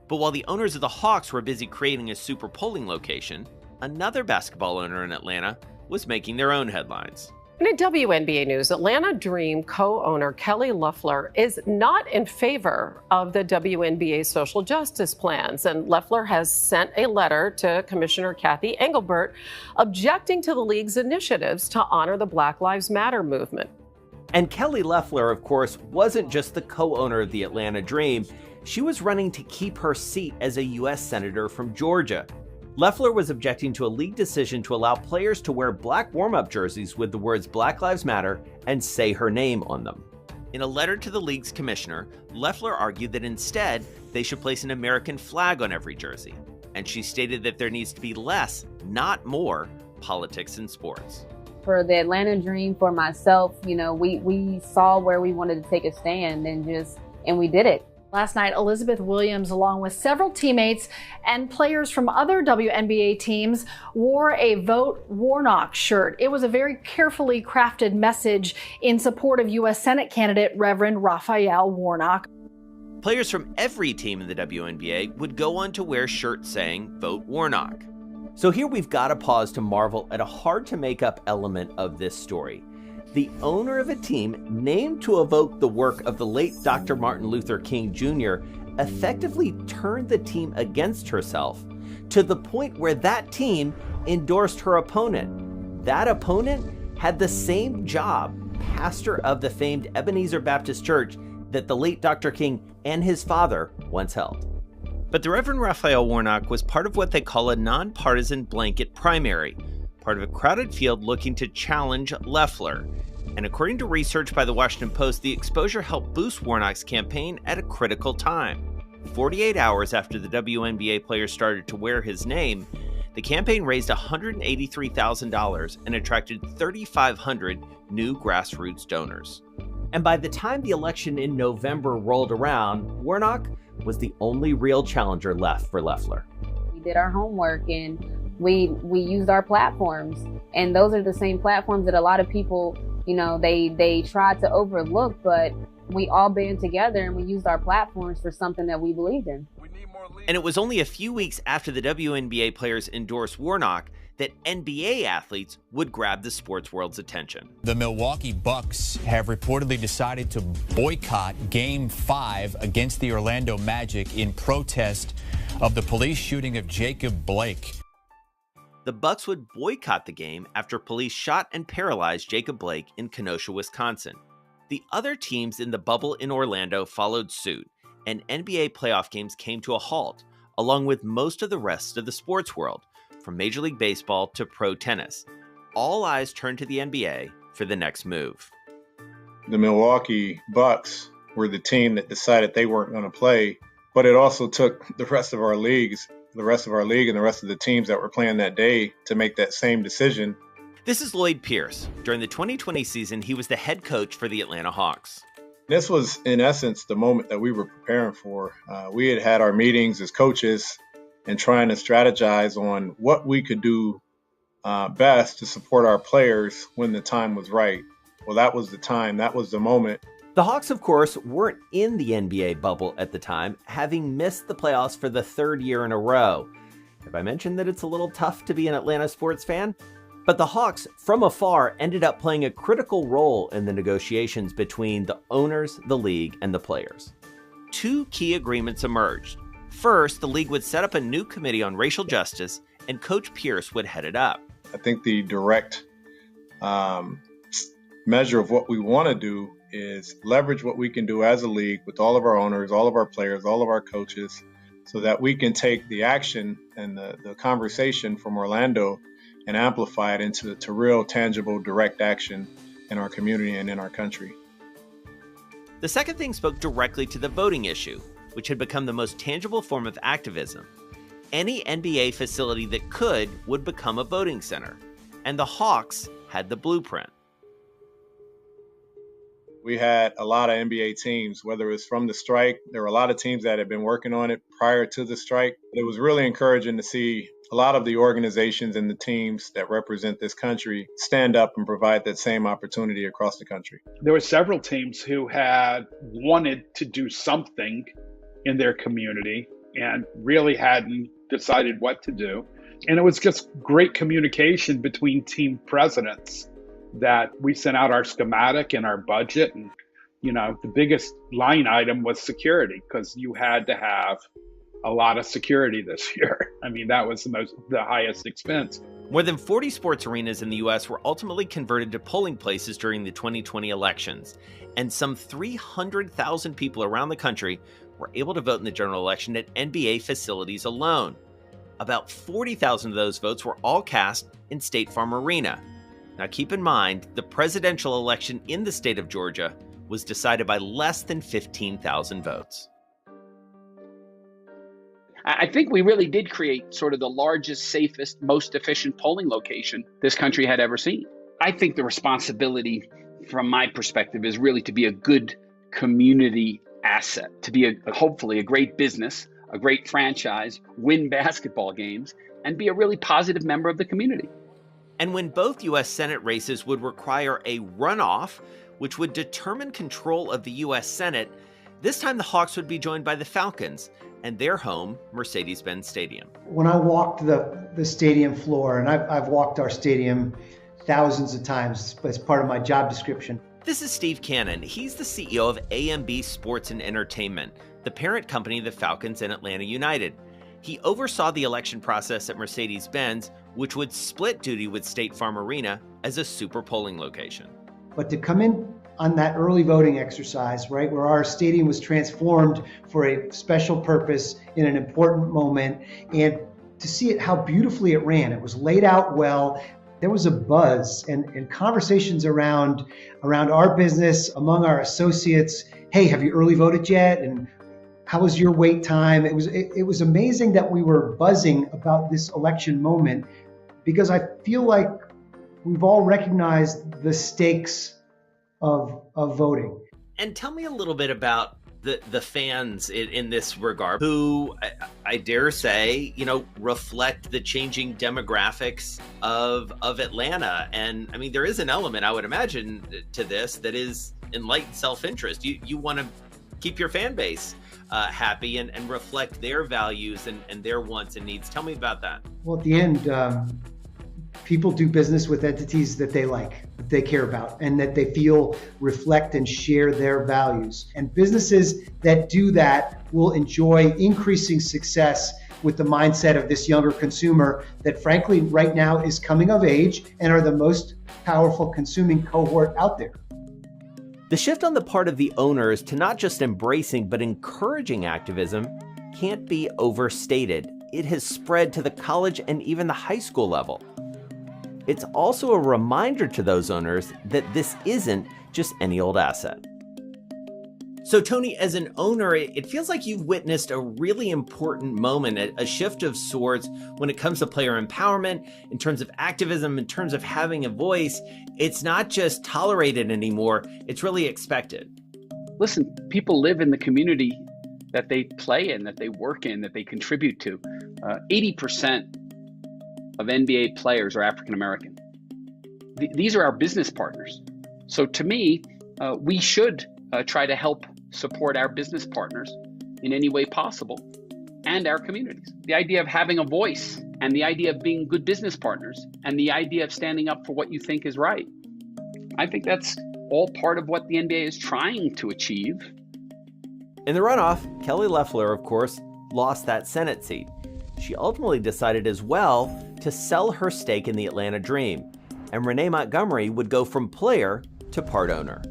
But while the owners of the Hawks were busy creating a super polling location, another basketball owner in Atlanta was making their own headlines. In WNBA news, Atlanta Dream co-owner Kelly Loeffler is not in favor of the WNBA social justice plans, and Loeffler has sent a letter to Commissioner Kathy Engelbert objecting to the league's initiatives to honor the Black Lives Matter movement. And Kelly Loeffler, of course, wasn't just the co-owner of the Atlanta Dream. She was running to keep her seat as a U.S. Senator from Georgia. Loeffler was objecting to a league decision to allow players to wear black warm-up jerseys with the words Black Lives Matter and say her name on them. In a letter to the league's commissioner, Loeffler argued that instead, they should place an American flag on every jersey. And she stated that there needs to be less, not more, politics in sports. For the Atlanta Dream, for myself, you know, we saw where we wanted to take a stand and we did it. Last night, Elizabeth Williams, along with several teammates and players from other WNBA teams, wore a Vote Warnock shirt. It was a very carefully crafted message in support of U.S. Senate candidate Reverend Raphael Warnock. Players from every team in the WNBA would go on to wear shirts saying Vote Warnock. So here we've got to pause to marvel at a hard-to-make-up element of this story. The owner of a team named to evoke the work of the late Dr. Martin Luther King Jr. effectively turned the team against herself to the point where that team endorsed her opponent. That opponent had the same job, pastor of the famed Ebenezer Baptist Church, that the late Dr. King and his father once held. But the Reverend Raphael Warnock was part of what they call a nonpartisan blanket primary, part of a crowded field looking to challenge Loeffler. And according to research by the Washington Post, the exposure helped boost Warnock's campaign at a critical time. 48 hours after the WNBA players started to wear his name, the campaign raised $183,000 and attracted 3,500 new grassroots donors. And by the time the election in November rolled around, Warnock was the only real challenger left for Loeffler. We did our homework and we used our platforms. And those are the same platforms that a lot of people, they tried to overlook, but we all band together and we used our platforms for something that we believed in. And it was only a few weeks after the WNBA players endorsed Warnock that NBA athletes would grab the sports world's attention. The Milwaukee Bucks have reportedly decided to boycott Game 5 against the Orlando Magic in protest of the police shooting of Jacob Blake. The Bucks would boycott the game after police shot and paralyzed Jacob Blake in Kenosha, Wisconsin. The other teams in the bubble in Orlando followed suit, and NBA playoff games came to a halt, along with most of the rest of the sports world, from Major League Baseball to pro tennis. All eyes turned to the NBA for the next move. The Milwaukee Bucks were the team that decided they weren't going to play, but it also took the rest of our league and the rest of the teams that were playing that day to make that same decision. This is Lloyd Pierce. During the 2020 season, he was the head coach for the Atlanta Hawks. This was, in essence, the moment that we were preparing for. We had our meetings as coaches and trying to strategize on what we could do best to support our players when the time was right. Well, that was the time. That was the moment. The Hawks, of course, weren't in the NBA bubble at the time, having missed the playoffs for the third year in a row. Have I mentioned that it's a little tough to be an Atlanta sports fan? But the Hawks, from afar, ended up playing a critical role in the negotiations between the owners, the league, and the players. Two key agreements emerged. First, the league would set up a new committee on racial justice, and Coach Pierce would head it up. I think the direct measure of what we want to do is leverage what we can do as a league with all of our owners, all of our players, all of our coaches, so that we can take the action and the conversation from Orlando and amplify it into real, tangible, direct action in our community and in our country. The second thing spoke directly to the voting issue, which had become the most tangible form of activism. Any NBA facility that could would become a voting center, and the Hawks had the blueprint. We had a lot of NBA teams, whether it was from the strike. There were a lot of teams that had been working on it prior to the strike. It was really encouraging to see a lot of the organizations and the teams that represent this country stand up and provide that same opportunity across the country. There were several teams who had wanted to do something in their community and really hadn't decided what to do. And it was just great communication between team presidents that we sent out our schematic and our budget. And, the biggest line item was security, because you had to have a lot of security this year. I mean, that was the highest expense. More than 40 sports arenas in the U.S. were ultimately converted to polling places during the 2020 elections, and some 300,000 people around the country were able to vote in the general election at NBA facilities alone. About 40,000 of those votes were all cast in State Farm Arena. Now keep in mind, the presidential election in the state of Georgia was decided by less than 15,000 votes. I think we really did create sort of the largest, safest, most efficient polling location this country had ever seen. I think the responsibility, from my perspective, is really to be a good community asset, to be hopefully a great business, a great franchise, win basketball games, and be a really positive member of the community. And when both U.S. Senate races would require a runoff, which would determine control of the U.S. Senate, this time the Hawks would be joined by the Falcons and their home, Mercedes-Benz Stadium. When I walked the stadium floor, and I've walked our stadium thousands of times as part of my job description. This is Steve Cannon. He's the CEO of AMB Sports and Entertainment, the parent company of the Falcons and Atlanta United. He oversaw the election process at Mercedes-Benz, which would split duty with State Farm Arena as a super polling location. But to come in on that early voting exercise, right, where our stadium was transformed for a special purpose in an important moment, and to see it, how beautifully it ran. It was laid out well. There was a buzz and conversations around our business among our associates. Hey, have you early voted yet? And how was your wait time? It was amazing that we were buzzing about this election moment, because I feel like we've all recognized the stakes of voting. And tell me a little bit about the fans in this regard, who I dare say, reflect the changing demographics of Atlanta. And I mean, there is an element, I would imagine, to this that is enlightened self-interest. You want to keep your fan base happy and reflect their values and their wants and needs. Tell me about that. Well, at the end, people do business with entities that they like, that they care about, and that they feel reflect and share their values. And businesses that do that will enjoy increasing success with the mindset of this younger consumer that, frankly, right now is coming of age and are the most powerful consuming cohort out there. The shift on the part of the owners to not just embracing but encouraging activism can't be overstated. It has spread to the college and even the high school level. It's also a reminder to those owners that this isn't just any old asset. So Tony, as an owner, it feels like you've witnessed a really important moment, a shift of sorts when it comes to player empowerment, in terms of activism, in terms of having a voice. It's not just tolerated anymore, it's really expected. Listen, people live in the community that they play in, that they work in, that they contribute to. 80% of NBA players are African American. These are our business partners. So to me, we should try to help support our business partners in any way possible and our communities. The idea of having a voice and the idea of being good business partners and the idea of standing up for what you think is right. I think that's all part of what the NBA is trying to achieve. In the runoff, Kelly Loeffler, of course, lost that Senate seat. She ultimately decided as well to sell her stake in the Atlanta Dream, and Renee Montgomery would go from player to part owner.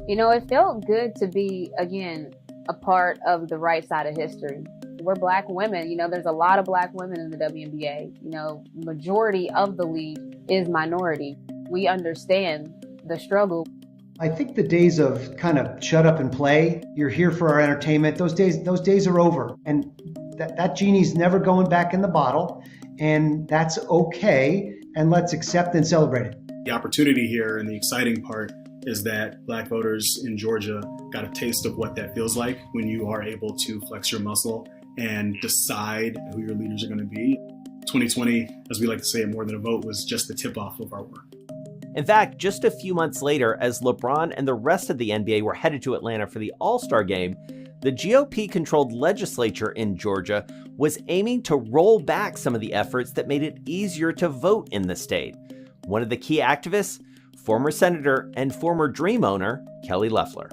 It felt good to be, again, a part of the right side of history. We're Black women. There's a lot of Black women in the WNBA. Majority of the league is minority. We understand the struggle. I think the days of kind of shut up and play, you're here for our entertainment, those days are over. And that genie's never going back in the bottle, and that's okay, and let's accept and celebrate it. The opportunity here and the exciting part is that Black voters in Georgia got a taste of what that feels like when you are able to flex your muscle and decide who your leaders are going to be. 2020, as we like to say, More Than a Vote, was just the tip-off of our work. In fact, just a few months later, as LeBron and the rest of the NBA were headed to Atlanta for the All-Star Game, the GOP-controlled legislature in Georgia was aiming to roll back some of the efforts that made it easier to vote in the state. One of the key activists, former senator and former Dream owner, Kelly Loeffler.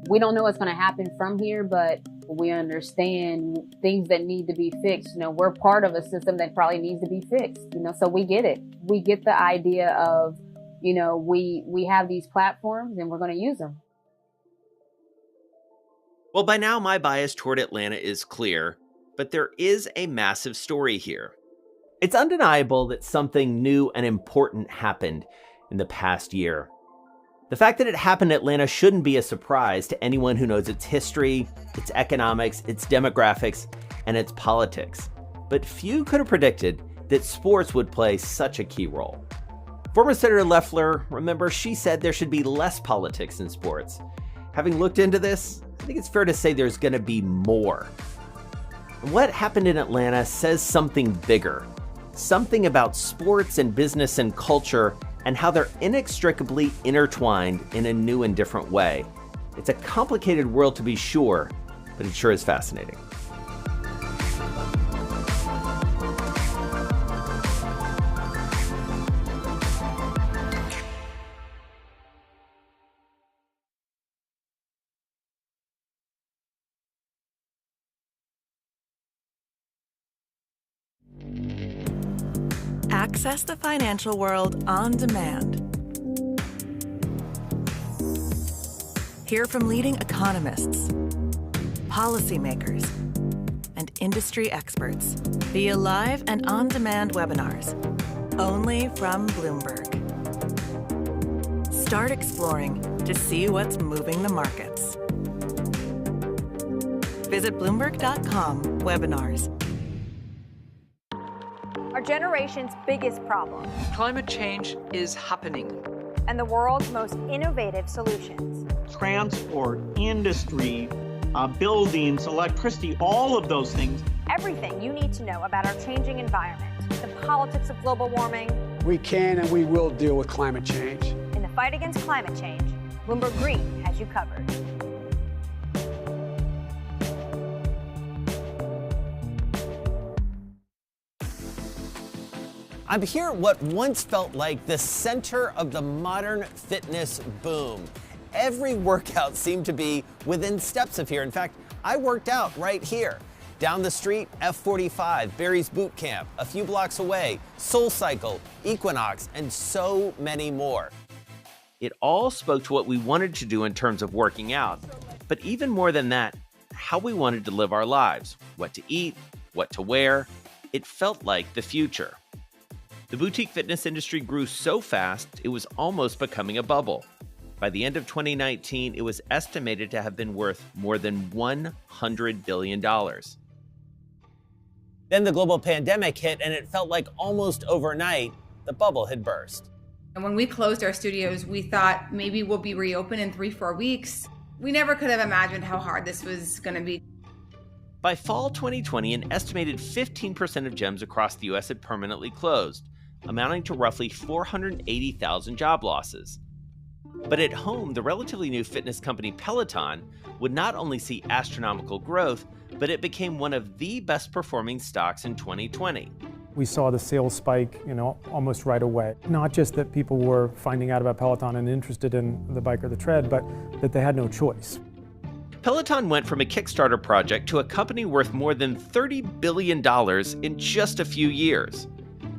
We don't know what's going to happen from here, but we understand things that need to be fixed. We're part of a system that probably needs to be fixed, so we get it. We get the idea of, we have these platforms and we're going to use them. Well, by now my bias toward Atlanta is clear, but there is a massive story here. It's undeniable that something new and important happened in the past year. The fact that it happened in Atlanta shouldn't be a surprise to anyone who knows its history, its economics, its demographics, and its politics. But few could have predicted that sports would play such a key role. Former Senator Loeffler, remember, she said there should be less politics in sports. Having looked into this, I think it's fair to say there's going to be more. What happened in Atlanta says something bigger, something about sports and business and culture and how they're inextricably intertwined in a new and different way. It's a complicated world to be sure, but it sure is fascinating. Access the financial world on demand. Hear from leading economists, policymakers, and industry experts via live and on-demand webinars, only from Bloomberg. Start exploring to see what's moving the markets. Visit Bloomberg.com/webinars. Our generation's biggest problem Climate change is happening. and the world's most innovative solutions. Transport, industry, buildings, electricity, all of those things. Everything you need to know about our changing environment, the politics of global warming. We can and we will deal with climate change. In the fight against climate change, Bloomberg Green has you covered. I'm here at what once felt like the center of the modern fitness boom. Every workout seemed to be within steps of here. In fact, I worked out right here. Down the street, F45, Barry's Boot Camp, a few blocks away, Soul Cycle, Equinox, and so many more. It all spoke to what we wanted to do in terms of working out, but even more than that, how we wanted to live our lives, what to eat, what to wear. It felt like the future. The boutique fitness industry grew so fast, it was almost becoming a bubble. By the end of 2019, it was estimated to have been worth more than $100 billion. Then the global pandemic hit, and it felt like almost overnight, the bubble had burst. And when we closed our studios, we thought maybe we'll be reopened in 3-4 weeks. We never could have imagined how hard this was going to be. By fall 2020, an estimated 15% of gyms across the U.S. had permanently closed, amounting to roughly 480,000 job losses. But at home, the relatively new fitness company Peloton would not only see astronomical growth, but it became one of the best performing stocks in 2020. We saw the sales spike, almost right away. Not just that people were finding out about Peloton and interested in the bike or the tread, but that they had no choice. Peloton went from a Kickstarter project to a company worth more than $30 billion in just a few years.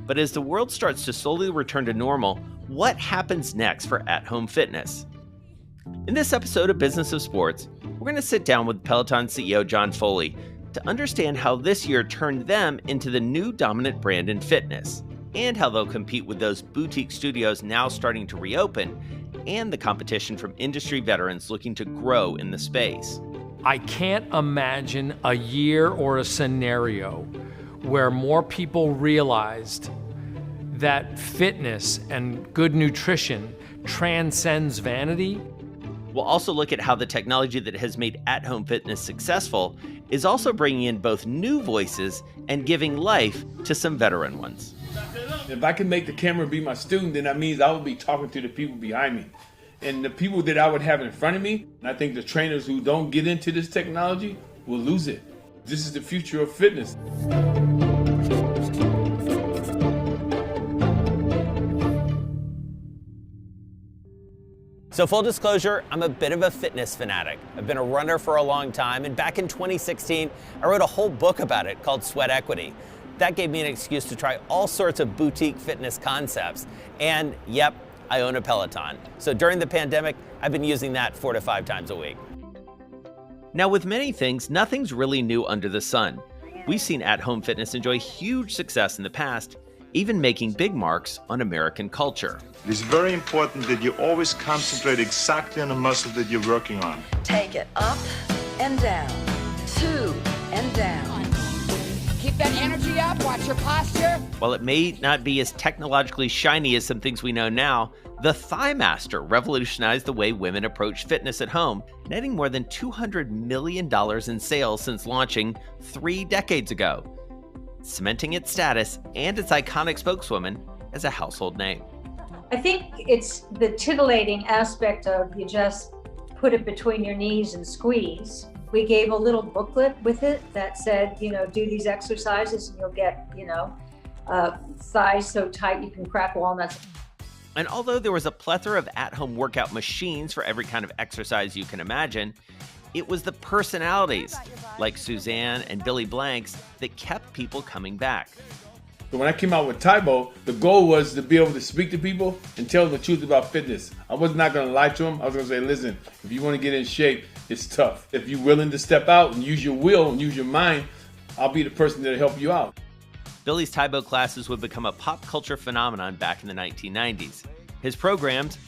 But as the world starts to slowly return to normal, what happens next for at-home fitness? In this episode of Business of Sports, we're going to sit down with Peloton CEO John Foley to understand how this year turned them into the new dominant brand in fitness, and how they'll compete with those boutique studios now starting to reopen, and the competition from industry veterans looking to grow in the space. I can't imagine a year or a scenario where more people realized that fitness and good nutrition transcends vanity. We'll also look at how the technology that has made at-home fitness successful is also bringing in both new voices and giving life to some veteran ones. If I can make the camera be my student, then that means I will be talking to the people behind me. And the people that I would have in front of me, and I think the trainers who don't get into this technology will lose it. This is the future of fitness. So full disclosure, I'm a bit of a fitness fanatic. I've been a runner for a long time, and back in 2016, I wrote a whole book about it called Sweat Equity. That gave me an excuse to try all sorts of boutique fitness concepts. And yep, I own a Peloton. So during the pandemic, I've been using that 4 to 5 times a week. Now with many things, nothing's really new under the sun. We've seen at-home fitness enjoy huge success in the past, even making big marks on American culture. It is very important that you always concentrate exactly on the muscle that you're working on. Take it up and down, 2 and down. Keep that energy up, watch your posture. While it may not be as technologically shiny as some things we know now, the Thigh Master revolutionized the way women approach fitness at home, netting more than $200 million in sales since launching 3 decades ago, cementing its status and its iconic spokeswoman as a household name. I think it's the titillating aspect of you just put it between your knees and squeeze. We gave a little booklet with it that said, do these exercises and you'll get, thighs so tight you can crack walnuts. And although there was a plethora of at-home workout machines for every kind of exercise you can imagine, it was the personalities like Suzanne and Billy Blanks that kept people coming back. So when I came out with Tybo, the goal was to be able to speak to people and tell them the truth about fitness. I was not going to lie to them. I was going to say, listen, if you want to get in shape, it's tough. If you're willing to step out and use your will and use your mind, I'll be the person that'll help you out. Billy's Tybo classes would become a pop culture phenomenon back in the 1990s. His programs,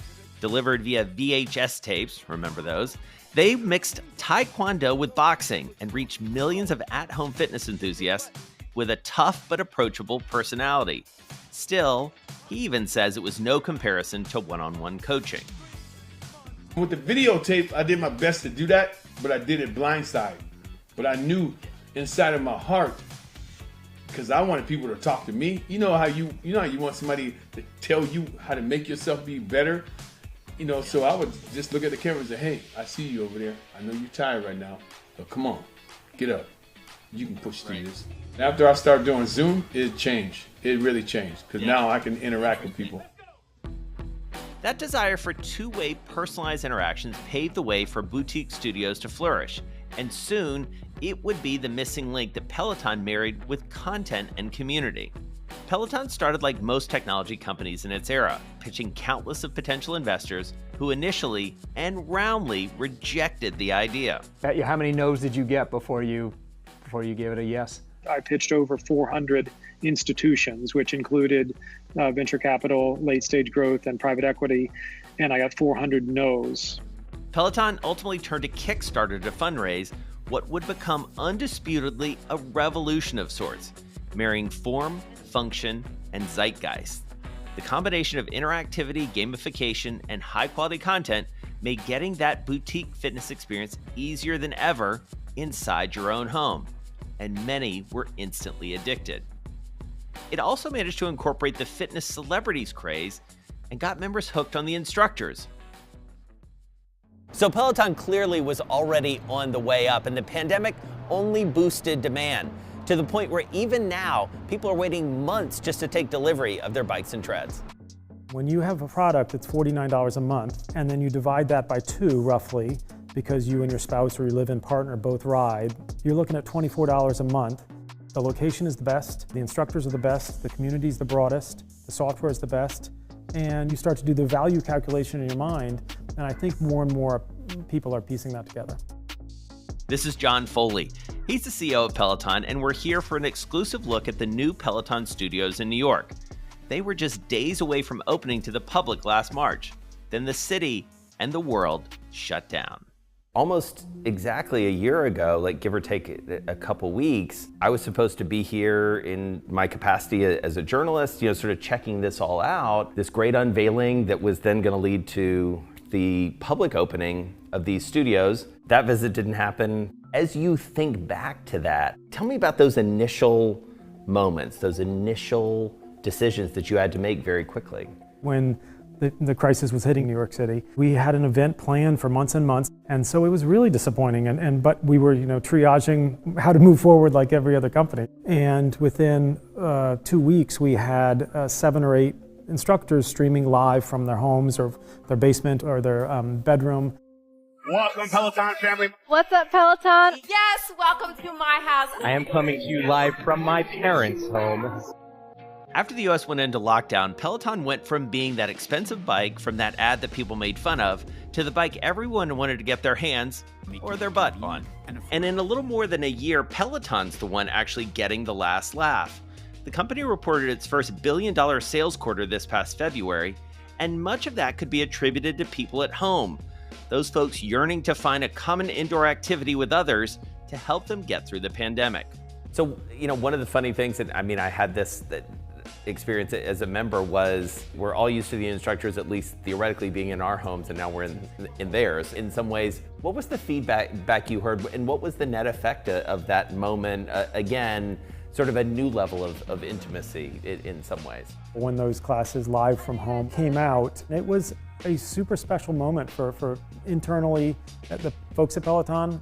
delivered via VHS tapes, remember those, they mixed Taekwondo with boxing and reached millions of at-home fitness enthusiasts with a tough but approachable personality. Still, he even says it was no comparison to one-on-one coaching. With the videotape, I did my best to do that, but I did it blindside. But I knew inside of my heart, because I wanted people to talk to me. You know how you want somebody to tell you how to make yourself be better? So I would just look at the camera and say, hey, I see you over there. I know you're tired right now, but come on, get up. You can push through this. After I started doing Zoom, it changed. It really changed, because now I can interact with people. That desire for two-way personalized interactions paved the way for boutique studios to flourish, and soon it would be the missing link that Peloton married with content and community. Peloton started like most technology companies in its era, pitching countless of potential investors who initially and roundly rejected the idea. How many no's did you get before you gave it a yes? I pitched over 400 institutions, which included venture capital, late-stage growth, and private equity, and I got 400 no's. Peloton ultimately turned to Kickstarter to fundraise what would become undisputedly a revolution of sorts, marrying form, function, and zeitgeist. The combination of interactivity, gamification, and high-quality content made getting that boutique fitness experience easier than ever inside your own home, and many were instantly addicted. It also managed to incorporate the fitness celebrities craze and got members hooked on the instructors. So Peloton clearly was already on the way up, and the pandemic only boosted demand, to the point where even now, people are waiting months just to take delivery of their bikes and treads. When you have a product that's $49 a month, and then you divide that by 2 roughly, because you and your spouse or your live-in partner both ride, you're looking at $24 a month. The location is the best, the instructors are the best, the community is the broadest, the software is the best, and you start to do the value calculation in your mind, and I think more and more people are piecing that together. This is John Foley. He's the CEO of Peloton, and we're here for an exclusive look at the new Peloton studios in New York. They were just days away from opening to the public last March. Then the city and the world shut down. Almost exactly a year ago, like give or take a couple weeks, I was supposed to be here in my capacity as a journalist, sort of checking this all out, this great unveiling that was then going to lead to the public opening of these studios. That visit didn't happen. As you think back to that, tell me about those initial moments, those initial decisions that you had to make very quickly. When the crisis was hitting New York City, we had an event planned for months and months, and so it was really disappointing. But we were, triaging how to move forward like every other company. And within 2 weeks, we had 7 or 8 instructors streaming live from their homes or their basement or their bedroom. Welcome, Peloton family. What's up, Peloton? Yes, welcome to my house. I am coming to you live from my parents' home. After the US went into lockdown, Peloton went from being that expensive bike from that ad that people made fun of to the bike everyone wanted to get their hands or their butt on. And in a little more than a year, Peloton's the one actually getting the last laugh. The company reported its first billion-dollar sales quarter this past February, and much of that could be attributed to people at home, those folks yearning to find a common indoor activity with others to help them get through the pandemic. So, one of the funny things that, I had this experience as a member was we're all used to the instructors at least theoretically being in our homes, and now we're in theirs. In some ways, what was the feedback you heard, and what was the net effect of that moment? Again, sort of a new level of intimacy in some ways. When those classes live from home came out, it was a super special moment for internally the folks at Peloton.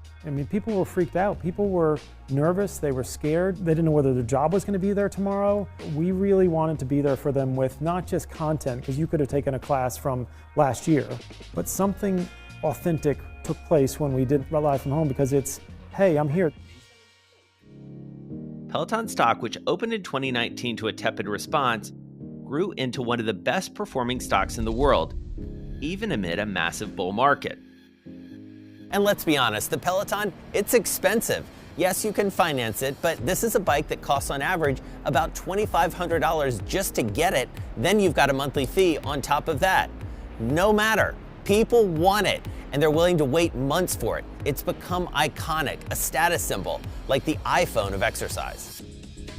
People were freaked out. People were nervous. They were scared. They didn't know whether their job was going to be there tomorrow. We really wanted to be there for them with not just content, because you could have taken a class from last year, but something authentic took place when we did live from home, because it's, hey, I'm here. Peloton stock, which opened in 2019 to a tepid response, grew into one of the best performing stocks in the world, even amid a massive bull market. And let's be honest, the Peloton, it's expensive. Yes, you can finance it, but this is a bike that costs on average about $2,500 just to get it. Then you've got a monthly fee on top of that. No matter, people want it, and they're willing to wait months for it. It's become iconic, a status symbol, like the iPhone of exercise.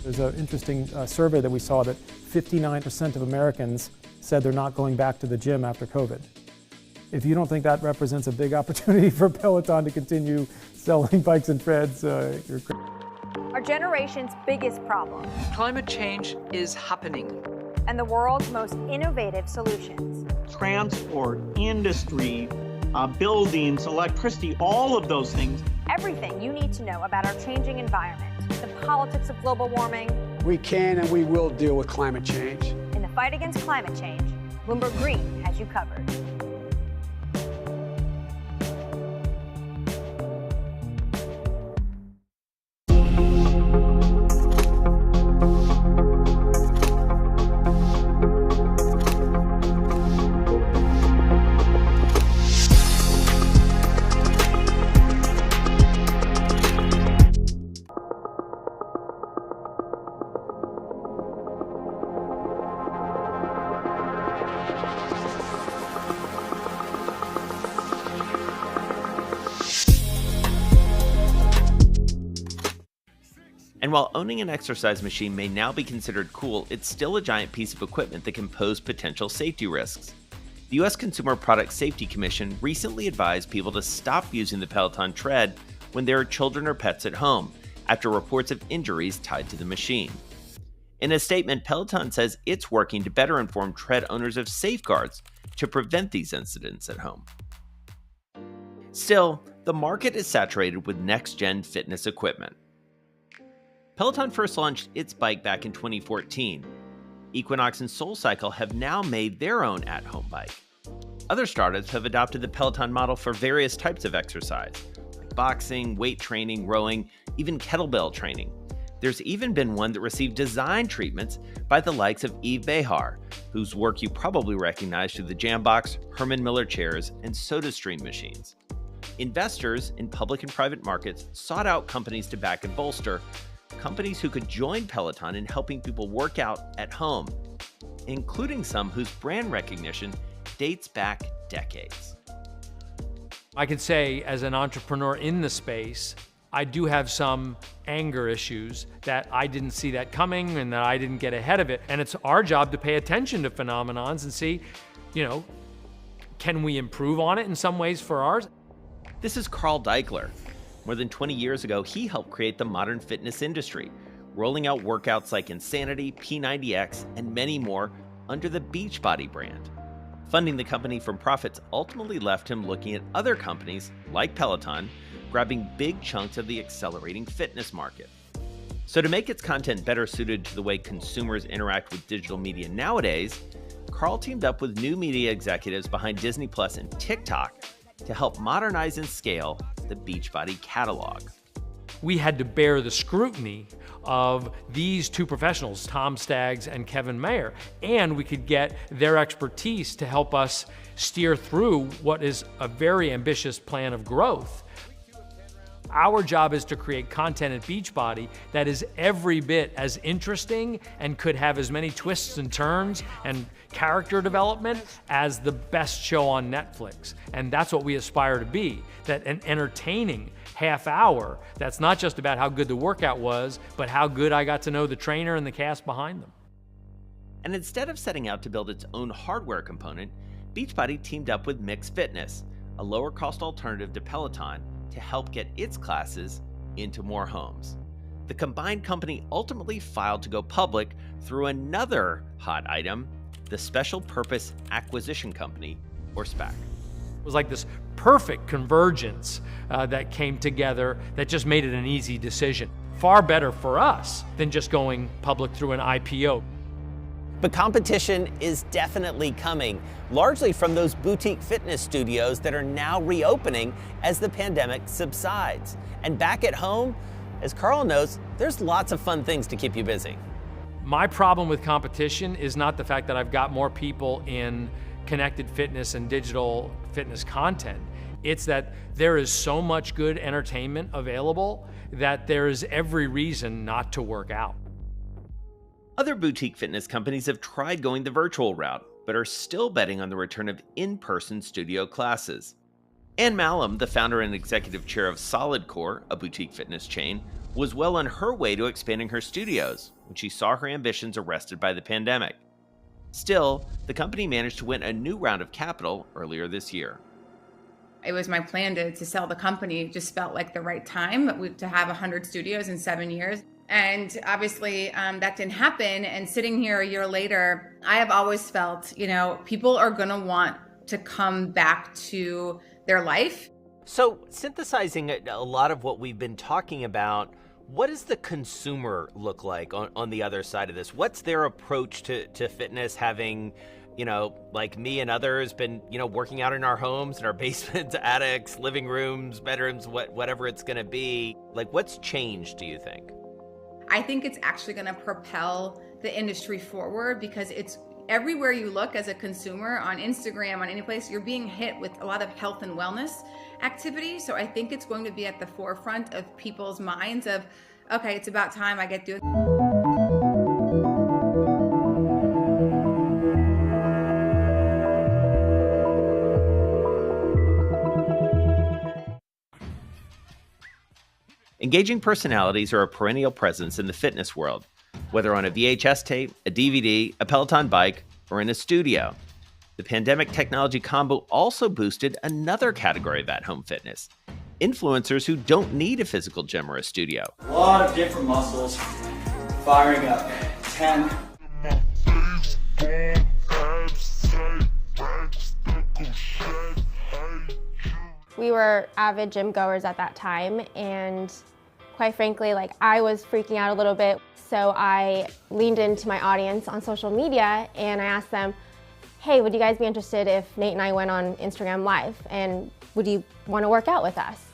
There's an interesting survey that we saw that 59% of Americans said they're not going back to the gym after COVID. If you don't think that represents a big opportunity for Peloton to continue selling bikes and treads, you're crazy. Our generation's biggest problem. Climate change is happening. And the world's most innovative solutions. Transport, industry, buildings, electricity, all of those things. Everything you need to know about our changing environment, the politics of global warming. We can and we will deal with climate change. In the fight against climate change, Bloomberg Green has you covered. And while owning an exercise machine may now be considered cool, it's still a giant piece of equipment that can pose potential safety risks. The U.S. Consumer Product Safety Commission recently advised people to stop using the Peloton tread when there are children or pets at home, after reports of injuries tied to the machine. In a statement, Peloton says it's working to better inform tread owners of safeguards to prevent these incidents at home. Still, the market is saturated with next-gen fitness equipment. Peloton first launched its bike back in 2014. Equinox and SoulCycle have now made their own at-home bike. Other startups have adopted the Peloton model for various types of exercise, like boxing, weight training, rowing, even kettlebell training. There's even been one that received design treatments by the likes of Yves Behar, whose work you probably recognize through the Jambox, Herman Miller chairs, and SodaStream machines. Investors in public and private markets sought out companies to back and bolster, companies who could join Peloton in helping people work out at home, including some whose brand recognition dates back decades. I could say, as an entrepreneur in the space, I do have some anger issues that I didn't see that coming and that I didn't get ahead of it. And it's our job to pay attention to phenomenons and see, can we improve on it in some ways for ours? This is Carl Deichler. More than 20 years ago, he helped create the modern fitness industry, rolling out workouts like Insanity, P90X, and many more under the Beachbody brand. Funding the company from profits ultimately left him looking at other companies, like Peloton, grabbing big chunks of the accelerating fitness market. So to make its content better suited to the way consumers interact with digital media nowadays, Carl teamed up with new media executives behind Disney Plus and TikTok to help modernize and scale the Beachbody catalog. We had to bear the scrutiny of these two professionals, Tom Staggs and Kevin Mayer, and we could get their expertise to help us steer through what is a very ambitious plan of growth. Our job is to create content at Beachbody that is every bit as interesting and could have as many twists and turns and character development as the best show on Netflix. And that's what we aspire to be, that an entertaining half hour that's not just about how good the workout was, but how good I got to know the trainer and the cast behind them. And instead of setting out to build its own hardware component, Beachbody teamed up with Mix Fitness, a lower-cost alternative to Peloton, to help get its classes into more homes. The combined company ultimately filed to go public through another hot item, the Special Purpose Acquisition Company, or SPAC. It was like this perfect convergence that came together that just made it an easy decision. Far better for us than just going public through an IPO. But competition is definitely coming, largely from those boutique fitness studios that are now reopening as the pandemic subsides. And back at home, as Carl knows, there's lots of fun things to keep you busy. My problem with competition is not the fact that I've got more people in connected fitness and digital fitness content. It's that there is so much good entertainment available that there is every reason not to work out. Other boutique fitness companies have tried going the virtual route, but are still betting on the return of in-person studio classes. Ann Malum, the founder and executive chair of Solid Core, a boutique fitness chain, was well on her way to expanding her studios when she saw her ambitions arrested by the pandemic. Still, the company managed to win a new round of capital earlier this year. It was my plan to sell the company. It just felt like the right time to have 100 studios in 7 years. And obviously that didn't happen. And sitting here a year later, I have always felt, people are going to want to come back to their life. So synthesizing a lot of what we've been talking about, what does the consumer look like on the other side of this? What's their approach to fitness, having, like me and others, been, working out in our homes, in our basements, attics, living rooms, bedrooms, whatever it's going to be? Like, what's changed, do you think? I think it's actually going to propel the industry forward, because it's everywhere you look as a consumer, on Instagram, on any place, you're being hit with a lot of health and wellness activity. So I think it's going to be at the forefront of people's minds of, okay, it's about time I get to do it. Engaging personalities are a perennial presence in the fitness world, whether on a VHS tape, a DVD, a Peloton bike, or in a studio. The pandemic technology combo also boosted another category of at-home fitness: influencers who don't need a physical gym or a studio. A lot of different muscles firing up. 10. We were avid gym goers at that time, and quite frankly, I was freaking out a little bit. So I leaned into my audience on social media and I asked them, hey, would you guys be interested if Nate and I went on Instagram Live, and would you want to work out with us?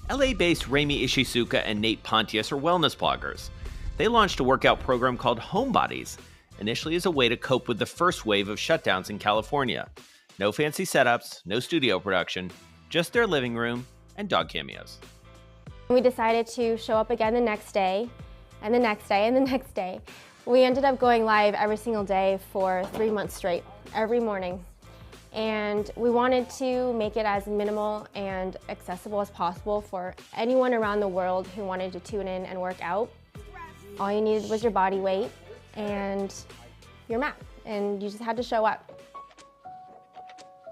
LA-based Rami Ishizuka and Nate Pontius are wellness bloggers. They launched a workout program called Homebodies, initially as a way to cope with the first wave of shutdowns in California. No fancy setups, no studio production, just their living room and dog cameos. We decided to show up again the next day, and the next day, and the next day. We ended up going live every single day for 3 months straight, every morning. And we wanted to make it as minimal and accessible as possible for anyone around the world who wanted to tune in and work out. All you needed was your body weight and your mat, and you just had to show up.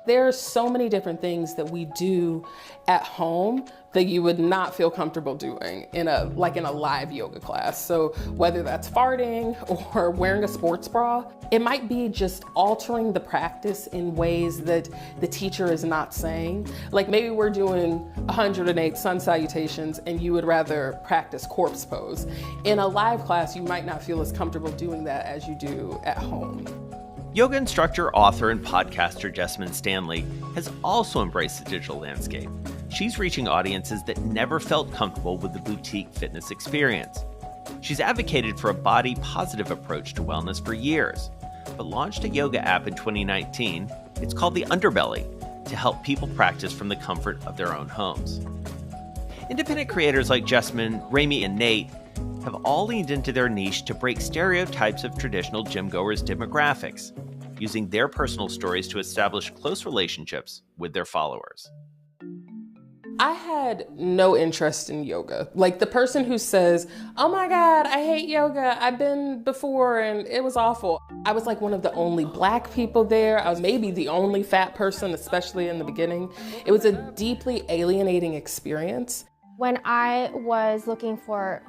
There are so many different things that we do at home that you would not feel comfortable doing in a live yoga class. So whether that's farting or wearing a sports bra, it might be just altering the practice in ways that the teacher is not saying. Like maybe we're doing 108 sun salutations and you would rather practice corpse pose. In a live class, you might not feel as comfortable doing that as you do at home. Yoga instructor, author, and podcaster Jessamine Stanley has also embraced the digital landscape. She's reaching audiences that never felt comfortable with the boutique fitness experience. She's advocated for a body-positive approach to wellness for years, but launched a yoga app in 2019. It's called The Underbelly, to help people practice from the comfort of their own homes. Independent creators like Jessamine, Rami, and Nate have all leaned into their niche to break stereotypes of traditional gym-goers' demographics, using their personal stories to establish close relationships with their followers. I had no interest in yoga. Like the person who says, oh my God, I hate yoga. I've been before and it was awful. I was like one of the only Black people there. I was maybe the only fat person, especially in the beginning. It was a deeply alienating experience. When I was looking for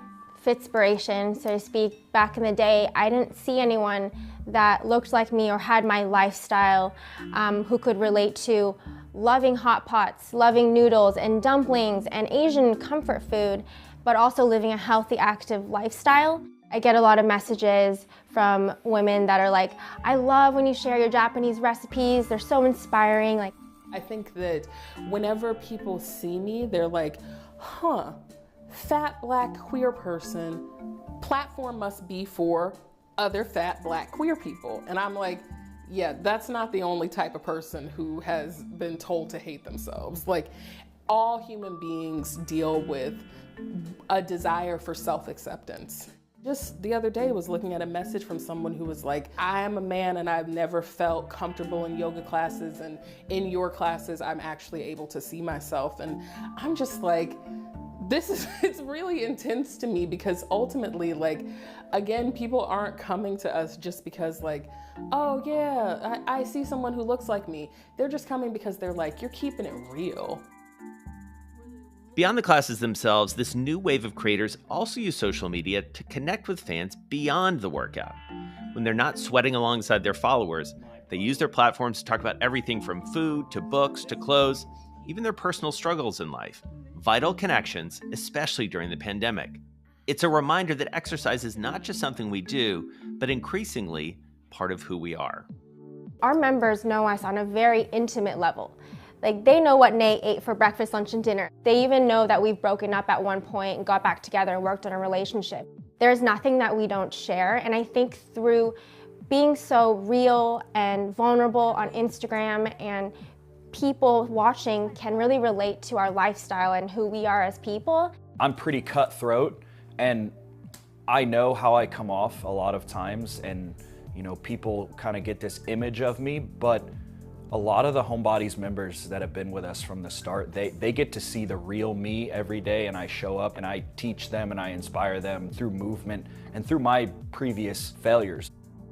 fitspiration, so to speak, back in the day, I didn't see anyone that looked like me or had my lifestyle who could relate to loving hot pots, loving noodles and dumplings and Asian comfort food, but also living a healthy, active lifestyle. I get a lot of messages from women that are like, I love when you share your Japanese recipes, they're so inspiring. I think that whenever people see me, they're like, huh, fat Black queer person, platform must be for other fat Black queer people. And I'm like, yeah, that's not the only type of person who has been told to hate themselves. Like, all human beings deal with a desire for self-acceptance. Just the other day was looking at a message from someone who was like, I am a man and I've never felt comfortable in yoga classes, and in your classes I'm actually able to see myself. And I'm just like, it's really intense to me, because ultimately, like, again, people aren't coming to us just because like, oh yeah, I see someone who looks like me. They're just coming because they're like, you're keeping it real. Beyond the classes themselves, this new wave of creators also use social media to connect with fans beyond the workout. When they're not sweating alongside their followers, they use their platforms to talk about everything from food to books to clothes, even their personal struggles in life. Vital connections, especially during the pandemic. It's a reminder that exercise is not just something we do, but increasingly part of who we are. Our members know us on a very intimate level. Like, they know what Nate ate for breakfast, lunch, and dinner. They even know that we've broken up at one point and got back together and worked on a relationship. There's nothing that we don't share, and I think through being so real and vulnerable on Instagram, and people watching can really relate to our lifestyle and who we are as people. I'm pretty cutthroat, and I know how I come off a lot of times, and people kind of get this image of me, but a lot of the Homebodies members that have been with us from the start, they get to see the real me every day, and I show up and I teach them and I inspire them through movement and through my previous failures.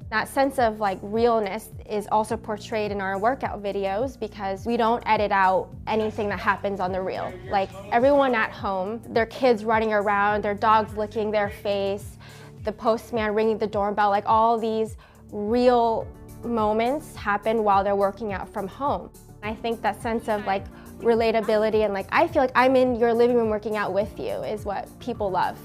That sense of like realness is also portrayed in our workout videos, because we don't edit out anything that happens on the reel. Like, everyone at home, their kids running around, their dogs licking their face, the postman ringing the doorbell, like all these real moments happen while they're working out from home. I think that sense of like relatability and like, I feel like I'm in your living room working out with you is what people love.